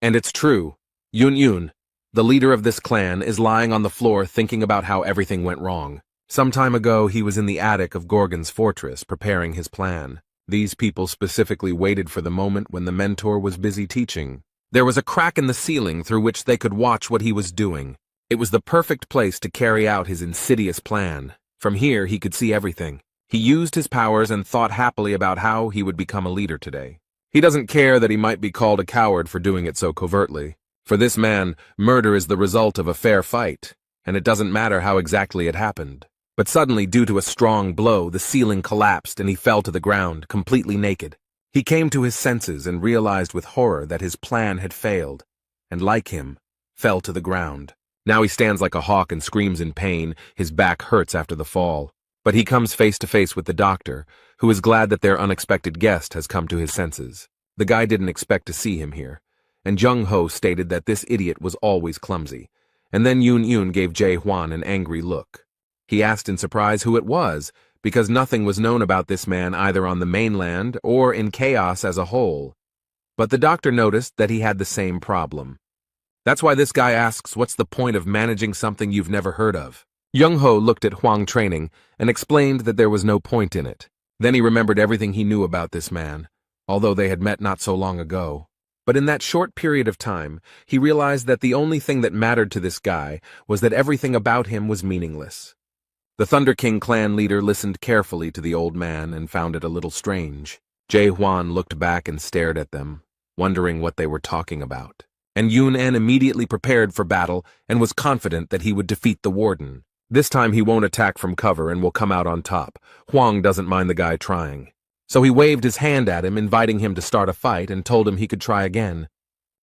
And it's true. Yun, the leader of this clan, is lying on the floor thinking about how everything went wrong. Some time ago, he was in the attic of Gorgon's fortress preparing his plan. These people specifically waited for the moment when the mentor was busy teaching. There was a crack in the ceiling through which they could watch what he was doing. It was the perfect place to carry out his insidious plan. From here, he could see everything. He used his powers and thought happily about how he would become a leader today. He doesn't care that he might be called a coward for doing it so covertly. For this man, murder is the result of a fair fight, and it doesn't matter how exactly it happened. But suddenly, due to a strong blow, the ceiling collapsed and he fell to the ground, completely naked. He came to his senses and realized with horror that his plan had failed, and like him, fell to the ground. Now he stands like a hawk and screams in pain. His back hurts after the fall. But he comes face to face with the doctor, who is glad that their unexpected guest has come to his senses. The guy didn't expect to see him here, and Jung-ho stated that this idiot was always clumsy. And then Yun gave Huan an angry look. He asked in surprise who it was, because nothing was known about this man either on the mainland or in chaos as a whole. But the doctor noticed that he had the same problem. That's why this guy asks, what's the point of managing something you've never heard of? Jung-ho looked at Huang training and explained that there was no point in it. Then he remembered everything he knew about this man, although they had met not so long ago. But in that short period of time, he realized that the only thing that mattered to this guy was that everything about him was meaningless. The Thunder King clan leader listened carefully to the old man and found it a little strange. Huan looked back and stared at them, wondering what they were talking about. And Yun-en immediately prepared for battle and was confident that he would defeat the warden. This time he won't attack from cover and will come out on top. Huang doesn't mind the guy trying. So he waved his hand at him, inviting him to start a fight, and told him he could try again.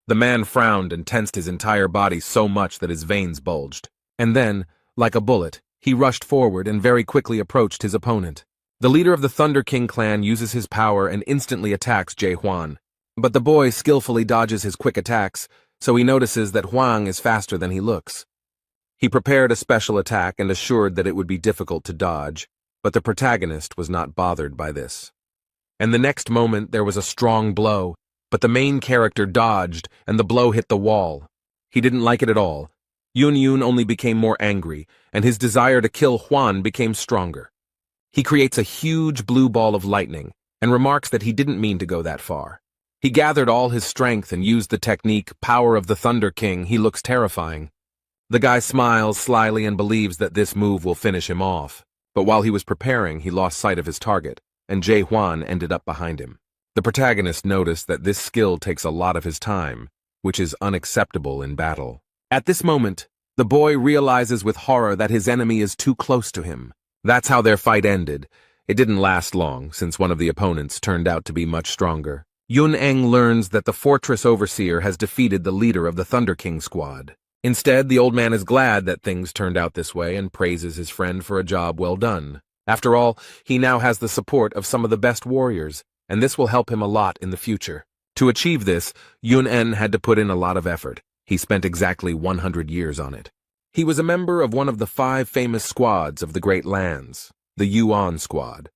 The man frowned and tensed his entire body so much that his veins bulged. And then, like a bullet, he rushed forward and very quickly approached his opponent. The leader of the Thunder King clan uses his power and instantly attacks Huan. But the boy skillfully dodges his quick attacks, so he notices that Huang is faster than he looks. He prepared a special attack and assured that it would be difficult to dodge, but the protagonist was not bothered by this. And the next moment there was a strong blow, but the main character dodged and the blow hit the wall. He didn't like it at all. Yun only became more angry, and his desire to kill Huan became stronger. He creates a huge blue ball of lightning and remarks that he didn't mean to go that far. He gathered all his strength and used the technique, Power of the Thunder King. He looks terrifying. The guy smiles slyly and believes that this move will finish him off. But while he was preparing, he lost sight of his target, and Huan ended up behind him. The protagonist noticed that this skill takes a lot of his time, which is unacceptable in battle. At this moment, the boy realizes with horror that his enemy is too close to him. That's how their fight ended. It didn't last long, since one of the opponents turned out to be much stronger. Yun-eng learns that the fortress overseer has defeated the leader of the Thunder King squad. Instead, the old man is glad that things turned out this way and praises his friend for a job well done. After all, he now has the support of some of the best warriors, and this will help him a lot in the future. To achieve this, Yun-en had to put in a lot of effort. He spent exactly 100 years on it. He was a member of one of the 5 famous squads of the Great Lands, the Yuan squad.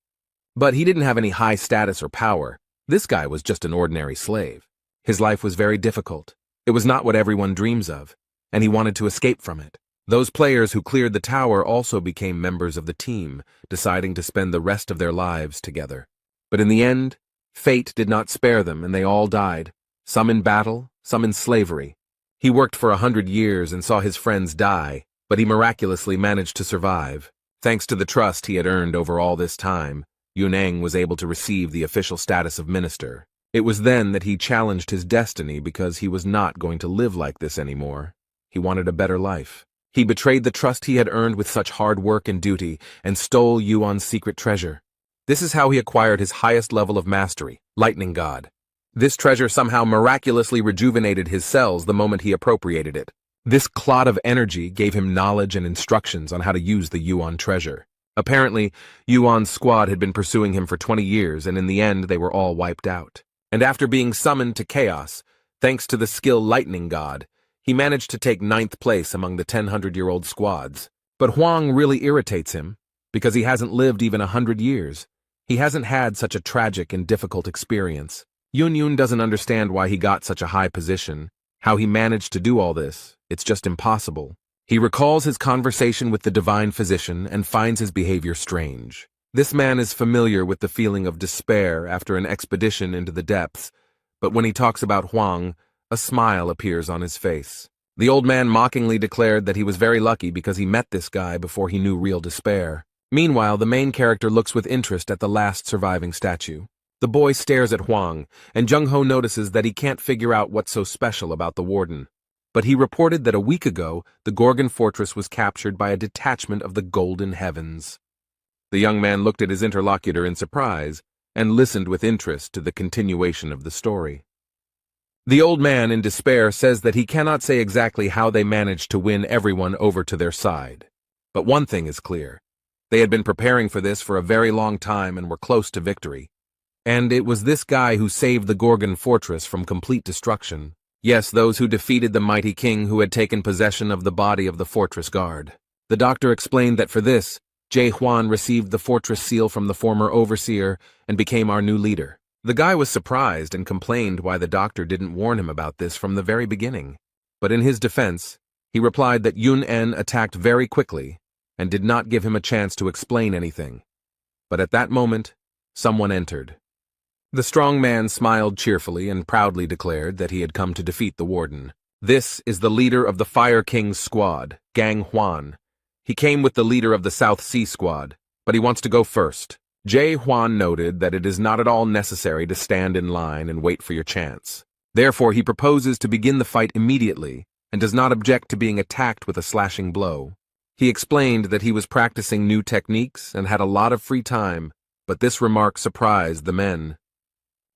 But he didn't have any high status or power. This guy was just an ordinary slave. His life was very difficult. It was not what everyone dreams of, and he wanted to escape from it. Those players who cleared the tower also became members of the team, deciding to spend the rest of their lives together. But in the end, fate did not spare them, and they all died, some in battle, some in slavery. He worked for 100 years and saw his friends die, but he miraculously managed to survive. Thanks to the trust he had earned over all this time, Yun-eng was able to receive the official status of minister. It was then that he challenged his destiny because he was not going to live like this anymore. He wanted a better life. He betrayed the trust he had earned with such hard work and duty and stole Yuan's secret treasure. This is how he acquired his highest level of mastery, Lightning God. This treasure somehow miraculously rejuvenated his cells the moment he appropriated it. This clot of energy gave him knowledge and instructions on how to use the Yuan treasure. Apparently, Yuan's squad had been pursuing him for 20 years, and in the end they were all wiped out. And after being summoned to chaos, thanks to the skill Lightning God, he managed to take 9th place among the 100-year-old squads. But Huang really irritates him, because he hasn't lived even 100 years. He hasn't had such a tragic and difficult experience. Yun doesn't understand why he got such a high position, how he managed to do all this. It's just impossible. He recalls his conversation with the divine physician and finds his behavior strange. This man is familiar with the feeling of despair after an expedition into the depths, but when he talks about Huan, a smile appears on his face. The old man mockingly declared that he was very lucky because he met this guy before he knew real despair. Meanwhile, the main character looks with interest at the last surviving statue. The boy stares at Huang, and Jung-ho notices that he can't figure out what's so special about the warden. But he reported that a week ago, the Gorgon fortress was captured by a detachment of the Golden Heavens. The young man looked at his interlocutor in surprise, and listened with interest to the continuation of the story. The old man, in despair, says that he cannot say exactly how they managed to win everyone over to their side. But one thing is clear. They had been preparing for this for a very long time and were close to victory. And it was this guy who saved the Gorgon fortress from complete destruction. Yes, those who defeated the mighty king who had taken possession of the body of the fortress guard. The doctor explained that for this, Huan received the fortress seal from the former overseer and became our new leader. The guy was surprised and complained why the doctor didn't warn him about this from the very beginning. But in his defense, he replied that Yun-en attacked very quickly and did not give him a chance to explain anything. But at that moment, someone entered. The strong man smiled cheerfully and proudly declared that he had come to defeat the warden. This is the leader of the Fire King's squad, Gang Huan. He came with the leader of the South Sea squad, but he wants to go first. Huan noted that it is not at all necessary to stand in line and wait for your chance. Therefore, he proposes to begin the fight immediately and does not object to being attacked with a slashing blow. He explained that he was practicing new techniques and had a lot of free time, but this remark surprised the men.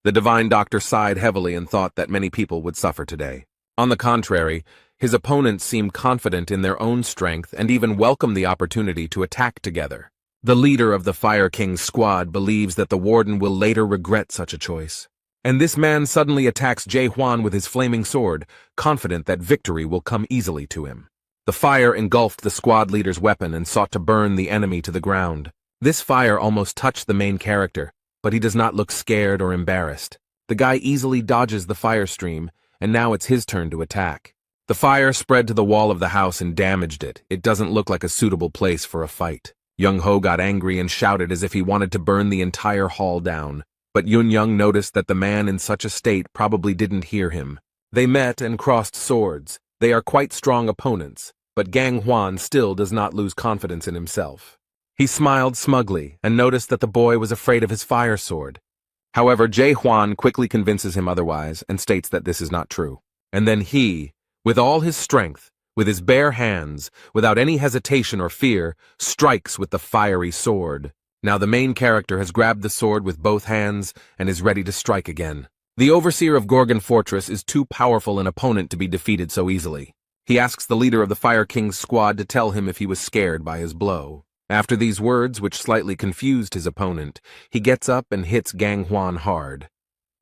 The divine doctor sighed heavily and thought that many people would suffer today. On the contrary, his opponents seemed confident in their own strength and even welcomed the opportunity to attack together. The leader of the Fire King's squad believes that the warden will later regret such a choice. And this man suddenly attacks Huan with his flaming sword, confident that victory will come easily to him. The fire engulfed the squad leader's weapon and sought to burn the enemy to the ground. This fire almost touched the main character, but he does not look scared or embarrassed. The guy easily dodges the fire stream, and now it's his turn to attack. The fire spread to the wall of the house and damaged it. It doesn't look like a suitable place for a fight. Young-ho got angry and shouted as if he wanted to burn the entire hall down, but Yun-young noticed that the man in such a state probably didn't hear him. They met and crossed swords. They are quite strong opponents, but Gang Huan still does not lose confidence in himself. He smiled smugly and noticed that the boy was afraid of his fire sword. However, Huan quickly convinces him otherwise and states that this is not true. And then he, with all his strength, with his bare hands, without any hesitation or fear, strikes with the fiery sword. Now the main character has grabbed the sword with both hands and is ready to strike again. The overseer of Gorgon Fortress is too powerful an opponent to be defeated so easily. He asks the leader of the Fire King's squad to tell him if he was scared by his blow. After these words, which slightly confused his opponent, he gets up and hits Gang Huan hard.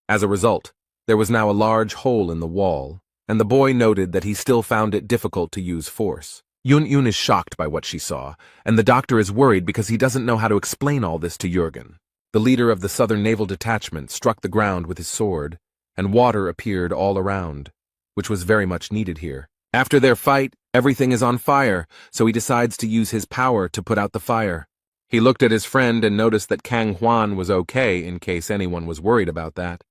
As a result, there was now a large hole in the wall, and the boy noted that he still found it difficult to use force. Yun-yun is shocked by what she saw, and the doctor is worried because he doesn't know how to explain all this to Jurgen. The leader of the Southern Naval Detachment struck the ground with his sword, and water appeared all around, which was very much needed here. After their fight, everything is on fire, so he decides to use his power to put out the fire. He looked at his friend and noticed that Kang Huan was okay in case anyone was worried about that.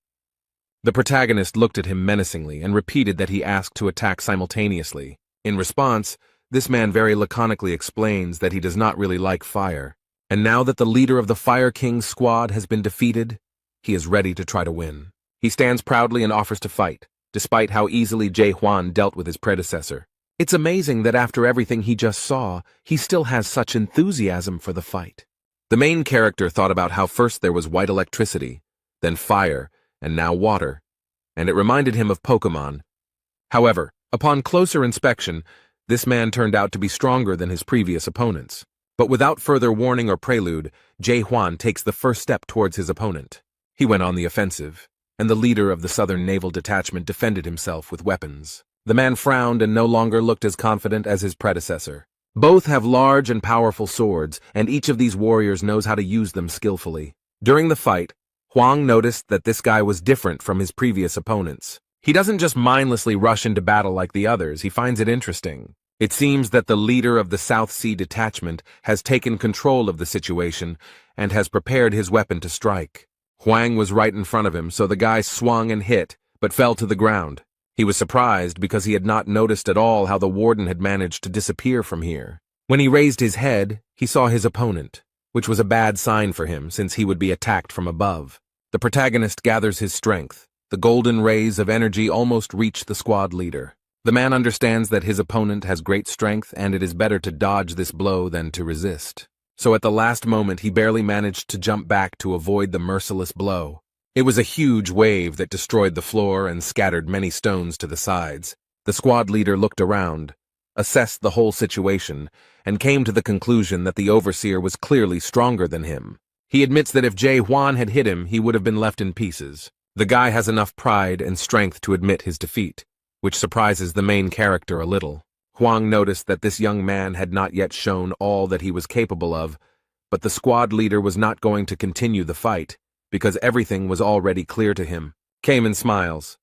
The protagonist looked at him menacingly and repeated that he asked to attack simultaneously. In response, this man very laconically explains that he does not really like fire, and now that the leader of the Fire King's squad has been defeated, he is ready to try to win. He stands proudly and offers to fight, despite how easily Huan dealt with his predecessor. It's amazing that after everything he just saw, he still has such enthusiasm for the fight. The main character thought about how first there was white electricity, then fire, and now water, and it reminded him of Pokemon. However, upon closer inspection, this man turned out to be stronger than his previous opponents. But without further warning or prelude, Huan takes the first step towards his opponent. He went on the offensive, and the leader of the Southern Naval Detachment defended himself with weapons. The man frowned and no longer looked as confident as his predecessor. Both have large and powerful swords, and each of these warriors knows how to use them skillfully. During the fight, Huang noticed that this guy was different from his previous opponents. He doesn't just mindlessly rush into battle like the others, he finds it interesting. It seems that the leader of the South Sea Detachment has taken control of the situation and has prepared his weapon to strike. Huang was right in front of him, so the guy swung and hit, but fell to the ground. He was surprised because he had not noticed at all how the warden had managed to disappear from here. When he raised his head, he saw his opponent, which was a bad sign for him since he would be attacked from above. The protagonist gathers his strength. The golden rays of energy almost reach the squad leader. The man understands that his opponent has great strength and it is better to dodge this blow than to resist. So at the last moment he barely managed to jump back to avoid the merciless blow. It was a huge wave that destroyed the floor and scattered many stones to the sides. The squad leader looked around, assessed the whole situation, and came to the conclusion that the overseer was clearly stronger than him. He admits that if Huan had hit him, he would have been left in pieces. The guy has enough pride and strength to admit his defeat, which surprises the main character a little. Huang noticed that this young man had not yet shown all that he was capable of, but the squad leader was not going to continue the fight, because everything was already clear to him. Cayman smiles.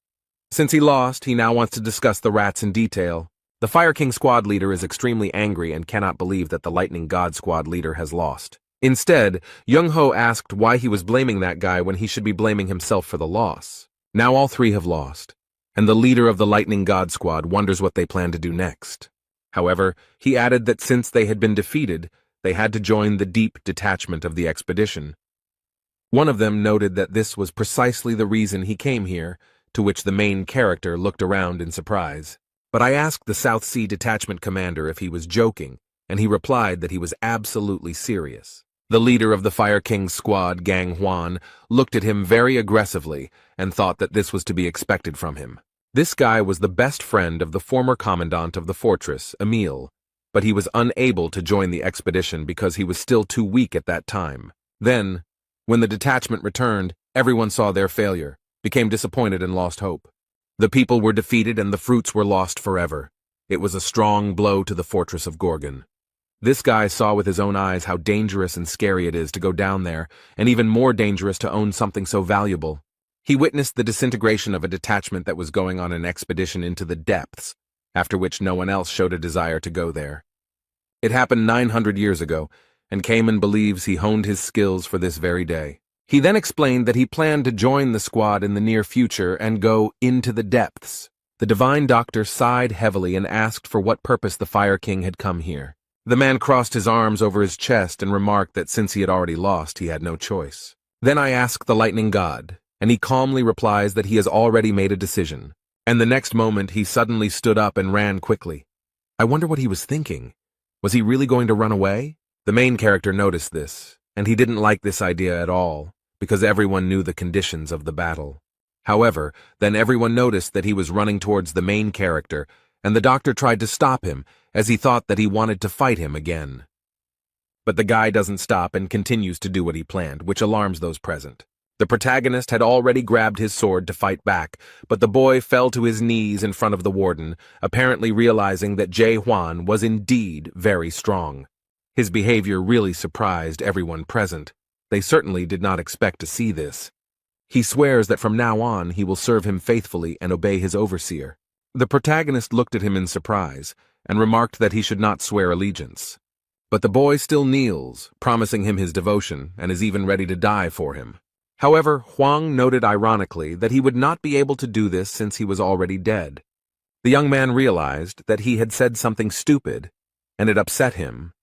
Since he lost, he now wants to discuss the rats in detail. The Fire King squad leader is extremely angry and cannot believe that the Lightning God squad leader has lost. Instead, Young Ho asked why he was blaming that guy when he should be blaming himself for the loss. Now all three have lost, and the leader of the Lightning God squad wonders what they plan to do next. However, he added that since they had been defeated, they had to join the deep detachment of the expedition. One of them noted that this was precisely the reason he came here, to which the main character looked around in surprise. But I asked the South Sea Detachment commander if he was joking, and he replied that he was absolutely serious. The leader of the Fire King's squad, Gang Huan, looked at him very aggressively and thought that this was to be expected from him. This guy was the best friend of the former commandant of the fortress, Emil, but he was unable to join the expedition because he was still too weak at that time. Then, when the detachment returned, everyone saw their failure, became disappointed and lost hope. The people were defeated and the fruits were lost forever. It was a strong blow to the fortress of Gorgon. This guy saw with his own eyes how dangerous and scary it is to go down there, and even more dangerous to own something so valuable. He witnessed the disintegration of a detachment that was going on an expedition into the depths, after which no one else showed a desire to go there. It happened 900 years ago, and Cayman believes he honed his skills for this very day. He then explained that he planned to join the squad in the near future and go into the depths. The divine doctor sighed heavily and asked for what purpose the Fire King had come here. The man crossed his arms over his chest and remarked that since he had already lost, he had no choice. Then I asked the lightning god, and he calmly replies that he has already made a decision. And the next moment he suddenly stood up and ran quickly. I wonder what he was thinking. Was he really going to run away? The main character noticed this, and he didn't like this idea at all, because everyone knew the conditions of the battle. However, then everyone noticed that he was running towards the main character, and the doctor tried to stop him, as he thought that he wanted to fight him again. But the guy doesn't stop and continues to do what he planned, which alarms those present. The protagonist had already grabbed his sword to fight back, but the boy fell to his knees in front of the warden, apparently realizing that Huan was indeed very strong. His behavior really surprised everyone present. They certainly did not expect to see this. He swears that from now on he will serve him faithfully and obey his overseer. The protagonist looked at him in surprise, and remarked that he should not swear allegiance. But the boy still kneels, promising him his devotion, and is even ready to die for him. However, Huang noted ironically that he would not be able to do this since he was already dead. The young man realized that he had said something stupid, and it upset him,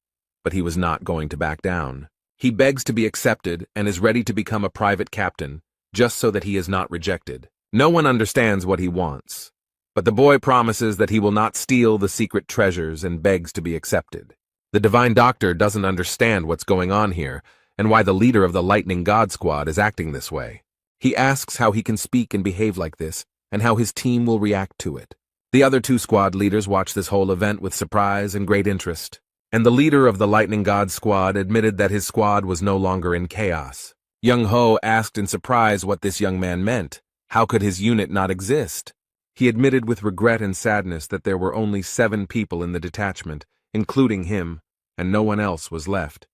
but he was not going to back down. He begs to be accepted and is ready to become a private captain, just so that he is not rejected. No one understands what he wants, but the boy promises that he will not steal the secret treasures and begs to be accepted. The divine doctor doesn't understand what's going on here, and why the leader of the Lightning God Squad is acting this way. He asks how he can speak and behave like this, and how his team will react to it. The other two squad leaders watch this whole event with surprise and great interest, and the leader of the Lightning God Squad admitted that his squad was no longer in chaos. Young Ho asked in surprise what this young man meant. How could his unit not exist? He admitted with regret and sadness that there were only 7 people in the detachment, including him, and no one else was left.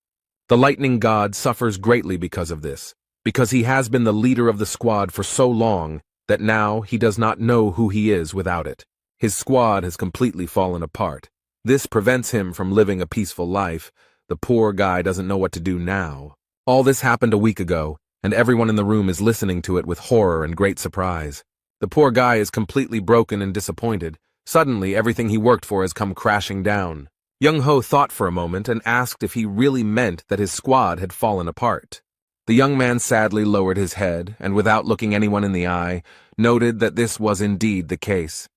The Lightning God suffers greatly because of this, because he has been the leader of the squad for so long that now he does not know who he is without it. His squad has completely fallen apart. This prevents him from living a peaceful life. The poor guy doesn't know what to do now. All this happened a week ago, and everyone in the room is listening to it with horror and great surprise. The poor guy is completely broken and disappointed. Suddenly, everything he worked for has come crashing down. Young-ho thought for a moment and asked if he really meant that his squad had fallen apart. The young man sadly lowered his head and, without looking anyone in the eye, noted that this was indeed the case.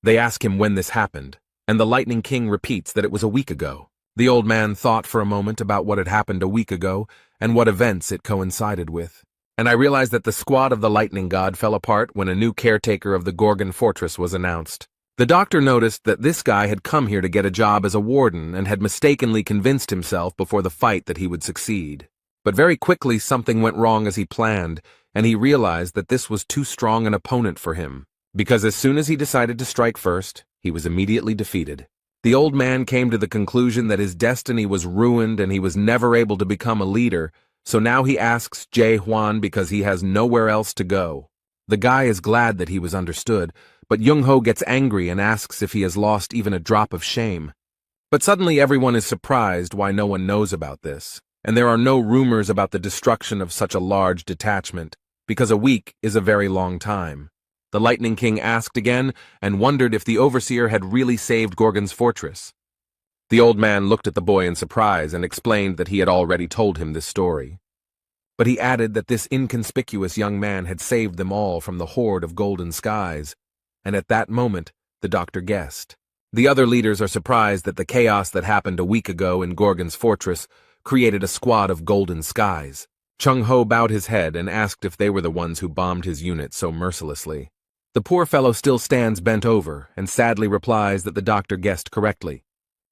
They ask him when this happened, and the Lightning King repeats that it was a week ago. The old man thought for a moment about what had happened a week ago and what events it coincided with. And I realized that the squad of the Lightning God fell apart when a new caretaker of the Gorgon fortress was announced. The doctor noticed that this guy had come here to get a job as a warden and had mistakenly convinced himself before the fight that he would succeed. But very quickly something went wrong as he planned, and he realized that this was too strong an opponent for him, because as soon as he decided to strike first, he was immediately defeated. The old man came to the conclusion that his destiny was ruined and he was never able to become a leader, so now he asks Huan because he has nowhere else to go. The guy is glad that he was understood, but Young-ho gets angry and asks if he has lost even a drop of shame. But suddenly everyone is surprised why no one knows about this, and there are no rumors about the destruction of such a large detachment, because a week is a very long time. The Lightning King asked again and wondered if the overseer had really saved Gorgon's fortress. The old man looked at the boy in surprise and explained that he had already told him this story. But he added that this inconspicuous young man had saved them all from the horde of golden skies, and at that moment the doctor guessed. The other leaders are surprised that the chaos that happened a week ago in Gorgon's fortress created a squad of golden skies. Chung-ho bowed his head and asked if they were the ones who bombed his unit so mercilessly. The poor fellow still stands bent over and sadly replies that the doctor guessed correctly.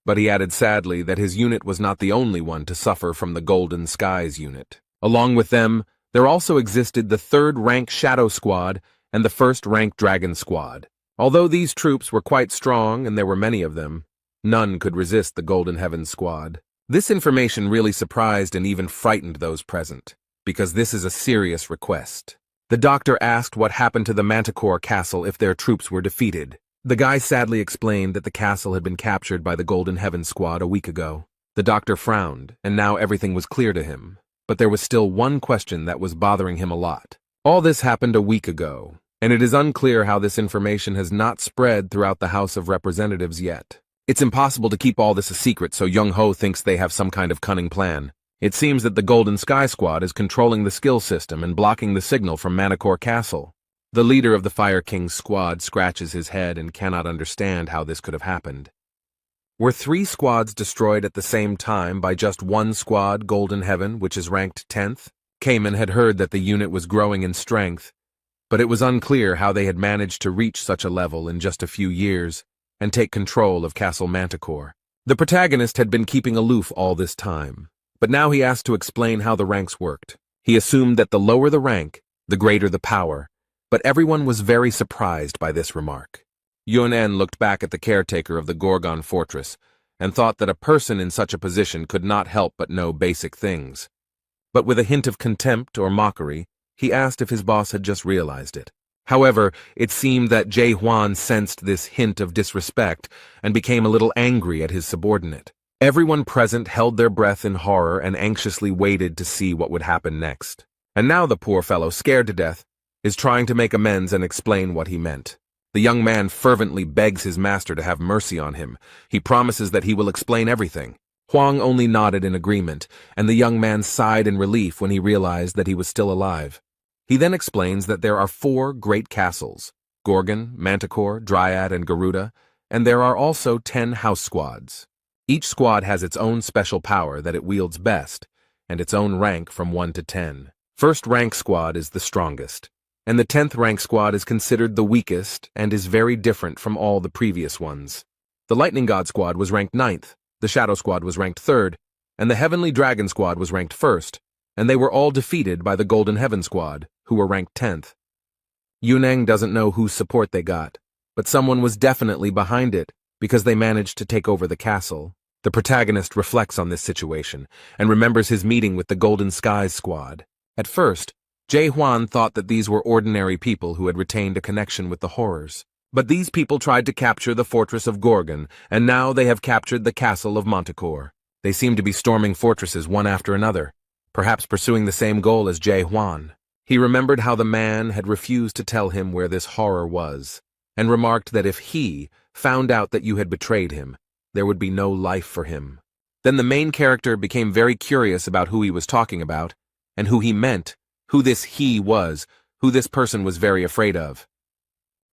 But he added sadly that his unit was not the only one to suffer from the Golden Skies unit. Along with them, there also existed the 3rd rank Shadow Squad and the 1st rank Dragon Squad. Although these troops were quite strong and there were many of them, none could resist the Golden Heavens Squad. This information really surprised and even frightened those present, because this is a serious request. The doctor asked what happened to the Manticore castle if their troops were defeated. The guy sadly explained that the castle had been captured by the Golden Heaven Squad a week ago. The doctor frowned, and now everything was clear to him. But there was still one question that was bothering him a lot. All this happened a week ago, and it is unclear how this information has not spread throughout the House of Representatives yet. It's impossible to keep all this a secret, so Young-ho thinks they have some kind of cunning plan. It seems that the Golden Sky Squad is controlling the skill system and blocking the signal from Manticore Castle. The leader of the Fire King's squad scratches his head and cannot understand how this could have happened. Were 3 squads destroyed at the same time by just one squad, Golden Heaven, which is ranked 10th? Cayman had heard that the unit was growing in strength, but it was unclear how they had managed to reach such a level in just a few years and take control of Castle Manticore. The protagonist had been keeping aloof all this time, but now he asked to explain how the ranks worked. He assumed that the lower the rank, the greater the power, but everyone was very surprised by this remark. Yun-en looked back at the caretaker of the Gorgon fortress and thought that a person in such a position could not help but know basic things. But with a hint of contempt or mockery, he asked if his boss had just realized it. However, it seemed that Huan sensed this hint of disrespect and became a little angry at his subordinate. Everyone present held their breath in horror and anxiously waited to see what would happen next. And now the poor fellow, scared to death, is trying to make amends and explain what he meant. The young man fervently begs his master to have mercy on him. He promises that he will explain everything. Huang only nodded in agreement, and the young man sighed in relief when he realized that he was still alive. He then explains that there are 4 great castles, Gorgon, Manticore, Dryad, and Garuda, and there are also 10 house squads. Each squad has its own special power that it wields best, and its own rank from 1 to 10. 1st rank squad is the strongest, and the 10th rank squad is considered the weakest and is very different from all the previous ones. The Lightning God squad was ranked 9th, the Shadow squad was ranked 3rd, and the Heavenly Dragon squad was ranked 1st, and they were all defeated by the Golden Heaven squad, who were ranked 10th. Yuneng doesn't know whose support they got, but someone was definitely behind it because they managed to take over the castle. The protagonist reflects on this situation and remembers his meeting with the Golden Skies squad. At first, Huan thought that these were ordinary people who had retained a connection with the horrors. But these people tried to capture the fortress of Gorgon, and now they have captured the castle of Manticore. They seem to be storming fortresses one after another. perhaps pursuing the same goal as Huan. He remembered how the man had refused to tell him where this horror was, and remarked that if he found out that you had betrayed him, there would be no life for him. Then the main character became very curious about who he was talking about, and who he meant, who this he was, who this person was very afraid of.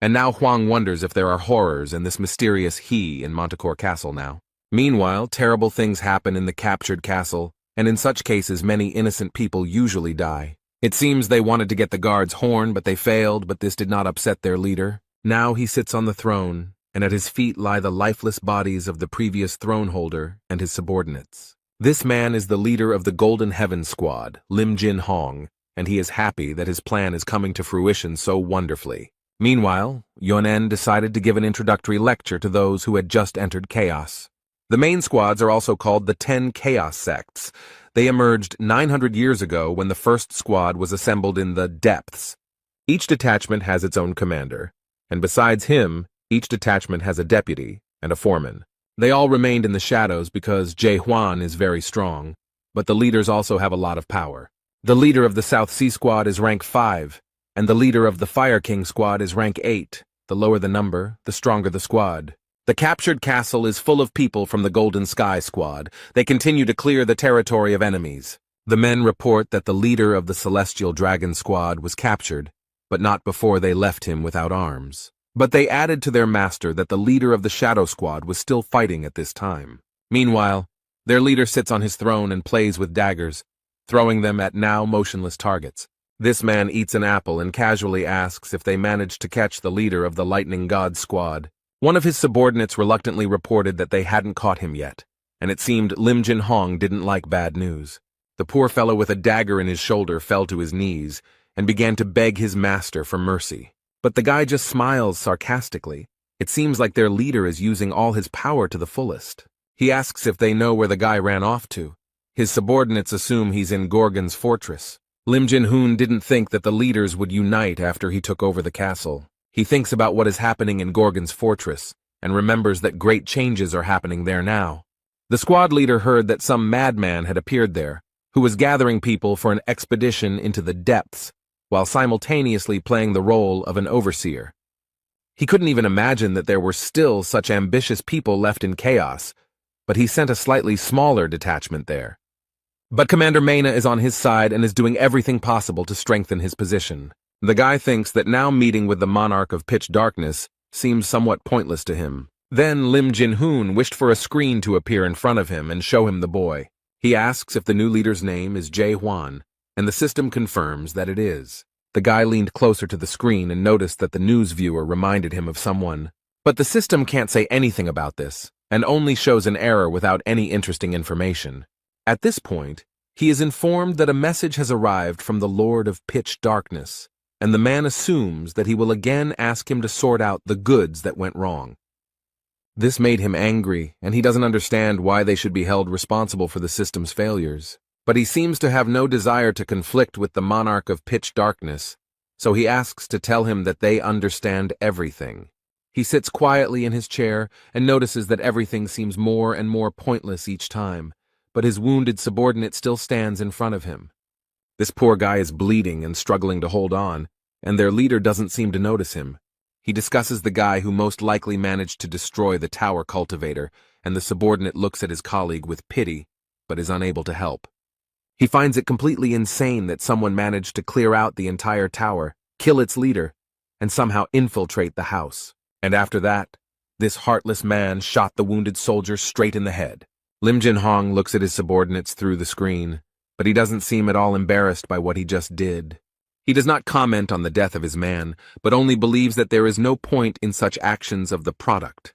And now Huang wonders if there are horrors in this mysterious he in Manticore Castle now. Meanwhile, terrible things happen in the captured castle, and in such cases many innocent people usually die. It seems they wanted to get the guard's horn, but they failed, but this did not upset their leader. Now he sits on the throne, and at his feet lie the lifeless bodies of the previous throne holder and his subordinates. This man is the leader of the Golden Heaven Squad, Lim Jin Hong, and he is happy that his plan is coming to fruition so wonderfully. Meanwhile, Yunen decided to give an introductory lecture to those who had just entered Chaos. The main squads are also called the 10 Chaos Sects. They emerged 900 years ago when the first squad was assembled in the Depths. Each detachment has its own commander, and besides him, each detachment has a deputy and a foreman. They all remained in the shadows because Huan is very strong, but the leaders also have a lot of power. The leader of the South Sea Squad is rank 5, and the leader of the Fire King Squad is rank 8. The lower the number, the stronger the squad. The captured castle is full of people from the Golden Sky Squad. They continue to clear the territory of enemies. The men report that the leader of the Celestial Dragon Squad was captured, but not before they left him without arms. But they added to their master that the leader of the Shadow Squad was still fighting at this time. Meanwhile, their leader sits on his throne and plays with daggers, throwing them at now motionless targets. This man eats an apple and casually asks if they managed to catch the leader of the Lightning God Squad. One of his subordinates reluctantly reported that they hadn't caught him yet, and it seemed Lim Jin Hong didn't like bad news. The poor fellow with a dagger in his shoulder fell to his knees and began to beg his master for mercy. But the guy just smiles sarcastically. It seems like their leader is using all his power to the fullest. He asks if they know where the guy ran off to. His subordinates assume he's in Gorgon's fortress. Lim Jin Hoon didn't think that the leaders would unite after he took over the castle. He thinks about what is happening in Gorgon's fortress, and remembers that great changes are happening there now. The squad leader heard that some madman had appeared there, who was gathering people for an expedition into the depths, while simultaneously playing the role of an overseer. He couldn't even imagine that there were still such ambitious people left in Chaos, but he sent a slightly smaller detachment there. But Commander Mena is on his side and is doing everything possible to strengthen his position. The guy thinks that now meeting with the monarch of pitch darkness seems somewhat pointless to him. Then Lim Jin Hoon wished for a screen to appear in front of him and show him the boy. He asks if the new leader's name is Huan, and the system confirms that it is. The guy leaned closer to the screen and noticed that the news viewer reminded him of someone. But the system can't say anything about this, and only shows an error without any interesting information. At this point, he is informed that a message has arrived from the Lord of Pitch Darkness, and the man assumes that he will again ask him to sort out the goods that went wrong. This made him angry, and he doesn't understand why they should be held responsible for the system's failures. But he seems to have no desire to conflict with the monarch of pitch darkness, so he asks to tell him that they understand everything. He sits quietly in his chair and notices that everything seems more and more pointless each time, but his wounded subordinate still stands in front of him. This poor guy is bleeding and struggling to hold on, and their leader doesn't seem to notice him. He discusses the guy who most likely managed to destroy the tower cultivator, and the subordinate looks at his colleague with pity, but is unable to help. He finds it completely insane that someone managed to clear out the entire tower, kill its leader, and somehow infiltrate the house. And after that, this heartless man shot the wounded soldier straight in the head. Lim Jin Hong looks at his subordinates through the screen, but he doesn't seem at all embarrassed by what he just did. He does not comment on the death of his man, but only believes that there is no point in such actions of the product.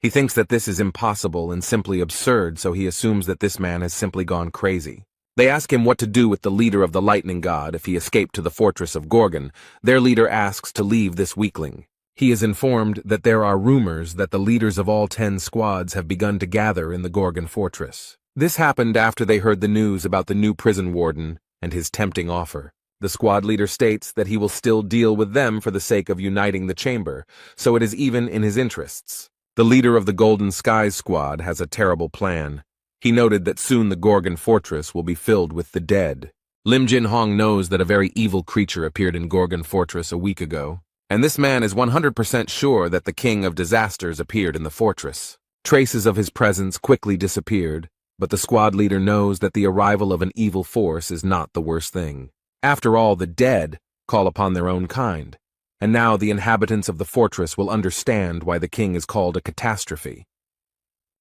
He thinks that this is impossible and simply absurd, so he assumes that this man has simply gone crazy. They ask him what to do with the leader of the lightning god if he escaped to the fortress of Gorgon. Their leader asks to leave this weakling. He is informed that there are rumors that the leaders of all 10 squads have begun to gather in the Gorgon fortress. This happened after they heard the news about the new prison warden and his tempting offer. The squad leader states that he will still deal with them for the sake of uniting the chamber, so it is even in his interests. The leader of the Golden Skies squad has a terrible plan. He noted that soon the Gorgon fortress will be filled with the dead. Lim Jin Hong knows that a very evil creature appeared in Gorgon fortress a week ago, and this man is 100% sure that the king of disasters appeared in the fortress. Traces of his presence quickly disappeared, but the squad leader knows that the arrival of an evil force is not the worst thing. After all, the dead call upon their own kind, and now the inhabitants of the fortress will understand why the king is called a catastrophe.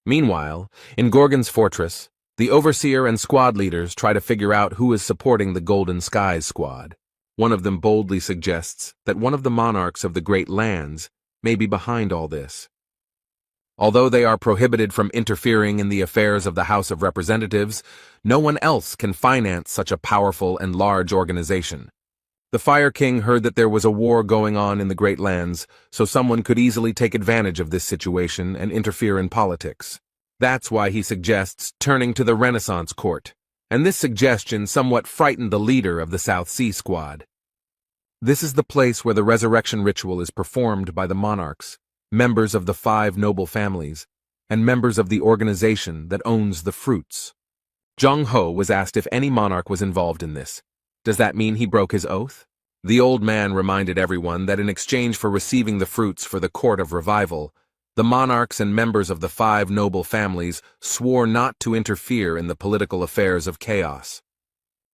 Meanwhile, in Gorgon's fortress, the overseer and squad leaders try to figure out who is supporting the Golden Skies squad. One of them boldly suggests that one of the monarchs of the Great Lands may be behind all this. Although they are prohibited from interfering in the affairs of the House of Representatives, no one else can finance such a powerful and large organization. The Fire King heard that there was a war going on in the Great Lands, so someone could easily take advantage of this situation and interfere in politics. That's why he suggests turning to the Renaissance Court, and this suggestion somewhat frightened the leader of the South Sea Squad. This is the place where the resurrection ritual is performed by the monarchs, members of the 5 noble families, and members of the organization that owns the fruits. Zhang Ho was asked if any monarch was involved in this. Does that mean he broke his oath? The old man reminded everyone that in exchange for receiving the fruits for the Court of Revival, the monarchs and members of the 5 noble families swore not to interfere in the political affairs of chaos.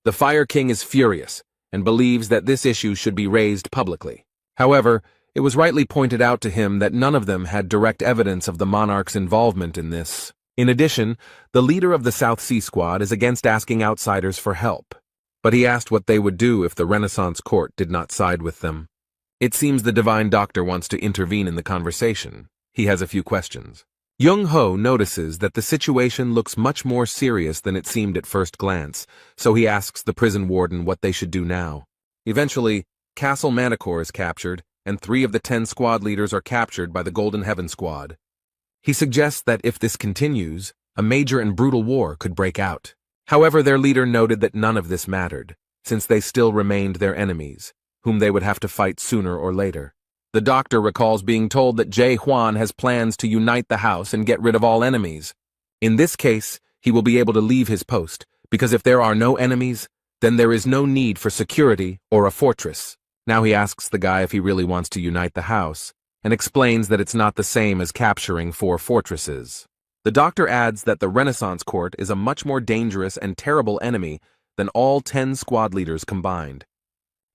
The Fire King is furious and believes that this issue should be raised publicly. However, it was rightly pointed out to him that none of them had direct evidence of the monarch's involvement in this. In addition, the leader of the South Sea Squad is against asking outsiders for help, but he asked what they would do if the Renaissance Court did not side with them. It seems the Divine Doctor wants to intervene in the conversation. He has a few questions. Young Ho notices that the situation looks much more serious than it seemed at first glance, so he asks the prison warden what they should do now. Eventually, Castle Manticore is captured, and 3 of the 10 squad leaders are captured by the Golden Heaven Squad. He suggests that if this continues, a major and brutal war could break out. However, their leader noted that none of this mattered, since they still remained their enemies, whom they would have to fight sooner or later. The doctor recalls being told that Huan has plans to unite the house and get rid of all enemies. In this case, he will be able to leave his post, because if there are no enemies, then there is no need for security or a fortress. Now he asks the guy if he really wants to unite the house, and explains that it's not the same as capturing 4 fortresses. The doctor adds that the Renaissance Court is a much more dangerous and terrible enemy than all 10 squad leaders combined.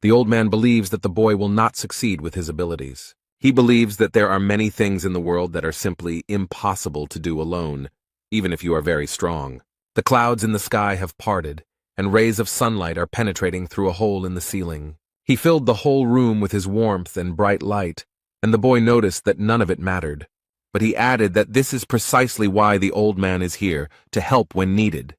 The old man believes that the boy will not succeed with his abilities. He believes that there are many things in the world that are simply impossible to do alone, even if you are very strong. The clouds in the sky have parted, and rays of sunlight are penetrating through a hole in the ceiling. He filled the whole room with his warmth and bright light, and the boy noticed that none of it mattered. But he added that this is precisely why the old man is here, to help when needed.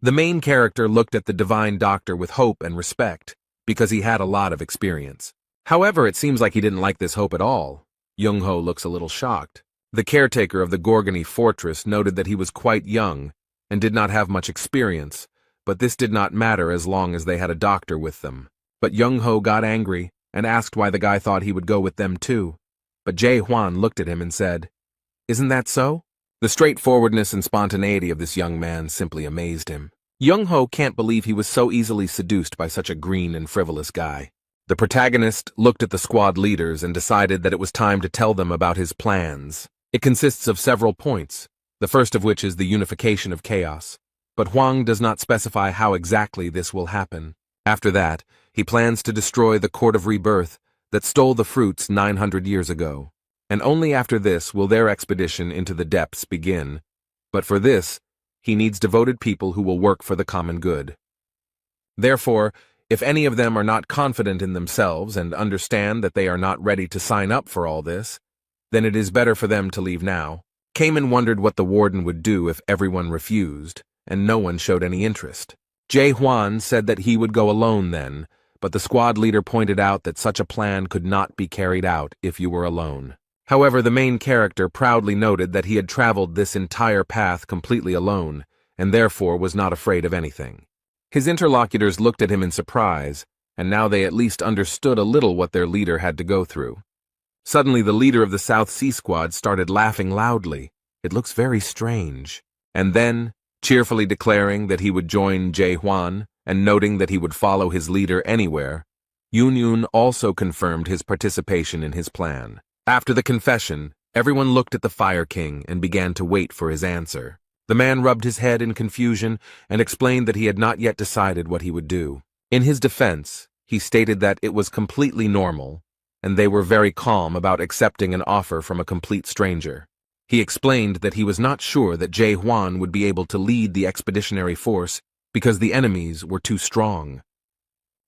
The main character looked at the Divine Doctor with hope and respect, because he had a lot of experience. However, it seems like he didn't like this hope at all. Young-ho looks a little shocked. The caretaker of the Gorgony fortress noted that he was quite young and did not have much experience, but this did not matter as long as they had a doctor with them. But Young-ho got angry and asked why the guy thought he would go with them too. But Huan looked at him and said, "Isn't that so?" The straightforwardness and spontaneity of this young man simply amazed him. Young-ho can't believe he was so easily seduced by such a green and frivolous guy. The protagonist looked at the squad leaders and decided that it was time to tell them about his plans. It consists of several points, the first of which is the unification of chaos. But Huang does not specify how exactly this will happen. After that, he plans to destroy the Court of Rebirth that stole the fruits 900 years ago. And only after this will their expedition into the depths begin. But for this, he needs devoted people who will work for the common good. Therefore, if any of them are not confident in themselves and understand that they are not ready to sign up for all this, then it is better for them to leave now. Cayman wondered what the warden would do if everyone refused, and no one showed any interest. Huan said that he would go alone then, but the squad leader pointed out that such a plan could not be carried out if you were alone. However, the main character proudly noted that he had traveled this entire path completely alone, and therefore was not afraid of anything. His interlocutors looked at him in surprise, and now they at least understood a little what their leader had to go through. Suddenly the leader of the South Sea Squad started laughing loudly. It looks very strange. And then, Cheerfully declaring that he would join Huan and noting that he would follow his leader anywhere, Yun also confirmed his participation in his plan. After the confession, everyone looked at the Fire King and began to wait for his answer. The man rubbed his head in confusion and explained that he had not yet decided what he would do. In his defense, he stated that it was completely normal, and they were very calm about accepting an offer from a complete stranger. He explained that he was not sure that Huan would be able to lead the expeditionary force because the enemies were too strong.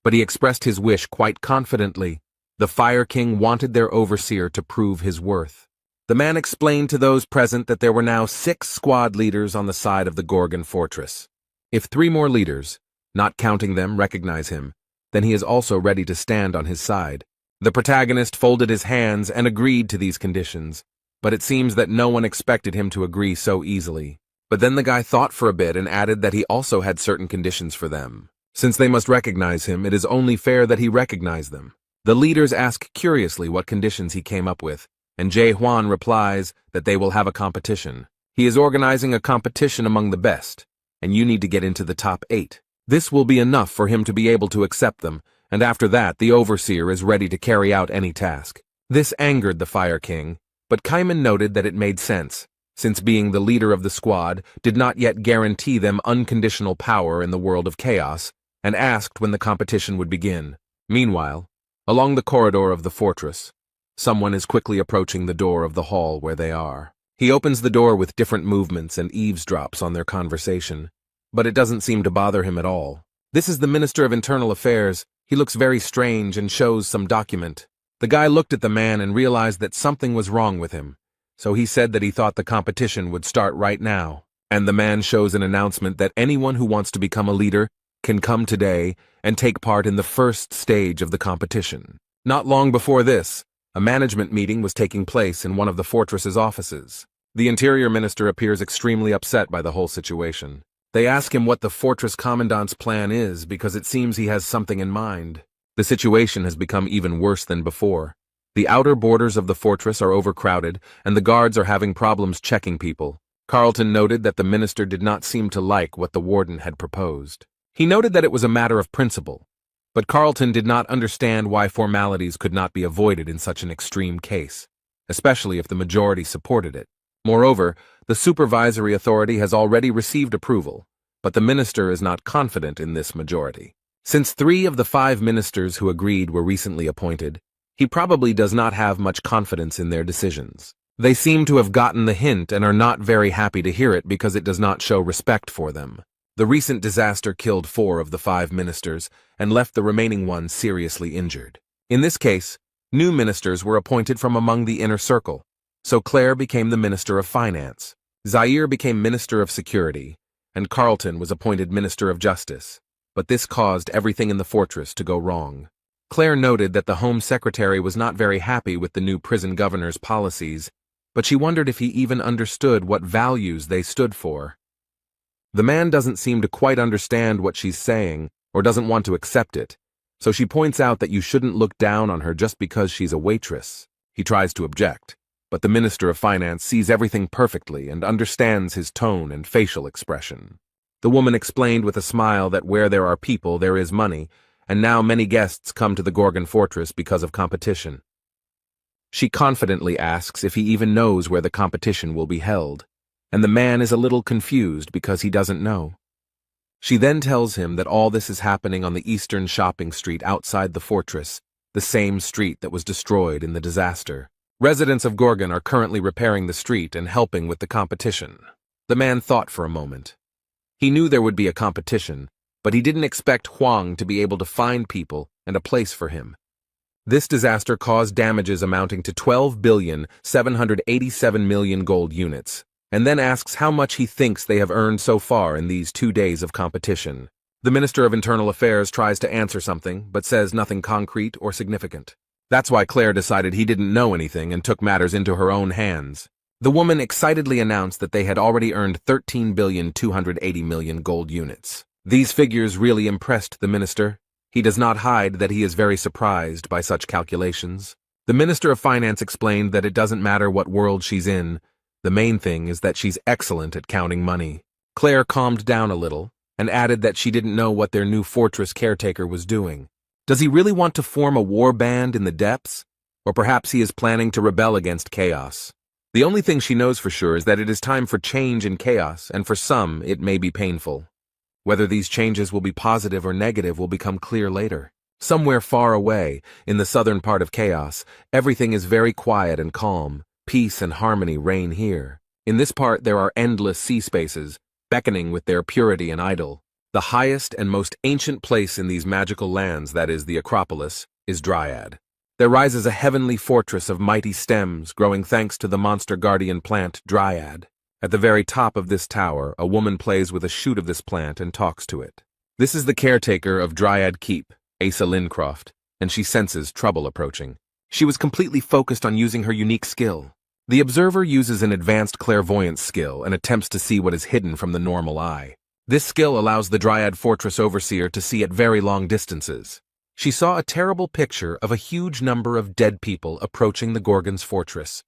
But he expressed his wish quite confidently. The Fire King wanted their overseer to prove his worth. The man explained to those present that there were now 6 squad leaders on the side of the Gorgon fortress. If 3 more leaders, not counting them, recognize him, then he is also ready to stand on his side. The protagonist folded his hands and agreed to these conditions, but it seems that no one expected him to agree so easily. But then the guy thought for a bit and added that he also had certain conditions for them. Since they must recognize him, it is only fair that he recognize them. The leaders ask curiously what conditions he came up with, and Huan replies that they will have a competition. He is organizing a competition among the best, and you need to get into the top 8. This will be enough for him to be able to accept them, and after that the overseer is ready to carry out any task. This angered the Fire King, but Kaiman noted that it made sense, since being the leader of the squad did not yet guarantee them unconditional power in the world of chaos, and asked when the competition would begin. Meanwhile, along the corridor of the fortress, someone is quickly approaching the door of the hall where they are. He opens the door with different movements and eavesdrops on their conversation, but it doesn't seem to bother him at all. This is the Minister of Internal Affairs. He looks very strange and shows some document. The guy looked at the man and realized that something was wrong with him, so he said that he thought the competition would start right now. And the man shows an announcement that anyone who wants to become a leader can come today and take part in the first stage of the competition. Not long before this, a management meeting was taking place in one of the fortress's offices. The Interior Minister appears extremely upset by the whole situation. They ask him what the fortress commandant's plan is because it seems he has something in mind. The situation has become even worse than before. The outer borders of the fortress are overcrowded, and the guards are having problems checking people. Carlton noted that the minister did not seem to like what the warden had proposed. He noted that it was a matter of principle, but Carlton did not understand why formalities could not be avoided in such an extreme case, especially if the majority supported it. Moreover, the supervisory authority has already received approval, but the minister is not confident in this majority. Since 3 of the 5 ministers who agreed were recently appointed, he probably does not have much confidence in their decisions. They seem to have gotten the hint and are not very happy to hear it because it does not show respect for them. The recent disaster killed 4 of the 5 ministers and left the remaining ones seriously injured. In this case, new ministers were appointed from among the inner circle, so Claire became the Minister of Finance, Zaire became Minister of Security, and Carlton was appointed Minister of Justice. But this caused everything in the fortress to go wrong. Claire noted that the Home Secretary was not very happy with the new prison governor's policies, but she wondered if he even understood what values they stood for. The man doesn't seem to quite understand what she's saying or doesn't want to accept it, so she points out that you shouldn't look down on her just because she's a waitress. He tries to object, but the Minister of Finance sees everything perfectly and understands his tone and facial expression. The woman explained with a smile that where there are people, there is money, and now many guests come to the Gorgon fortress because of competition. She confidently asks if he even knows where the competition will be held, and the man is a little confused because he doesn't know. She then tells him that all this is happening on the eastern shopping street outside the fortress, the same street that was destroyed in the disaster. Residents of Gorgon are currently repairing the street and helping with the competition. The man thought for a moment. He knew there would be a competition, but he didn't expect Huang to be able to find people and a place for him. This disaster caused damages amounting to 12,787,000,000 gold units, and then asks how much he thinks they have earned so far in these 2 days of competition. The Minister of Internal Affairs tries to answer something, but says nothing concrete or significant. That's why Claire decided he didn't know anything and took matters into her own hands. The woman excitedly announced that they had already earned 13,280,000,000 gold units. These figures really impressed the minister. He does not hide that he is very surprised by such calculations. The Minister of Finance explained that it doesn't matter what world she's in. The main thing is that she's excellent at counting money. Claire calmed down a little and added that she didn't know what their new fortress caretaker was doing. Does he really want to form a war band in the depths? Or perhaps he is planning to rebel against chaos? The only thing she knows for sure is that it is time for change in chaos, and for some, it may be painful. Whether these changes will be positive or negative will become clear later. Somewhere far away, in the southern part of chaos, everything is very quiet and calm. Peace and harmony reign here. In this part there are endless sea spaces, beckoning with their purity and idol. The highest and most ancient place in these magical lands, that is the Acropolis, is Dryad. There rises a heavenly fortress of mighty stems, growing thanks to the monster guardian plant Dryad. At the very top of this tower, a woman plays with a shoot of this plant and talks to it. This is the caretaker of Dryad Keep, Asa Lincroft, and she senses trouble approaching. She was completely focused on using her unique skill. The observer uses an advanced clairvoyance skill and attempts to see what is hidden from the normal eye. This skill allows the Dryad Fortress Overseer to see at very long distances. She saw a terrible picture of a huge number of dead people approaching the Gorgon's fortress.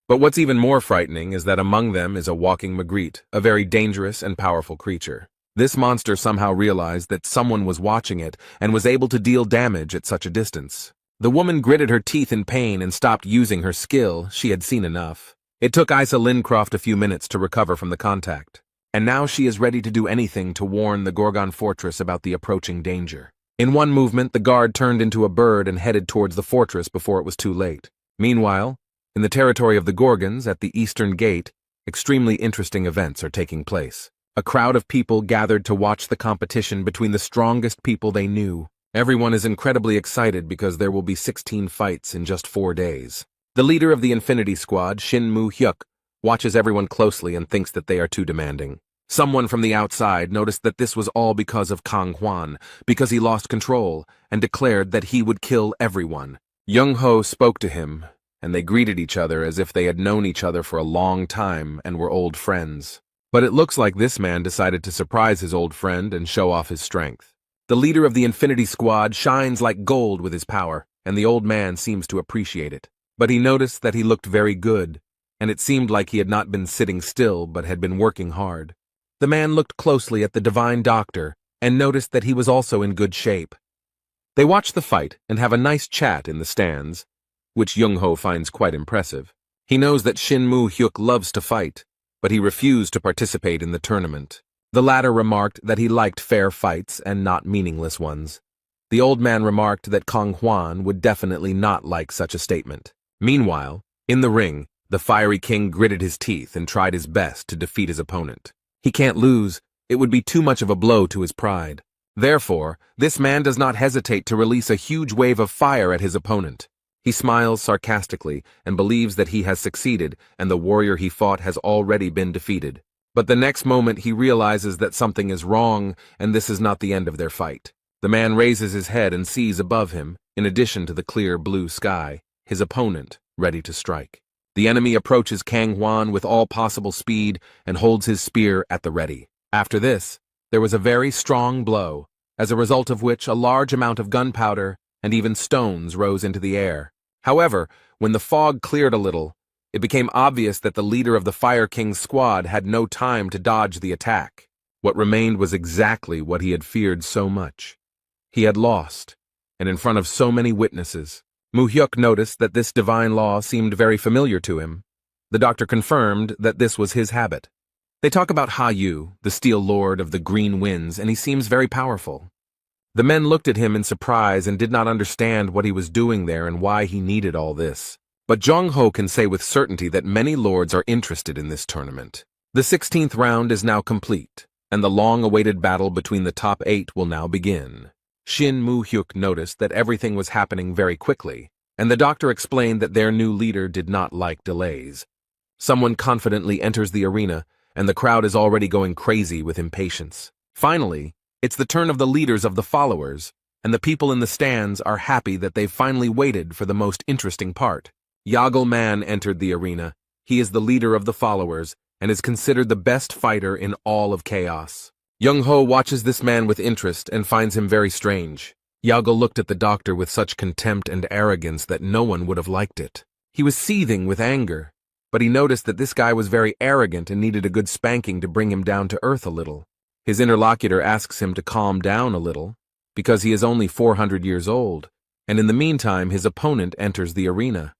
But what's even more frightening is that among them is a walking Magritte, a very dangerous and powerful creature. This monster somehow realized that someone was watching it and was able to deal damage at such a distance. The woman gritted her teeth in pain and stopped using her skill. She had seen enough. It took Asa Lincroft a few minutes to recover from the contact, and now she is ready to do anything to warn the Gorgon fortress about the approaching danger. In one movement, the guard turned into a bird and headed towards the fortress before it was too late. Meanwhile, in the territory of the Gorgons, at the eastern gate, extremely interesting events are taking place. A crowd of people gathered to watch the competition between the strongest people they knew. Everyone is incredibly excited because there will be 16 fights in just 4 days. The leader of the Infinity Squad, Shin Moo-hyuk, watches everyone closely and thinks that they are too demanding. Someone from the outside noticed that this was all because of Kang Huan, because he lost control, and declared that he would kill everyone. Young-ho spoke to him, and they greeted each other as if they had known each other for a long time and were old friends. But it looks like this man decided to surprise his old friend and show off his strength. The leader of the Infinity Squad shines like gold with his power, and the old man seems to appreciate it. But he noticed that he looked very good, and it seemed like he had not been sitting still but had been working hard. The man looked closely at the divine doctor and noticed that he was also in good shape. They watch the fight and have a nice chat in the stands, which Young-ho finds quite impressive. He knows that Shin Moo-hyuk loves to fight, but he refused to participate in the tournament. The latter remarked that he liked fair fights and not meaningless ones. The old man remarked that Kang Huan would definitely not like such a statement. Meanwhile, in the ring, the fiery king gritted his teeth and tried his best to defeat his opponent. He can't lose. It would be too much of a blow to his pride. Therefore, this man does not hesitate to release a huge wave of fire at his opponent. He smiles sarcastically and believes that he has succeeded and the warrior he fought has already been defeated. But the next moment he realizes that something is wrong and this is not the end of their fight. The man raises his head and sees above him, in addition to the clear blue sky, his opponent ready to strike. The enemy approaches Kang Huan with all possible speed and holds his spear at the ready. After this, there was a very strong blow, as a result of which a large amount of gunpowder and even stones rose into the air. However, when the fog cleared a little, it became obvious that the leader of the Fire King's squad had no time to dodge the attack. What remained was exactly what he had feared so much. He had lost, and in front of so many witnesses. Moo-hyuk noticed that this divine law seemed very familiar to him. The doctor confirmed that this was his habit. They talk about Ha-yu, the Steel Lord of the Green Winds, and he seems very powerful. The men looked at him in surprise and did not understand what he was doing there and why he needed all this. But Jong-ho can say with certainty that many lords are interested in this tournament. The 16th round is now complete, and the long-awaited battle between the top 8 will now begin. Shin Moo-hyuk noticed that everything was happening very quickly, and the doctor explained that their new leader did not like delays. Someone confidently enters the arena, and the crowd is already going crazy with impatience. Finally, it's the turn of the leaders of the followers, and the people in the stands are happy that they've finally waited for the most interesting part. Yagello Man entered the arena. He is the leader of the followers, and is considered the best fighter in all of Chaos. Young-ho watches this man with interest and finds him very strange. Yagello looked at the doctor with such contempt and arrogance that no one would have liked it. He was seething with anger, but he noticed that this guy was very arrogant and needed a good spanking to bring him down to earth a little. His interlocutor asks him to calm down a little, because he is only 400 years old, and in the meantime his opponent enters the arena.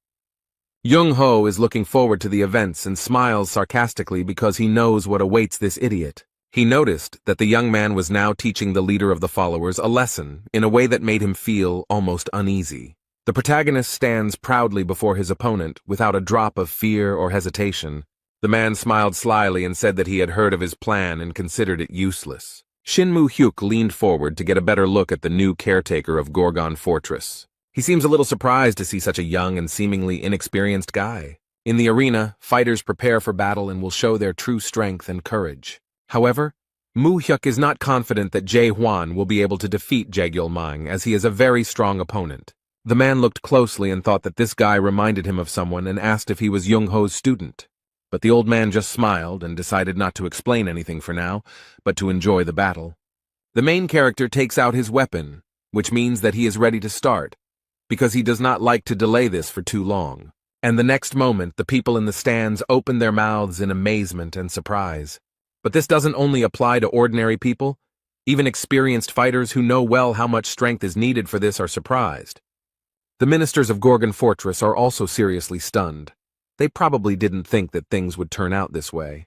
Young-ho is looking forward to the events and smiles sarcastically because he knows what awaits this idiot. He noticed that the young man was now teaching the leader of the followers a lesson in a way that made him feel almost uneasy. The protagonist stands proudly before his opponent without a drop of fear or hesitation. The man smiled slyly and said that he had heard of his plan and considered it useless. Shinmu Hyuk leaned forward to get a better look at the new caretaker of Gorgon Fortress. He seems a little surprised to see such a young and seemingly inexperienced guy. In the arena, fighters prepare for battle and will show their true strength and courage. However, Mu Hyuk is not confident that Huan will be able to defeat Jaegyulmang, as he is a very strong opponent. The man looked closely and thought that this guy reminded him of someone and asked if he was Young-ho's student. But the old man just smiled and decided not to explain anything for now, but to enjoy the battle. The main character takes out his weapon, which means that he is ready to start, because he does not like to delay this for too long. And the next moment, the people in the stands open their mouths in amazement and surprise. But this doesn't only apply to ordinary people. Even experienced fighters who know well how much strength is needed for this are surprised. The ministers of Gorgon Fortress are also seriously stunned. They probably didn't think that things would turn out this way.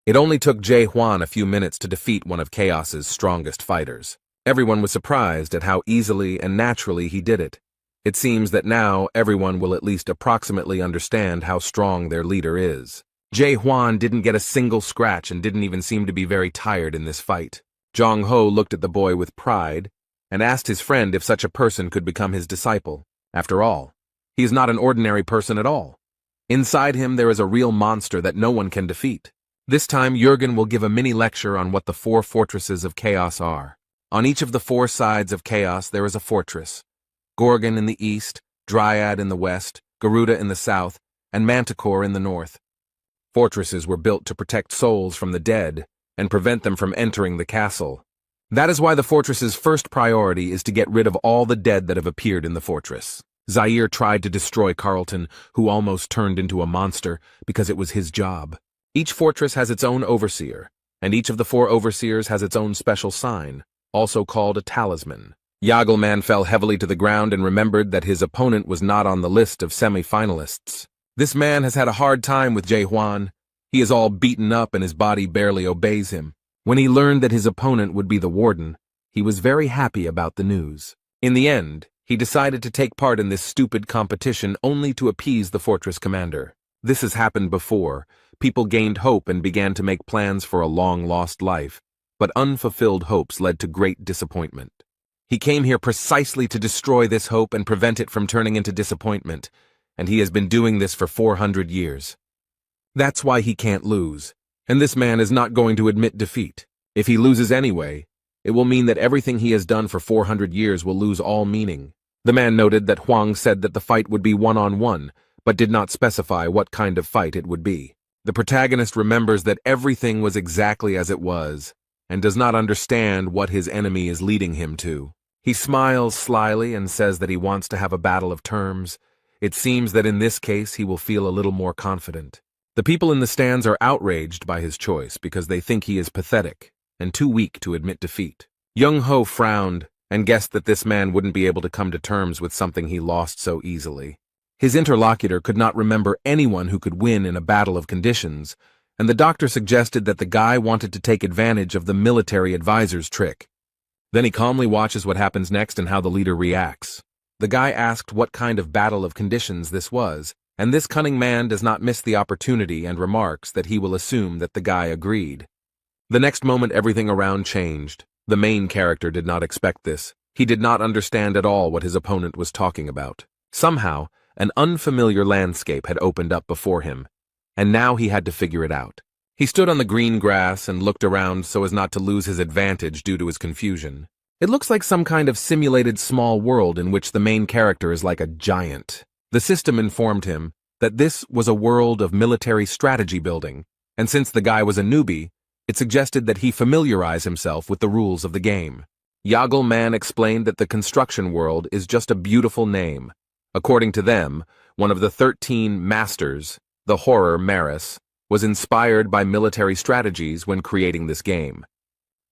It only took Huan a few minutes to defeat one of Chaos's strongest fighters. Everyone was surprised at how easily and naturally he did it. It seems that now everyone will at least approximately understand how strong their leader is. Huan didn't get a single scratch and didn't even seem to be very tired in this fight. Jong-ho looked at the boy with pride and asked his friend if such a person could become his disciple. After all, he is not an ordinary person at all. Inside him there is a real monster that no one can defeat. This time Jurgen will give a mini lecture on what the 4 fortresses of chaos are. On each of the 4 sides of chaos there is a fortress. Gorgon in the east, Dryad in the west, Garuda in the south, and Manticore in the north. Fortresses were built to protect souls from the dead and prevent them from entering the castle. That is why the fortress's first priority is to get rid of all the dead that have appeared in the fortress. Zaire tried to destroy Carlton, who almost turned into a monster, because it was his job. Each fortress has its own overseer, and each of the 4 overseers has its own special sign, also called a talisman. Yagelman fell heavily to the ground and remembered that his opponent was not on the list of semi-finalists. This man has had a hard time with Huan. He is all beaten up and his body barely obeys him. When he learned that his opponent would be the warden, he was very happy about the news. In the end, he decided to take part in this stupid competition only to appease the fortress commander. This has happened before. People gained hope and began to make plans for a long-lost life, but unfulfilled hopes led to great disappointment. He came here precisely to destroy this hope and prevent it from turning into disappointment, and he has been doing this for 400 years. That's why he can't lose, and this man is not going to admit defeat. If he loses anyway, it will mean that everything he has done for 400 years will lose all meaning. The man noted that Huang said that the fight would be one-on-one, but did not specify what kind of fight it would be. The protagonist remembers that everything was exactly as it was, and does not understand what his enemy is leading him to. He smiles slyly and says that he wants to have a battle of terms. It seems that in this case he will feel a little more confident. The people in the stands are outraged by his choice because they think he is pathetic and too weak to admit defeat. Young-ho frowned and guessed that this man wouldn't be able to come to terms with something he lost so easily. His interlocutor could not remember anyone who could win in a battle of conditions, and the doctor suggested that the guy wanted to take advantage of the military advisor's trick. Then he calmly watches what happens next and how the leader reacts. The guy asked what kind of battle of conditions this was, and this cunning man does not miss the opportunity and remarks that he will assume that the guy agreed. The next moment everything around changed. The main character did not expect this. He did not understand at all what his opponent was talking about. Somehow, an unfamiliar landscape had opened up before him, and now he had to figure it out. He stood on the green grass and looked around so as not to lose his advantage due to his confusion. It looks like some kind of simulated small world in which the main character is like a giant. The system informed him that this was a world of military strategy building, and since the guy was a newbie, it suggested that he familiarize himself with the rules of the game. Yagelman explained that the construction world is just a beautiful name. According to them, one of the 13 masters the horror Maris, was inspired by military strategies when creating this game.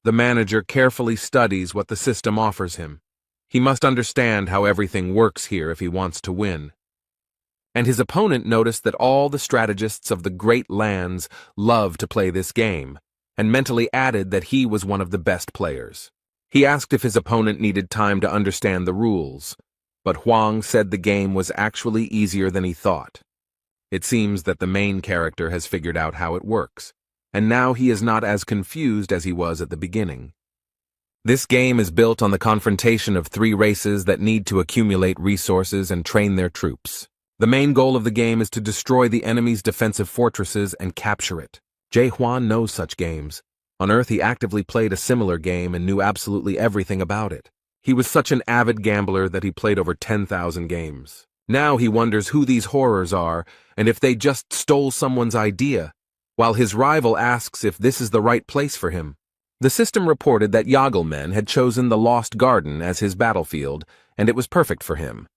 The manager carefully studies what the system offers him. He must understand how everything works here if he wants to win. And his opponent noticed that all the strategists of the great lands love to play this game, and mentally added that he was one of the best players. He asked if his opponent needed time to understand the rules, but Huang said the game was actually easier than he thought. It seems that the main character has figured out how it works, and now he is not as confused as he was at the beginning. This game is built on the confrontation of three races that need to accumulate resources and train their troops. The main goal of the game is to destroy the enemy's defensive fortresses and capture it. Huan knows such games. On Earth, he actively played a similar game and knew absolutely everything about it. He was such an avid gambler that he played over 10,000 games. Now he wonders who these horrors are and if they just stole someone's idea, while his rival asks if this is the right place for him. The system reported that Yahello had chosen the Lost Garden as his battlefield, and it was perfect for him.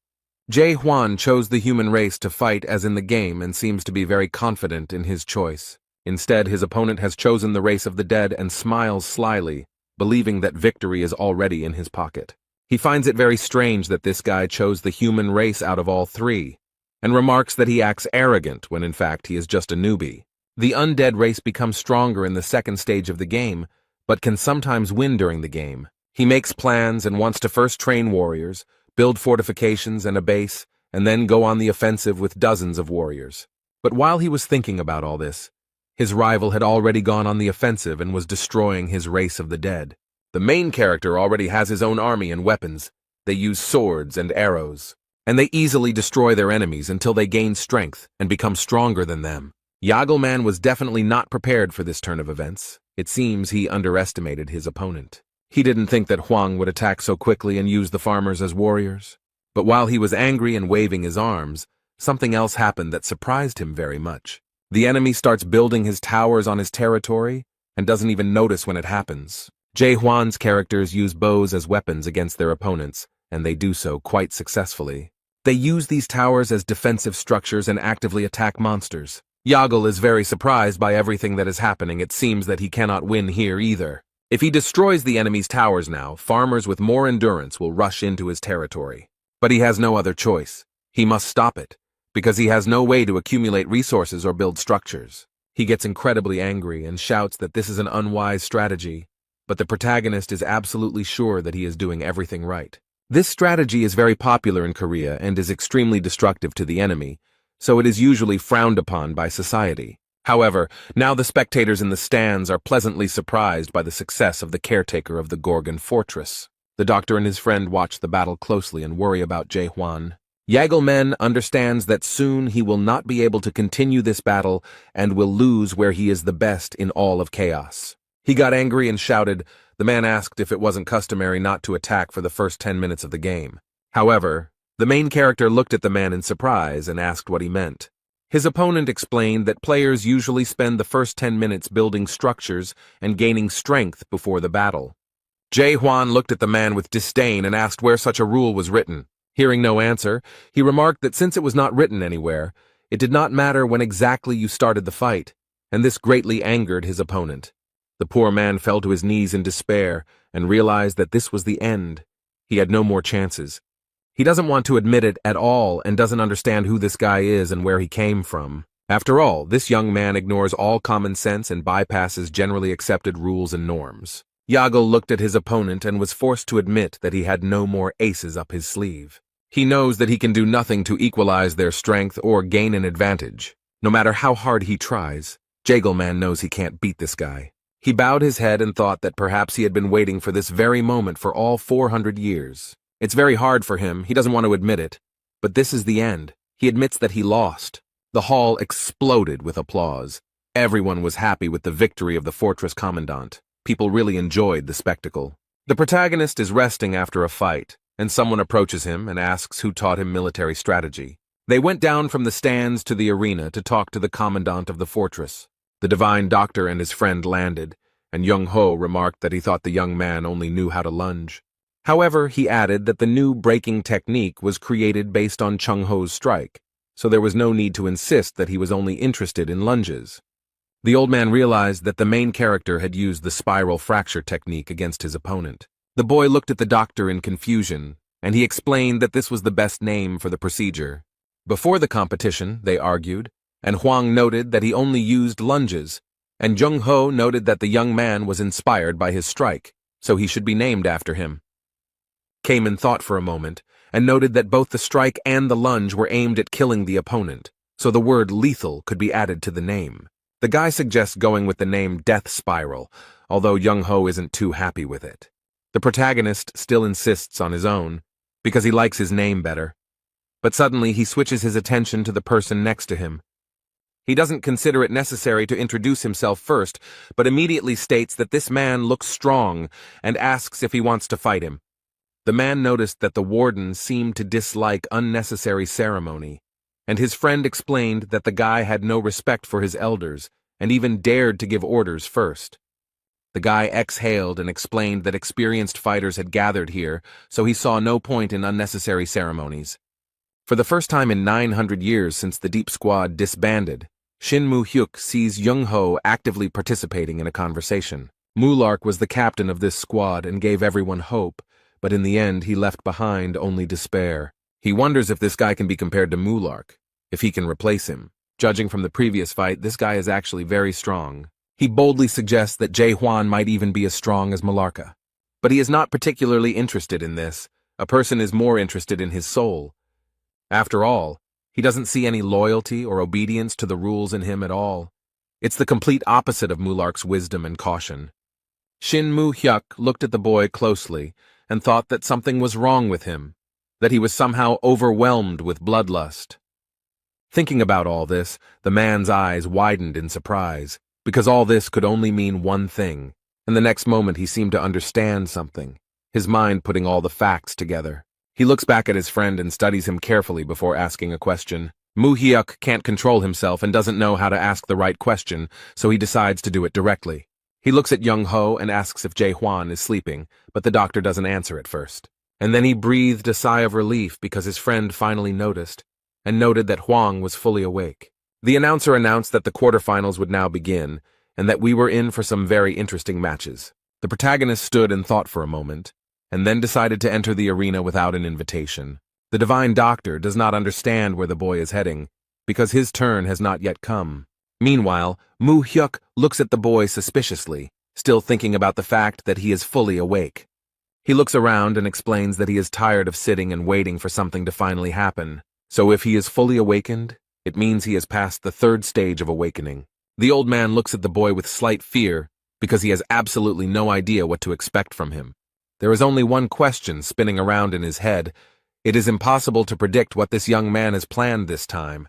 Huan chose the human race to fight as in the game and seems to be very confident in his choice. Instead, his opponent has chosen the race of the dead and smiles slyly, believing that victory is already in his pocket. He finds it very strange that this guy chose the human race out of all three, and remarks that he acts arrogant when in fact he is just a newbie. The undead race becomes stronger in the second stage of the game, but can sometimes win during the game. He makes plans and wants to first train warriors, build fortifications and a base, and then go on the offensive with dozens of warriors. But while he was thinking about all this, his rival had already gone on the offensive and was destroying his race of the dead. The main character already has his own army and weapons. They use swords and arrows, and they easily destroy their enemies until they gain strength and become stronger than them. Yahello was definitely not prepared for this turn of events. It seems he underestimated his opponent. He didn't think that Huang would attack so quickly and use the farmers as warriors. But while he was angry and waving his arms, something else happened that surprised him very much. The enemy starts building his towers on his territory and doesn't even notice when it happens. Huan's characters use bows as weapons against their opponents, and they do so quite successfully. They use these towers as defensive structures and actively attack monsters. Yahello is very surprised by everything that is happening. It seems that he cannot win here either. If he destroys the enemy's towers now, farmers with more endurance will rush into his territory. But he has no other choice. He must stop it, because he has no way to accumulate resources or build structures. He gets incredibly angry and shouts that this is an unwise strategy, but the protagonist is absolutely sure that he is doing everything right. This strategy is very popular in Korea and is extremely destructive to the enemy, so it is usually frowned upon by society. However, now the spectators in the stands are pleasantly surprised by the success of the caretaker of the Gorgon fortress. The doctor and his friend watch the battle closely and worry about Huan. Yahello understands that soon he will not be able to continue this battle and will lose where he is the best in all of chaos. He got angry and shouted. The man asked if it wasn't customary not to attack for the first 10 minutes of the game. However, the main character looked at the man in surprise and asked what he meant. His opponent explained that players usually spend the first 10 minutes building structures and gaining strength before the battle. Huan looked at the man with disdain and asked where such a rule was written. Hearing no answer, he remarked that since it was not written anywhere, it did not matter when exactly you started the fight, and this greatly angered his opponent. The poor man fell to his knees in despair and realized that this was the end. He had no more chances. He doesn't want to admit it at all and doesn't understand who this guy is and where he came from. After all, this young man ignores all common sense and bypasses generally accepted rules and norms. Yahello looked at his opponent and was forced to admit that he had no more aces up his sleeve. He knows that he can do nothing to equalize their strength or gain an advantage. No matter how hard he tries, Yahello knows he can't beat this guy. He bowed his head and thought that perhaps he had been waiting for this very moment for all 400 years. It's very hard for him, he doesn't want to admit it, but this is the end. He admits that he lost. The hall exploded with applause. Everyone was happy with the victory of the fortress commandant. People really enjoyed the spectacle. The protagonist is resting after a fight, and someone approaches him and asks who taught him military strategy. They went down from the stands to the arena to talk to the commandant of the fortress. The divine doctor and his friend landed, and Young Ho remarked that he thought the young man only knew how to lunge. However, he added that the new breaking technique was created based on Chung Ho's strike. so there was no need to insist that he was only interested in lunges. The old man realized that the main character had used the spiral fracture technique against his opponent. The boy looked at the doctor in confusion, and he explained that this was the best name for the procedure. Before the competition, they argued, and Huang noted that he only used lunges, and Jung Ho noted that the young man was inspired by his strike, so he should be named after him. Kamen thought for a moment, and noted that both the strike and the lunge were aimed at killing the opponent, so the word lethal could be added to the name. The guy suggests going with the name Death Spiral, although Jung Ho isn't too happy with it. The protagonist still insists on his own, because he likes his name better. But suddenly he switches his attention to the person next to him. He doesn't consider it necessary to introduce himself first, but immediately states that this man looks strong and asks if he wants to fight him. The man noticed that the warden seemed to dislike unnecessary ceremony, and his friend explained that the guy had no respect for his elders and even dared to give orders first. The guy exhaled and explained that experienced fighters had gathered here, so he saw no point in unnecessary ceremonies. For the first time in 900 years since the Deep Squad disbanded, Shin Mu-hyuk sees Jung Ho actively participating in a conversation. Mulark was the captain of this squad and gave everyone hope, but in the end he left behind only despair. He wonders if this guy can be compared to Mulark, if he can replace him. Judging from the previous fight, this guy is actually very strong. He boldly suggests that Huan might even be as strong as Malarka. But he is not particularly interested in this. A person is more interested in his soul. After all, he doesn't see any loyalty or obedience to the rules in him at all. It's the complete opposite of Mulark's wisdom and caution. Shin Mu-hyuk looked at the boy closely and thought that something was wrong with him, that he was somehow overwhelmed with bloodlust. Thinking about all this, the man's eyes widened in surprise, because all this could only mean one thing, and the next moment he seemed to understand something, his mind putting all the facts together. He looks back at his friend and studies him carefully before asking a question. Mu-hyuk can't control himself and doesn't know how to ask the right question, so he decides to do it directly. He looks at Jung Ho and asks if Huan is sleeping, but the doctor doesn't answer at first. And then he breathed a sigh of relief because his friend finally noticed, and noted that Huang was fully awake. The announcer announced that the quarterfinals would now begin, and that we were in for some very interesting matches. The protagonist stood and thought for a moment, and then decided to enter the arena without an invitation. The divine doctor does not understand where the boy is heading, because his turn has not yet come. Meanwhile, Mu-hyuk looks at the boy suspiciously, still thinking about the fact that he is fully awake. He looks around and explains that he is tired of sitting and waiting for something to finally happen. So if he is fully awakened, it means he has passed the third stage of awakening. The old man looks at the boy with slight fear because he has absolutely no idea what to expect from him. There is only one question spinning around in his head. It is impossible to predict what this young man has planned this time.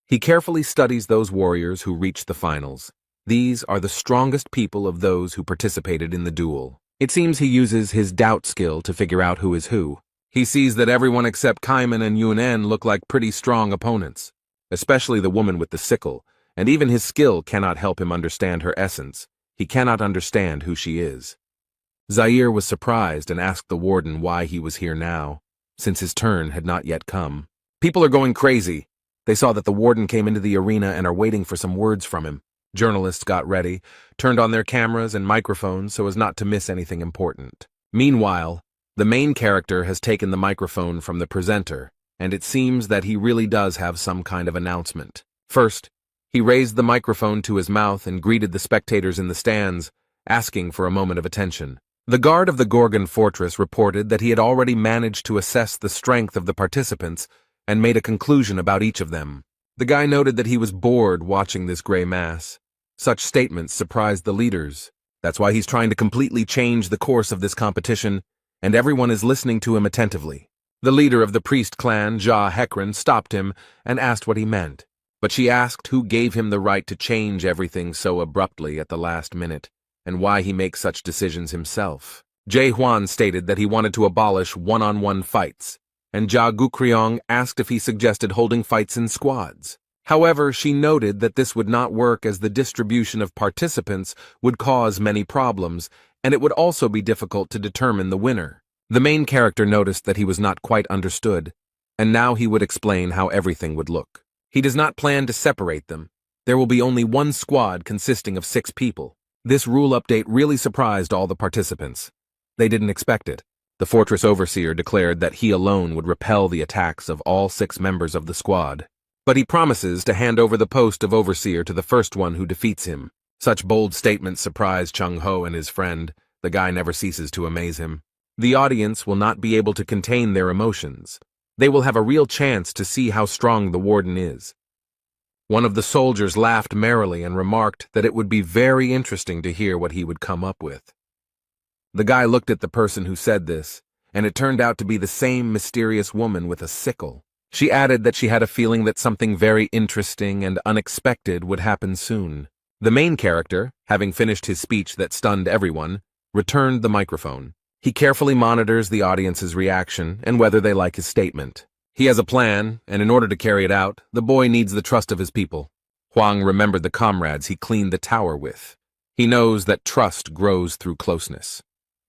He carefully studies those warriors who reached the finals. These are the strongest people of those who participated in the duel. It seems he uses his doubt skill to figure out who is who. He sees that everyone except Kaiman and Yunen look like pretty strong opponents, especially the woman with the sickle, and even his skill cannot help him understand her essence. He cannot understand who she is. Zaire was surprised and asked the warden why he was here now, since his turn had not yet come. People are going crazy. They saw that the warden came into the arena and are waiting for some words from him. Journalists got ready, turned on their cameras and microphones so as not to miss anything important. Meanwhile, the main character has taken the microphone from the presenter, and it seems that he really does have some kind of announcement. First, he raised the microphone to his mouth and greeted the spectators in the stands, asking for a moment of attention. The guard of the Gorgon fortress reported that he had already managed to assess the strength of the participants and made a conclusion about each of them. The guy noted that he was bored watching this gray mass. Such statements surprised the leaders. That's why he's trying to completely change the course of this competition, and everyone is listening to him attentively. The leader of the priest clan, Ja Hekran, stopped him and asked what he meant, but she asked who gave him the right to change everything so abruptly at the last minute, and why he makes such decisions himself. Huan stated that he wanted to abolish one-on-one fights, and Ja Gukryong asked if he suggested holding fights in squads. However, she noted that this would not work as the distribution of participants would cause many problems, and it would also be difficult to determine the winner. The main character noticed that he was not quite understood, and now he would explain how everything would look. He does not plan to separate them. There will be only one squad consisting of 6 people. This rule update really surprised all the participants. They didn't expect it. The fortress overseer declared that he alone would repel the attacks of all 6 members of the squad. But he promises to hand over the post of overseer to the first one who defeats him. Such bold statements surprise Chung-ho and his friend. The guy never ceases to amaze him. The audience will not be able to contain their emotions. They will have a real chance to see how strong the warden is. One of the soldiers laughed merrily and remarked that it would be very interesting to hear what he would come up with. The guy looked at the person who said this, and it turned out to be the same mysterious woman with a sickle. She added that she had a feeling that something very interesting and unexpected would happen soon. The main character, having finished his speech that stunned everyone, returned the microphone. He carefully monitors the audience's reaction and whether they like his statement. He has a plan, and in order to carry it out, the boy needs the trust of his people. Huang remembered the comrades he cleaned the tower with. He knows that trust grows through closeness.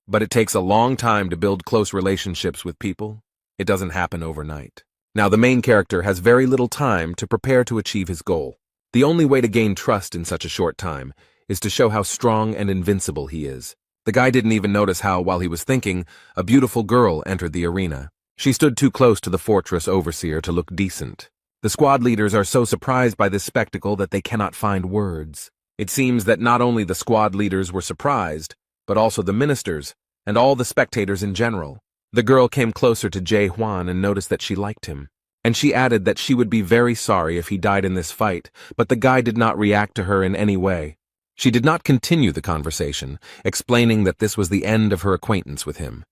But it takes a long time to build close relationships with people. It doesn't happen overnight. Now the main character has very little time to prepare to achieve his goal. The only way to gain trust in such a short time is to show how strong and invincible he is. The guy didn't even notice how, while he was thinking, a beautiful girl entered the arena. She stood too close to the fortress overseer to look decent. The squad leaders are so surprised by this spectacle that they cannot find words. It seems that not only the squad leaders were surprised, but also the ministers, and all the spectators in general. The girl came closer to Huan and noticed that she liked him. And she added that she would be very sorry if he died in this fight, but the guy did not react to her in any way. She did not continue the conversation, explaining that this was the end of her acquaintance with him.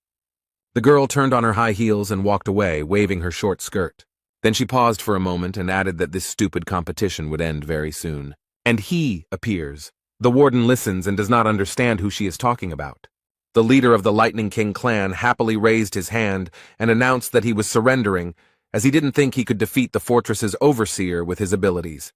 The girl turned on her high heels and walked away, waving her short skirt. Then she paused for a moment and added that this stupid competition would end very soon. And he appears. The warden listens and does not understand who she is talking about. The leader of the Lightning King clan happily raised his hand and announced that he was surrendering, as he didn't think he could defeat the fortress's overseer with his abilities.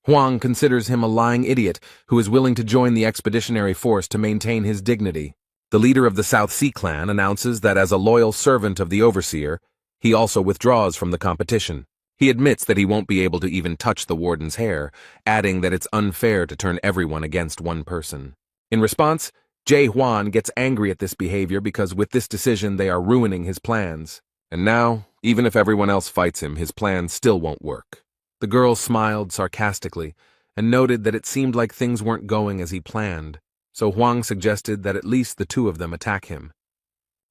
Huang considers him a lying idiot who is willing to join the expeditionary force to maintain his dignity. The leader of the South Sea clan announces that as a loyal servant of the overseer, he also withdraws from the competition. He admits that he won't be able to even touch the warden's hair, adding that it's unfair to turn everyone against one person. In response, Huan gets angry at this behavior because with this decision they are ruining his plans. And now, even if everyone else fights him, his plan still won't work. The girl smiled sarcastically and noted that it seemed like things weren't going as he planned, so Huang suggested that at least the 2 of them attack him.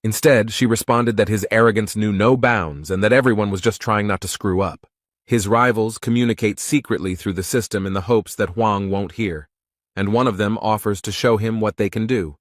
Instead, she responded that his arrogance knew no bounds and that everyone was just trying not to screw up. His rivals communicate secretly through the system in the hopes that Huang won't hear, and one of them offers to show him what they can do.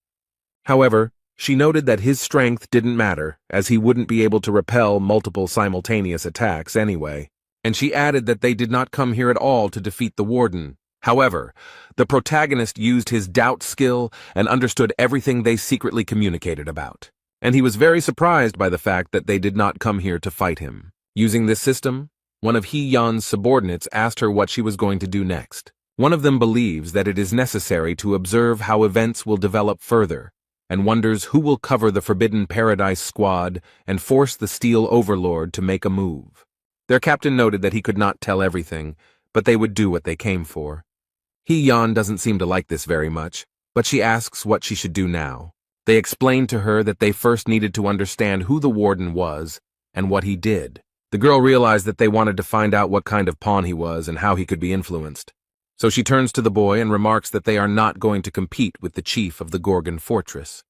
However, she noted that his strength didn't matter, as he wouldn't be able to repel multiple simultaneous attacks anyway. And she added that they did not come here at all to defeat the warden. However, the protagonist used his doubt skill and understood everything they secretly communicated about. And he was very surprised by the fact that they did not come here to fight him. Using this system, one of Yan's subordinates asked her what she was going to do next. One of them believes that it is necessary to observe how events will develop further, and wonders who will cover the Forbidden Paradise squad and force the Steel Overlord to make a move. Their captain noted that he could not tell everything, but they would do what they came for. Yan doesn't seem to like this very much, but she asks what she should do now. They explained to her that they first needed to understand who the warden was and what he did. The girl realized that they wanted to find out what kind of pawn he was and how he could be influenced. So she turns to the boy and remarks that they are not going to compete with the chief of the Gorgon fortress.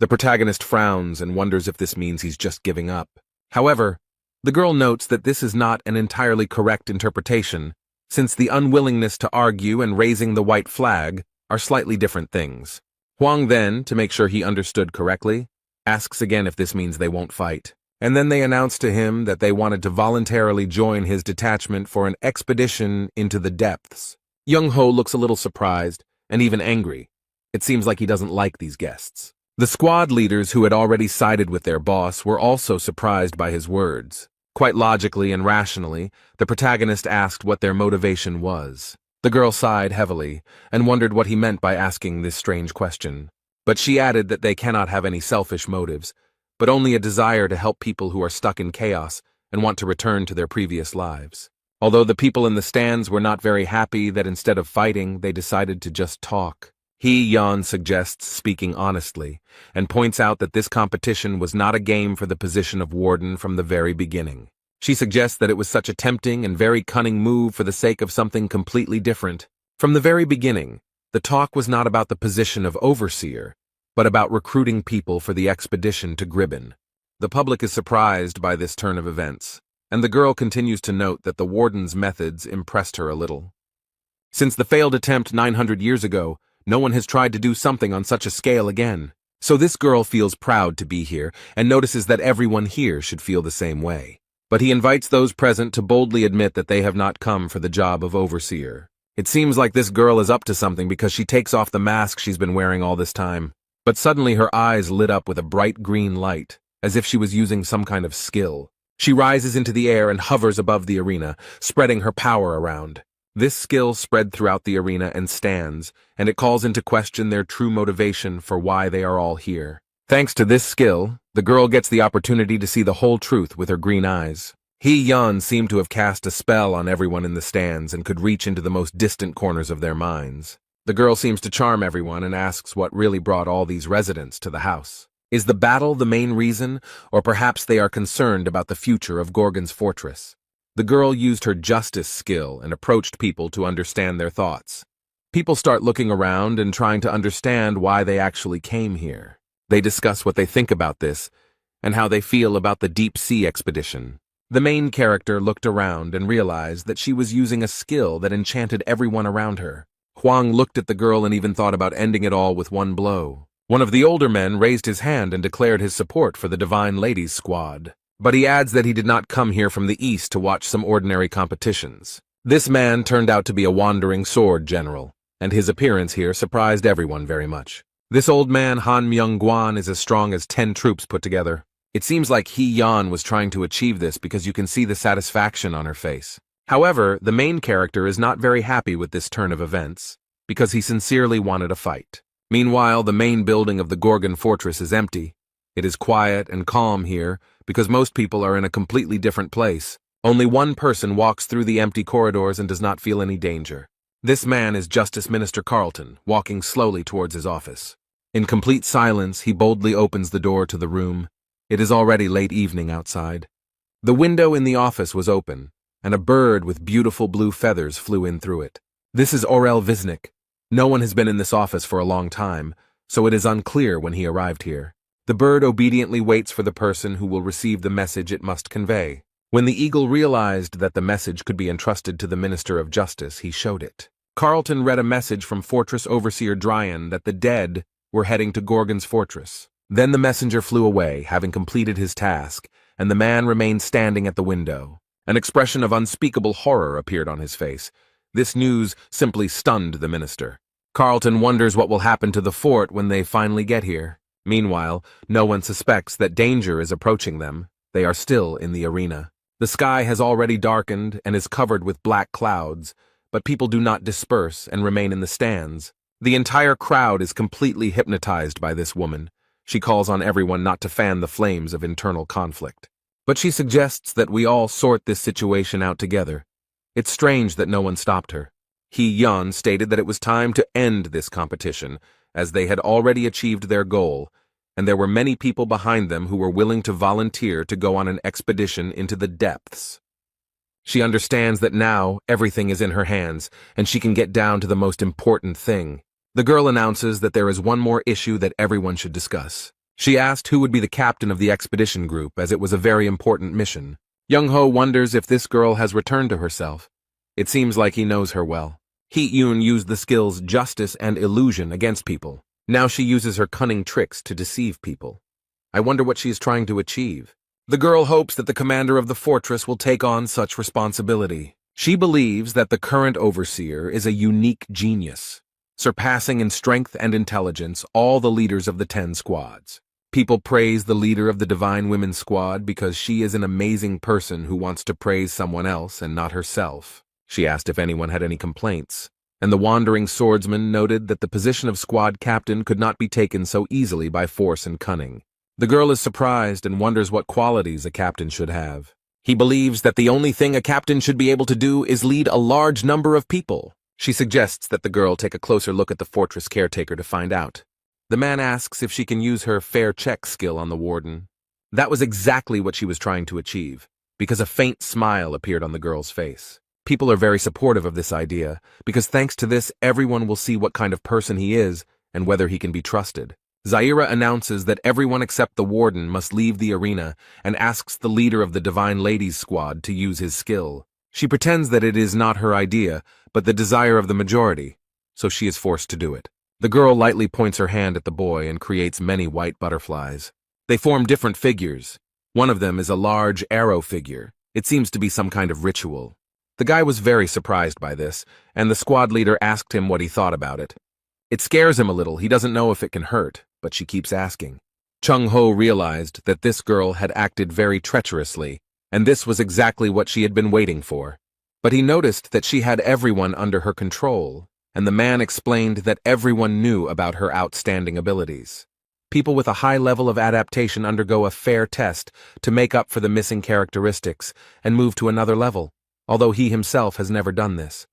The protagonist frowns and wonders if this means he's just giving up. However, the girl notes that this is not an entirely correct interpretation, since the unwillingness to argue and raising the white flag are slightly different things. Huang then, to make sure he understood correctly, asks again if this means they won't fight. And then they announce to him that they wanted to voluntarily join his detachment for an expedition into the depths. Young-ho looks a little surprised and even angry. It seems like he doesn't like these guests. The squad leaders who had already sided with their boss were also surprised by his words. Quite logically and rationally, the protagonist asked what their motivation was. The girl sighed heavily and wondered what he meant by asking this strange question. But she added that they cannot have any selfish motives, but only a desire to help people who are stuck in chaos and want to return to their previous lives. Although the people in the stands were not very happy that instead of fighting, they decided to just talk. Huan suggests speaking honestly, and points out that this competition was not a game for the position of warden from the very beginning. She suggests that it was such a tempting and very cunning move for the sake of something completely different. From the very beginning, the talk was not about the position of overseer, but about recruiting people for the expedition to Gribin. The public is surprised by this turn of events, and the girl continues to note that the warden's methods impressed her a little. Since the failed attempt 900 years ago, no one has tried to do something on such a scale again. So this girl feels proud to be here and notices that everyone here should feel the same way. But he invites those present to boldly admit that they have not come for the job of overseer. It seems like this girl is up to something because she takes off the mask she's been wearing all this time. But suddenly her eyes lit up with a bright green light, as if she was using some kind of skill. She rises into the air and hovers above the arena, spreading her power around. This skill spread throughout the arena and stands, and it calls into question their true motivation for why they are all here. Thanks to this skill, the girl gets the opportunity to see the whole truth with her green eyes. Huan seemed to have cast a spell on everyone in the stands and could reach into the most distant corners of their minds. The girl seems to charm everyone and asks what really brought all these residents to the house. Is the battle the main reason, or perhaps they are concerned about the future of Gorgon's fortress? The girl used her justice skill and approached people to understand their thoughts. People start looking around and trying to understand why they actually came here. They discuss what they think about this and how they feel about the deep sea expedition. The main character looked around and realized that she was using a skill that enchanted everyone around her. Huan looked at the girl and even thought about ending it all with one blow. One of the older men raised his hand and declared his support for the Divine Ladies Squad. But he adds that he did not come here from the east to watch some ordinary competitions. This man turned out to be a wandering sword general, and his appearance here surprised everyone very much. This old man Han Myung-gwan is as strong as 10 troops put together. It seems like Huan was trying to achieve this because you can see the satisfaction on her face. However, the main character is not very happy with this turn of events, because he sincerely wanted a fight. Meanwhile, the main building of the Gorgon fortress is empty. It is quiet and calm here, because most people are in a completely different place. Only one person walks through the empty corridors and does not feel any danger. This man is Justice Minister Carlton, walking slowly towards his office. In complete silence, he boldly opens the door to the room. It is already late evening outside. The window in the office was open, and a bird with beautiful blue feathers flew in through it. This is Orel Visnik. No one has been in this office for a long time, so it is unclear when he arrived here. The bird obediently waits for the person who will receive the message it must convey. When the eagle realized that the message could be entrusted to the Minister of Justice, he showed it. Carlton read a message from Fortress Overseer Dryan that the dead were heading to Gorgon's fortress. Then the messenger flew away, having completed his task, and the man remained standing at the window. An expression of unspeakable horror appeared on his face. This news simply stunned the minister. Carlton wonders what will happen to the fort when they finally get here. Meanwhile, no one suspects that danger is approaching them. They are still in the arena. The sky has already darkened and is covered with black clouds, but people do not disperse and remain in the stands. The entire crowd is completely hypnotized by this woman. She calls on everyone not to fan the flames of internal conflict. But she suggests that we all sort this situation out together. It's strange that no one stopped her. Huan stated that it was time to end this competition, as they had already achieved their goal, and there were many people behind them who were willing to volunteer to go on an expedition into the depths. She understands that now everything is in her hands, and she can get down to the most important thing. The girl announces that there is one more issue that everyone should discuss. She asked who would be the captain of the expedition group, as it was a very important mission. Young-ho wonders if this girl has returned to herself. It seems like he knows her well. Hee-yoon used the skills justice and illusion against people. Now she uses her cunning tricks to deceive people. I wonder what she is trying to achieve. The girl hopes that the commander of the fortress will take on such responsibility. She believes that the current overseer is a unique genius, surpassing in strength and intelligence all the leaders of the 10 squads. People praise the leader of the Divine Women's Squad because she is an amazing person who wants to praise someone else and not herself. She asked if anyone had any complaints, and the wandering swordsman noted that the position of squad captain could not be taken so easily by force and cunning. The girl is surprised and wonders what qualities a captain should have. He believes that the only thing a captain should be able to do is lead a large number of people. She suggests that the girl take a closer look at the fortress caretaker to find out. The man asks if she can use her fair check skill on the warden. That was exactly what she was trying to achieve, because a faint smile appeared on the girl's face. People are very supportive of this idea, because thanks to this, everyone will see what kind of person he is and whether he can be trusted. Zaira announces that everyone except the warden must leave the arena and asks the leader of the Divine Ladies squad to use his skill. She pretends that it is not her idea, but the desire of the majority, so she is forced to do it. The girl lightly points her hand at the boy and creates many white butterflies. They form different figures. One of them is a large arrow figure. It seems to be some kind of ritual. The guy was very surprised by this, and the squad leader asked him what he thought about it. It scares him a little. He doesn't know if it can hurt, but she keeps asking. Chung-ho realized that this girl had acted very treacherously, and this was exactly what she had been waiting for. But he noticed that she had everyone under her control, and the man explained that everyone knew about her outstanding abilities. People with a high level of adaptation undergo a fair test to make up for the missing characteristics and move to another level, although he himself has never done this.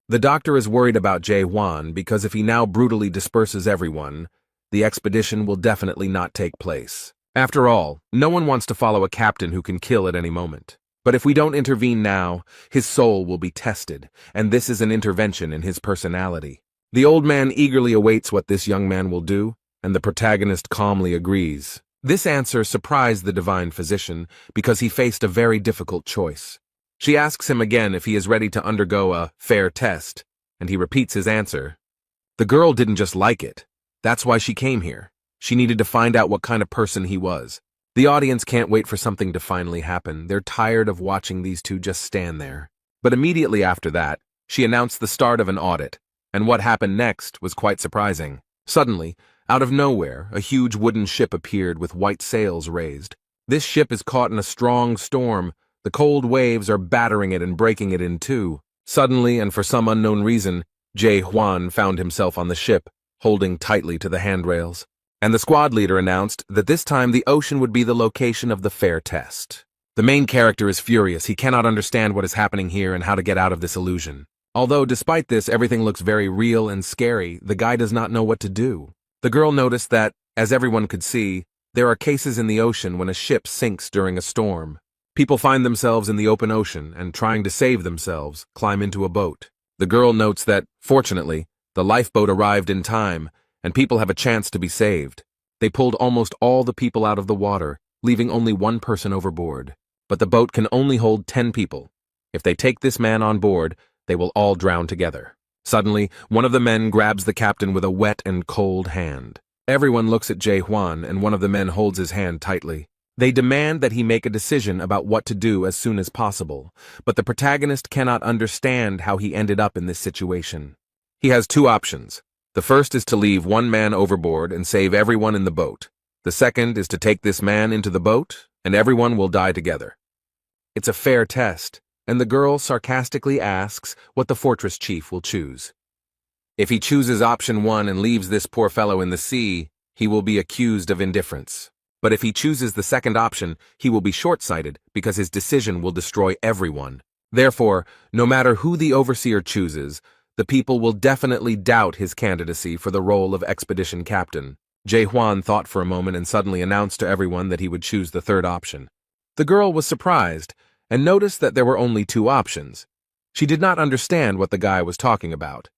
The doctor is worried about Huan because if he now brutally disperses everyone, the expedition will definitely not take place. After all, no one wants to follow a captain who can kill at any moment. But if we don't intervene now, his soul will be tested, and this is an intervention in his personality. The old man eagerly awaits what this young man will do, and the protagonist calmly agrees. This answer surprised the divine physician because he faced a very difficult choice. She asks him again if he is ready to undergo a fair test, and he repeats his answer. The girl didn't just like it. That's why she came here. She needed to find out what kind of person he was. The audience can't wait for something to finally happen. They're tired of watching these two just stand there. But immediately after that, she announced the start of an audit, and what happened next was quite surprising. Suddenly, out of nowhere, a huge wooden ship appeared with white sails raised. This ship is caught in a strong storm. The cold waves are battering it and breaking it in two. Suddenly, and for some unknown reason, Huan found himself on the ship, holding tightly to the handrails. And the squad leader announced that this time the ocean would be the location of the fair test. The main character is furious. He cannot understand what is happening here and how to get out of this illusion. Although, despite this, everything looks very real and scary, the guy does not know what to do. The girl noticed that, as everyone could see, there are cases in the ocean when a ship sinks during a storm. People find themselves in the open ocean and, trying to save themselves, climb into a boat. The girl notes that, fortunately, the lifeboat arrived in time, and people have a chance to be saved. They pulled almost all the people out of the water, leaving only one person overboard. But the boat can only hold 10 people. If they take this man on board, they will all drown together. Suddenly, one of the men grabs the captain with a wet and cold hand. Everyone looks at Huan, and one of the men holds his hand tightly. They demand that he make a decision about what to do as soon as possible, but the protagonist cannot understand how he ended up in this situation. He has two options. The first is to leave one man overboard and save everyone in the boat. The second is to take this man into the boat, and everyone will die together. It's a fair test, and the girl sarcastically asks what the fortress chief will choose. If he chooses option 1 and leaves this poor fellow in the sea, he will be accused of indifference. But if he chooses the second option, he will be short-sighted because his decision will destroy everyone. Therefore, no matter who the overseer chooses, the people will definitely doubt his candidacy for the role of expedition captain. Huan thought for a moment and suddenly announced to everyone that he would choose the third option. The girl was surprised and noticed that there were only 2 options. She did not understand what the guy was talking about.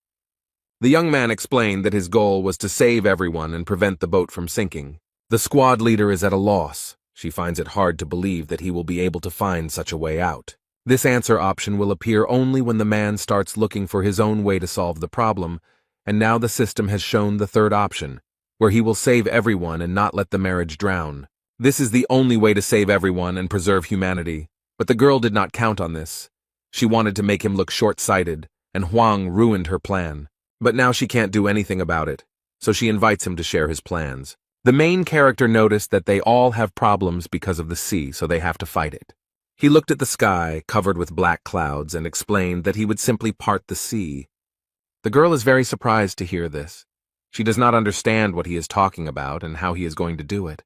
The young man explained that his goal was to save everyone and prevent the boat from sinking. The squad leader is at a loss. She finds it hard to believe that he will be able to find such a way out. This answer option will appear only when the man starts looking for his own way to solve the problem, and now the system has shown the third option, where he will save everyone and not let the marriage drown. This is the only way to save everyone and preserve humanity, but the girl did not count on this. She wanted to make him look short-sighted, and Huang ruined her plan. But now she can't do anything about it, so she invites him to share his plans. The main character noticed that they all have problems because of the sea, so they have to fight it. He looked at the sky, covered with black clouds, and explained that he would simply part the sea. The girl is very surprised to hear this. She does not understand what he is talking about and how he is going to do it.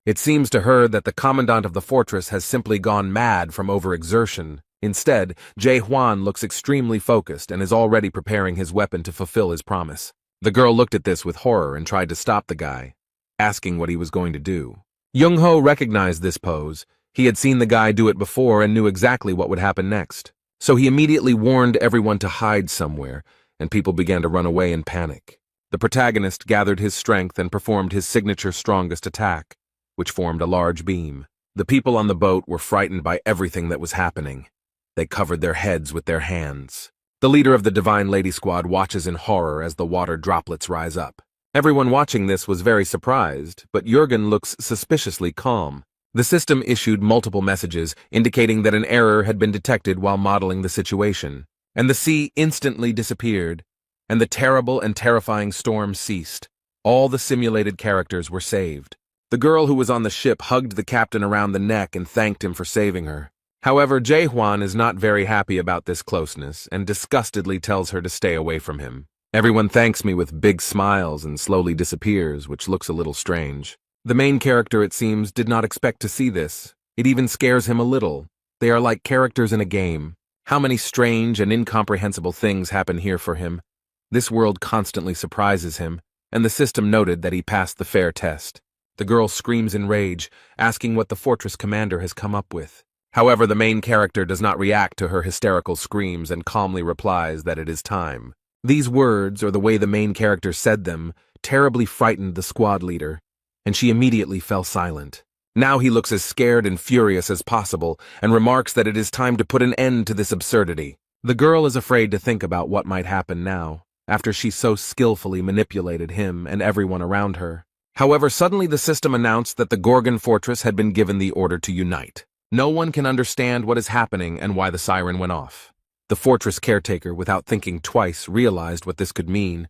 It seems to her that the commandant of the fortress has simply gone mad from overexertion. Instead, Huan looks extremely focused and is already preparing his weapon to fulfill his promise. The girl looked at this with horror and tried to stop the guy, asking what he was going to do. Ho recognized this pose. He had seen the guy do it before and knew exactly what would happen next. So he immediately warned everyone to hide somewhere, and people began to run away in panic. The protagonist gathered his strength and performed his signature strongest attack, which formed a large beam. The people on the boat were frightened by everything that was happening. They covered their heads with their hands. The leader of the Divine Lady Squad watches in horror as the water droplets rise up. Everyone watching this was very surprised, but Jurgen looks suspiciously calm. The system issued multiple messages indicating that an error had been detected while modeling the situation, and the sea instantly disappeared, and the terrible and terrifying storm ceased. All the simulated characters were saved. The girl who was on the ship hugged the captain around the neck and thanked him for saving her. However, Huan is not very happy about this closeness and disgustedly tells her to stay away from him. Everyone thanks me with big smiles and slowly disappears, which looks a little strange. The main character, it seems, did not expect to see this. It even scares him a little. They are like characters in a game. How many strange and incomprehensible things happen here for him. This world constantly surprises him, and the system noted that he passed the fair test. The girl screams in rage, asking what the fortress commander has come up with. However, the main character does not react to her hysterical screams and calmly replies that it is time. These words, or the way the main character said them, terribly frightened the squad leader, and she immediately fell silent. Now he looks as scared and furious as possible and remarks that it is time to put an end to this absurdity. The girl is afraid to think about what might happen now, after she so skillfully manipulated him and everyone around her. However, suddenly the system announced that the Gorgon fortress had been given the order to unite. No one can understand what is happening and why the siren went off. The fortress caretaker, without thinking twice, realized what this could mean,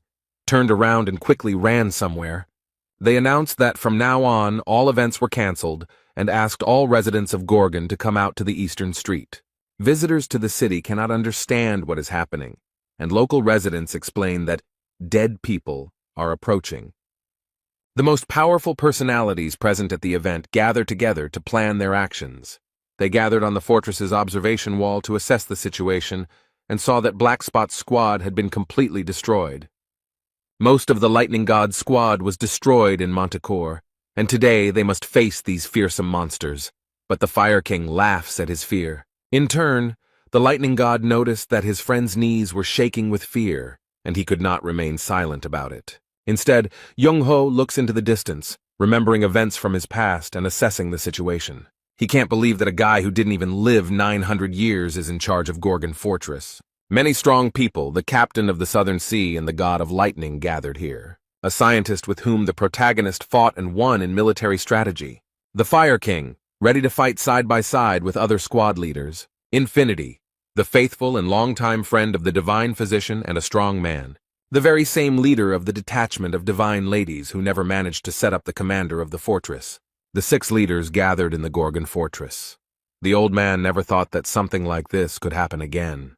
turned around and quickly ran somewhere. They announced that from now on, all events were cancelled and asked all residents of Gorgon to come out to the eastern street. Visitors to the city cannot understand what is happening, and local residents explain that dead people are approaching. The most powerful personalities present at the event gather together to plan their actions. They gathered on the fortress's observation wall to assess the situation and saw that Black Spot's squad had been completely destroyed. Most of the Lightning God's squad was destroyed in Manticore, and today they must face these fearsome monsters. But the Fire King laughs at his fear. In turn, the Lightning God noticed that his friend's knees were shaking with fear, and he could not remain silent about it. Instead, Ho looks into the distance, remembering events from his past and assessing the situation. He can't believe that a guy who didn't even live 900 years is in charge of Gorgon Fortress. Many strong people, the captain of the Southern Sea and the god of lightning, gathered here. A scientist with whom the protagonist fought and won in military strategy. The Fire King, ready to fight side by side with other squad leaders. Infinity, the faithful and longtime friend of the divine physician and a strong man. The very same leader of the detachment of divine ladies who never managed to set up the commander of the fortress. The 6 leaders gathered in the Gorgon fortress. The old man never thought that something like this could happen again.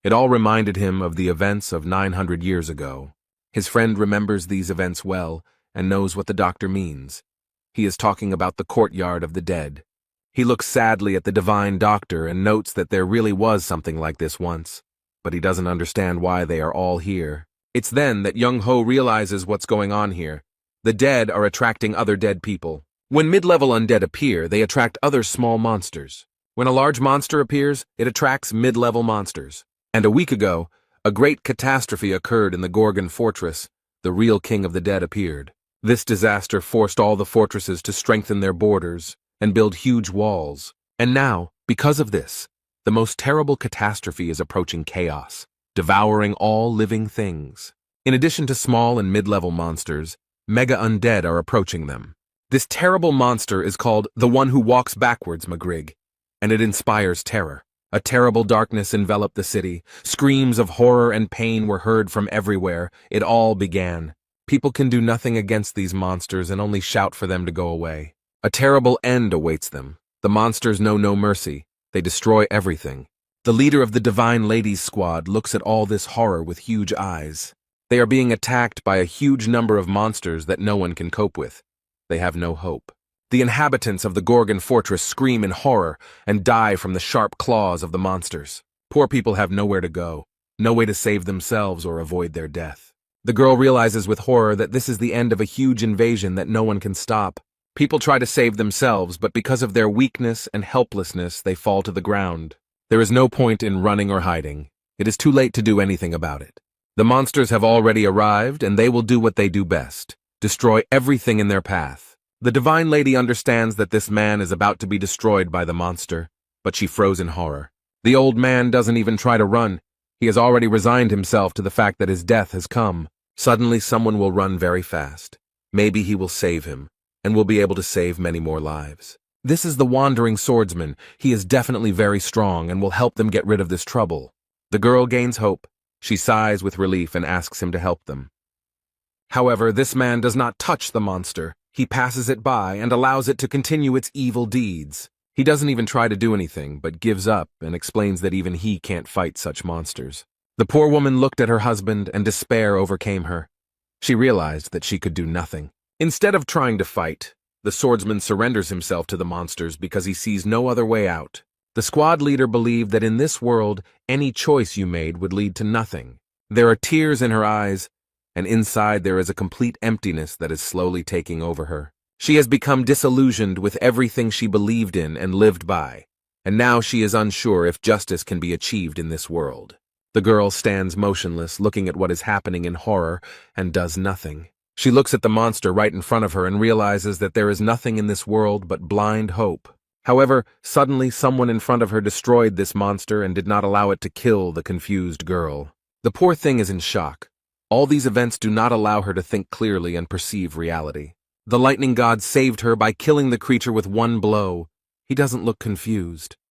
It all reminded him of the events of 900 years ago. His friend remembers these events well and knows what the doctor means. He is talking about the courtyard of the dead. He looks sadly at the divine doctor and notes that there really was something like this once, but he doesn't understand why they are all here. It's then that Ho realizes what's going on here. The dead are attracting other dead people. When mid-level undead appear, they attract other small monsters. When a large monster appears, it attracts mid-level monsters. And a week ago, a great catastrophe occurred in the Gorgon fortress. The real king of the dead appeared. This disaster forced all the fortresses to strengthen their borders and build huge walls. And now, because of this, the most terrible catastrophe is approaching chaos, devouring all living things. In addition to small and mid-level monsters, mega undead are approaching them. This terrible monster is called the One Who Walks Backwards, Magrig, and it inspires terror. A terrible darkness enveloped the city. Screams of horror and pain were heard from everywhere. It all began. People can do nothing against these monsters and only shout for them to go away. A terrible end awaits them. The monsters know no mercy. They destroy everything. The leader of the Divine Ladies Squad looks at all this horror with huge eyes. They are being attacked by a huge number of monsters that no one can cope with. They have no hope. The inhabitants of the Gorgon fortress scream in horror and die from the sharp claws of the monsters. Poor people have nowhere to go, no way to save themselves or avoid their death. The girl realizes with horror that this is the end of a huge invasion that no one can stop. People try to save themselves, but because of their weakness and helplessness, they fall to the ground. There is no point in running or hiding. It is too late to do anything about it. The monsters have already arrived, and they will do what they do best: destroy everything in their path. The Divine Lady understands that this man is about to be destroyed by the monster, but she froze in horror. The old man doesn't even try to run. He has already resigned himself to the fact that his death has come. Suddenly someone will run very fast. Maybe he will save him, and will be able to save many more lives. This is the wandering swordsman. He is definitely very strong and will help them get rid of this trouble. The girl gains hope. She sighs with relief and asks him to help them. However, this man does not touch the monster. He passes it by and allows it to continue its evil deeds. He doesn't even try to do anything, but gives up and explains that even he can't fight such monsters. The poor woman looked at her husband and despair overcame her. She realized that she could do nothing. Instead of trying to fight, the swordsman surrenders himself to the monsters because he sees no other way out. The squad leader believed that in this world, any choice you made would lead to nothing. There are tears in her eyes, and inside there is a complete emptiness that is slowly taking over her. She has become disillusioned with everything she believed in and lived by, and now she is unsure if justice can be achieved in this world. The girl stands motionless, looking at what is happening in horror, and does nothing. She looks at the monster right in front of her and realizes that there is nothing in this world but blind hope. However, suddenly someone in front of her destroyed this monster and did not allow it to kill the confused girl. The poor thing is in shock. All these events do not allow her to think clearly and perceive reality. The lightning god saved her by killing the creature with one blow. He doesn't look confused.